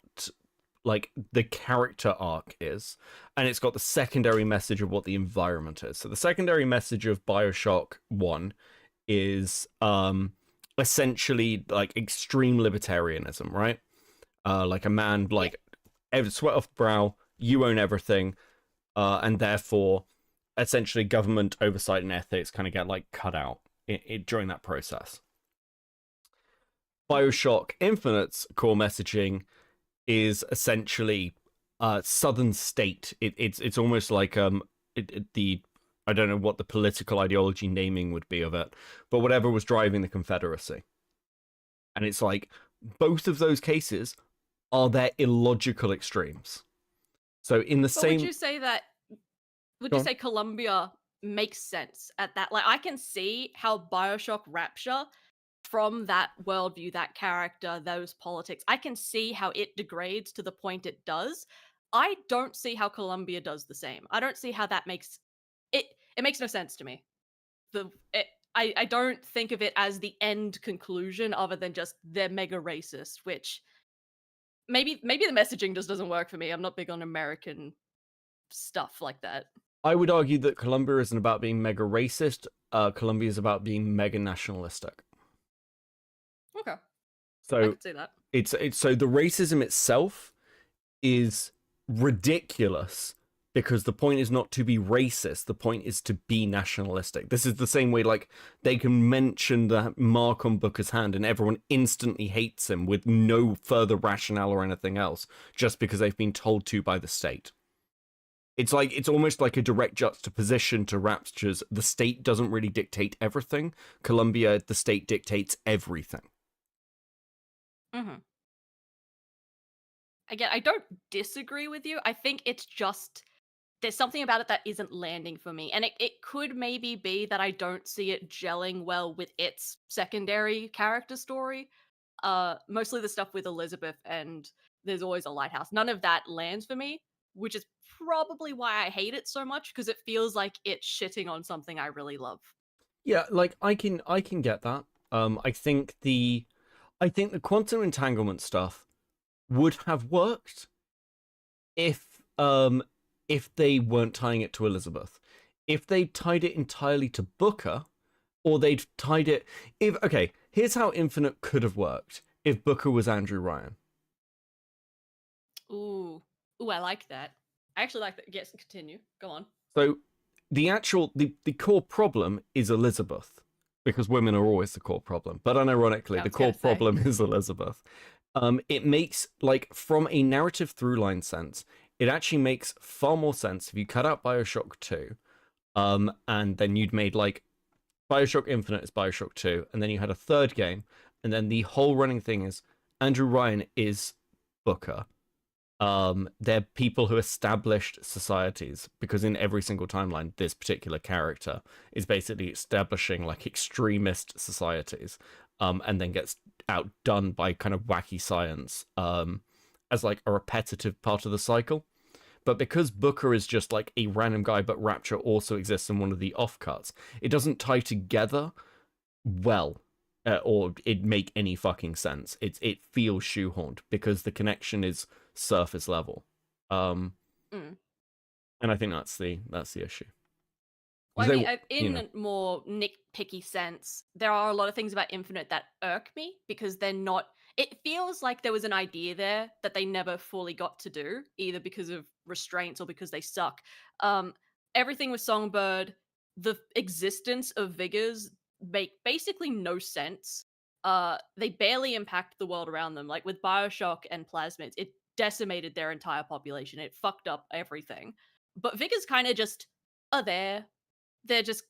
like the character arc is, and it's got the secondary message of what the environment is. So the secondary message of Bioshock 1 is essentially like extreme libertarianism, right? Like a man, like sweat off the brow, you own everything, and therefore essentially government oversight and ethics kind of get like cut out during that process. Bioshock Infinite's core messaging is essentially Southern state. It's almost like I don't know what the political ideology naming would be of it, but whatever was driving the Confederacy. And it's like, both of those cases are their illogical extremes. So in the But same... would you say that, would Go you on. say Columbia makes sense at that? Like, I can see how Bioshock Rapture, from that worldview, that character, those politics, I can see how it degrades to the point it does. I don't see how Columbia does the same. I don't see how that makes it. It makes no sense to me. I don't think of it as the end conclusion, other than just they're mega racist, which maybe the messaging just doesn't work for me. I'm not big on American stuff like that. I would argue that Columbia isn't about being mega racist. Columbia is about being mega nationalistic. Okay. So I could see that. It's so the racism itself is ridiculous because the point is not to be racist. The point is to be nationalistic. This is the same way, like, they can mention the mark on Booker's hand and everyone instantly hates him with no further rationale or anything else, just because they've been told to by the state. It's like, it's almost like a direct juxtaposition to Rapture's the state doesn't really dictate everything. Columbia, the state dictates everything. Mm-hmm. Again, I don't disagree with you. I think it's just there's something about it that isn't landing for me. And it could maybe be that I don't see it gelling well with its secondary character story. Mostly the stuff with Elizabeth and There's Always a Lighthouse. None of that lands for me, which is probably why I hate it so much, because it feels like it's shitting on something I really love. Yeah, like, I can get that. I think the quantum entanglement stuff would have worked if they weren't tying it to Elizabeth. If they tied it entirely to Booker, or they'd tied it... Okay, here's how Infinite could have worked if Booker was Andrew Ryan. Ooh, I like that. I actually like that. Yes, continue. Go on. So the core problem is Elizabeth, because women are always the core problem. But unironically, the core problem is Elizabeth. It makes, like, from a narrative through line sense, it actually makes far more sense if you cut out Bioshock 2, and then you'd made, like, Bioshock Infinite is Bioshock 2, and then you had a third game, and then the whole running thing is Andrew Ryan is Booker. They're people who established societies, because in every single timeline, this particular character is basically establishing, like, extremist societies, and then gets outdone by kind of wacky science, as, like, a repetitive part of the cycle. But because Booker is just, like, a random guy, but Rapture also exists in one of the offcuts, it doesn't tie together well, or it make any fucking sense. It feels shoehorned, because the connection is surface level. And I think that's the issue. Well, I mean, in a more nitpicky sense, there are a lot of things about Infinite that irk me, because they're not... It feels like there was an idea there that they never fully got to do, either because of restraints or because they suck. Everything with Songbird, the existence of Vigors make basically no sense. They barely impact the world around them. Like with Bioshock and Plasmids, it decimated their entire population. It fucked up everything. But Vigors kind of just are there. They're just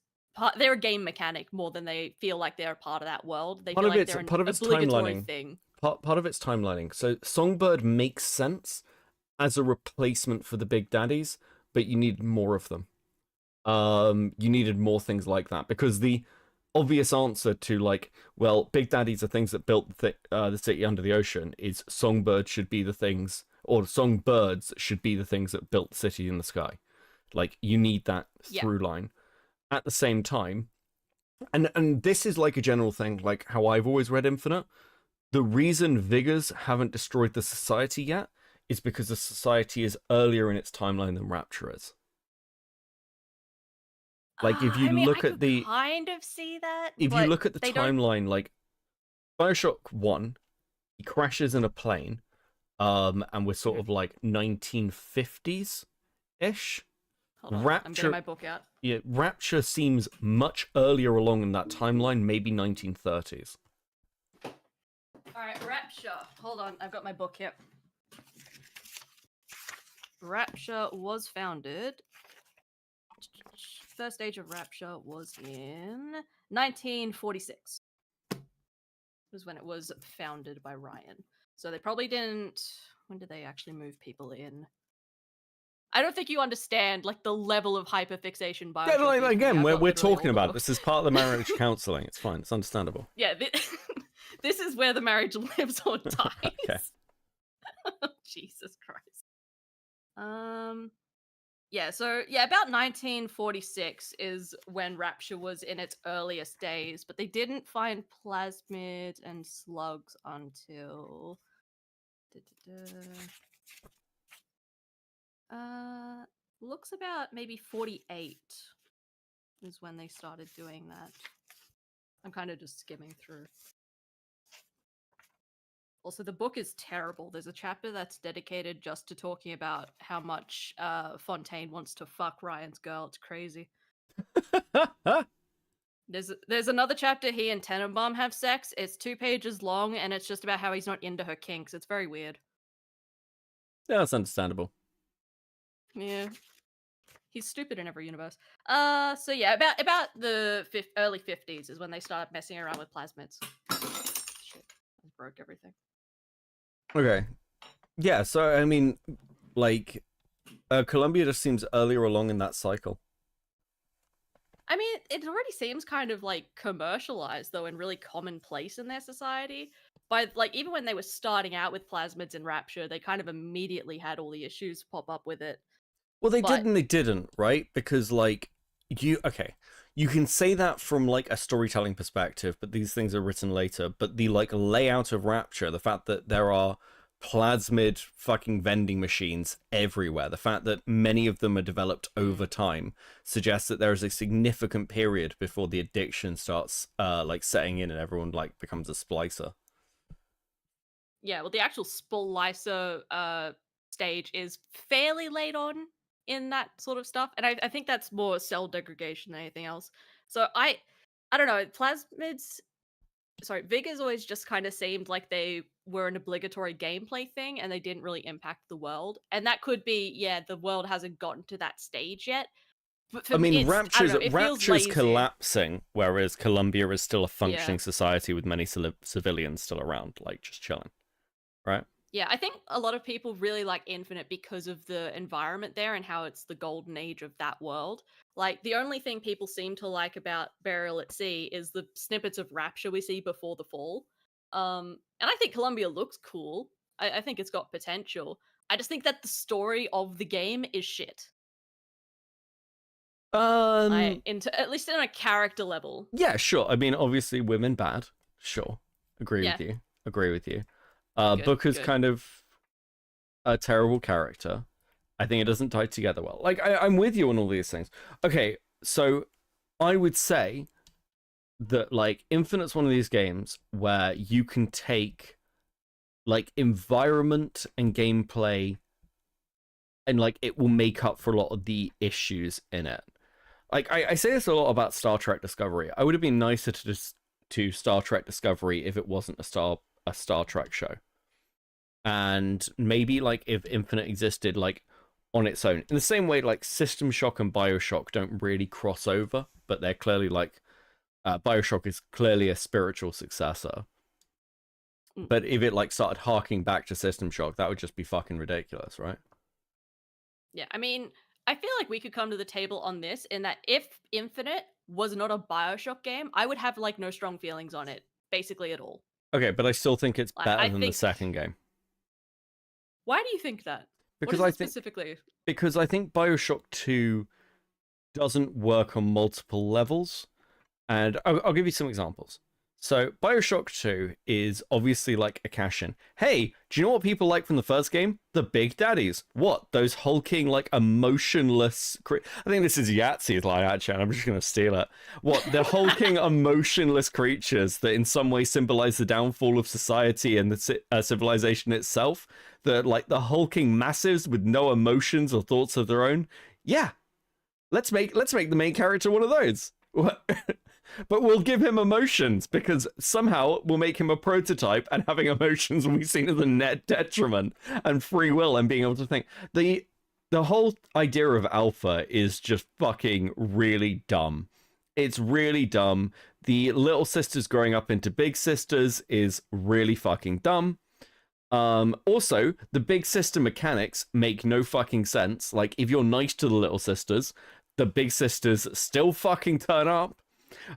they're a game mechanic more than they feel like they're a part of that world. They feel like they're an obligatory thing. Part of it's timelining. So Songbird makes sense as a replacement for the Big Daddies, but you need more of them. You needed more things like that, because the obvious answer to, like, well, Big Daddies are things that built the city under the ocean, is Songbird should be the things, or Songbirds should be the things that built the city in the sky. Like, you need that through line. At the same time, and this is like a general thing, like how I've always read Infinite, the reason Vigors haven't destroyed the society yet is because the society is earlier in its timeline than Rapture is. Like, if you look at the... kind of see that. If you look at the timeline, like, Bioshock 1, he crashes in a plane, and we're sort of like 1950s-ish. Hold on, I'm getting my book out. Yeah, Rapture seems much earlier along in that timeline, maybe 1930s. Alright, Rapture. Hold on, I've got my book here. Rapture was founded... First age of Rapture was in 1946. was when it was founded by Ryan. So they probably didn't. When did they actually move people in? I don't think you understand like the level of hyperfixation Yeah, Bioshock is. again, we're literally talking all the about it. books. This is part of the marriage counseling. It's fine. It's understandable. Yeah, this is where the marriage lives or dies. Okay. Jesus Christ. Yeah, so yeah, about 1946 is when Rapture was in its earliest days, but they didn't find plasmids and slugs until looks about maybe 48 is when they started doing that. I'm kind of just skimming through. Also, the book is terrible. There's a chapter that's dedicated just to talking about how much Fontaine wants to fuck Ryan's girl. It's crazy. There's another chapter he and Tenenbaum have sex. It's 2 pages long, and it's just about how he's not into her kinks. It's very weird. Yeah, that's understandable. Yeah. He's stupid in every universe. So yeah, about the early 50s is when they started messing around with plasmids. Shit, I broke everything. Okay. Yeah, so, I mean, like, Columbia just seems earlier along in that cycle. I mean, it already seems kind of, like, commercialized, though, and really commonplace in their society. But, like, even when they were starting out with plasmids and Rapture, they kind of immediately had all the issues pop up with it. Well, they did and they didn't, right? Because, like, you can say that from, like, a storytelling perspective, but these things are written later. But the, like, layout of Rapture, the fact that there are plasmid fucking vending machines everywhere, the fact that many of them are developed over time, suggests that there is a significant period before the addiction starts, like, setting in and everyone, like, becomes a splicer. Yeah, well, the actual splicer stage is fairly late on in that sort of stuff, and I think that's more cell degradation than anything else. So I don't know, Vigors always just kind of seemed like they were an obligatory gameplay thing and they didn't really impact the world, and that could be, yeah, the world hasn't gotten to that stage yet. But for I mean, Rapture's collapsing, whereas Columbia is still a functioning society with many civilians still around, like, just chilling, right? Yeah, I think a lot of people really like Infinite because of the environment there and how it's the golden age of that world. Like, the only thing people seem to like about Burial at Sea is the snippets of Rapture we see before the fall. And I think Columbia looks cool. I think it's got potential. I just think that the story of the game is shit. At least in a character level. Yeah, sure. I mean, obviously, women bad. Sure. Agree with you. Booker's kind of a terrible character. I think it doesn't tie together well. Like, I'm with you on all these things. Okay, so I would say that, like, Infinite's one of these games where you can take, like, environment and gameplay and, like, it will make up for a lot of the issues in it. Like, I say this a lot about Star Trek Discovery. I would have been nicer to Star Trek Discovery if it wasn't a Star Trek show. And maybe, like, if Infinite existed, like, on its own, in the same way, like, System Shock and Bioshock don't really cross over, but they're clearly, like, Bioshock is clearly a spiritual successor. But if it, like, started harking back to System Shock, that would just be fucking ridiculous, right? Yeah, I mean, I feel like we could come to the table on this in that if Infinite was not a Bioshock game, I would have, like, no strong feelings on it, basically at all. Okay, but I still think it's better than the second game. Why do you think that? Because specifically? Because I think Bioshock 2 doesn't work on multiple levels. And I'll give you some examples. So Bioshock 2 is obviously like a cash-in. Hey, do you know what people like from the first game? The Big Daddies. What? Those hulking, like, emotionless... I think this is Yahtzee's line, actually, and I'm just going to steal it. What? The hulking, emotionless creatures that in some way symbolize the downfall of society and the civilization itself. The hulking massives with no emotions or thoughts of their own. Yeah. Let's make the main character one of those. What? But we'll give him emotions because somehow we'll make him a prototype, and having emotions will be seen as a net detriment, and free will and being able to think. The whole idea of alpha is just fucking really dumb. It's really dumb. The little sisters growing up into big sisters is really fucking dumb. Also, the big sister mechanics make no fucking sense. Like, if you're nice to the little sisters, the big sisters still fucking turn up.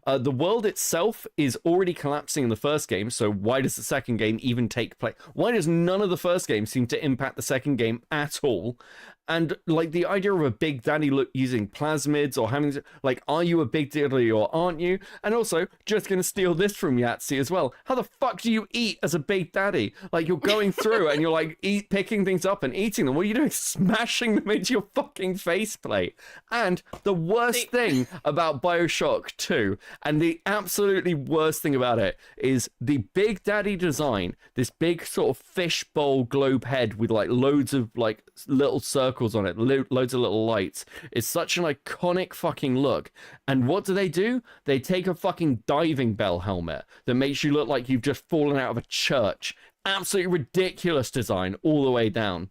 The world itself is already collapsing in the first game, so why does the second game even take place? Why does none of the first game seem to impact the second game at all? And, like, the idea of a big daddy using plasmids or having, like, are you a big daddy or aren't you? And also, just gonna steal this from Yahtzee as well. How the fuck do you eat as a big daddy? Like, you're going through and you're, like, picking things up and eating them. What are you doing? Smashing them into your fucking faceplate. And the worst thing about Bioshock 2, and the absolutely worst thing about it, is the big daddy design, this big sort of fishbowl globe head with, like, loads of, like, little circles on it, loads of little lights. It's such an iconic fucking look. And what do? They take a fucking diving bell helmet that makes you look like you've just fallen out of a church. Absolutely ridiculous design all the way down.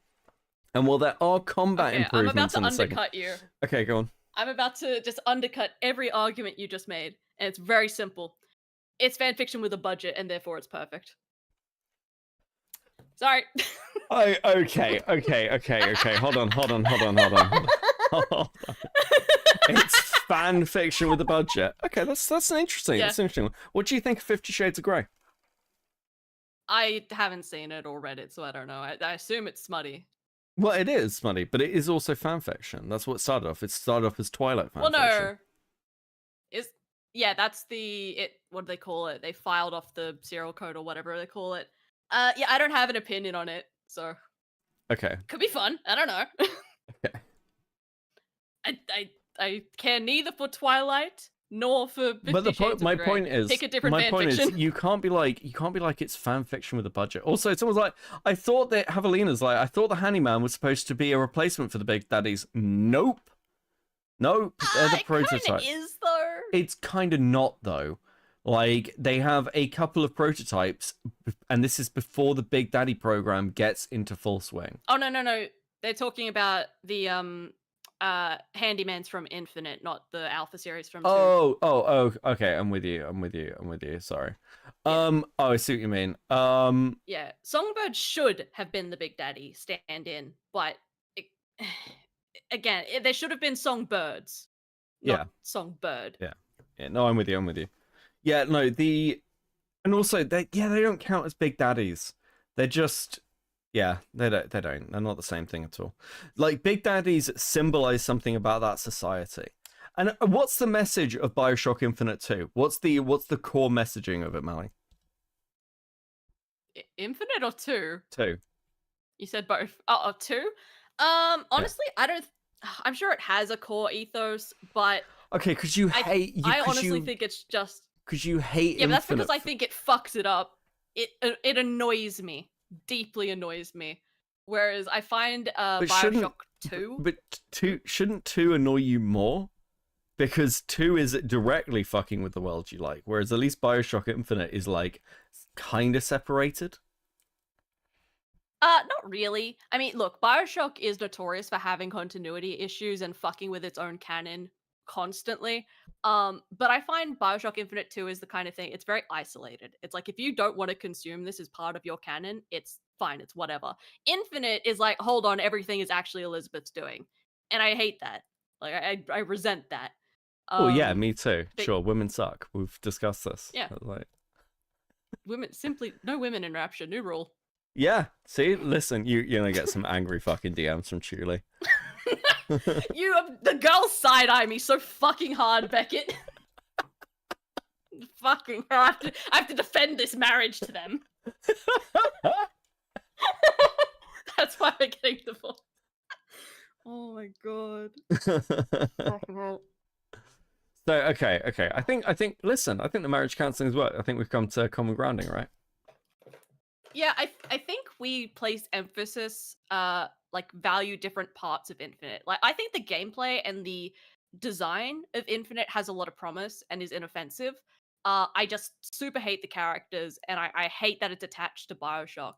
And while there are combat improvements I'm about to in the undercut you. Okay, go on. I'm about to just undercut every argument you just made, and it's very simple. It's fan fiction with a budget, and therefore it's perfect. Sorry. Okay. Hold on. It's fan fiction with a budget. Okay, that's an interesting. Yeah. That's an interesting one. What do you think of 50 Shades of Grey? I haven't seen it or read it, so I don't know. I assume it's smutty. Well, it is smutty, but it is also fan fiction. That's what it started off. It started off as Twilight fan fiction. Well, no. That's what do they call it? They filed off the serial code or whatever they call it. Yeah, I don't have an opinion on it, so Okay. could be fun. I don't know. Okay. I care neither for Twilight nor for 50 But Shades of my Grey. point is, Pick a different fan fiction. you can't be like it's fan fiction with a budget. Also, it's almost like I thought that Javelina's like I thought the Handyman was supposed to be a replacement for the Big Daddies. Nope. They're the prototype. It is though. It's kind of not though. Like, they have a couple of prototypes, and this is before the Big Daddy program gets into full swing. Oh no. They're talking about the Handymans from Infinite, not the Alpha series from 2. Oh, okay, I'm with you. Sorry. Yeah. I see what you mean. Yeah, Songbird should have been the Big Daddy stand-in, but again, there should have been Songbirds, not Songbird. Yeah, no, I'm with you. Yeah, no, and also they don't count as Big Daddies. They're just they don't. They're not the same thing at all. Like, Big Daddies symbolize something about that society. And what's the message of BioShock Infinite 2? What's the core messaging of it, Mally? Infinite or 2? 2. You said both. 2? Honestly, I don't. I'm sure it has a core ethos, but okay, because you hate. I honestly think it's just because you hate. Yeah, but that's because Infinite. I think it fucks it up. It annoys me, deeply annoys me. Whereas I find BioShock 2. But shouldn't 2 annoy you more? Because 2 is directly fucking with the world you like, whereas at least BioShock Infinite is like kind of separated. Not really. I mean, look, BioShock is notorious for having continuity issues and fucking with its own canon constantly. But I find BioShock Infinite 2 is the kind of thing, it's very isolated. It's like, if you don't want to consume this as part of your canon, it's fine, it's whatever. Infinite is like, hold on, everything is actually Elizabeth's doing. And I hate that. Like, I resent that. Oh yeah, me too. Sure, women suck. We've discussed this. Yeah. Like, no women in Rapture, new rule. yeah. See, listen, you're gonna get some angry fucking DMs from Chuli. The girls side eye me so fucking hard, Beckett. Fucking hard. I have to defend this marriage to them. That's why we're getting divorced. Oh my god. Fucking hell. So okay. I think. Listen, I think the marriage counselling has worked. I think we've come to common grounding, right? Yeah, I think we place emphasis, like, value different parts of Infinite. Like, I think the gameplay and the design of Infinite has a lot of promise and is inoffensive. I just super hate the characters, and I hate that it's attached to BioShock.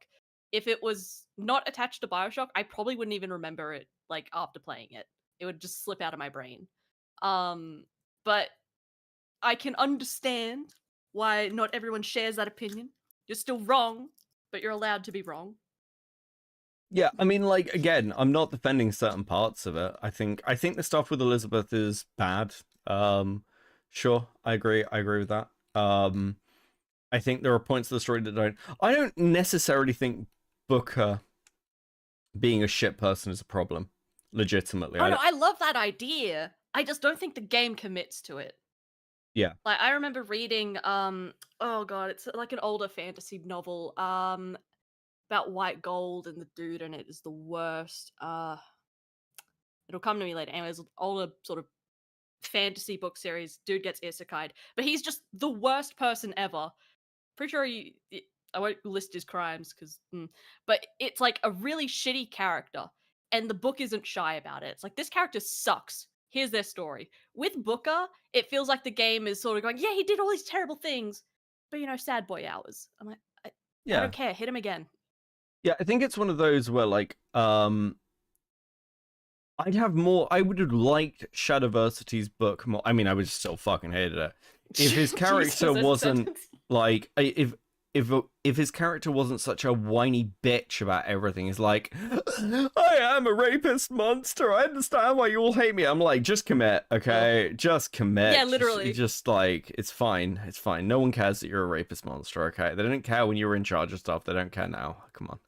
If it was not attached to BioShock, I probably wouldn't even remember it, like, after playing it. It would just slip out of my brain. But I can understand why not everyone shares that opinion. You're still wrong, but you're allowed to be wrong. Yeah, I mean, like, again, I'm not defending certain parts of it. I think the stuff with Elizabeth is bad. Sure, I agree with that. I think there are points of the story that I don't necessarily think Booker being a shit person is a problem. Legitimately. Oh no, I love that idea. I just don't think the game commits to it. Yeah. Like, I remember reading, oh god, it's like an older fantasy novel, about white gold, and the dude in it is the worst. It'll come to me later. Anyways, older sort of fantasy book series, dude gets isekai'd, but he's just the worst person ever. Pretty sure I won't list his crimes, because, but it's like a really shitty character, and the book isn't shy about it. It's like, this character sucks. Here's their story. With Booker, it feels like the game is sort of going, yeah, he did all these terrible things, but, you know, sad boy hours. I'm like, I don't care. Hit him again. Yeah, I think it's one of those where, like, I would have liked Shadowversity's book more. I mean, I would still fucking hated it. If his character wasn't like, if his character wasn't such a whiny bitch about everything, he's like, I am a rapist monster. I understand why you all hate me. I'm like, just commit, okay? Just commit. Yeah, literally. Just like, it's fine. It's fine. No one cares that you're a rapist monster, okay? They didn't care when you were in charge of stuff. They don't care now. Come on.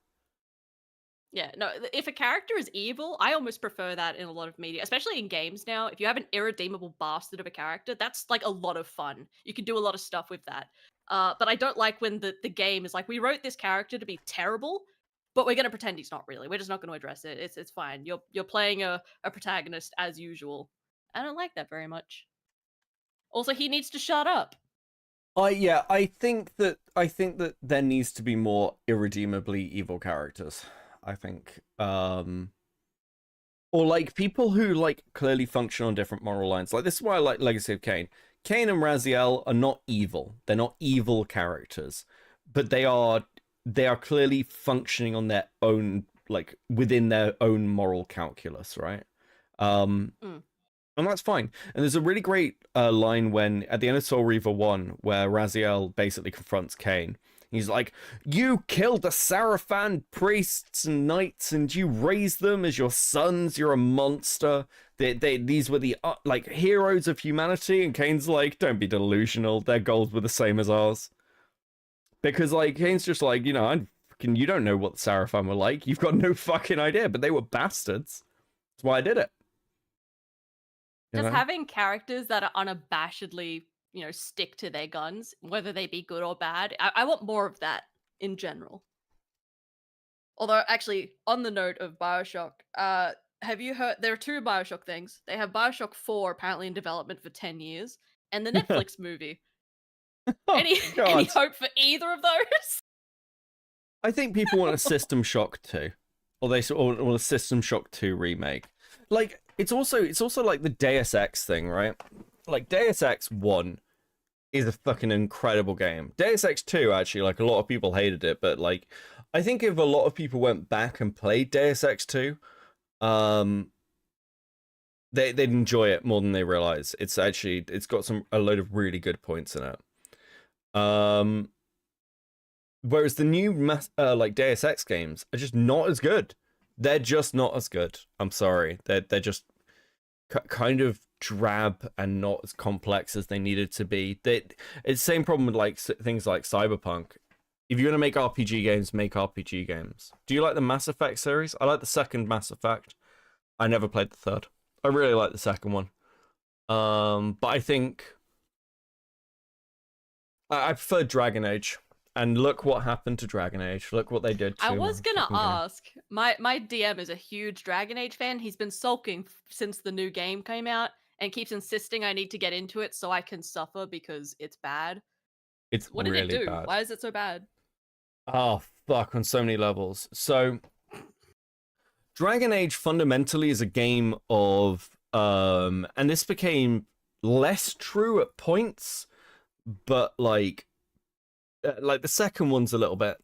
Yeah, no, if a character is evil, I almost prefer that in a lot of media, especially in games now. If you have an irredeemable bastard of a character, that's like a lot of fun. You can do a lot of stuff with that. But I don't like when the game is like, we wrote this character to be terrible, but we're going to pretend he's not really. We're just not going to address it. It's fine. You're playing a protagonist as usual. I don't like that very much. Also, he needs to shut up. I think that there needs to be more irredeemably evil characters. I think, or like people who like clearly function on different moral lines. Like, this is why I like Legacy of Kain. Kain and Raziel are not evil. They're not evil characters, but they are clearly functioning on their own, like within their own moral calculus, right? And that's fine. And there's a really great line when at the end of Soul Reaver 1 where Raziel basically confronts Kain. He's like, you killed the Sarafan priests and knights and you raised them as your sons. You're a monster. These were the like heroes of humanity. And Kain's like, don't be delusional. Their goals were the same as ours. Because like Kain's just like, you know, you don't know what the Sarafan were like. You've got no fucking idea. But they were bastards. That's why I did it. Just having characters that are unabashedly, you know, stick to their guns, whether they be good or bad. I want more of that in general. Although, actually, on the note of BioShock, have you heard, there are two BioShock things. They have BioShock 4 apparently in development for 10 years, and the Netflix movie. Any hope for either of those? I think people want a System Shock 2. Or a System Shock 2 remake. Like, it's also like the Deus Ex thing, right? Like, Deus Ex 1 is a fucking incredible game. Deus Ex 2, actually, like, a lot of people hated it, but, like, I think if a lot of people went back and played Deus Ex 2, they'd enjoy it more than they realize. It's got a load of really good points in it. Whereas the new like Deus Ex games are just not as good. They're just not as good. I'm sorry. They're just kind of drab and not as complex as they needed to be. It's the same problem with like things like Cyberpunk. If you're gonna make RPG games, make RPG games. Do you like the Mass Effect series? I like the second Mass Effect. I never played the third. I really like the second one. But I think I prefer Dragon Age. And look what happened to Dragon Age. Look what they did to I was gonna ask. My DM is a huge Dragon Age fan. He's been sulking since the new game came out and keeps insisting I need to get into it so I can suffer because it's bad. What did it do? Bad. Why is it so bad? Oh, fuck, on so many levels. So, Dragon Age fundamentally is a game of, and this became less true at points, but like the second one's a little bit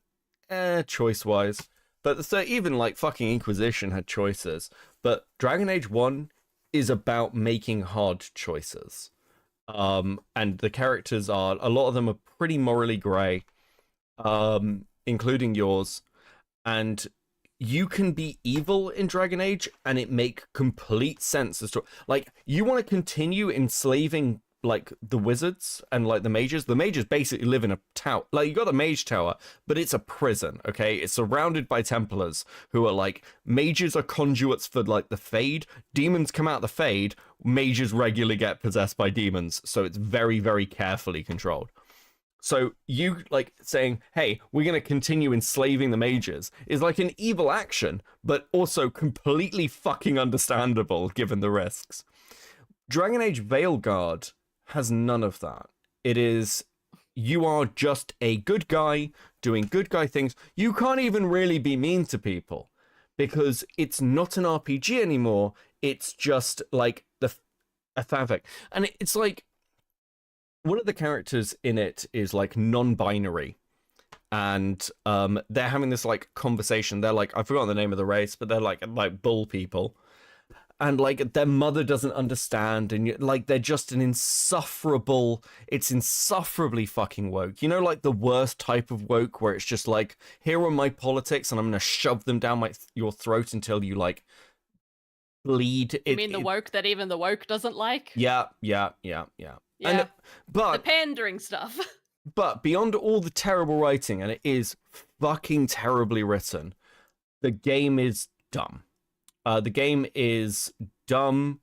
choice-wise, but the third, even like fucking Inquisition had choices, but Dragon Age 1 is about making hard choices. And the characters are, a lot of them are pretty morally gray, including yours. And you can be evil in Dragon Age and it make complete sense as to, like, you want to continue enslaving like the wizards and like the mages basically live in a tower. Like, you got a mage tower, but it's a prison. Okay, it's surrounded by Templars who are like, mages are conduits for like the Fade. Demons come out the Fade. Mages regularly get possessed by demons, so it's very, very carefully controlled. So you like saying, hey, we're going to continue enslaving the mages is like an evil action, but also completely fucking understandable given the risks. Dragon Age Veilguard has none of that. It is, you are just a good guy doing good guy things. You can't even really be mean to people because it's not an RPG anymore. It's just like a fanfic. And it's like, one of the characters in it is like non-binary, and they're having this like conversation. They're like, I've forgotten the name of the race, but they're like bull people, and like their mother doesn't understand, and like they're just it's insufferably fucking woke. You know, like the worst type of woke where it's just like, here are my politics and I'm gonna shove them down your throat until you like bleed. You mean the woke that even the woke doesn't like? Yeah. Yeah, And, but the pandering stuff. But beyond all the terrible writing, and it is fucking terribly written, the game is dumb. The game is dumb,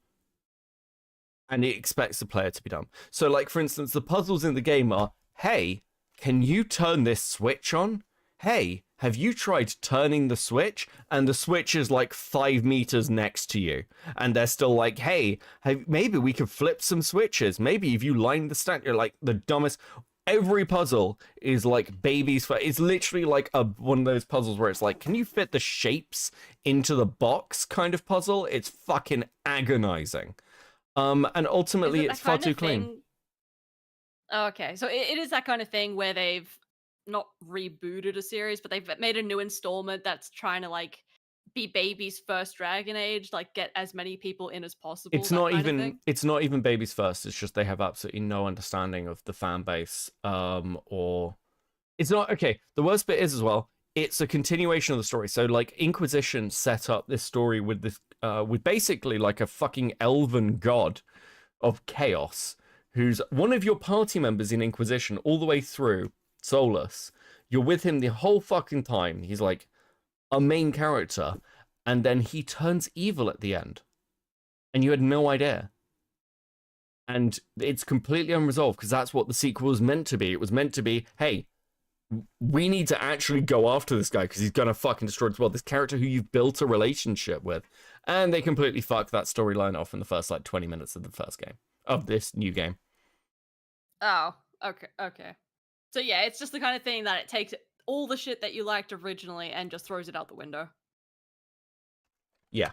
and it expects the player to be dumb. So, like, for instance, the puzzles in the game are, hey, can you turn this switch on? Hey, have you tried turning the switch? And the switch is like 5 meters next to you. And they're still like, hey, maybe we could flip some switches. Maybe if you line the stack, you're like the dumbest. Every puzzle is like babies for, it's literally like one of those puzzles where it's like, can you fit the shapes into the box kind of puzzle? It's fucking agonizing. And ultimately it's far too clean. Okay, so it is that kind of thing where they've not rebooted a series, but they've made a new installment that's trying to like be baby's first Dragon Age, like get as many people in as possible. It's not even baby's first. It's just they have absolutely no understanding of the fan base, or it's not okay. The worst bit is as well, it's a continuation of the story. So like Inquisition set up this story with this with basically like a fucking elven god of chaos who's one of your party members in Inquisition all the way through. Solus, you're with him the whole fucking time. He's like a main character, and then he turns evil at the end, and you had no idea. And it's completely unresolved because that's what the sequel was meant to be. It was meant to be, hey, we need to actually go after this guy because he's gonna fucking destroy this world. This character who you've built a relationship with, and they completely fucked that storyline off in the first like 20 minutes of the first game of this new game. Oh, okay. So yeah, it's just the kind of thing that it takes all the shit that you liked originally and just throws it out the window. Yeah.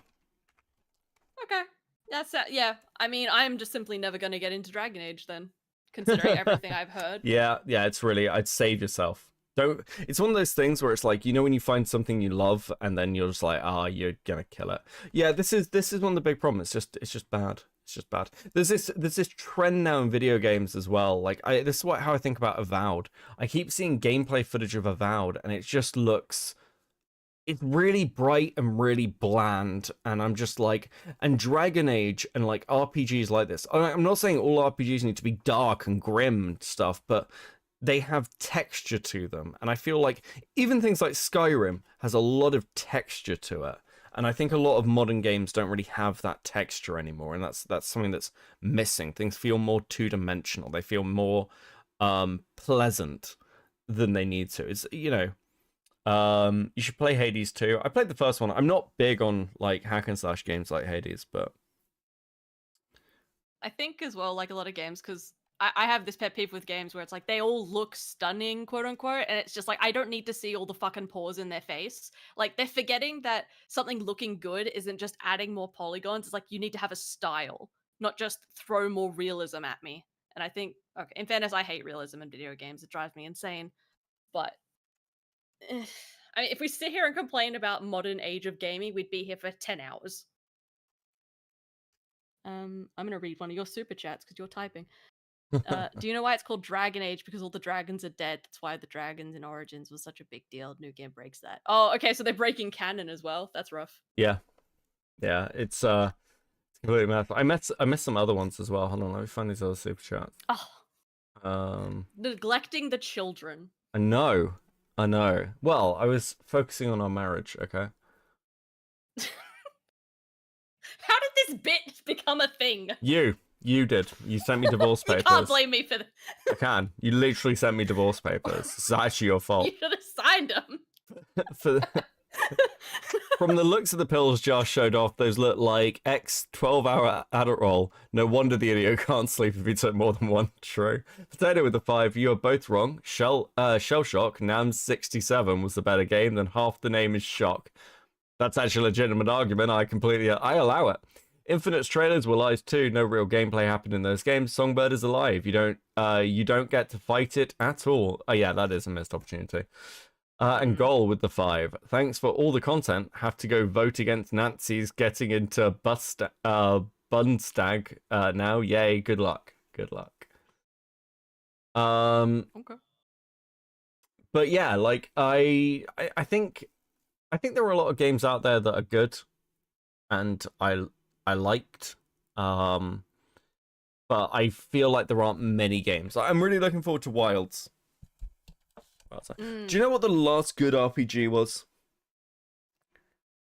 Okay. That's yeah. I mean, I'm just simply never going to get into Dragon Age then, considering everything I've heard. Yeah, it's really, I'd save yourself. It's one of those things where it's like, you know, when you find something you love and then you're just like, you're gonna kill it. Yeah, this is one of the big problems. It's just bad. It's just bad. There's this trend now in video games as well. Like this is how I think about Avowed. I keep seeing gameplay footage of Avowed and it just looks, it's really bright and really bland, and I'm just like, and Dragon Age and like RPGs like this. I'm not saying all RPGs need to be dark and grim and stuff, but they have texture to them, and I feel like even things like Skyrim has a lot of texture to it, and I think a lot of modern games don't really have that texture anymore, and that's something that's missing. Things feel more two-dimensional. They feel more pleasant than they need to. It's, you know, you should play Hades too. I played the first one. I'm not big on like hack and slash games like Hades, but I think as well, like a lot of games, because I have this pet peeve with games where it's like they all look stunning, quote unquote, and it's just like I don't need to see all the fucking pores in their face. Like they're forgetting that something looking good isn't just adding more polygons. It's like you need to have a style, not just throw more realism at me. And I think, okay, in fairness, I hate realism in video games. It drives me insane. But I mean, if we sit here and complain about modern age of gaming, we'd be here for 10 hours. I'm gonna read one of your super chats because you're typing. Do you know why it's called Dragon Age? Because all the dragons are dead. That's why the dragons in Origins was such a big deal. New game breaks that. Oh, okay, so they're breaking canon as well. That's rough. Yeah, it's completely mad. I missed some other ones as well. Hold on, let me find these other super chats. Oh, neglecting the children. I know. Well, I was focusing on our marriage. Okay. How did this bit become a thing? You did. You sent me divorce You papers. can't blame me for that. I can. You literally sent me divorce papers. It's actually your fault. You should have signed them. From the looks of the pills Josh showed off, those look like X 12-hour Adderall. No wonder the idiot can't sleep if he took more than one. True. Potato with the 5. You are both wrong. Shell Shock, NAM's 67 was the better game than half the name is Shock. That's actually a legitimate argument. I allow it. Infinite's trailers were lies too. No real gameplay happened in those games. Songbird is alive. You don't get to fight it at all. Oh yeah, that is a missed opportunity. And Goal with the 5. Thanks for all the content. Have to go vote against Nazis getting into Bundestag now. Yay, good luck. Okay. But yeah, like I think there are a lot of games out there that are good and I liked. But I feel like there aren't many games. I'm really looking forward to Wilds. Do you know what the last good RPG was?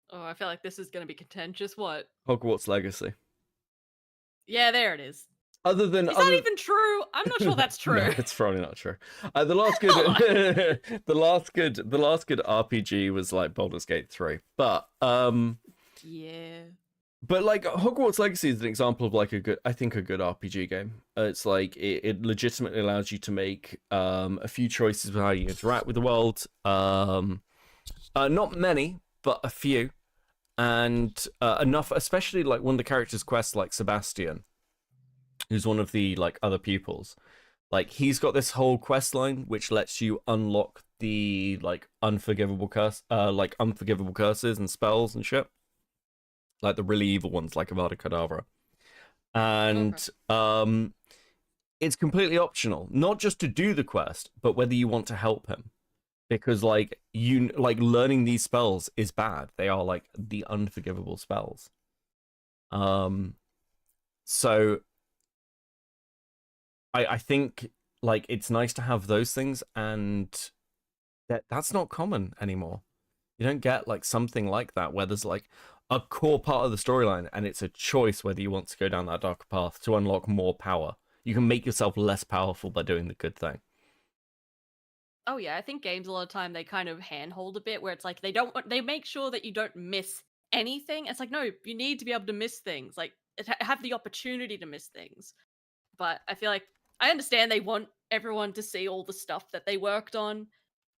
Oh, I feel like this is going to be contentious. What? Hogwarts Legacy. Yeah, there it is. Other than Is that even true? I'm not sure that's true. No, it's probably not true. The last good, the last good RPG was like Baldur's Gate 3, but yeah. But like Hogwarts Legacy is an example of like a good RPG game. It's like it legitimately allows you to make a few choices with how you interact with the world. Not many, but a few, and enough. Especially like one of the characters' quests, like Sebastian, who's one of the like other pupils. Like he's got this whole quest line which lets you unlock the like unforgivable curses and spells and shit. Like the really evil ones, like Avada Kedavra. And it's completely optional, not just to do the quest, but whether you want to help him. Because like learning these spells is bad. They are like the unforgivable spells. So I think like it's nice to have those things, and that's not common anymore. You don't get like something like that where there's like a core part of the storyline and it's a choice whether you want to go down that darker path to unlock more power. You can make yourself less powerful by doing the good thing. Oh yeah, I think games a lot of time they kind of handhold a bit where it's like they make sure that you don't miss anything. It's like, no, you need to be able to miss things, like have the opportunity to miss things. But I feel like I understand they want everyone to see all the stuff that they worked on,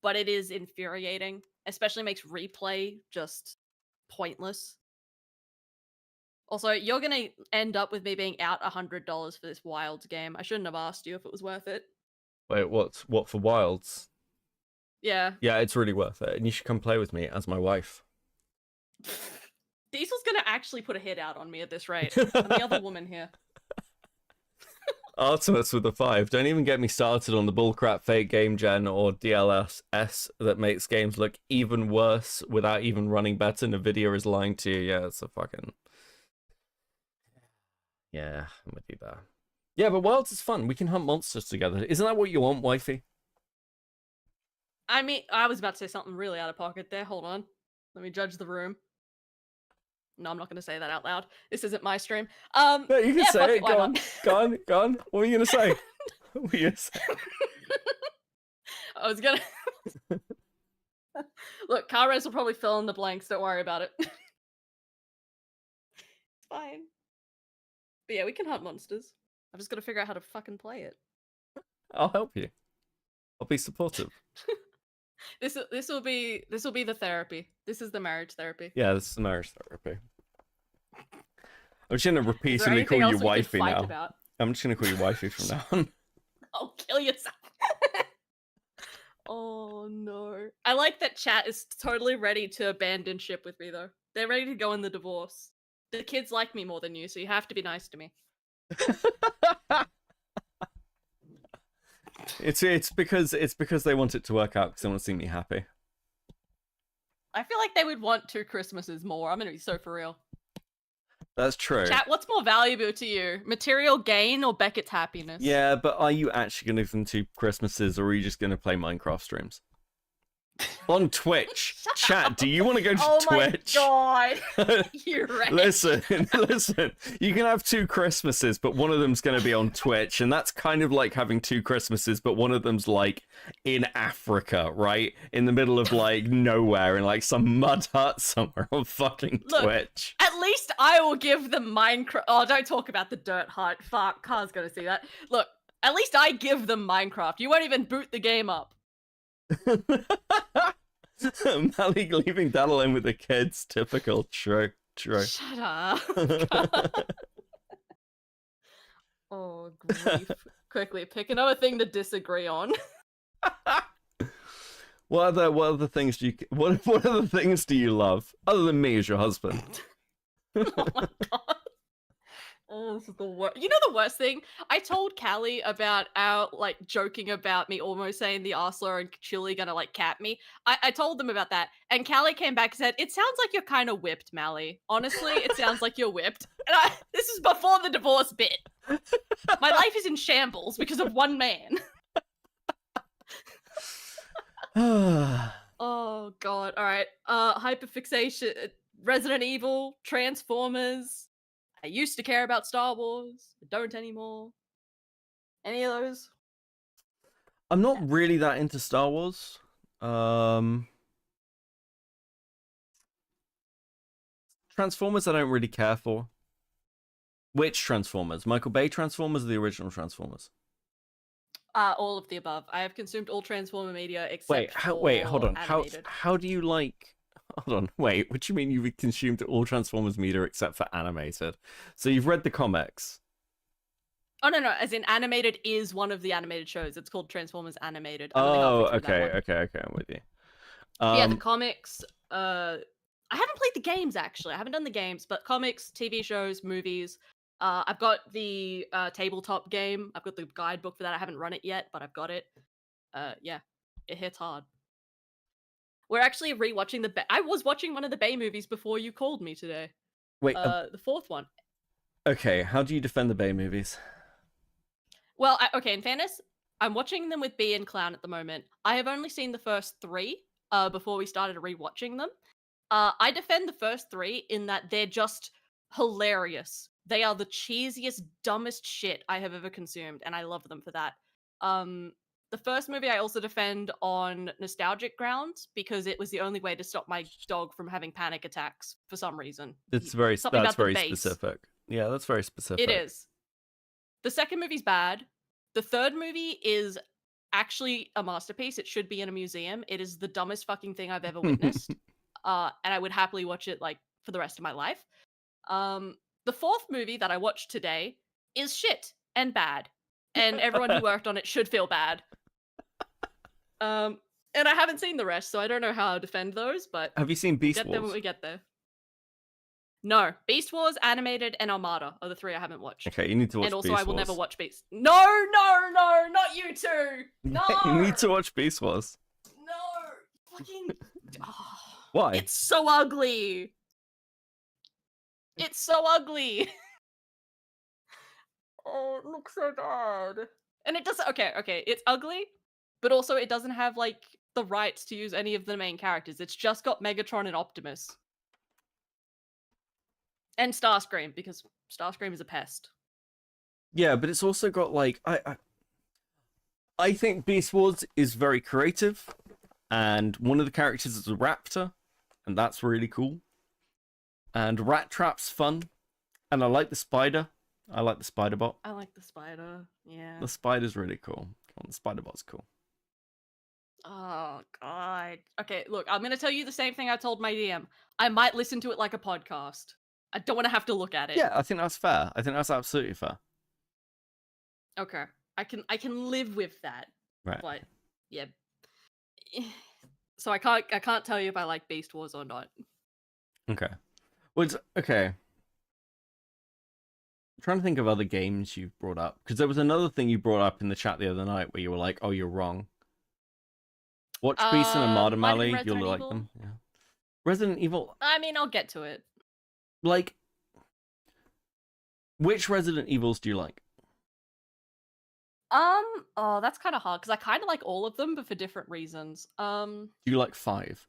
but it is infuriating, especially makes replay just pointless. Also, you're gonna end up with me being out $100 for this Wilds game. I shouldn't have asked you if it was worth it. Wait, what for Wilds? Yeah. Yeah, it's really worth it, and you should come play with me as my wife. Diesel's gonna actually put a hit out on me at this rate. I'm the other woman here. Artemis with a 5. Don't even get me started on the bullcrap fake game gen or DLSS that makes games look even worse without even running better. NVIDIA is lying to you. Yeah, it's a fucking... Yeah, I'm with you there. Yeah, but Wilds is fun. We can hunt monsters together. Isn't that what you want, wifey? I mean, I was about to say something really out of pocket there. Hold on. Let me judge the room. No, I'm not going to say that out loud. This isn't my stream. No, you can say it. Go on. What are you going to say? What are you going to say? I was going to... Look, Carres will probably fill in the blanks. Don't worry about it. It's fine. But yeah, we can hunt monsters. I've just got to figure out how to fucking play it. I'll help you. I'll be supportive. This will be the therapy. This is the marriage therapy. Yeah, this is the marriage therapy. I'm just gonna repeatedly call you wifey now. About? I'm just gonna call you wifey from now on. Oh, kill yourself. Oh no. I like that chat is totally ready to abandon ship with me though. They're ready to go in the divorce. The kids like me more than you, so you have to be nice to me. It's because they want it to work out because they want to see me happy. I feel like they would want 2 Christmases more. I'm gonna be so for real. That's true. Chat, what's more valuable to you? Material gain or Beckett's happiness? Yeah, but are you actually going to give them 2 Christmases, or are you just going to play Minecraft streams? On Twitch. Chat, do you want to go to Twitch? Oh my god. You're right. Listen. You can have 2 Christmases, but one of them's going to be on Twitch, and that's kind of like having 2 Christmases, but one of them's like in Africa, right? In the middle of like nowhere, in like some mud hut somewhere on fucking Twitch. At least I will give them Minecraft. Oh, don't talk about the dirt hut. Fuck, Car's gonna see that. Look, at least I give them Minecraft. You won't even boot the game up. Malik leaving Dad alone with the kids. Typical. True. Shut up. Oh, grief. Quickly, pick another thing to disagree on. What other things do you what other things do you love other than me as your husband? Oh my god. Oh, this is the worst. You know the worst thing? I told Callie about our, like, joking about me almost saying the Arsler and Chili gonna, like, cap me. I told them about that, and Callie came back and said, "It sounds like you're kind of whipped, Mally. Honestly, it sounds like you're whipped." And this is before the divorce bit. My life is in shambles because of one man. Oh, God. All right. Hyperfixation, Resident Evil, Transformers. I used to care about Star Wars. I don't anymore. Any of those? I'm not really that into Star Wars. Transformers I don't really care for. Which Transformers? Michael Bay Transformers or the original Transformers? All of the above. I have consumed all Transformer media except hold on. animated. How do you like... Hold on, wait, what do you mean you've consumed all Transformers media except for animated? So you've read the comics? Oh, no, as in animated is one of the animated shows. It's called Transformers Animated. Oh, okay, I'm with you. Yeah, the comics, I haven't played the games, actually. I haven't done the games, but comics, TV shows, movies. I've got the tabletop game. I've got the guidebook for that. I haven't run it yet, but I've got it. Yeah, it hits hard. We're actually rewatching I was watching one of the Bay movies before you called me today. Wait, the 4th one. Okay, how do you defend the Bay movies? Well, okay, in fairness, I'm watching them with B and Clown at the moment. I have only seen the first 3 before we started rewatching them. I defend the first 3 in that they're just hilarious. They are the cheesiest, dumbest shit I have ever consumed, and I love them for that. The first movie I also defend on nostalgic grounds because it was the only way to stop my dog from having panic attacks for some reason. That's very specific. Yeah, that's very specific. It is. The second movie's bad. The third movie is actually a masterpiece. It should be in a museum. It is the dumbest fucking thing I've ever witnessed. And I would happily watch it like for the rest of my life. The fourth movie that I watched today is shit and bad. And everyone who worked on it should feel bad. And I haven't seen the rest, so I don't know how to defend those, but have you seen Beast Wars? Get them when we get there. No. Beast Wars, Animated, and Armada are the 3 I haven't watched. Okay, you need to watch And also Beast I will Wars. never watch Beast. No, not you two! No! You need to watch Beast Wars. No! Fucking... Oh, Why? it's so ugly! It's so ugly! Oh, it looks so bad. And it doesn't... Okay, it's ugly, but also it doesn't have, like, the rights to use any of the main characters. It's just got Megatron and Optimus. And Starscream, because Starscream is a pest. Yeah, but it's also got, like... I think Beast Wars is very creative, and one of the characters is a raptor, and that's really cool. And Rat Trap's fun, and I like the spider. I like the spider bot. I like the spider, yeah. The spider's really cool. Come on, the spider bot's cool. Oh, God. Okay, look, I'm going to tell you the same thing I told my DM. I might listen to it like a podcast. I don't want to have to look at it. Yeah, I think that's fair. I think that's absolutely fair. Okay. I can live with that. Right. But, yeah. So I can't tell you if I like Beast Wars or not. Okay. Well, okay. trying to think of other games you've brought up, because there was another thing you brought up in the chat the other night where you were like, "Oh, you're wrong." Watch Beast and Armada Mally, you'll like them. Yeah. Resident Evil. I mean, I'll get to it. Like, which Resident Evils do you like? Oh, that's kind of hard because I kind of like all of them, but for different reasons. Do you like 5?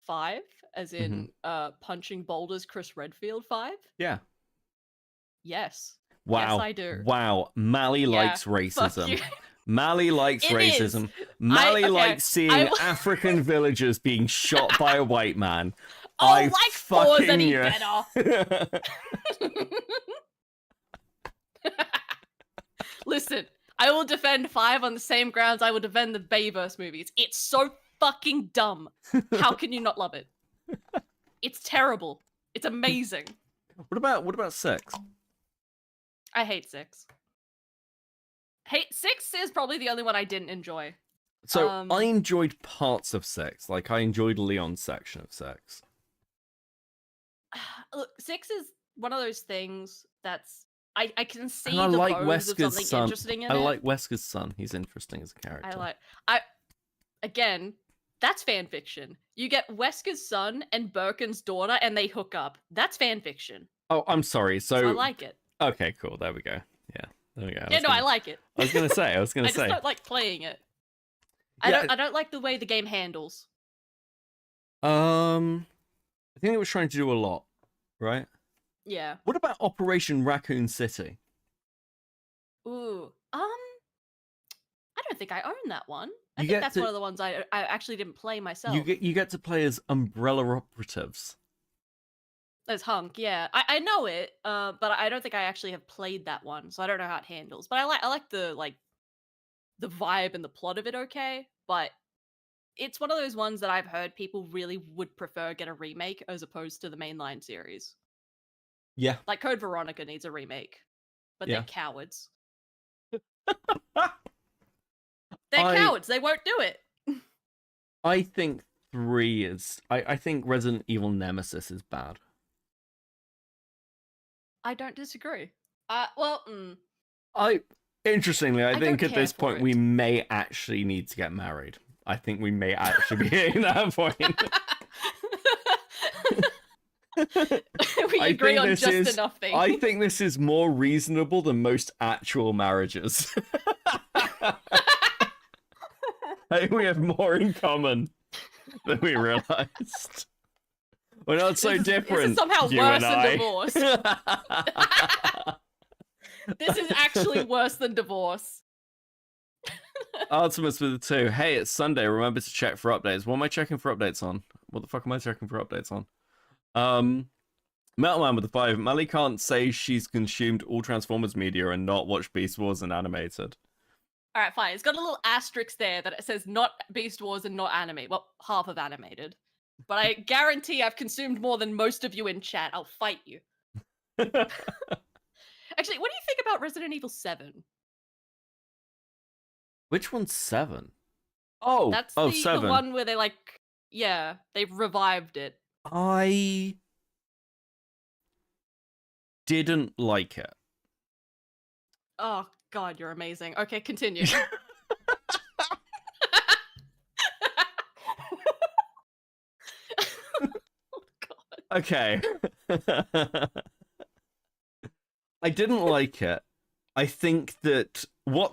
5, as in punching boulders, Chris Redfield 5? Yeah. Yes. Wow. Yes, I do. Wow. Mally likes racism. Mally likes It racism. is. Mally okay, likes seeing African villagers being shot by a white man. Oh, I like fucking 4's any knew. better. Listen, I will defend 5 on the same grounds I will defend the Bayverse movies. It's so fucking dumb. How can you not love it? It's terrible. It's amazing. What about 6? I hate 6. 6 is probably the only one I didn't enjoy. So I enjoyed parts of 6. Like, I enjoyed Leon's section of 6. Look, 6 is one of those things that's I can see And I the like bones of Wesker's something son. interesting in I it. like Wesker's son. He's interesting as a character. Again, that's fan fiction. You get Wesker's son and Birkin's daughter and they hook up. That's fan fiction. Oh, I'm sorry. So I like it. Okay, cool. There we go. Yeah, there we go. I like it. I was gonna say. I just don't like playing it. I don't like the way the game handles. I think it was trying to do a lot, right? Yeah. What about Operation Raccoon City? Ooh. I don't think I own that one. I You think get that's to- one of the ones I actually didn't play myself. You get to play as umbrella operatives. As Hunk, yeah. I know it, but I don't think I actually have played that one, so I don't know how it handles. But I like the vibe and the plot of it okay, but it's one of those ones that I've heard people really would prefer get a remake as opposed to the mainline series. Yeah. Like Code Veronica needs a remake, but Yeah. they're cowards. They're cowards. They won't do it. I think 3 is. I think Resident Evil Nemesis is bad. I don't disagree. Interestingly, I think don't at this care for point we may actually need to get married. I think we may actually be hitting that point. We agree on just enough things. I think this is more reasonable than most actual marriages. I think we have more in common than we realized. We're not so different. This is somehow you worse and than divorce. This is actually worse than divorce. Artemis with the 2. Hey, it's Sunday. Remember to check for updates. What am I checking for updates on? What the fuck am I checking for updates on? Metalman with the 5. Mally can't say she's consumed all Transformers media and not watched Beast Wars and animated. All right, fine. It's got a little asterisk there that it says not Beast Wars and not animated. Well, half of animated. But I guarantee I've consumed more than most of you in chat. I'll fight you. Actually, what do you think about Resident Evil 7? Which one's 7? Oh, That's 7. the one where they they've revived it. I didn't like it. Oh God, you're amazing. Okay, continue. Okay. I didn't like it. I think that what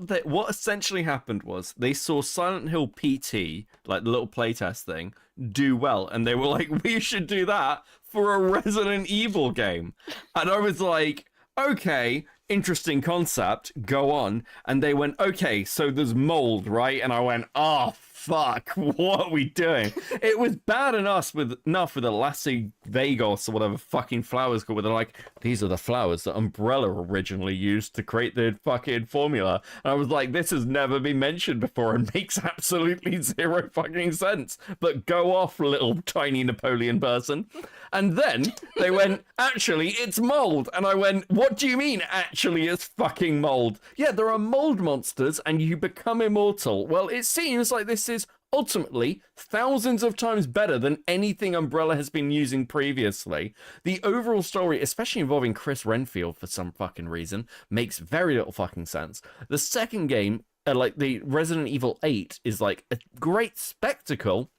essentially happened was they saw Silent Hill PT, like the little playtest thing, do well, and they were like, we should do that for a Resident Evil game. And I was like, okay, interesting concept, go on. And they went, okay, so there's mold, right? And I went, oh, fuck, what are we doing? It was bad enough with the Lassie Vagos or whatever fucking flowers called, where they're like, these are the flowers that Umbrella originally used to create the fucking formula. And I was like, this has never been mentioned before and makes absolutely zero fucking sense. But go off, little tiny Napoleon person. And then they went, actually, it's mold. And I went, what do you mean, actually, it's fucking mold? Yeah, there are mold monsters and you become immortal. Well, it seems like this is ultimately thousands of times better than anything Umbrella has been using previously. The overall story, especially involving Chris Renfield for some fucking reason, makes very little fucking sense. The second game, like the Resident Evil 8, is like a great spectacle,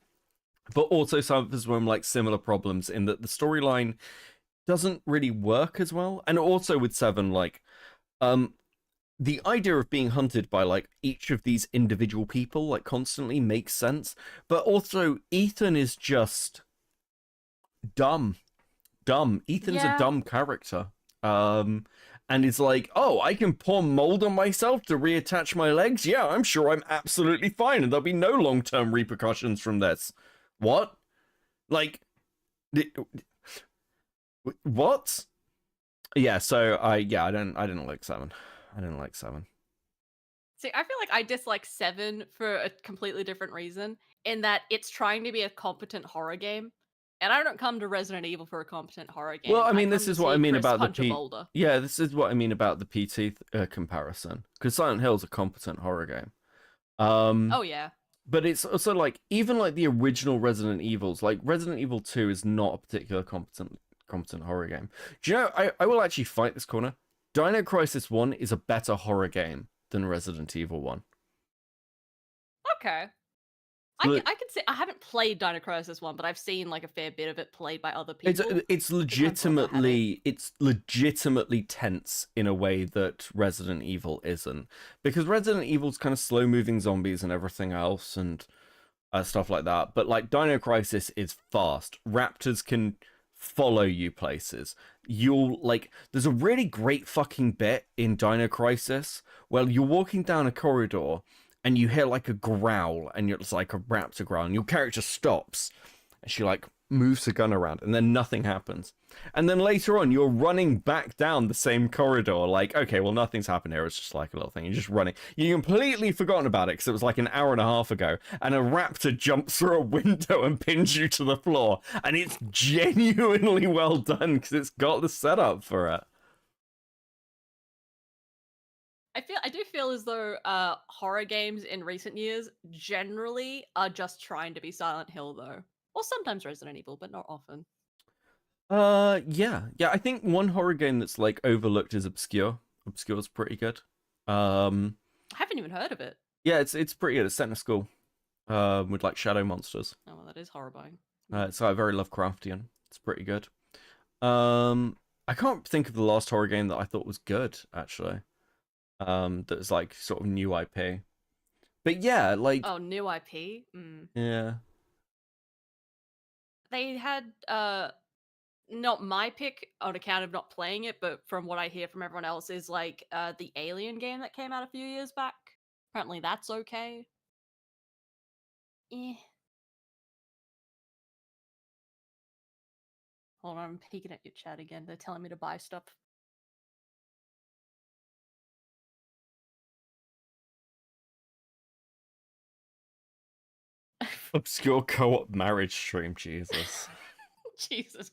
but also suffers from like similar problems in that the storyline doesn't really work as well. And also with 7, like, the idea of being hunted by like each of these individual people like constantly makes sense, but also Ethan is just dumb. Ethan's a dumb character. And it's like, oh, I can pour mold on myself to reattach my legs. Yeah, I'm sure I'm absolutely fine, and there'll be no long-term repercussions from this. What? Like, what? Yeah. So I didn't like 7. I didn't like 7. See, I feel like I dislike 7 for a completely different reason, in that it's trying to be a competent horror game, and I don't come to Resident Evil for a competent horror game. Well, I mean, come this to is what I see mean Chris about punch the a P. boulder. Yeah, this is what I mean about the PT comparison, because Silent Hill's a competent horror game. Oh yeah. But it's also like, even like the original Resident Evils, like Resident Evil 2 is not a particular competent horror game. Do you know, I will actually fight this corner. Dino Crisis 1 is a better horror game than Resident Evil 1. Okay. I can say I haven't played Dino Crisis 1, but I've seen like a fair bit of it played by other people. It's legitimately tense in a way that Resident Evil isn't, because Resident Evil's kind of slow moving zombies and everything else and stuff like that, but like Dino Crisis is fast. Raptors can follow you places. You'll like, there's a really great fucking bit in Dino Crisis where you're walking down a corridor and you hear like a growl, and it's like a raptor growl, and your character stops and she like moves the gun around, and then nothing happens. And then later on you're running back down the same corridor, like, okay, well, nothing's happened here, it's just like a little thing, you're just running, you completely forgotten about it because it was like an hour and a half ago, and a raptor jumps through a window and pins you to the floor, and it's genuinely well done because it's got the setup for it. I do feel as though horror games in recent years generally are just trying to be Silent Hill, though, or sometimes Resident Evil, but not often. Yeah, I think one horror game that's like overlooked is Obscure. Obscure's pretty good. I haven't even heard of it. Yeah, it's pretty good. It's set in a school, with like shadow monsters. Oh, well, that is horrifying. It's like very Lovecraftian. It's pretty good. I can't think of the last horror game that I thought was good, actually. That was like sort of new IP. But yeah, like, oh, new IP. Yeah. They had not my pick on account of not playing it, but from what I hear from everyone else is like the Alien game that came out a few years back. Apparently that's okay. Eh. Hold on, I'm peeking at your chat again. They're telling me to buy stuff. Obscure co-op marriage stream, Jesus. Jesus,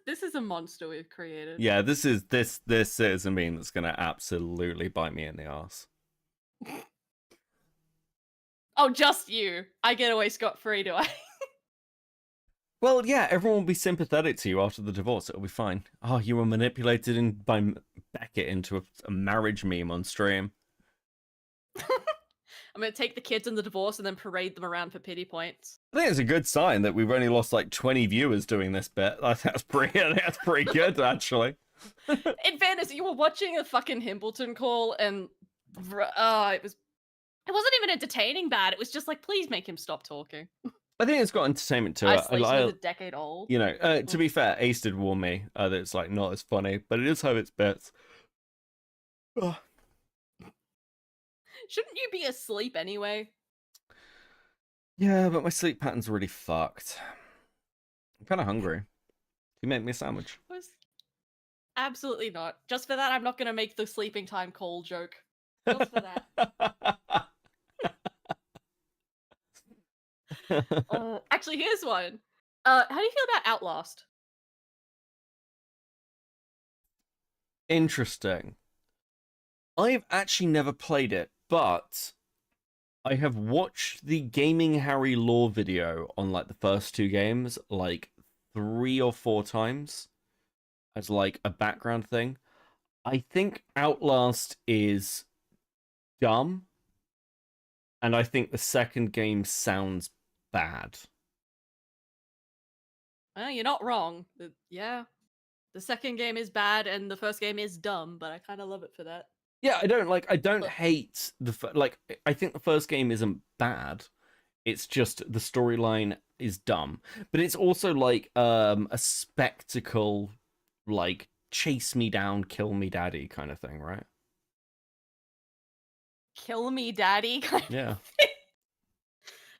this is a monster we've created. Yeah, this is a meme that's gonna absolutely bite me in the ass. Oh, just you. I get away scot-free, do I? Well, yeah, everyone will be sympathetic to you after the divorce. It'll be fine. Oh, you were manipulated by Beckett into a marriage meme on stream. I'm gonna take the kids in the divorce and then parade them around for pity points. I think it's a good sign that we've only lost like 20 viewers doing this bit. That's pretty good, actually. In fairness, you were watching a fucking Hempleton call, and it wasn't even entertaining bad. It was just like, please make him stop talking. I think it's got entertainment to it. Isolation's a decade old. You know, to be fair, Ace did warn me that it's like not as funny, but it does have its bits. Oh. Shouldn't you be asleep anyway? Yeah, but my sleep pattern's really fucked. I'm kind of hungry. Can you make me a sandwich? Absolutely not. Just for that, I'm not going to make the sleeping time call joke. Just for that. Actually, here's one. How do you feel about Outlast? Interesting. I've actually never played it, but I have watched the Gaming Harry lore video on like the first two games like 3 or 4 times as like a background thing. I think Outlast is dumb, and I think the second game sounds bad. Well, you're not wrong. Yeah, the second game is bad and the first game is dumb, but I kind of love it for that. Yeah, I don't hate I think the first game isn't bad. It's just the storyline is dumb. But it's also like a spectacle, like chase me down, kill me daddy kind of thing, right? Kill me, daddy. Yeah.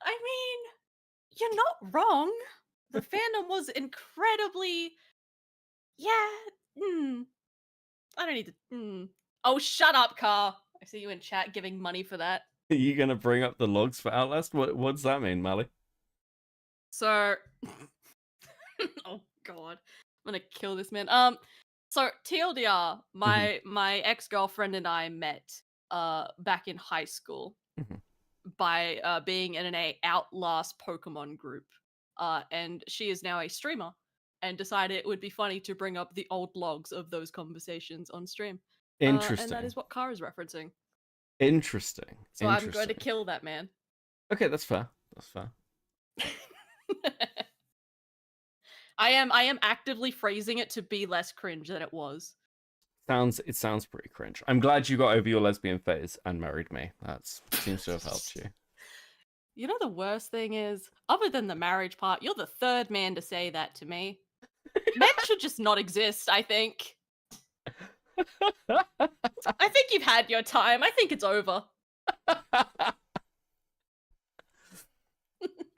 I mean, you're not wrong. The fandom was incredibly. Yeah. I don't need to. Oh, shut up, Car. I see you in chat giving money for that. Are you gonna bring up the logs for Outlast? What's that mean, Mally? So, oh god, I'm gonna kill this man. So TLDR, my ex-girlfriend and I met back in high school by being in an Outlast Pokemon group. And she is now a streamer and decided it would be funny to bring up the old logs of those conversations on stream. Interesting. And that is what Car is referencing. Interesting. So I'm going to kill that man. Okay, that's fair. That's fair. I am actively phrasing it to be less cringe than it was. It sounds pretty cringe. I'm glad you got over your lesbian phase and married me. That seems to have helped you. You know the worst thing is, other than the marriage part, you're the third man to say that to me. Men should just not exist, I think. I think you've had your time. I think it's over.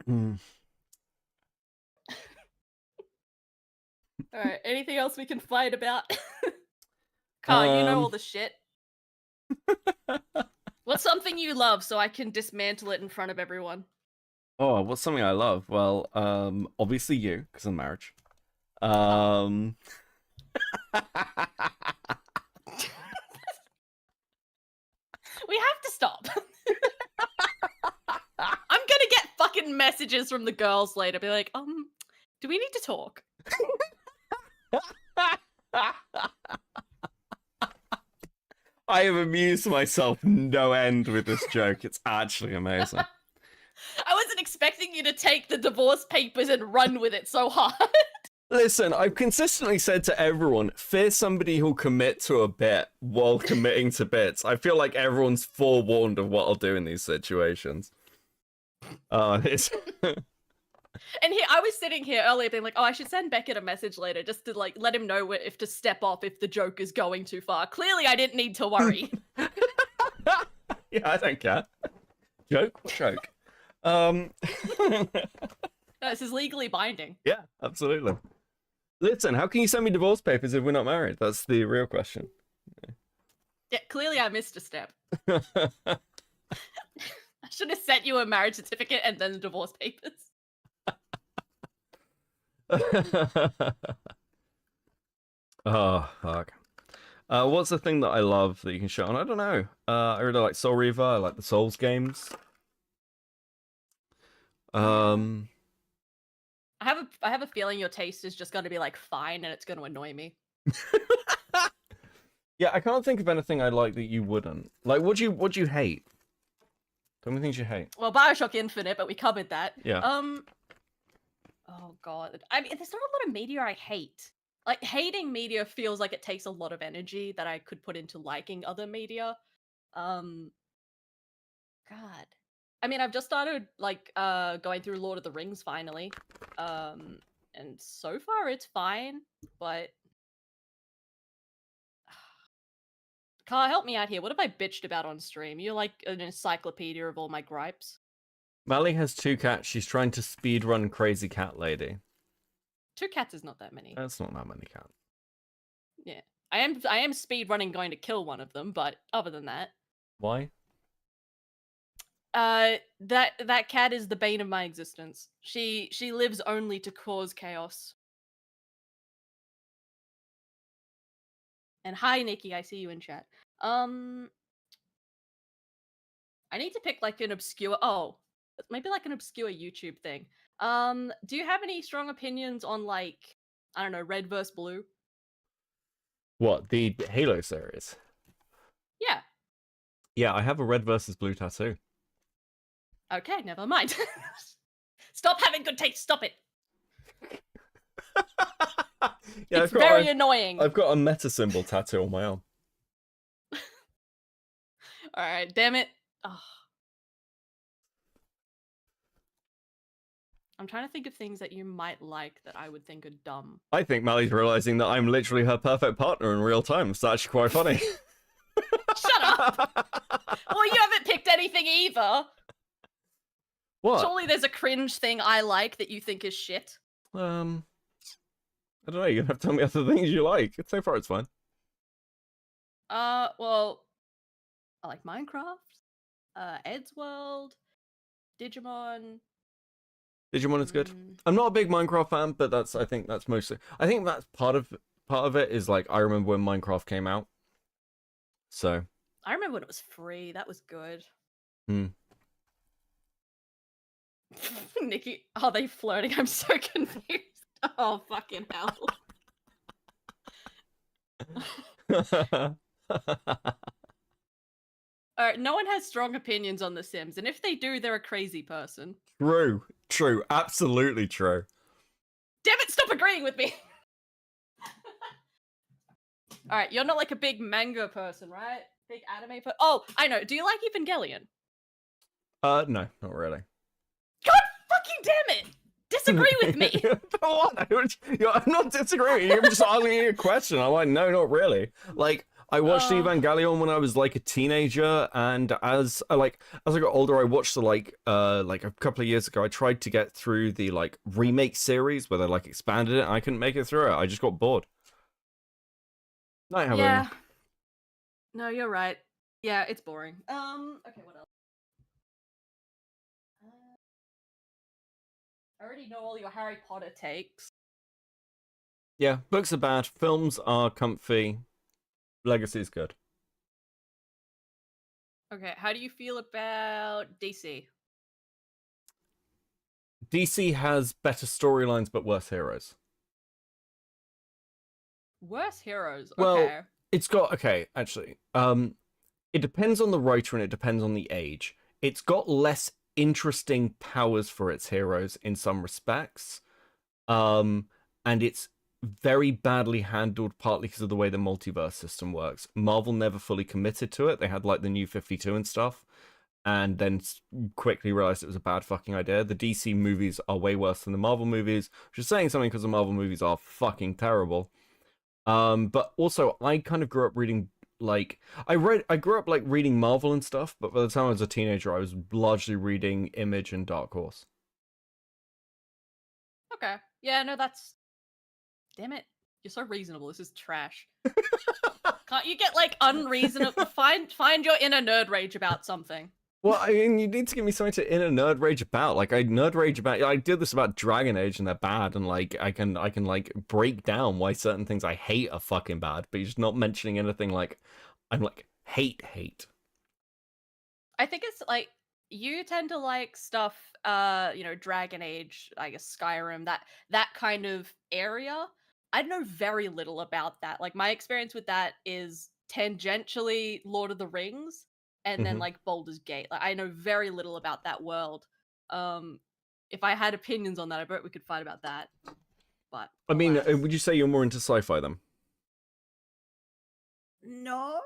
Alright, anything else we can fight about? Carl, you know all the shit. What's something you love so I can dismantle it in front of everyone? Oh, what's something I love? Well, obviously you, because of marriage. We have to stop. I'm gonna get fucking messages from the girls later. Be like, do we need to talk? I have amused myself no end with this joke. It's actually amazing. I wasn't expecting you to take the divorce papers and run with it so hard. Listen, I've consistently said to everyone, fear somebody who'll commit to a bit while committing to bits. I feel like everyone's forewarned of what I'll do in these situations. It's... And here, I was sitting here earlier being like, oh, I should send Beckett a message later just to like let him know if to step off if the joke is going too far. Clearly, I didn't need to worry. Yeah, I don't care. Joke? What joke? No, this is legally binding. Yeah, absolutely. Listen, how can you send me divorce papers if we're not married? That's the real question. Yeah, clearly I missed a step. I should have sent you a marriage certificate and then the divorce papers. Oh, fuck. What's the thing that I love that you can show on? I don't know. I really like Soul Reaver. I like the Souls games. I have a feeling your taste is just going to be like fine and it's going to annoy me. Yeah, I can't think of anything I like that you wouldn't. Like, what do you hate? Tell me things you hate. Well, BioShock Infinite, but we covered that. Yeah. Oh god. I mean, there's not a lot of media I hate. Like, hating media feels like it takes a lot of energy that I could put into liking other media. God. I mean, I've just started, like, going through Lord of the Rings, finally. And so far, it's fine, but... Car, help me out here. What have I bitched about on stream? You're like an encyclopedia of all my gripes. Mally has 2 cats. She's trying to speedrun Crazy Cat Lady. 2 cats is not that many. That's not that many cats. Yeah. I am speedrunning going to kill one of them, but other than that... Why? That cat is the bane of my existence. She lives only to cause chaos. And hi, Nikki, I see you in chat. I need to pick like an obscure. Oh, maybe like an obscure YouTube thing. Do you have any strong opinions on like I don't know, red versus blue? What, the Halo series? Yeah. Yeah, I have a red versus blue tattoo. Okay, never mind. Stop having good taste. Stop it. Yeah, It's very annoying. I've got a meta symbol tattoo on my arm. All right, damn it. Ugh. I'm trying to think of things that you might like that I would think are dumb. I think Mally's realizing that I'm literally her perfect partner in real time. It's actually quite funny. Shut up! Well, you haven't picked anything either. What? Surely there's a cringe thing I like that you think is shit. I don't know. You're gonna have to tell me other things you like. So far, it's fine. Well, I like Minecraft, Ed's World, Digimon. Digimon is good. I'm not a big Minecraft fan, but I think that's part of it is like I remember when Minecraft came out. So I remember when it was free. That was good. Nikki, are they flirting? I'm so confused. Oh, fucking hell. Alright, no one has strong opinions on The Sims, and if they do, they're a crazy person. True, absolutely true. Damn it, stop agreeing with me! Alright, you're not like a big manga person, right? Big anime person? Oh, I know. Do you like Evangelion? No, not really. God fucking damn it! Disagree with me! I'm not disagreeing. You're just asking me a question. I'm like, no, not really. Like, I watched Evangelion when I was like a teenager, and as I got older, I watched the like a couple of years ago. I tried to get through the like remake series where they like expanded it. And I couldn't make it through it. I just got bored. Yeah. No, you're right. Yeah, it's boring. Okay, what else? I already know all your Harry Potter takes. Yeah, books are bad. Films are comfy. Legacy's good. Okay, how do you feel about DC? DC has better storylines but worse heroes. Worse heroes. Well, Okay. it's got actually. It depends on the writer and it depends on the age. It's got less interesting powers for its heroes in some respects. And it's very badly handled, partly because of the way the multiverse system works. Marvel never fully committed to it. They had like the New 52 and stuff, and then quickly realized it was a bad fucking idea. The DC movies are way worse than the Marvel movies, which is saying something because the Marvel movies are fucking terrible. But also I kind of grew up reading I grew up like reading Marvel and stuff, but by the time I was a teenager, I was largely reading Image and Dark Horse. Okay. Yeah, no, that's... Damn it. You're so reasonable. This is trash. Can't you get, like, unreasonable... Find your inner nerd rage about something. Well, I mean, you need to give me something to inner nerd rage about. Like, I nerd rage about... I did this about Dragon Age and they're bad, and, like, I can like, break down why certain things I hate are fucking bad, but you're just not mentioning anything like... I'm, like, hate. I think it's, like, you tend to like stuff, Dragon Age, I guess Skyrim, that kind of area. I know very little about that. Like, my experience with that is tangentially Lord of the Rings, and then like Baldur's Gate. Like, I know very little about that world. If I had opinions on that, I bet we could fight about that. But I mean, would you say you're more into sci-fi then? no?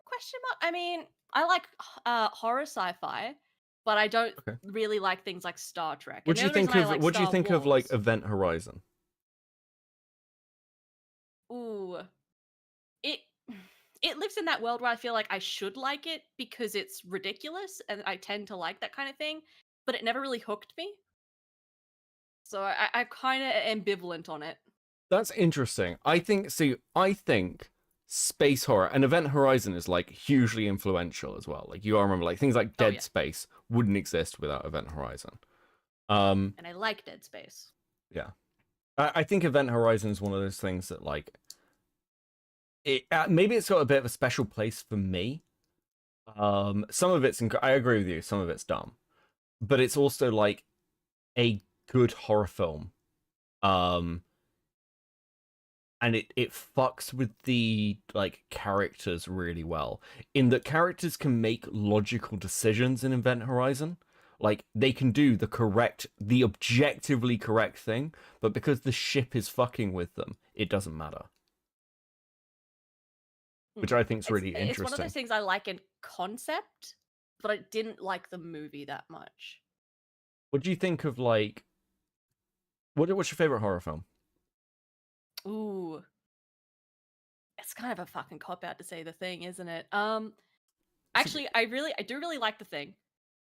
Question mark. I mean, I like horror sci-fi, but I don't really like things like Star Trek. What do you think of like Event Horizon? Ooh, it lives in that world where I feel like I should like it because it's ridiculous, and I tend to like that kind of thing, but it never really hooked me. So I'm kind of ambivalent on it. That's interesting. I think space horror and Event Horizon is like hugely influential as well. Like, you all remember, like, things like Dead Space wouldn't exist without Event Horizon. And I like Dead Space. Yeah. I think Event Horizon is one of those things that, like, maybe it's got a bit of a special place for me, Some of it's I agree with you, some of it's dumb, but it's also like a good horror film. And it fucks with the like characters really well, in that characters can make logical decisions in Event Horizon. Like, they can do the objectively correct thing, but because the ship is fucking with them, it doesn't matter. Which I think is really interesting. It's one of those things I like in concept, but I didn't like the movie that much. What do you think of, like, what's your favorite horror film? Ooh. It's kind of a fucking cop-out to say The Thing, isn't it? Actually, I do really like The Thing.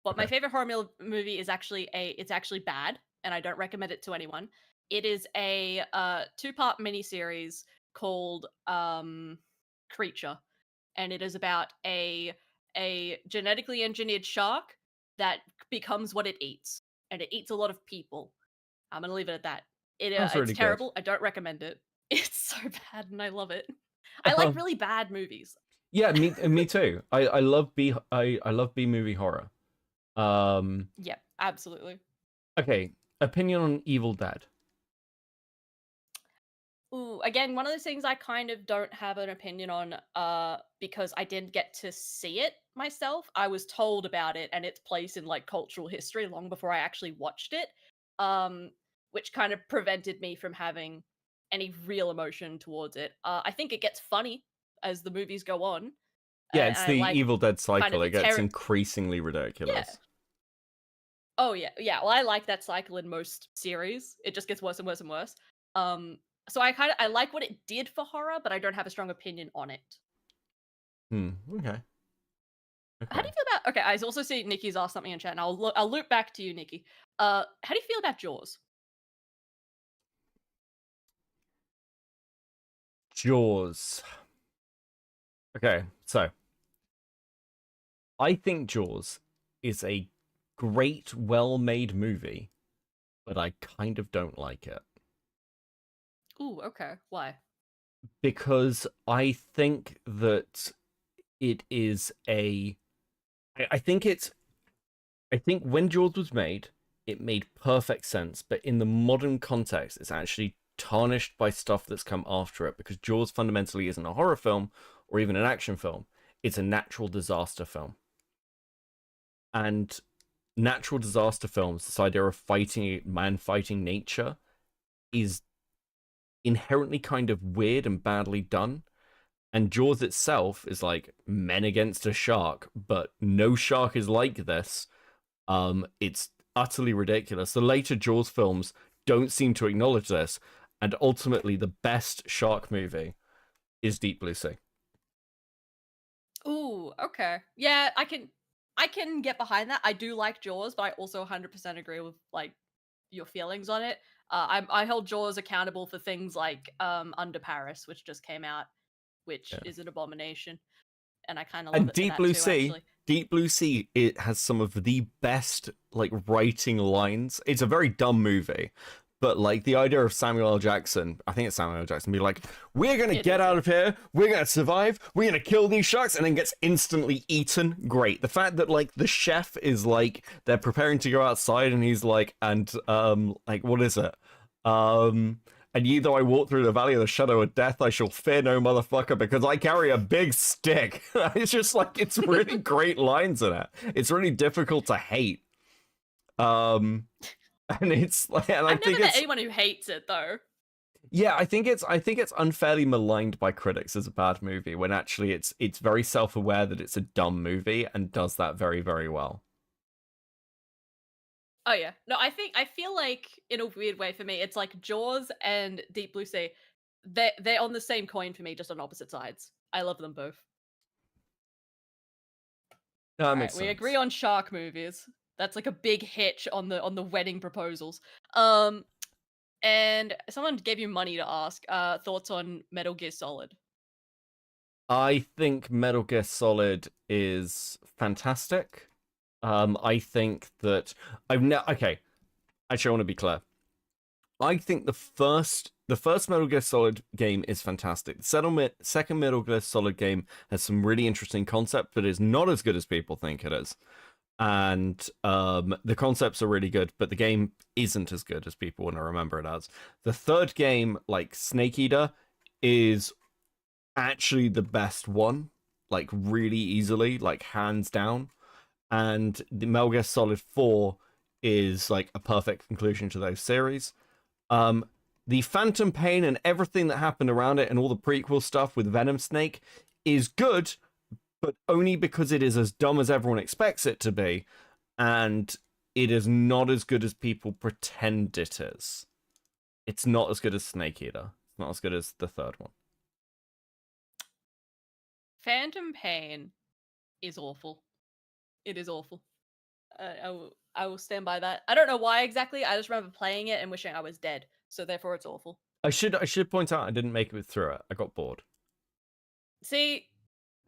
But my favorite horror movie is actually it's actually bad, and I don't recommend it to anyone. It is a 2-part miniseries called Creature, and it is about a genetically engineered shark that becomes what it eats, and it eats a lot of people. I'm gonna leave it at that. That's really It's terrible. good. I don't recommend it. It's so bad, and I love it. I like really bad movies. Yeah, me too. I love B movie horror. Yeah, absolutely. Okay, opinion on Evil Dead. Ooh, again, one of those things I kind of don't have an opinion on, because I didn't get to see it myself. I was told about it and its place in like cultural history long before I actually watched it, which kind of prevented me from having any real emotion towards it. I think it gets funny as the movies go on. Yeah, it's the like Evil Dead cycle. kind of It gets increasingly ridiculous. Yeah. Oh yeah, yeah. Well, I like that cycle in most series. It just gets worse and worse and worse. So I like what it did for horror, but I don't have a strong opinion on it. Okay. How do you feel about? Okay, I also see Nikki's asked something in chat, and I'll loop back to you, Nikki. How do you feel about Jaws? Jaws. Okay, so I think Jaws is a great, well-made movie, but I kind of don't like it. Ooh, okay. Why? Because I think that it is I think when Jaws was made, it made perfect sense, but in the modern context, it's actually tarnished by stuff that's come after it, because Jaws fundamentally isn't a horror film or even an action film. It's a natural disaster film. And natural disaster films, this idea of man fighting nature, is inherently kind of weird and badly done. And Jaws itself is like men against a shark, but no shark is like this. It's utterly ridiculous. The later Jaws films don't seem to acknowledge this, and ultimately the best shark movie is Deep Blue Sea. Ooh, okay. Yeah, I can get behind that. I do like Jaws, but I also 100% agree with like your feelings on it. I hold Jaws accountable for things like Under Paris, which just came out, which is an abomination, and I kind of love And it Deep for Blue that too, Sea, actually. Deep Blue Sea, it has some of the best like writing lines. It's a very dumb movie, but like the idea of Samuel L. Jackson, I think it's Samuel L. Jackson, be like, we're gonna get out of here, we're gonna survive, we're gonna kill these sharks, and then gets instantly eaten. Great. The fact that like the chef is like, they're preparing to go outside, and he's like, and like, what is it? And ye though I walk through the valley of the shadow of death, I shall fear no motherfucker, because I carry a big stick. It's just like, it's really great lines in it. It's really difficult to hate. And it's like, and I've never met anyone who hates it though. Yeah, I think it's unfairly maligned by critics as a bad movie, when actually it's very self-aware that it's a dumb movie and does that very, very well. Oh yeah. No, I feel like in a weird way for me, it's like Jaws and Deep Blue Sea. They're on the same coin for me, just on opposite sides. I love them both. That makes sense. We agree on shark movies. That's like a big hitch on the wedding proposals. And someone gave you money to ask thoughts on Metal Gear Solid. I think Metal Gear Solid is fantastic. I think that okay. Actually, I want to be clear. I think the the first Metal Gear Solid game is fantastic. The second Metal Gear Solid game has some really interesting concept, but is not as good as people think it is. And the concepts are really good, but the game isn't as good as people want to remember it as. The third game, like Snake Eater, is actually the best one, like really easily, like hands down. And the Metal Gear Solid 4 is like a perfect conclusion to those series. The Phantom Pain and everything that happened around it and all the prequel stuff with Venom Snake is good, but only because it is as dumb as everyone expects it to be, and it is not as good as people pretend it is. It's not as good as Snake Eater. It's not as good as the third one. Phantom Pain is awful. It is awful. I will stand by that. I don't know why exactly. I just remember playing it and wishing I was dead. So therefore, it's awful. I should point out I didn't make it through it. I got bored. See,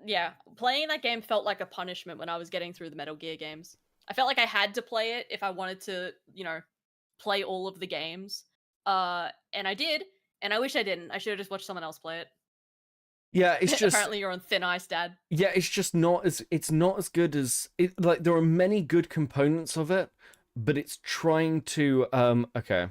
yeah, playing that game felt like a punishment when I was getting through the Metal Gear games. I felt like I had to play it if I wanted to, you know, play all of the games. And I did, and I wish I didn't. I should have just watched someone else play it. Yeah, it's just apparently you're on thin ice, Dad. Yeah, it's just not as good as it. Like there are many good components of it, but it's trying to okay.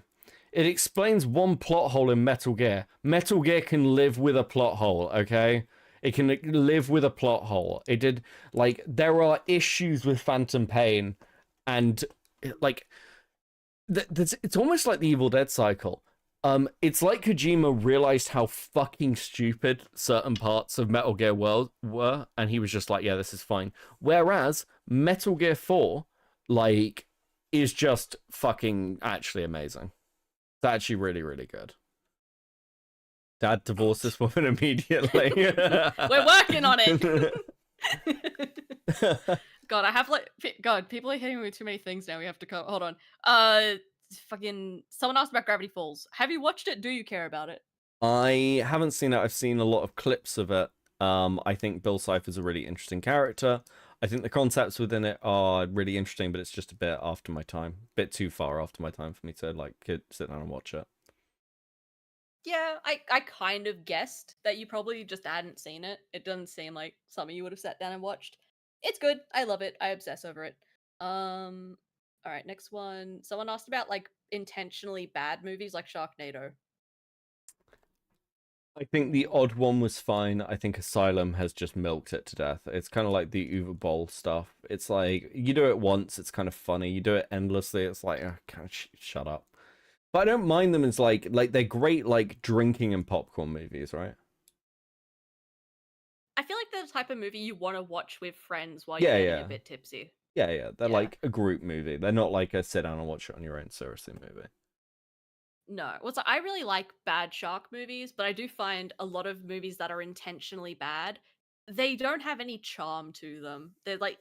It explains one plot hole in Metal Gear. Metal Gear can live with a plot hole, okay? It can live with a plot hole. It did, like, there are issues with Phantom Pain, and, like, it's almost like the Evil Dead cycle. It's like Kojima realized how fucking stupid certain parts of Metal Gear World were, and he was just like, yeah, this is fine. Whereas Metal Gear 4, like, is just fucking actually amazing. It's actually really, really good. Dad divorced this woman immediately. We're working on it. God, I have like people are hitting me with too many things now. We have to go. Hold on. Fucking someone asked about Gravity Falls. Have you watched it? Do you care about it? I haven't seen it. I've seen a lot of clips of it. I think Bill Cipher's a really interesting character. I think the concepts within it are really interesting, but it's just a bit after my time. A bit too far after my time for me to like sit down and watch it. Yeah, I kind of guessed that you probably just hadn't seen it. It doesn't seem like something you would have sat down and watched. It's good. I love it. I obsess over it. All right, next one. Someone asked about like intentionally bad movies like Sharknado. I think the odd one was fine. I think Asylum has just milked it to death. It's kind of like the Uwe Boll stuff. It's like, you do it once, it's kind of funny. You do it endlessly, it's like, oh, kind of shut up. But I don't mind them as like they're great like drinking and popcorn movies, right? I feel like they're the type of movie you want to watch with friends while you're getting a bit tipsy. Yeah. They're like a group movie. They're not like a sit down and watch it on your own seriously movie. No. Well, so I really like bad shark movies, but I do find a lot of movies that are intentionally bad, they don't have any charm to them. They're like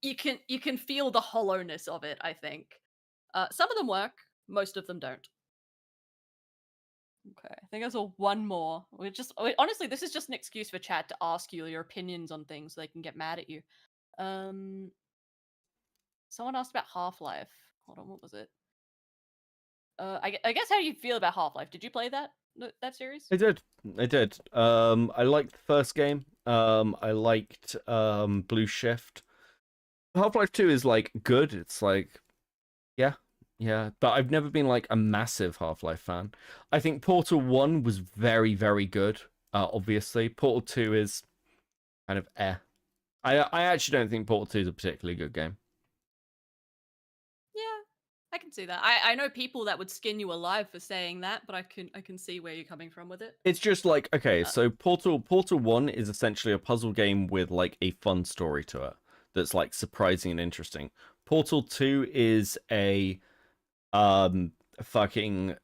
you can feel the hollowness of it, I think. Some of them work, most of them don't. Okay, I think there's one more. Honestly, this is just an excuse for chat to ask you your opinions on things so they can get mad at you. Someone asked about Half-Life. Hold on, what was it? I guess how do you feel about Half-Life? Did you play that series? I did. I liked the first game. I liked Blue Shift. Half-Life 2 is like good. It's like, yeah, but I've never been like a massive Half-Life fan. I think Portal 1 was very, very good. Obviously, Portal 2 is kind of I actually don't think Portal 2 is a particularly good game. Yeah, I can see that. I know people that would skin you alive for saying that, but I can see where you're coming from with it. It's just like, okay, so Portal 1 is essentially a puzzle game with like a fun story to it that's like surprising and interesting. Portal 2 is a fucking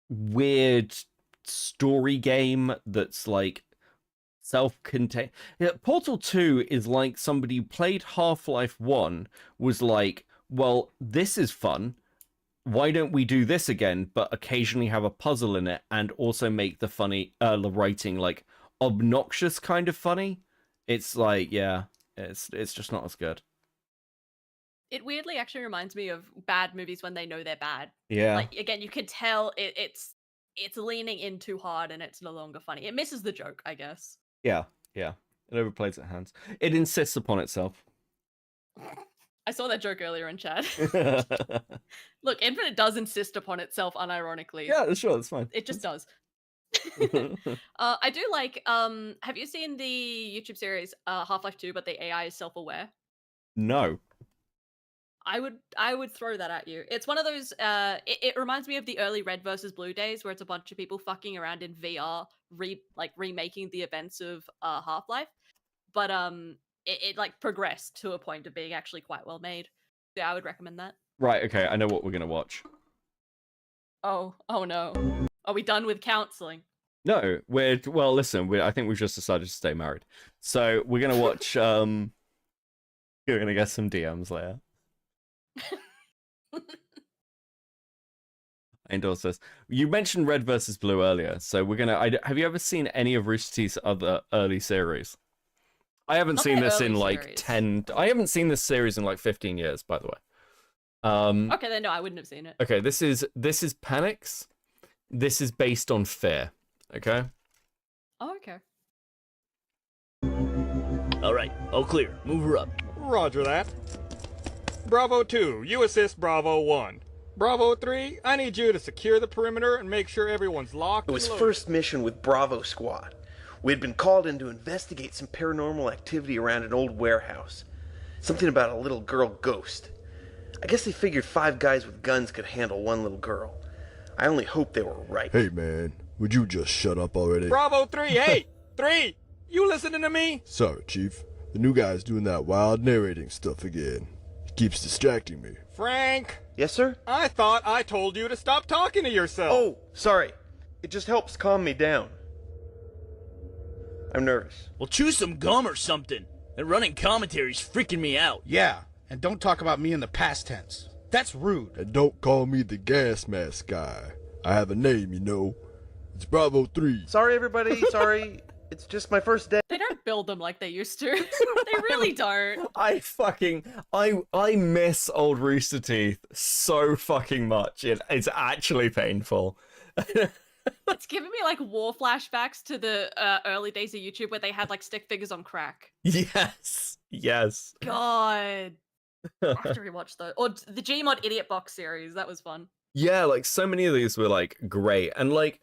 weird story game that's like self-contained. Portal 2 is like somebody who played Half-Life 1 was like, well, this is fun. Why don't we do this again, but occasionally have a puzzle in it and also make the funny, the writing like obnoxious kind of funny? It's like, yeah, it's just not as good. It weirdly actually reminds me of bad movies when they know they're bad. Yeah. Like again, you can tell it's leaning in too hard and it's no longer funny. It misses the joke, I guess. Yeah. It overplays its hands. It insists upon itself. I saw that joke earlier in chat. Look, Infinite does insist upon itself unironically. Yeah, sure, that's fine. It just does. I do like, have you seen the YouTube series Half-Life 2, but the AI is self-aware? No. I would throw that at you. It's one of those, it reminds me of the early Red versus Blue days where it's a bunch of people fucking around in VR, remaking the events of Half-Life. But it like progressed to a point of being actually quite well made. Yeah, I would recommend that. Right, okay, I know what we're gonna watch. Oh no. Are we done with counseling? No, listen, I think we've just decided to stay married. So we're gonna watch you're gonna get some DMs later. I endorse this. You mentioned Red versus Blue earlier, so we're gonna have you ever seen any of Rooster Teeth's other early series? I haven't seen this in like 10. I haven't seen this series in like 15 years, by the way. Okay, then no, I wouldn't have seen it. Okay, this is Panics. This is based on fear. Okay. Oh, okay. All right, all clear. Move her up. Roger that. Bravo 2, you assist Bravo 1. Bravo 3, I need you to secure the perimeter and make sure everyone's locked. It was first mission with Bravo Squad. We had been called in to investigate some paranormal activity around an old warehouse. Something about a little girl ghost. I guess they figured 5 guys with guns could handle one little girl. I only hope they were right. Hey man, would you just shut up already? Bravo 3, hey! 3! You listening to me? Sorry, Chief. The new guy's doing that wild narrating stuff again. He keeps distracting me. Frank! Yes, sir? I thought I told you to stop talking to yourself. Oh, sorry. It just helps calm me down. I'm nervous. Well, chew some gum or something. That running commentary's freaking me out. Yeah, and don't talk about me in the past tense. That's rude. And don't call me the gas mask guy. I have a name, you know. It's Bravo 3. Sorry, everybody. Sorry. It's just my first day. They don't build them like they used to. They really don't. I miss old Rooster Teeth so fucking much. It's actually painful. It's giving me like war flashbacks to the early days of YouTube where they had like stick figures on crack. Yes. God. I have to rewatch those. Or the Gmod Idiot Box series. That was fun. Yeah, like so many of these were like great. And like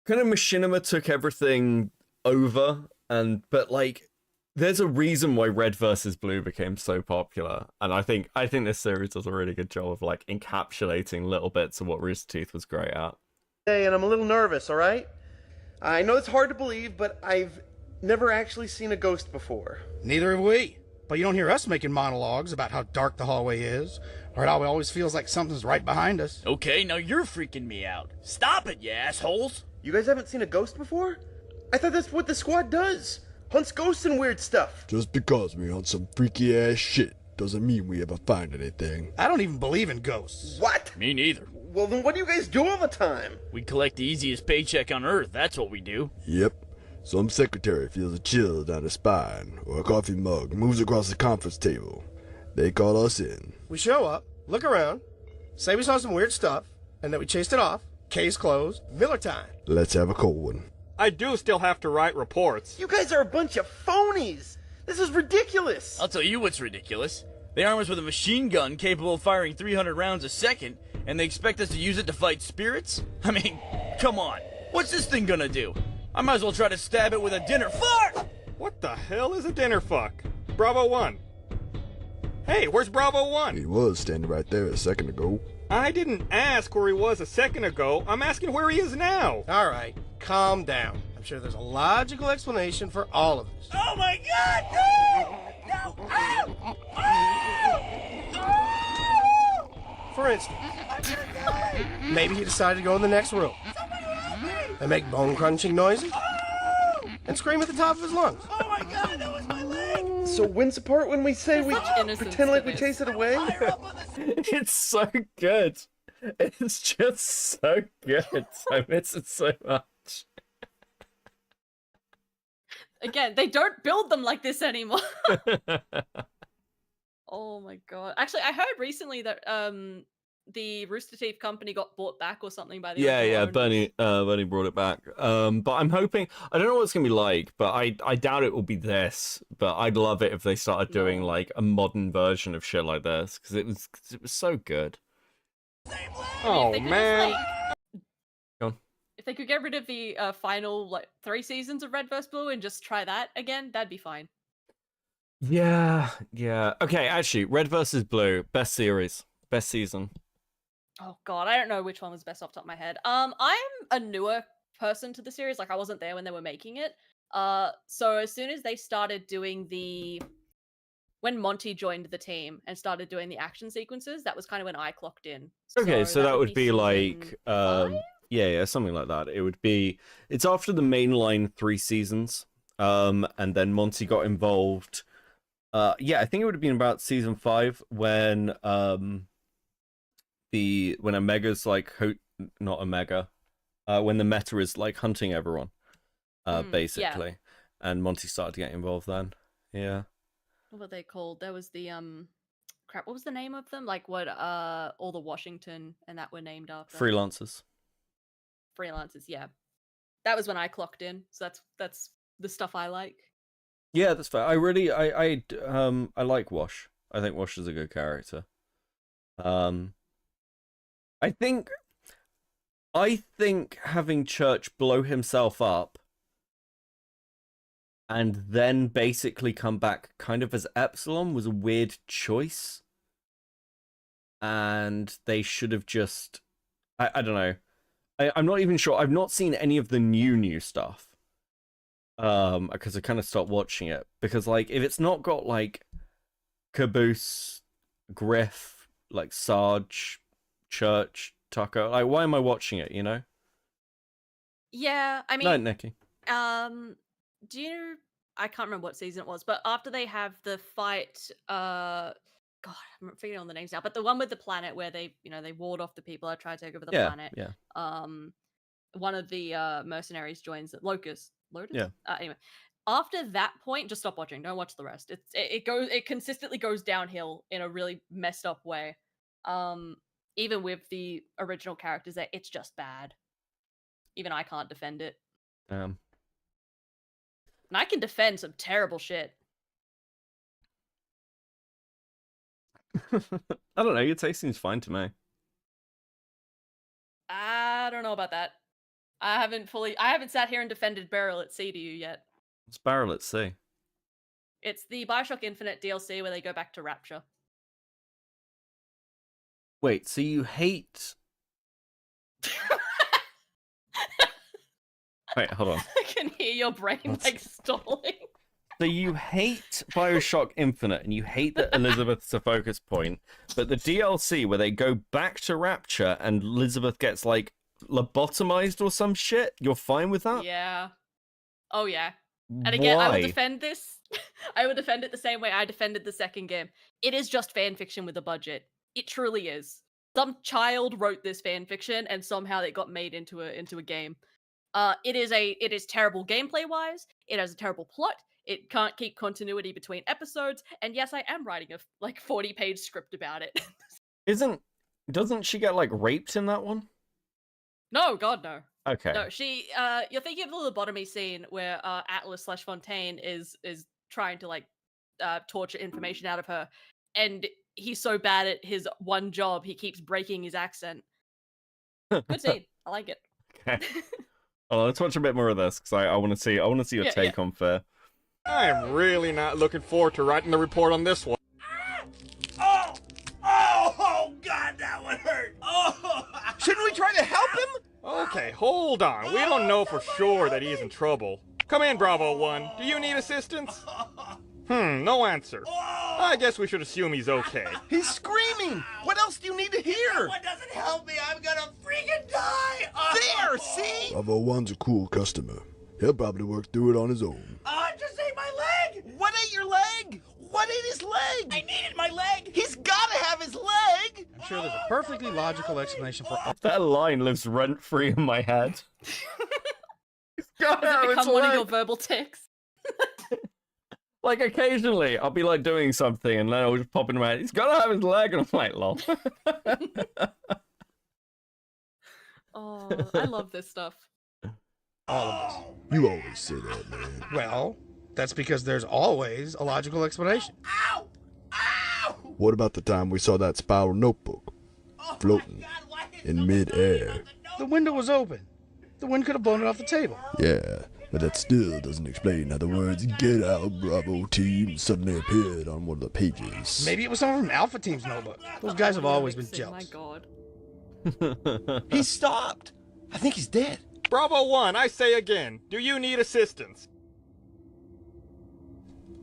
kind of Machinima took everything over, but like there's a reason why Red versus Blue became so popular. And I think this series does a really good job of like encapsulating little bits of what Rooster Teeth was great at. Hey, and I'm a little nervous, all right? I know it's hard to believe, but I've never actually seen a ghost before. Neither have we. But you don't hear us making monologues about how dark the hallway is, or how it always feels like something's right behind us. Okay, now you're freaking me out. Stop it, you assholes. You guys haven't seen a ghost before? I thought that's what the squad does. Hunts ghosts and weird stuff. Just because we hunt some freaky ass shit doesn't mean we ever find anything. I don't even believe in ghosts. What? Me neither. Well, then what do you guys do all the time? We collect the easiest paycheck on Earth, that's what we do. Yep. Some secretary feels a chill down her spine, or a coffee mug moves across the conference table. They call us in. We show up, look around, say we saw some weird stuff, and then we chased it off. Case closed. Miller time. Let's have a cold one. I do still have to write reports. You guys are a bunch of phonies. This is ridiculous. I'll tell you what's ridiculous. They arm us with a machine gun capable of firing 300 rounds a second, and they expect us to use it to fight spirits? I mean, come on. What's this thing gonna do? I might as well try to stab it with a dinner fork! What the hell is a dinner fuck? Bravo 1. Hey, where's Bravo 1? He was standing right there a second ago. I didn't ask where he was a second ago. I'm asking where he is now. All right, calm down. I'm sure there's a logical explanation for all of this. Oh my god! No! No! Ow! Oh! For instance, maybe he decided to go in the next room and make bone-crunching noises and scream at the top of his lungs. Oh my god, that was my leg! So when's the part when we say we pretend like we chase it away? It's so good. It's just so good. I miss it so much. Again, they don't build them like this anymore. Oh my god. Actually, I heard recently that the Rooster Teeth company got bought back or something by the Yeah, original yeah, owners. Bernie brought it back. But I'm hoping, I don't know what it's gonna be like, but I doubt it will be this. But I'd love it if they started doing like a modern version of shit like this because it was so good. Oh If they could just, man. Go on. if they could get rid of the final like 3 seasons of Red vs. Blue and just try that again, that'd be fine. Yeah, yeah. Okay, actually, Red versus Blue, best series, best season. Oh god, I don't know which one was best off the top of my head. I'm a newer person to the series, like I wasn't there when they were making it. So as soon as they started doing when Monty joined the team and started doing the action sequences, that was kind of when I clocked in. Okay, so that would be season like, yeah, something like that. It's after the mainline 3 seasons, and then Monty got involved. Yeah, I think it would have been about season 5 when when Omega's like not Omega, when the Meta is like hunting everyone, basically, and Monty started to get involved then. Yeah. What were they called? There was the crap. What was the name of them? Like what? All the Washington and that were named after Freelancers. Freelancers. Yeah, that was when I clocked in. So that's the stuff I like. Yeah, that's fair. I like Wash. I think Wash is a good character. I think having Church blow himself up and then basically come back kind of as Epsilon was a weird choice. And they should have just I don't know. I'm not even sure. I've not seen any of the new stuff. Because I kind of stopped watching it. Because like if it's not got like Caboose, Griff, like Sarge, Church, Tucker, like why am I watching it, you know? Yeah, I mean, No, Nikki. do you? I can't remember what season it was, but after they have the fight, God, I'm forgetting all the names now. But the one with the planet where they ward off the people that try to take over the planet. Yeah. One of the mercenaries joins it. Lotus. Yeah. Anyway, after that point, just stop watching. Don't watch the rest. It consistently goes downhill in a really messed up way. Even with the original characters there, it's just bad. Even I can't defend it. And I can defend some terrible shit. I don't know, your taste seems fine to me. I don't know about that. I haven't sat here and defended Barrel at Sea to you yet. It's Barrel at Sea. It's the Bioshock Infinite DLC where they go back to Rapture. Wait, so you hate... Wait, hold on. I can hear your brain like stalling. So you hate Bioshock Infinite and you hate that Elizabeth's a focus point, but the DLC where they go back to Rapture and Elizabeth gets like lobotomized or some shit, you're fine with that? Yeah. Oh yeah. And again, I Why? would defend this. I would defend it the same way I defended the second game. It is just fan fiction with a budget. It truly is. Some child wrote this fan fiction and somehow it got made into a game. It is terrible gameplay wise. It has a terrible plot. It can't keep continuity between episodes. And yes, I am writing a 40-page script about it. Doesn't she get like raped in that one? No, God no. Okay. No, she. You're thinking of the lobotomy scene where Atlas/Fontaine is trying to torture information out of her, and he's so bad at his one job he keeps breaking his accent. Good scene. I like it. Okay. Let's watch a bit more of this because I want to see your take on Fair. I am really not looking forward to writing the report on this one. Oh, God, that one hurt. Oh, shouldn't we try to help him? Okay, hold on. We don't know for sure that he's in trouble. Come in, Bravo 1. Do you need assistance? No answer. I guess we should assume he's okay. He's screaming. What else do you need to hear? What doesn't help me? I'm gonna freaking die. There, see? Bravo 1's a cool customer. He'll probably work through it on his own. I just ate my leg. What ate your leg? What ate his leg? I needed my leg. He's gotta have his leg. I'm sure there's a perfectly logical explanation for all. That line lives rent-free in my head. Does it become one of your verbal tics? Like occasionally, I'll be like doing something, and then I'll just pop in my head. He's gotta have his leg, and I'm like, lol. Oh, I love this stuff. All of us. You always say that, man. Well, that's because there's always a logical explanation. What about the time we saw that spiral notebook floating in mid-air? The window was open. The wind could have blown it off the table. Yeah, but that still doesn't explain how the words "Get out, Bravo team" suddenly appeared on one of the pages. Maybe it was someone from Alpha Team's notebook. Those guys have always been Oh my jealous. god. He stopped. I think he's dead. Bravo 1, I say again, do you need assistance?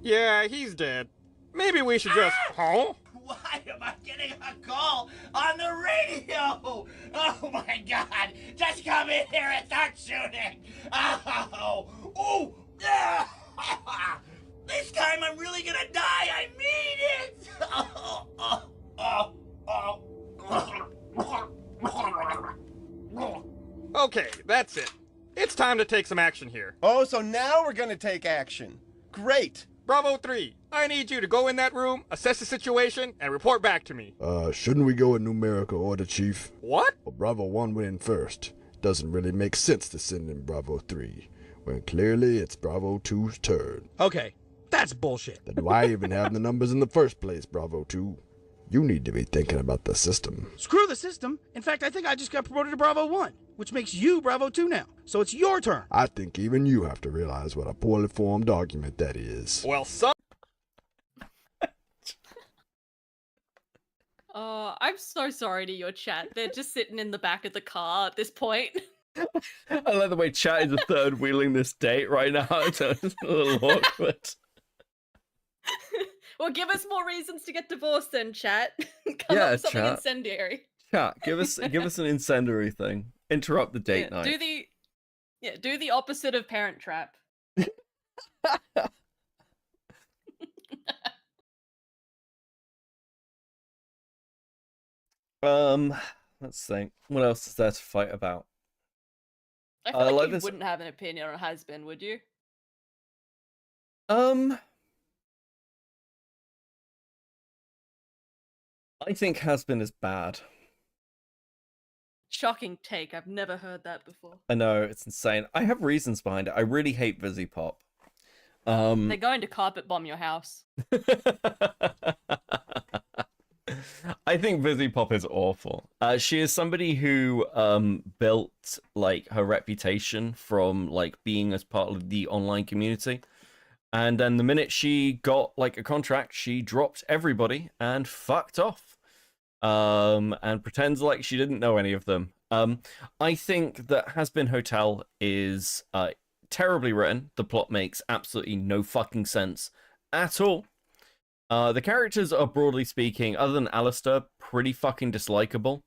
Yeah, he's dead. Maybe we should just... Huh? Why am I getting a call on the radio? Oh my god! Just come in here and start shooting! Oh! Oh! Ah! This time I'm really gonna die! I mean it! Oh! Oh! Oh! Oh! Okay, that's it. It's time to take some action here. Oh, so now we're gonna take action. Great. Bravo 3, I need you to go in that room, assess the situation, and report back to me. Shouldn't we go in numerical order, Chief? What? Well, Bravo 1 went in first. Doesn't really make sense to send in Bravo 3, when clearly it's Bravo 2's turn. Okay, that's bullshit. Then why even have the numbers in the first place, Bravo 2? You need to be thinking about the system. Screw the system. In fact, I think I just got promoted to Bravo 1, which makes you Bravo 2 now. So it's your turn. I think even you have to realize what a poorly formed argument that is. Well, son. I'm so sorry to your chat. They're just sitting in the back of the car at this point. I love the way chat is a third wheeling this date right now. So it's a little awkward. Well, give us more reasons to get divorced then, chat. Come Yeah, up with something chat. incendiary. Chat, give us an incendiary thing. Interrupt the date night. Do the opposite of Parent Trap. Let's think. What else is there to fight about? I feel like you this... wouldn't have an opinion on Has-Been, would you? I think Has-Been is bad. Shocking take. I've never heard that before. I know, it's insane. I have reasons behind it. I really hate Vizzy Pop. They're going to carpet bomb your house. I think Vizzy Pop is awful. She is somebody who built like her reputation from like being as part of the online community. And then the minute she got like a contract, she dropped everybody and fucked off. And pretends like she didn't know any of them. I think that Has-Been Hotel is terribly written. The plot makes absolutely no fucking sense at all. The characters are, broadly speaking, other than Alistair, pretty fucking dislikable.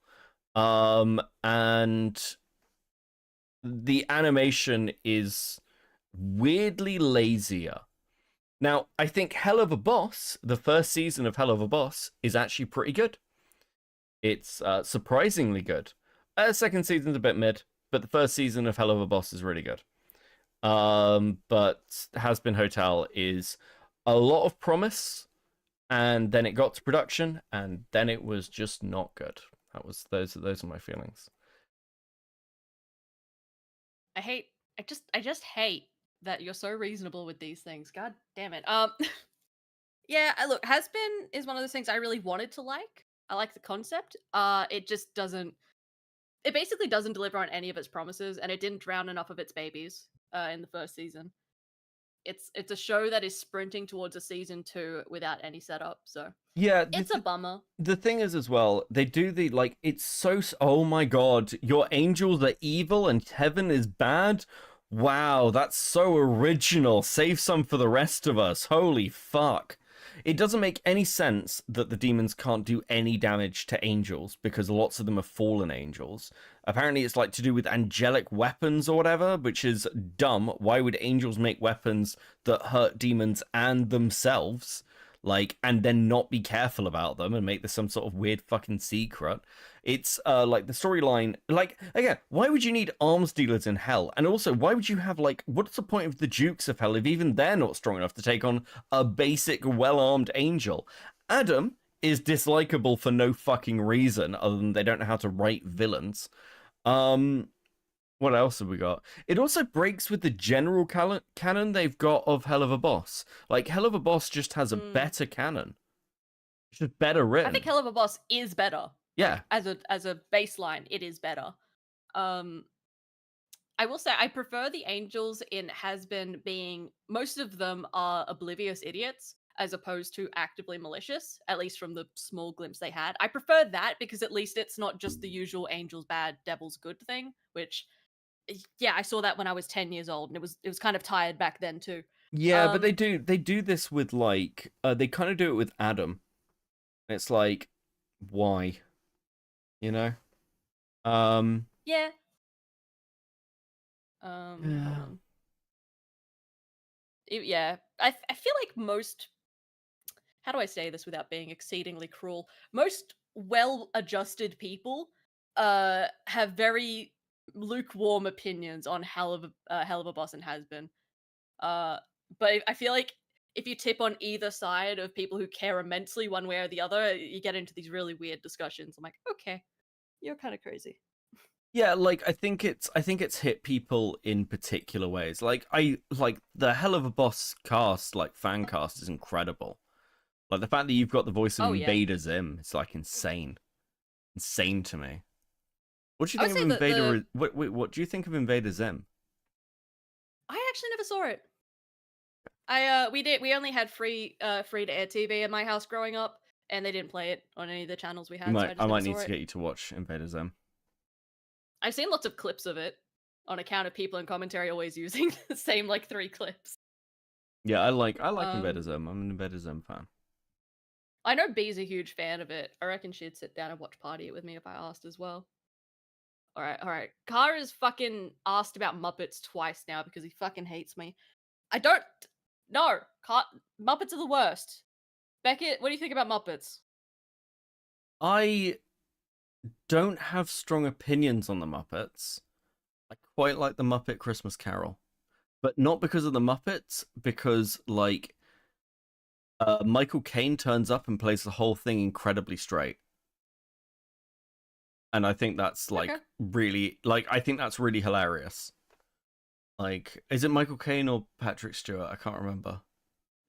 And the animation is weirdly lazier. Now, I think Hell of a Boss, the first season of Hell of a Boss, is actually pretty good. It's surprisingly good. Second season's a bit mid, but the first season of Hell of a Boss is really good. But Has-Been Hotel is a lot of promise, and then it got to production, and then it was just not good. Those are my feelings. I just hate that you're so reasonable with these things. God damn it. Yeah, look, Has-Been is one of those things I really wanted to like. I like the concept. It just doesn't. It basically doesn't deliver on any of its promises, and it didn't drown enough of its babies in the first season. It's a show that is sprinting towards a season 2 without any setup. So yeah, it's a bummer. The thing is, as well, they do the like. It's so. Oh my god, your angels are evil and heaven is bad. Wow, that's so original. Save some for the rest of us. Holy fuck. It doesn't make any sense that the demons can't do any damage to angels because lots of them are fallen angels. Apparently it's like to do with angelic weapons or whatever, which is dumb. Why would angels make weapons that hurt demons and themselves? like, and then not be careful about them and make this some sort of weird fucking secret. It's like the storyline, like, again, why would you need arms dealers in hell? And also, why would you have, like, what's the point of the Dukes of Hell if even they're not strong enough to take on a basic well-armed angel? Adam is dislikable for no fucking reason other than they don't know how to write villains. What else have we got? It also breaks with the general canon they've got of Hell of a Boss. Like, Hell of a Boss just has a better canon. It's just better written. I think Hell of a Boss is better. Yeah. Like, as a baseline, it is better. I will say I prefer the angels in Has-Been being, most of them are oblivious idiots as opposed to actively malicious, at least from the small glimpse they had. I prefer that because at least it's not just the usual angels bad, devils good thing, which, yeah, I saw that when I was 10 years old, and it was kind of tired back then too. Yeah, but they do this with, like, they kind of do it with Adam. It's like, why? You know? Yeah. Hold on. Yeah, I feel like most, how do I say this without being exceedingly cruel? Most well-adjusted people have very lukewarm opinions on Hell of a Boss and Has-Been. But I feel like if you tip on either side of people who care immensely one way or the other, you get into these really weird discussions. I'm like, okay, you're kind of crazy. Yeah, like, I think it's hit people in particular ways. Like, the Hell of a Boss cast, like, fan cast is incredible. Like, the fact that you've got the voice of Invader Zim, it's, like, insane. Insane to me. What do you think of Invader? What do you think of Invader Zim? I actually never saw it. We only had free to air TV in my house growing up, and they didn't play it on any of the channels we had. I might need to get you to watch Invader Zim. I've seen lots of clips of it on account of people in commentary always using the same, like, 3 clips. Yeah, I like Invader Zim. I'm an Invader Zim fan. I know B's a huge fan of it. I reckon she'd sit down and watch Party it with me if I asked as well. Alright. Kara's fucking asked about Muppets twice now because he fucking hates me. I don't... No! Muppets are the worst. Beckett, what do you think about Muppets? I don't have strong opinions on the Muppets. I quite like the Muppet Christmas Carol. But not because of the Muppets, because, like, Michael Caine turns up and plays the whole thing incredibly straight. And I think that's, like, really, like, I think that's really hilarious. Like, is it Michael Caine or Patrick Stewart? I can't remember.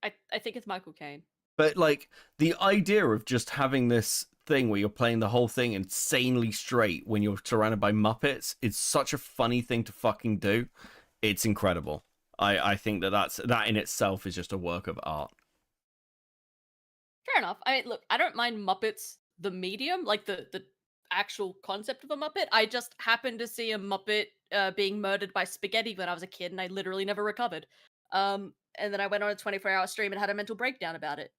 I think it's Michael Caine. But, like, the idea of just having this thing where you're playing the whole thing insanely straight when you're surrounded by Muppets is such a funny thing to fucking do. It's incredible. I think that in itself is just a work of art. Fair enough. I mean, look, I don't mind Muppets, the medium, like the actual concept of a Muppet. I just happened to see a Muppet being murdered by spaghetti when I was a kid, and I literally never recovered. And then I went on a 24-hour stream and had a mental breakdown about it.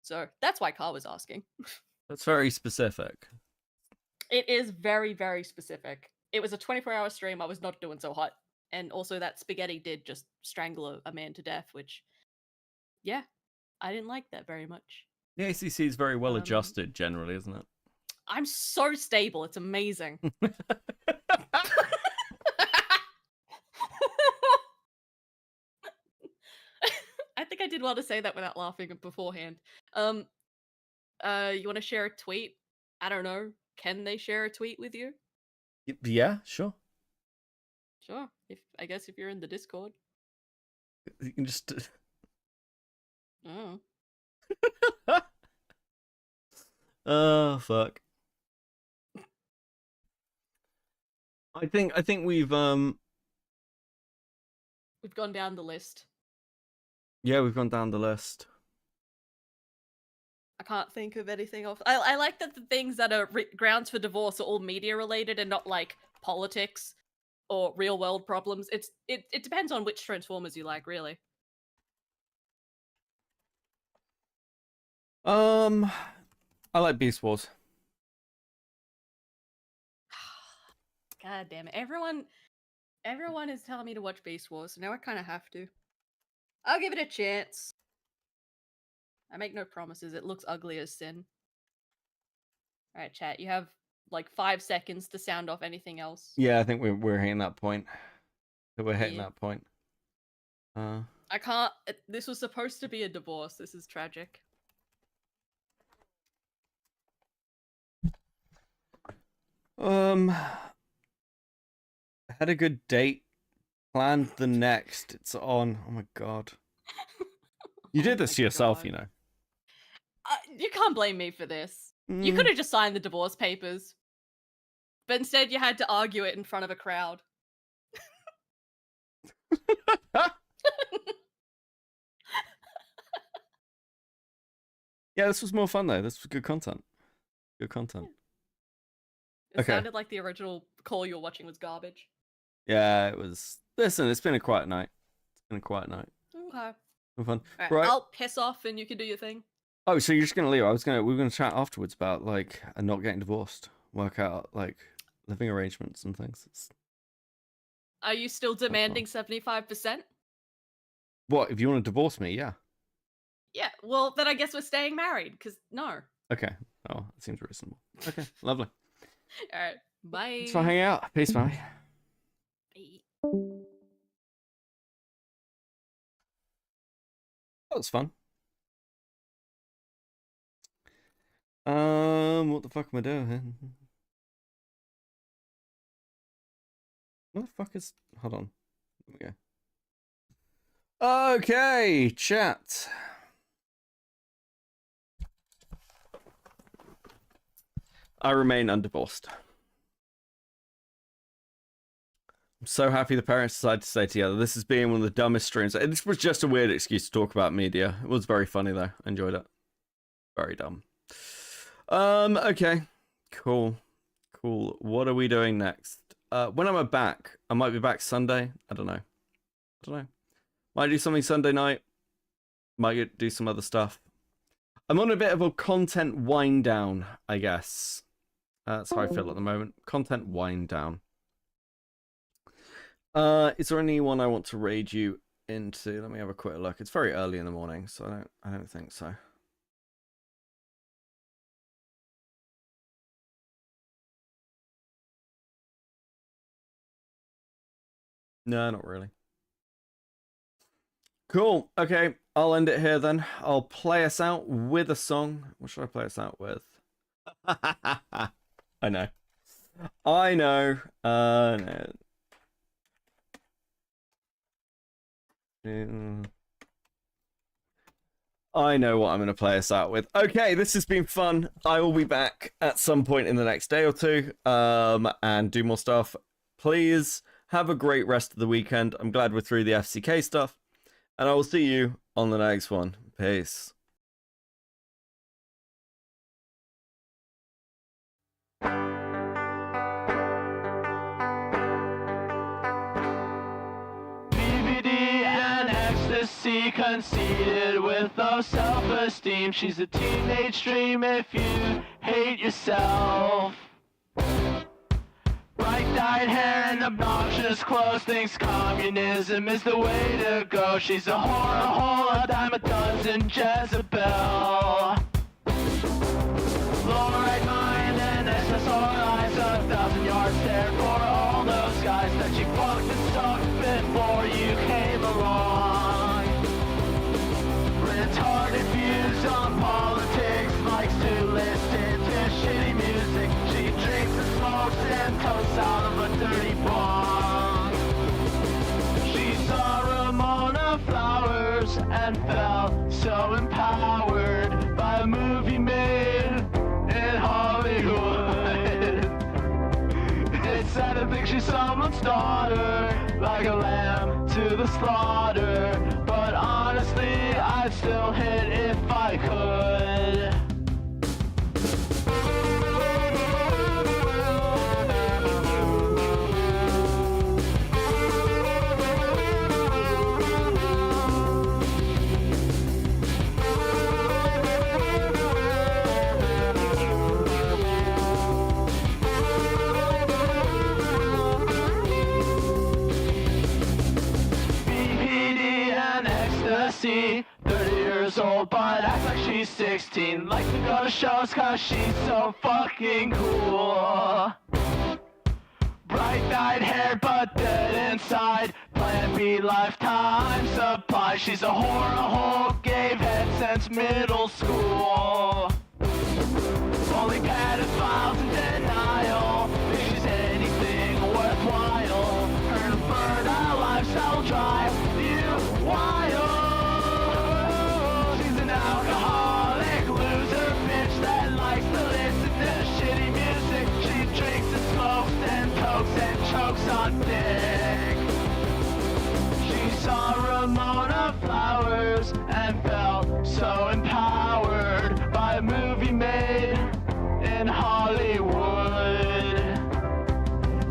So that's why Carl was asking. That's very specific. It is very, very specific. It was a 24-hour stream. I was not doing so hot. And also that spaghetti did just strangle a man to death, which, yeah, I didn't like that very much. The ACC is very well adjusted generally, isn't it? I'm so stable. It's amazing. I think I did well to say that without laughing beforehand. You want to share a tweet? I don't know. Can they share a tweet with you? Yeah, sure. Sure. I guess if you're in the Discord. You can just... Oh. Oh, fuck. I think we've gone down the list. Yeah, we've gone down the list. I can't think of anything else. I like that the things that are grounds for divorce are all media related and not like politics or real world problems. It depends on which Transformers you like, really. I like Beast Wars. God damn it. Everyone is telling me to watch Beast Wars, so now I kind of have to. I'll give it a chance. I make no promises. It looks ugly as sin. All right, chat. You have like 5 seconds to sound off anything else. Yeah, I think we're hitting that point. We're hitting that point. I can't. This was supposed to be a divorce. This is tragic. I had a good date. Planned the next. It's on. Oh my god. You did this to yourself, you know. You can't blame me for this. You could have just signed the divorce papers. But instead you had to argue it in front of a crowd. Yeah, this was more fun though. This was good content. Good content. It sounded like the original call you were watching was garbage. Yeah, it was. Listen, it's been a quiet night. It's been a quiet night. Okay. Been fun. Right, I'll piss off and you can do your thing. Oh, so you're just gonna leave? We were gonna chat afterwards about like not getting divorced, work out like living arrangements and things. Are you still demanding 75%? What if you want to divorce me? Yeah. Yeah. Well, then I guess we're staying married. Because no. Okay. Oh, that seems reasonable. Okay, lovely. All right. Bye. Thanks for hanging out. Peace, bye. That was fun. What the fuck am I doing? What the fuck is? Hold on. There we go. Okay, chat. I remain undivorced. I'm so happy the parents decided to stay together. This is being one of the dumbest streams. This was just a weird excuse to talk about media. It was very funny though. I enjoyed it. Very dumb. Okay. Cool. Cool. What are we doing next? When am I back? I might be back Sunday. I don't know. Might do something Sunday night. Might do some other stuff. I'm on a bit of a content wind down, I guess. That's how I feel at the moment. Content wind down. Is there anyone I want to raid you into? Let me have a quick look. It's very early in the morning, so I don't think so. No, not really. Cool. Okay, I'll end it here then. I'll play us out with a song. What should I play us out with? I know. No. I know what I'm going to play us out with. Okay, this has been fun. I will be back at some point in the next day or two and do more stuff. Please have a great rest of the weekend. I'm glad we're through the FCK stuff. And I will see you on the next one. Peace. Conceited with no self-esteem. She's a teenage dream if you hate yourself. Bright-dyed hair and obnoxious clothes, thinks communism is the way to go. She's a whore, a hole, a dime a dozen Jezebel. Low-right mind and SSR eyes, 1,000-yard stare for all those guys that she fucked and stalked before you came along. Retarded views on politics, likes to listen to shitty music. She drinks and smokes and toasts out of a dirty bong. She saw Ramona Flowers and felt so empowered by a movie made in Hollywood. It's sad to think she's someone's daughter, like a lamb to the slaughter. But honestly, I'd still hit if I could. she's 16. Likes to go to shows cause she's so fucking cool. Bright-eyed hair but dead inside. Plan B lifetime supply. She's a whore, a hole, gave head since middle school. Only pedophiles in denial. If she's anything worthwhile, her infertile lifestyle will drive you wild. She's an alcoholic loser bitch that likes to listen to shitty music. She drinks and smokes and cokes and chokes on dick. She saw Ramona Flowers and felt so empowered by a movie made in Hollywood.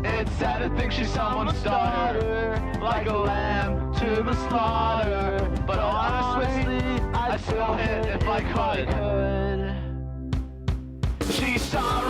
It's sad to think she's someone's daughter, like a lamb to the slaughter. But honestly, I'd still hit if I could. She saw